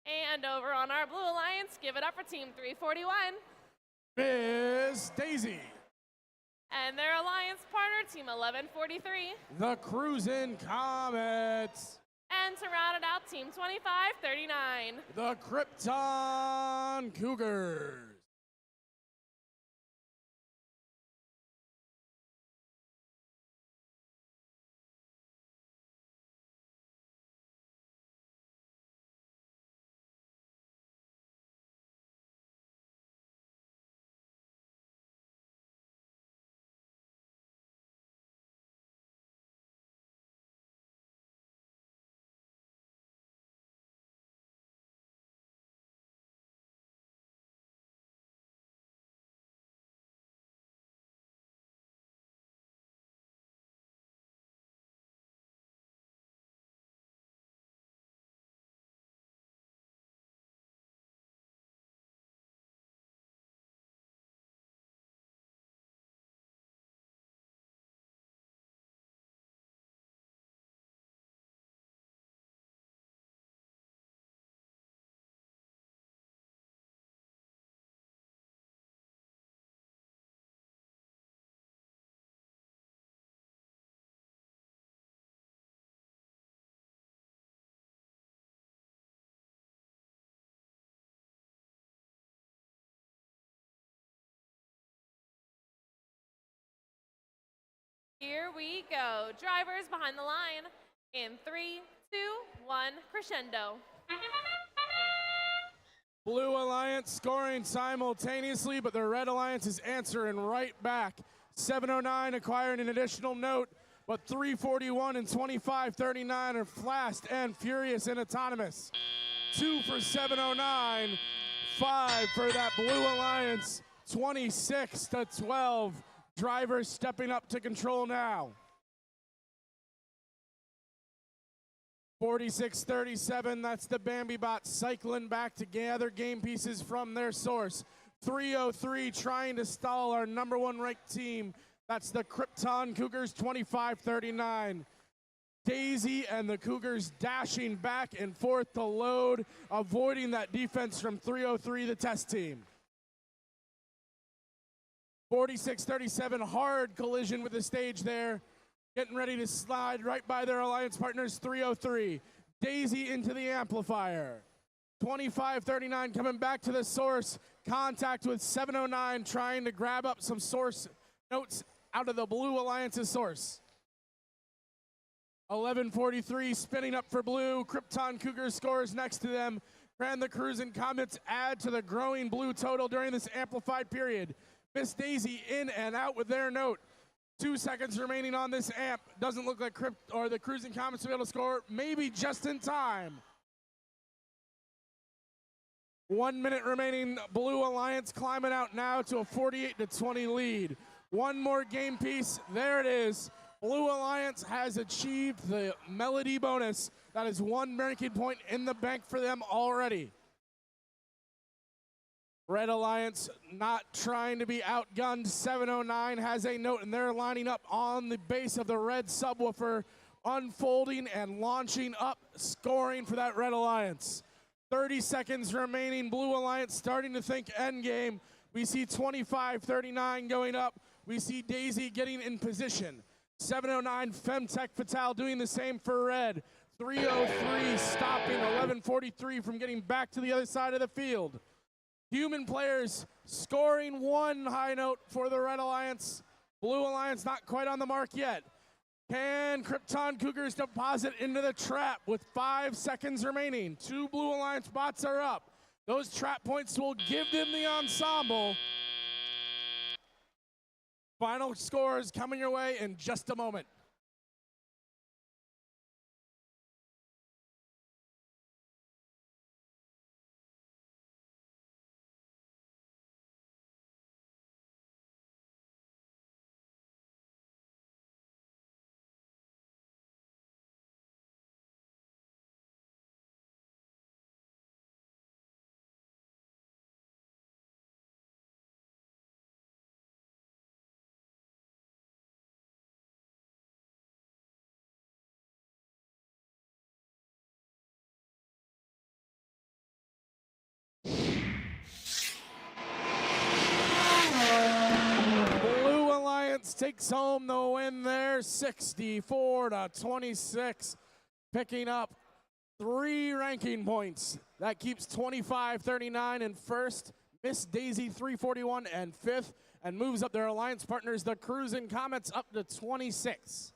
S2: And over on our Blue Alliance, give it up for Team 341.
S1: Miss Daisy.
S2: And their alliance partner, Team 1143.
S1: The Cruisin' Comets.
S2: And to round it out, Team 2539.
S1: The Krypton Cougars.
S2: Here we go. Drivers behind the line in 3, 2, 1, crescendo.
S1: Blue Alliance scoring simultaneously, but the Red Alliance is answering right back. 709 acquiring an additional note, but 341 and 2539 are fast and furious and autonomous. 2 for 709, 5 for that Blue Alliance, 26-12. Drivers stepping up to control now. 46-37, that's the Bambi Bot cycling back to gather game pieces from their source. 303 trying to stall our number 1 ranked team. That's the Krypton Cougars, 25-39. Daisy and the Cougars dashing back and forth to load, avoiding that defense from 303, the test team. 46-37, hard collision with the stage there. Getting ready to slide right by their alliance partners, 303. Daisy into the amplifier. 25-39 coming back to the source. Contact with 709 trying to grab up some source notes out of the Blue Alliance's source. 11:43 spinning up for Blue. Krypton Cougars scores next to them. And the Cruisin' Comets add to the growing Blue total during this amplified period. Miss Daisy in and out with their note. 2 seconds remaining on this amp. Doesn't look like the Cruisin' Comets will be able to score, maybe just in time. 1 minute remaining. Blue Alliance climbing out now to a 48-20 lead. One more game piece. There it is. Blue Alliance has achieved the Melody bonus. That is 1 ranking point in the bank for them already. Red Alliance not trying to be outgunned. 709 has a note, and they're lining up on the base of the red subwoofer. unfolding and launching up, scoring for that Red Alliance. 30 seconds remaining. Blue Alliance starting to think end game. We see 25-39 going up. We see Daisy getting in position. 709 Femtech Fatale doing the same for Red. 303 stopping 1143 from getting back to the other side of the field. Human players scoring one high note for the Red Alliance. Blue Alliance not quite on the mark yet. Can Krypton Cougars deposit into the trap with 5 seconds remaining? 2 Blue Alliance bots are up. Those trap points will give them the ensemble. Final scores coming your way in just a moment. Blue Alliance takes home the win there, 64-26, picking up 3 ranking points. That keeps 25-39 in first, Miss Daisy 341 and fifth, and moves up their alliance partners, the Cruisin' Comets, up to 26.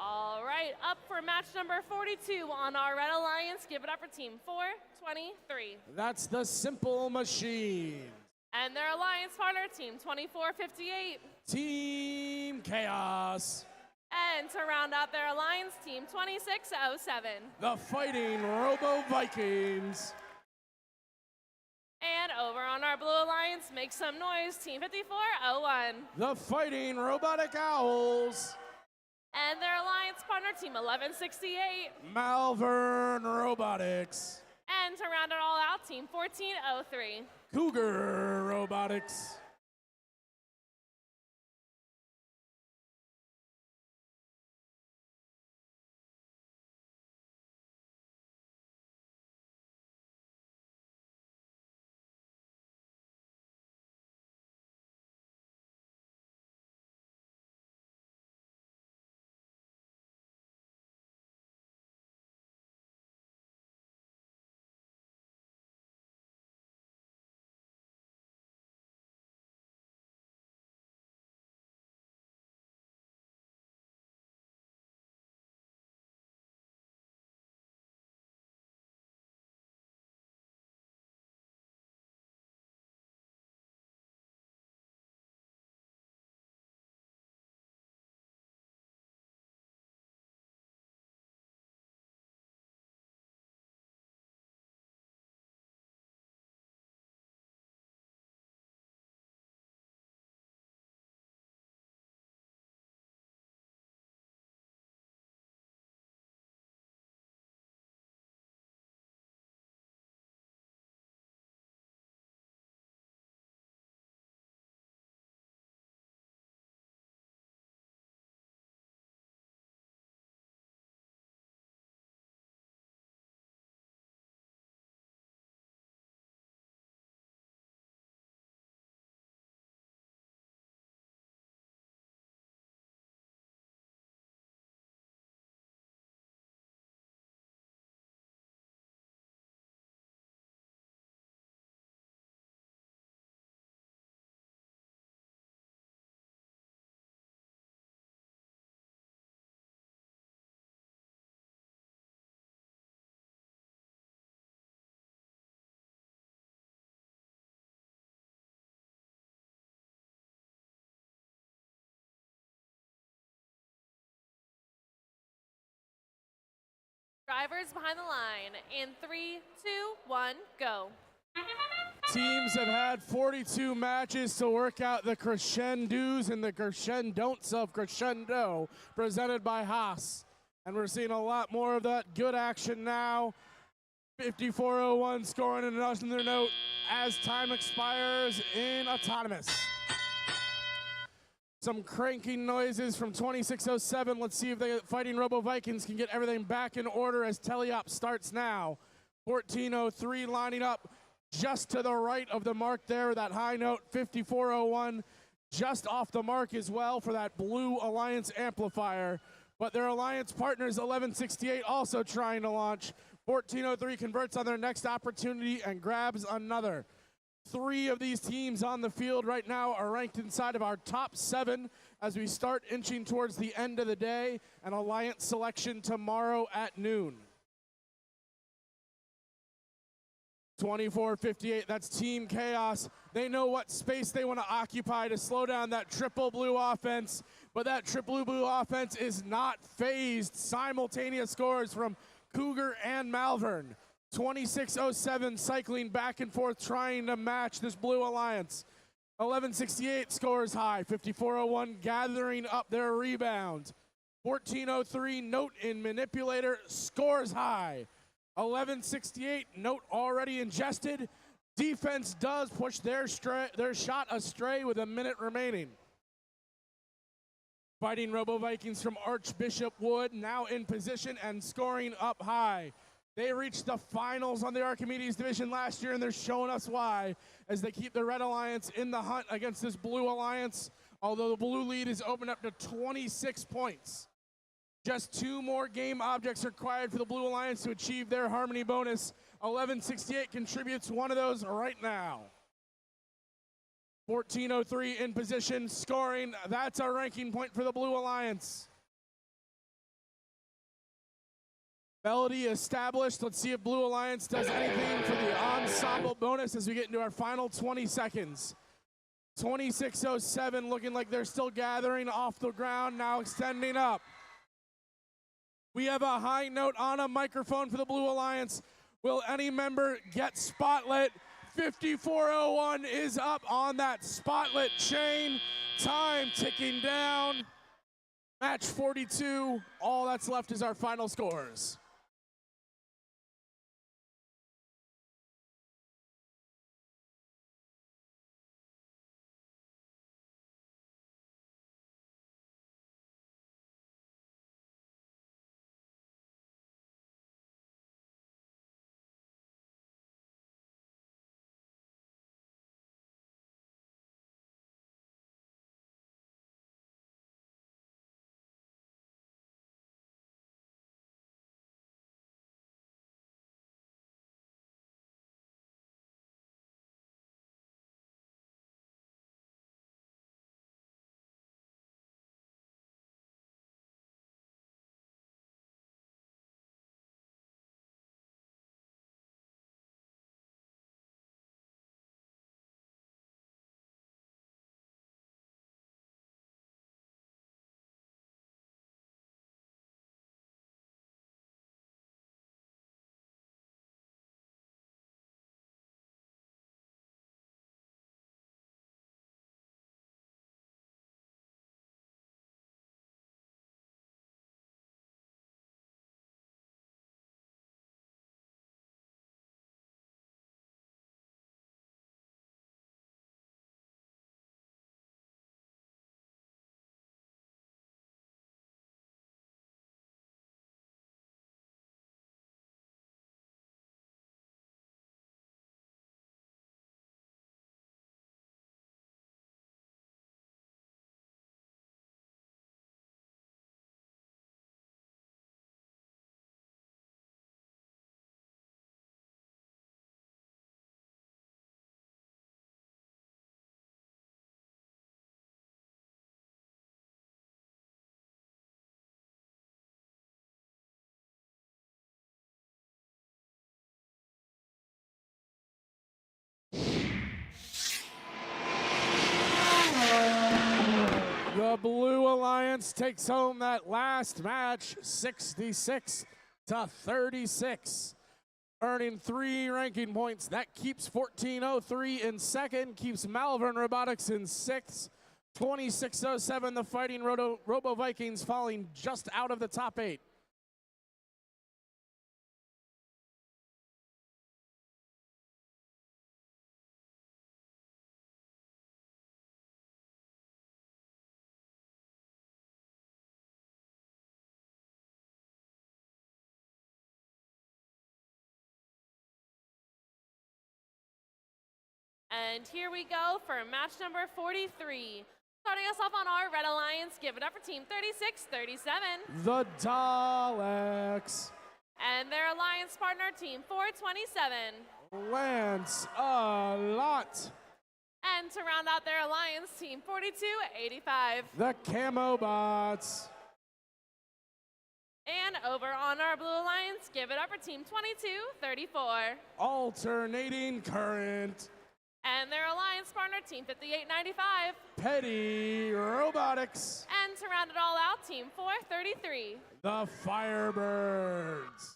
S2: All right, up for match number 42 on our Red Alliance. Give it up for team 423.
S1: That's the Simple Machine.
S2: And their alliance partner, team 2458.
S1: Team Chaos.
S2: And to round out their alliance, team 2607.
S1: The Fighting Robo Vikings.
S2: And over on our blue alliance, make some noise, team 5401.
S1: The Fighting Robotic Owls.
S2: And their alliance partner, team 1168.
S1: Malvern Robotics.
S2: And to round it all out, team 1403.
S1: Cougar Robotics.
S2: drivers behind the line. In 3, 2, 1, go.
S1: Teams have had 42 matches to work out the crescendos and the crescendon'ts of crescendo presented by Haas. And we're seeing a lot more of that good action now. 54:01 scoring another note as time expires in autonomous. Some cranking noises from 26:07. Let's see if the Fighting Robo Vikings can get everything back in order as teleop starts now. 14:03 lining up just to the right of the mark there, that high note. 54:01 just off the mark as well for that Blue Alliance amplifier. But their alliance partners, 1168, also trying to launch. 14:03 converts on their next opportunity and grabs another. 3 of these teams on the field right now are ranked inside of our top 7 as we start inching towards the end of the day, and alliance selection tomorrow at noon. 24:58, that's Team Chaos. They know what space they want to occupy to slow down that triple blue offense, but that triple blue offense is not phased. Simultaneous scores from Cougar and Malvern. 26:07 cycling back and forth trying to match this Blue Alliance. 1168 scores high. 54:01 gathering up their rebound. 14:03 note in manipulator scores high. 1168 note already ingested. Defense does push their shot astray with a minute remaining. Fighting Robo Vikings from Archbishop Wood now in position and scoring up high. They reached the finals on the Archimedes division last year, and they're showing us why as they keep the Red Alliance in the hunt against this Blue Alliance, although the blue lead is opened up to 26 points. Just 2 more game objects required for the Blue Alliance to achieve their harmony bonus. 1168 contributes one of those right now. 14:03 in position, scoring. That's a ranking point for the Blue Alliance. Melody established. Let's see if Blue Alliance does anything for the ensemble bonus as we get into our final 20 seconds. 26:07 looking like they're still gathering off the ground, now extending up. We have a high note on a microphone for the Blue Alliance. Will any member get spotlit? 54:01 is up on that spotlit chain. Time ticking down. Match 42. All that's left is our final scores. The Blue Alliance takes home that last match, 66-59. 36, earning 3 ranking points. That keeps 1403 in second, keeps Malvern Robotics in sixth. 2607, the Fighting Robo Vikings falling just out of the top 8.
S2: And here we go for match number 43. Starting us off on our Red Alliance, give it up for team 36-37.
S1: The Daleks.
S2: And their alliance partner, team 427.
S1: Lance a lot.
S2: And to round out their alliance, team 4285.
S1: The Camo Bots.
S2: And over on our Blue Alliance, give it up for team 2234.
S1: Alternating Current.
S2: And their alliance partner, team 5895.
S1: Petty Robotics.
S2: And to round it all out, team 433.
S1: The Firebirds.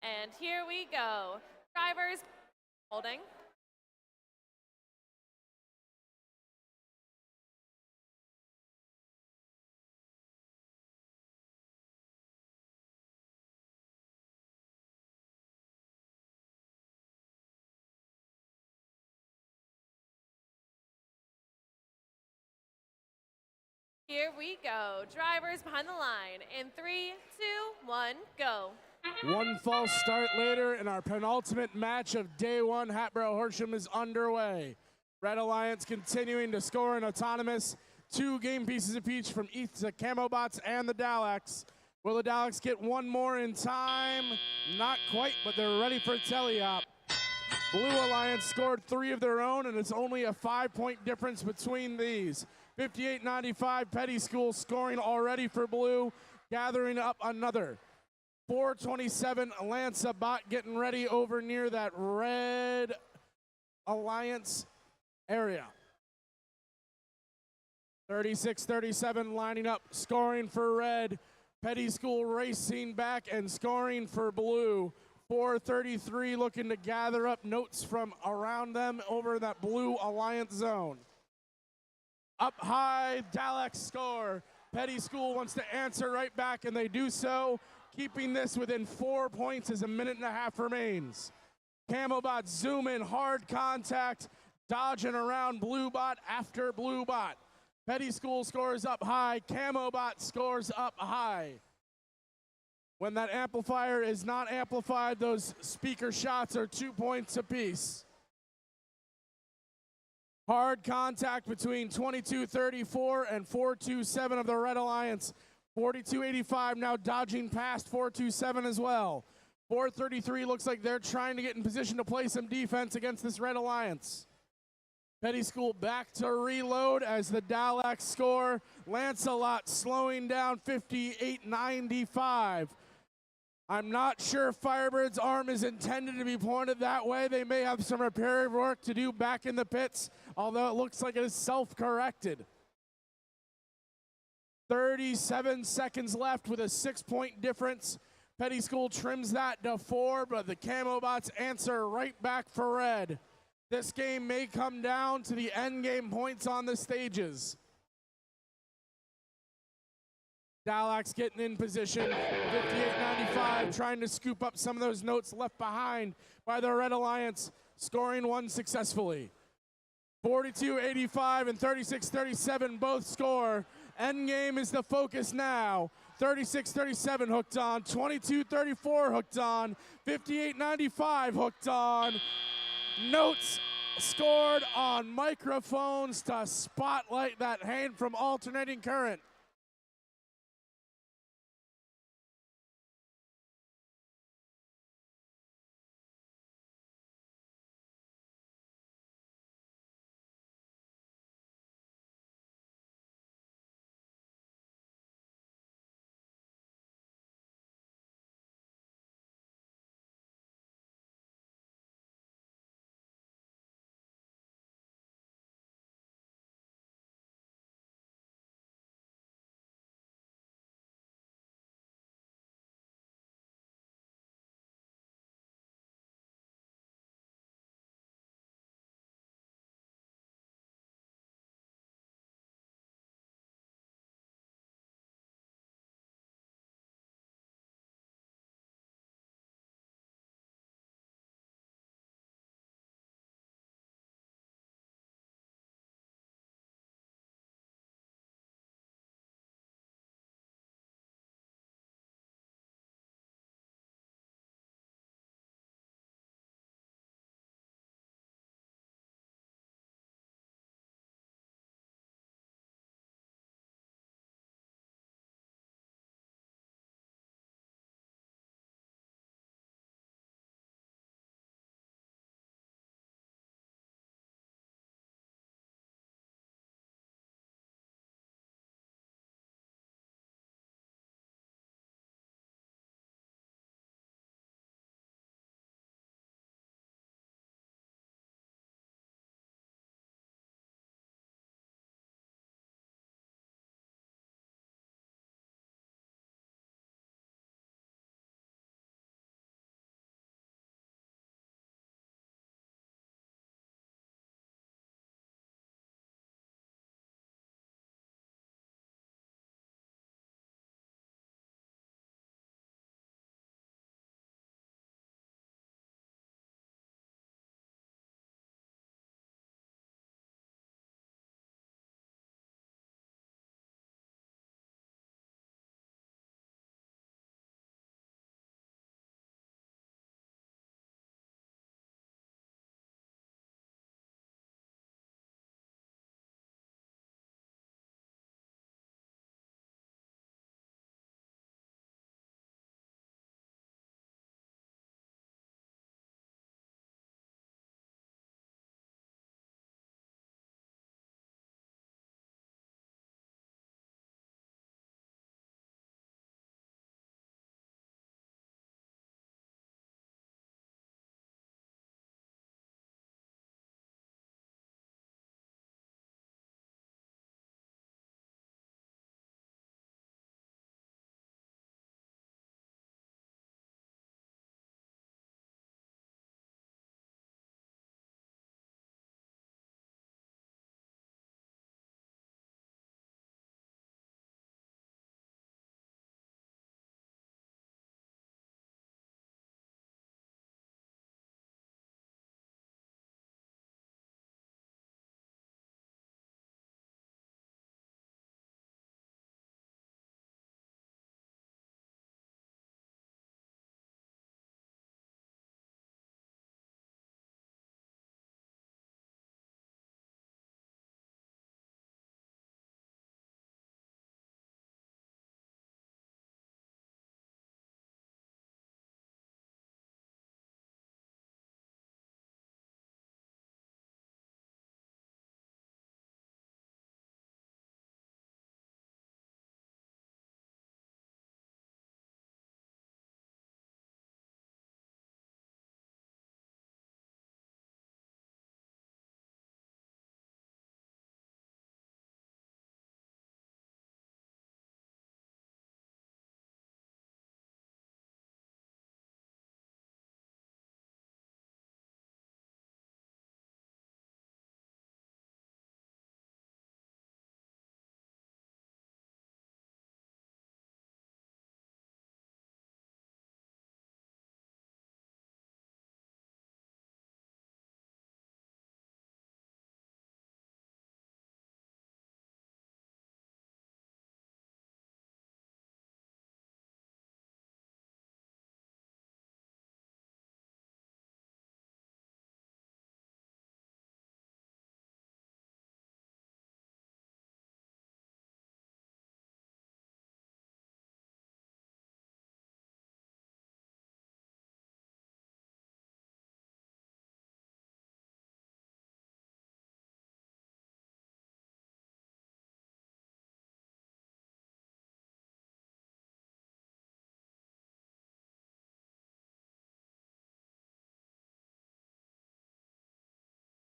S2: And here we go. Drivers holding. Here we go. Drivers behind the line in 3, 2, 1, go.
S1: One false start later, and our penultimate match of day one, Hatboro-Horsham, is underway. Red Alliance continuing to score in autonomous. 2 game pieces apiece from each the Camobots and the Daleks. Will the Daleks get one more in time? Not quite, but they're ready for Teleop. Blue Alliance scored 3 of their own, and it's only a 5-point difference between these. 58-95, Petty School scoring already for Blue, gathering up another. 427, Lanza Bot getting ready over near that Red Alliance area. 36-37 lining up, scoring for Red. Petty School racing back and scoring for Blue. 433 looking to gather up notes from around them over that Blue Alliance zone. Up high, Daleks score. Petty School wants to answer right back, and they do so, keeping this within 4 points as a minute and a half remains. Camobot zoom in, hard contact, dodging around Bluebot after Bluebot. Petty School scores up high, Camobot scores up high. When that amplifier is not amplified, those speaker shots are 2 points apiece. Hard contact between 2234 and 427 of the Red Alliance. 4285 now dodging past 427 as well. 433 looks like they're trying to get in position to play some defense against this Red Alliance. Petty School back to reload as the Daleks score. Lancelot slowing down 58-95. I'm not sure Firebird's arm is intended to be pointed that way. They may have some repair work to do back in the pits, although it looks like it is self-corrected. 37 seconds left with a 6-point difference. Petty School trims that to 4, but the Camobots answer right back for Red. This game may come down to the end game points on the stages. Daleks getting in position, 58-95, trying to scoop up some of those notes left behind by the Red Alliance, scoring one successfully. 42-85 and 36-37 both score. Endgame is the focus now. 36-37 hooked on, 22-34 hooked on, 58-95 hooked on. Notes scored on microphones to spotlight that hand from alternating current.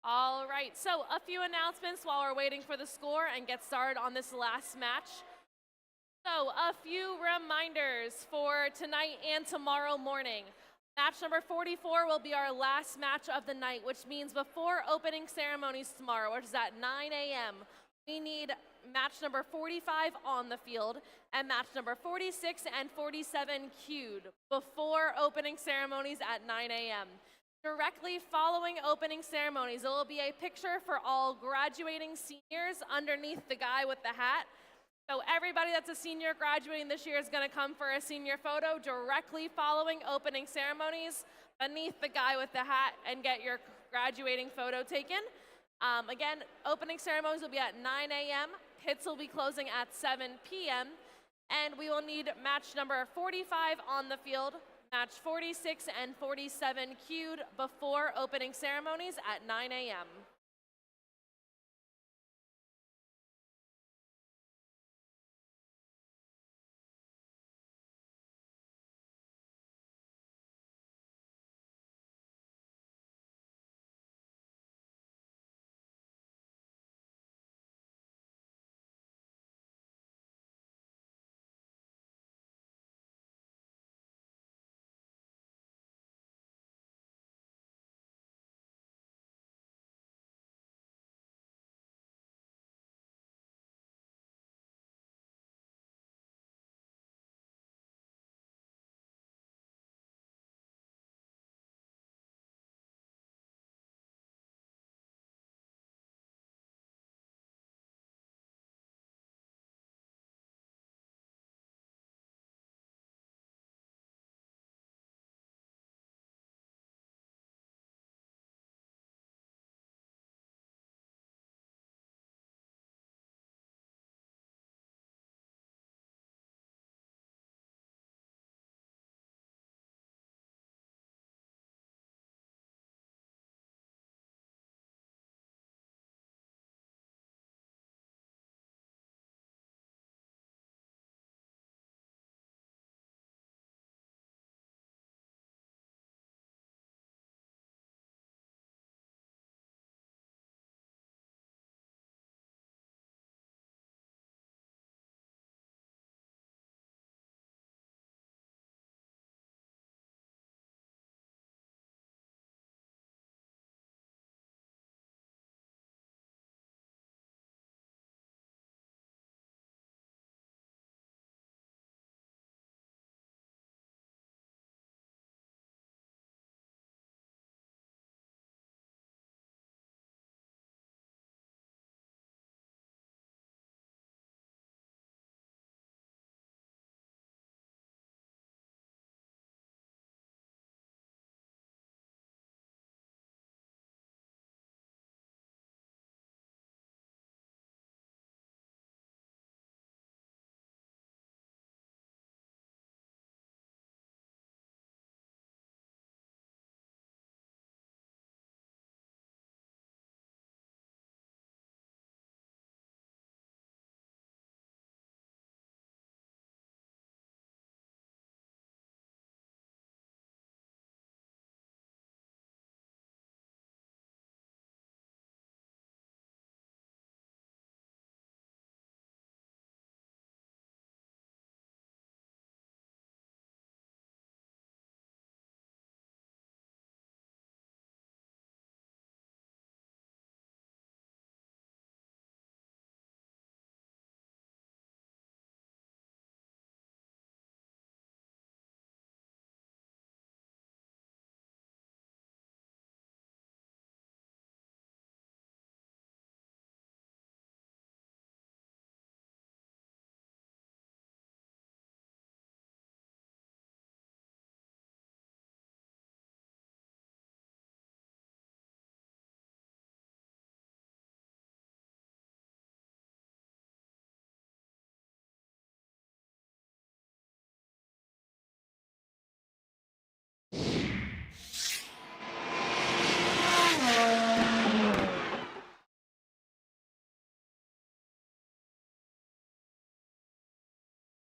S2: All right, so a few announcements while we're waiting for the score and get started on this last match. So a few reminders for tonight and tomorrow morning. Match number 44 will be our last match of the night, which means before opening ceremonies tomorrow, which is at 9 a.m., we need match number 45 on the field and match number 46 and 47 queued before opening ceremonies at 9 a.m. Directly following opening ceremonies, there will be a picture for all graduating seniors underneath the guy with the hat. So everybody that's a senior graduating this year is going to come for a senior photo directly following opening ceremonies beneath the guy with the hat and get your graduating photo taken. Again, opening ceremonies will be at 9 a.m. Pits will be closing at 7 p.m. And we will need match number 45 on the field, match 46 and 47 queued before opening ceremonies at 9 a.m.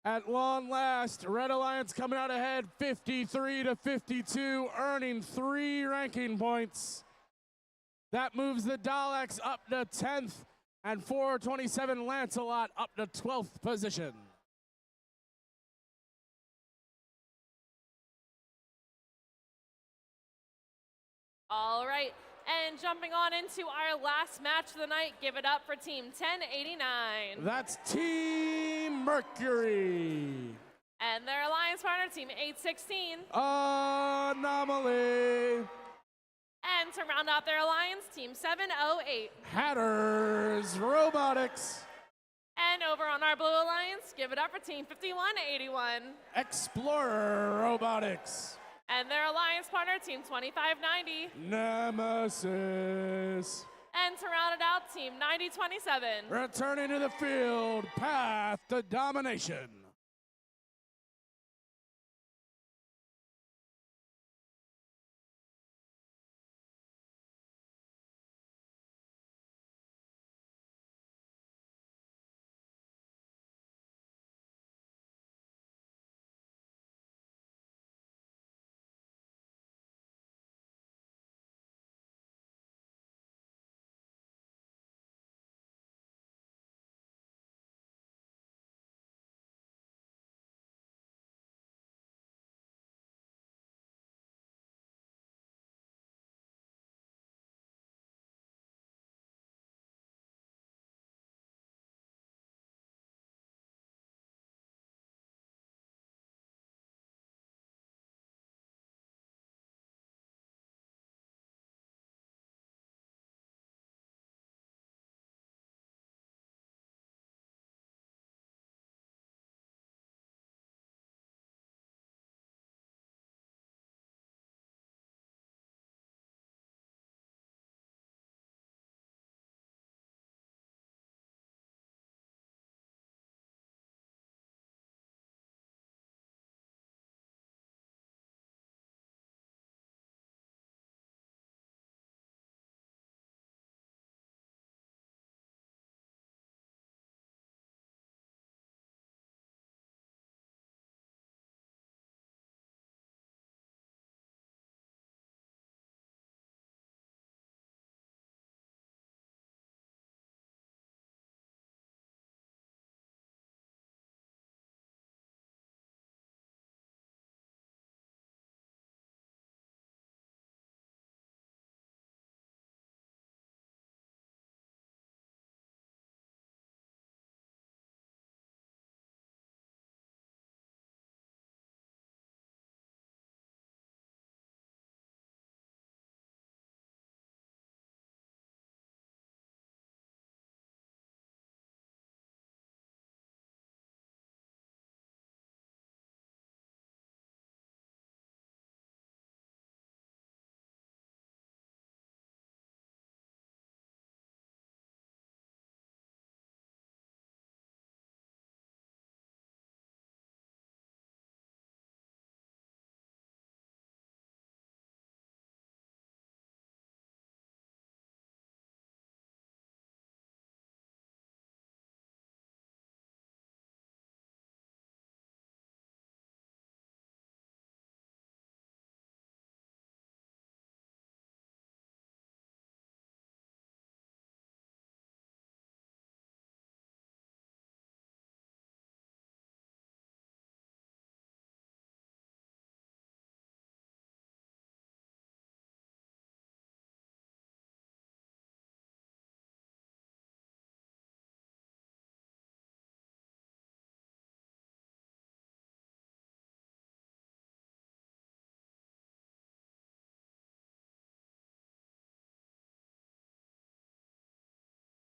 S1: At long last, Red Alliance coming out ahead 53 to 52, earning 3 ranking points. That moves the Daleks up to 10th, and 427 Lancelot up to 12th position.
S2: All right, and jumping on into our last match of the night, give it up for Team 1089.
S1: That's Team Mercury.
S2: And their alliance partner, Team 816.
S1: Anomaly.
S2: And to round out their alliance, Team 708.
S1: Hatters Robotics.
S2: And over on our blue alliance, give it up for Team 5181.
S1: Explorer Robotics.
S2: And their alliance partner, Team 2590.
S1: Nemesis.
S2: And to round it out, Team 9027.
S1: Returning to the field, Path to Domination.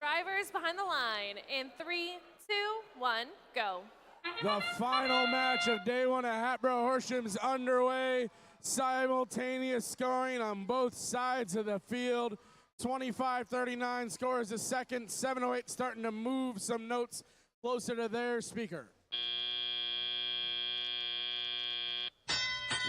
S2: Drivers behind the line in 3, 2, 1, go.
S1: The final match of day one of Hatboro-Horsham is underway. Simultaneous scoring on both sides of the field. 25-39 scores a second. 708 starting to move some notes closer to their speaker.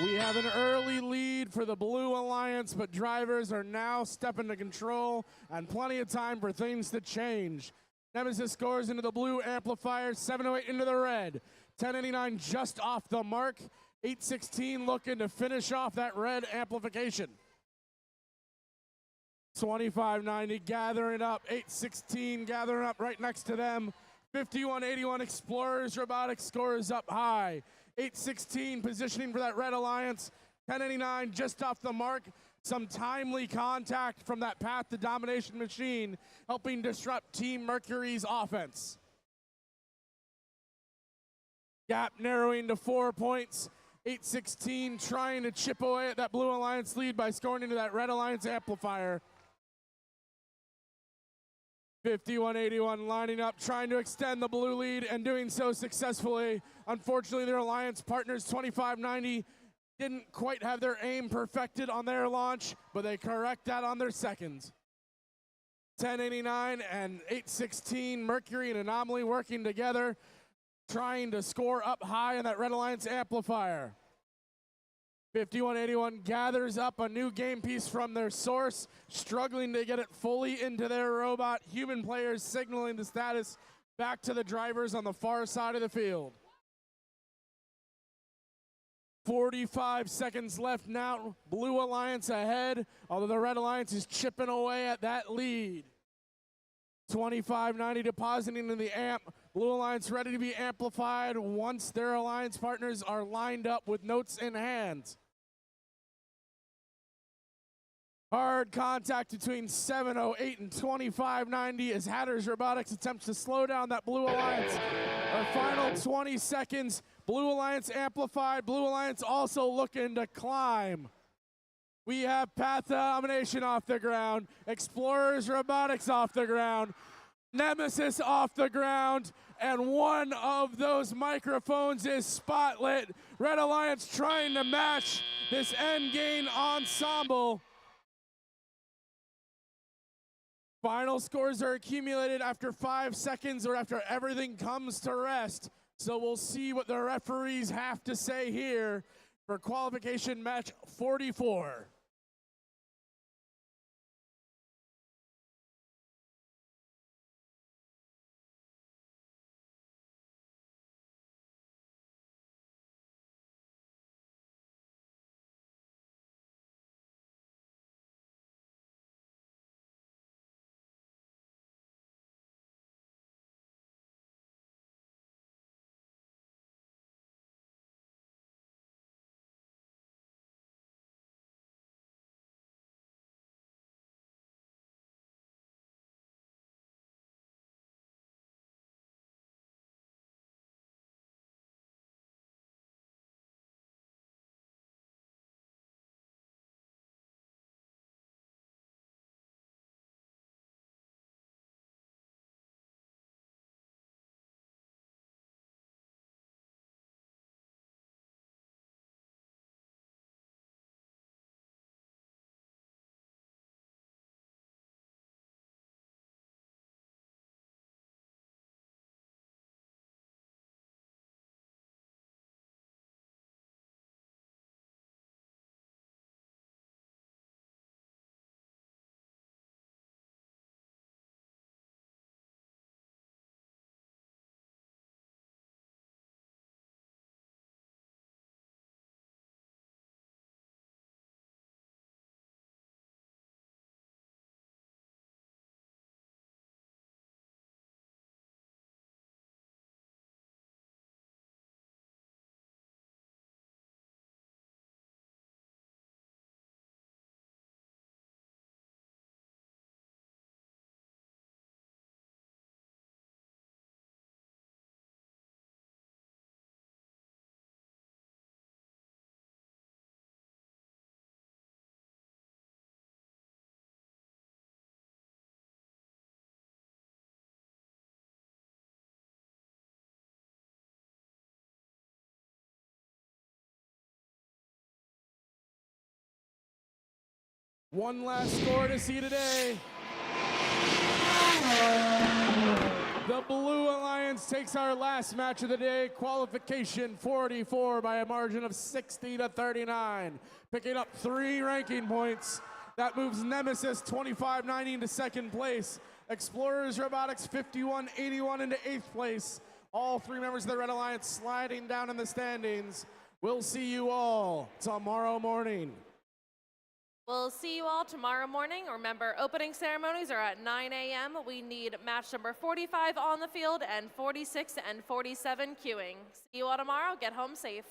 S1: We have an early lead for the Blue Alliance, but drivers are now stepping to control and plenty of time for things to change. Nemesis scores into the blue amplifier, 708 into the red. 1089 just off the mark. 816 looking to finish off that red amplification. 2590 gathering up, 816 gathering up right next to them. 5181 Explorers Robotics scores up high. 816 positioning for that Red Alliance. 1089 just off the mark. Some timely contact from that Path to Domination machine, helping disrupt Team Mercury's offense. Gap narrowing to 4 points. 816 trying to chip away at that Blue Alliance lead by scoring into that Red Alliance amplifier. 5181 lining up, trying to extend the blue lead and doing so successfully. Unfortunately, their alliance partners 2590 didn't quite have their aim perfected on their launch, but they correct that on their second. 1089 and 816 Mercury and Anomaly working together, trying to score up high in that Red Alliance amplifier. 5181 gathers up a new game piece from their source, struggling to get it fully into their robot. Human players signaling the status back to the drivers on the far side of the field. 45 seconds left now. Blue Alliance ahead, although the Red Alliance is chipping away at that lead. 2590 depositing in the amp. Blue Alliance ready to be amplified once their alliance partners are lined up with notes in hand. Hard contact between 708 and 2590 as Hatters Robotics attempts to slow down that Blue Alliance. Our final 20 seconds. Blue Alliance amplified. Blue Alliance also looking to climb. We have Path to Domination off the ground. Explorers Robotics off the ground. Nemesis off the ground. And one of those microphones is spotlit. Red Alliance trying to match this endgame ensemble. Final scores are accumulated after 5 seconds or after everything comes to rest. So we'll see what the referees have to say here for qualification match 44. One last score to see today. The Blue Alliance takes our last match of the day, qualification 44 by a margin of 60-39, picking up 3 ranking points. That moves Nemesis 2590 into second place, Explorers Robotics 5181 into 8th place. All 3 members of the Red Alliance sliding down in the standings. We'll see you all tomorrow morning.
S2: We'll see you all tomorrow morning. Remember, opening ceremonies are at 9 a.m. We need match number 45 on the field and 46 and 47 queuing. See you all tomorrow. Get home safe.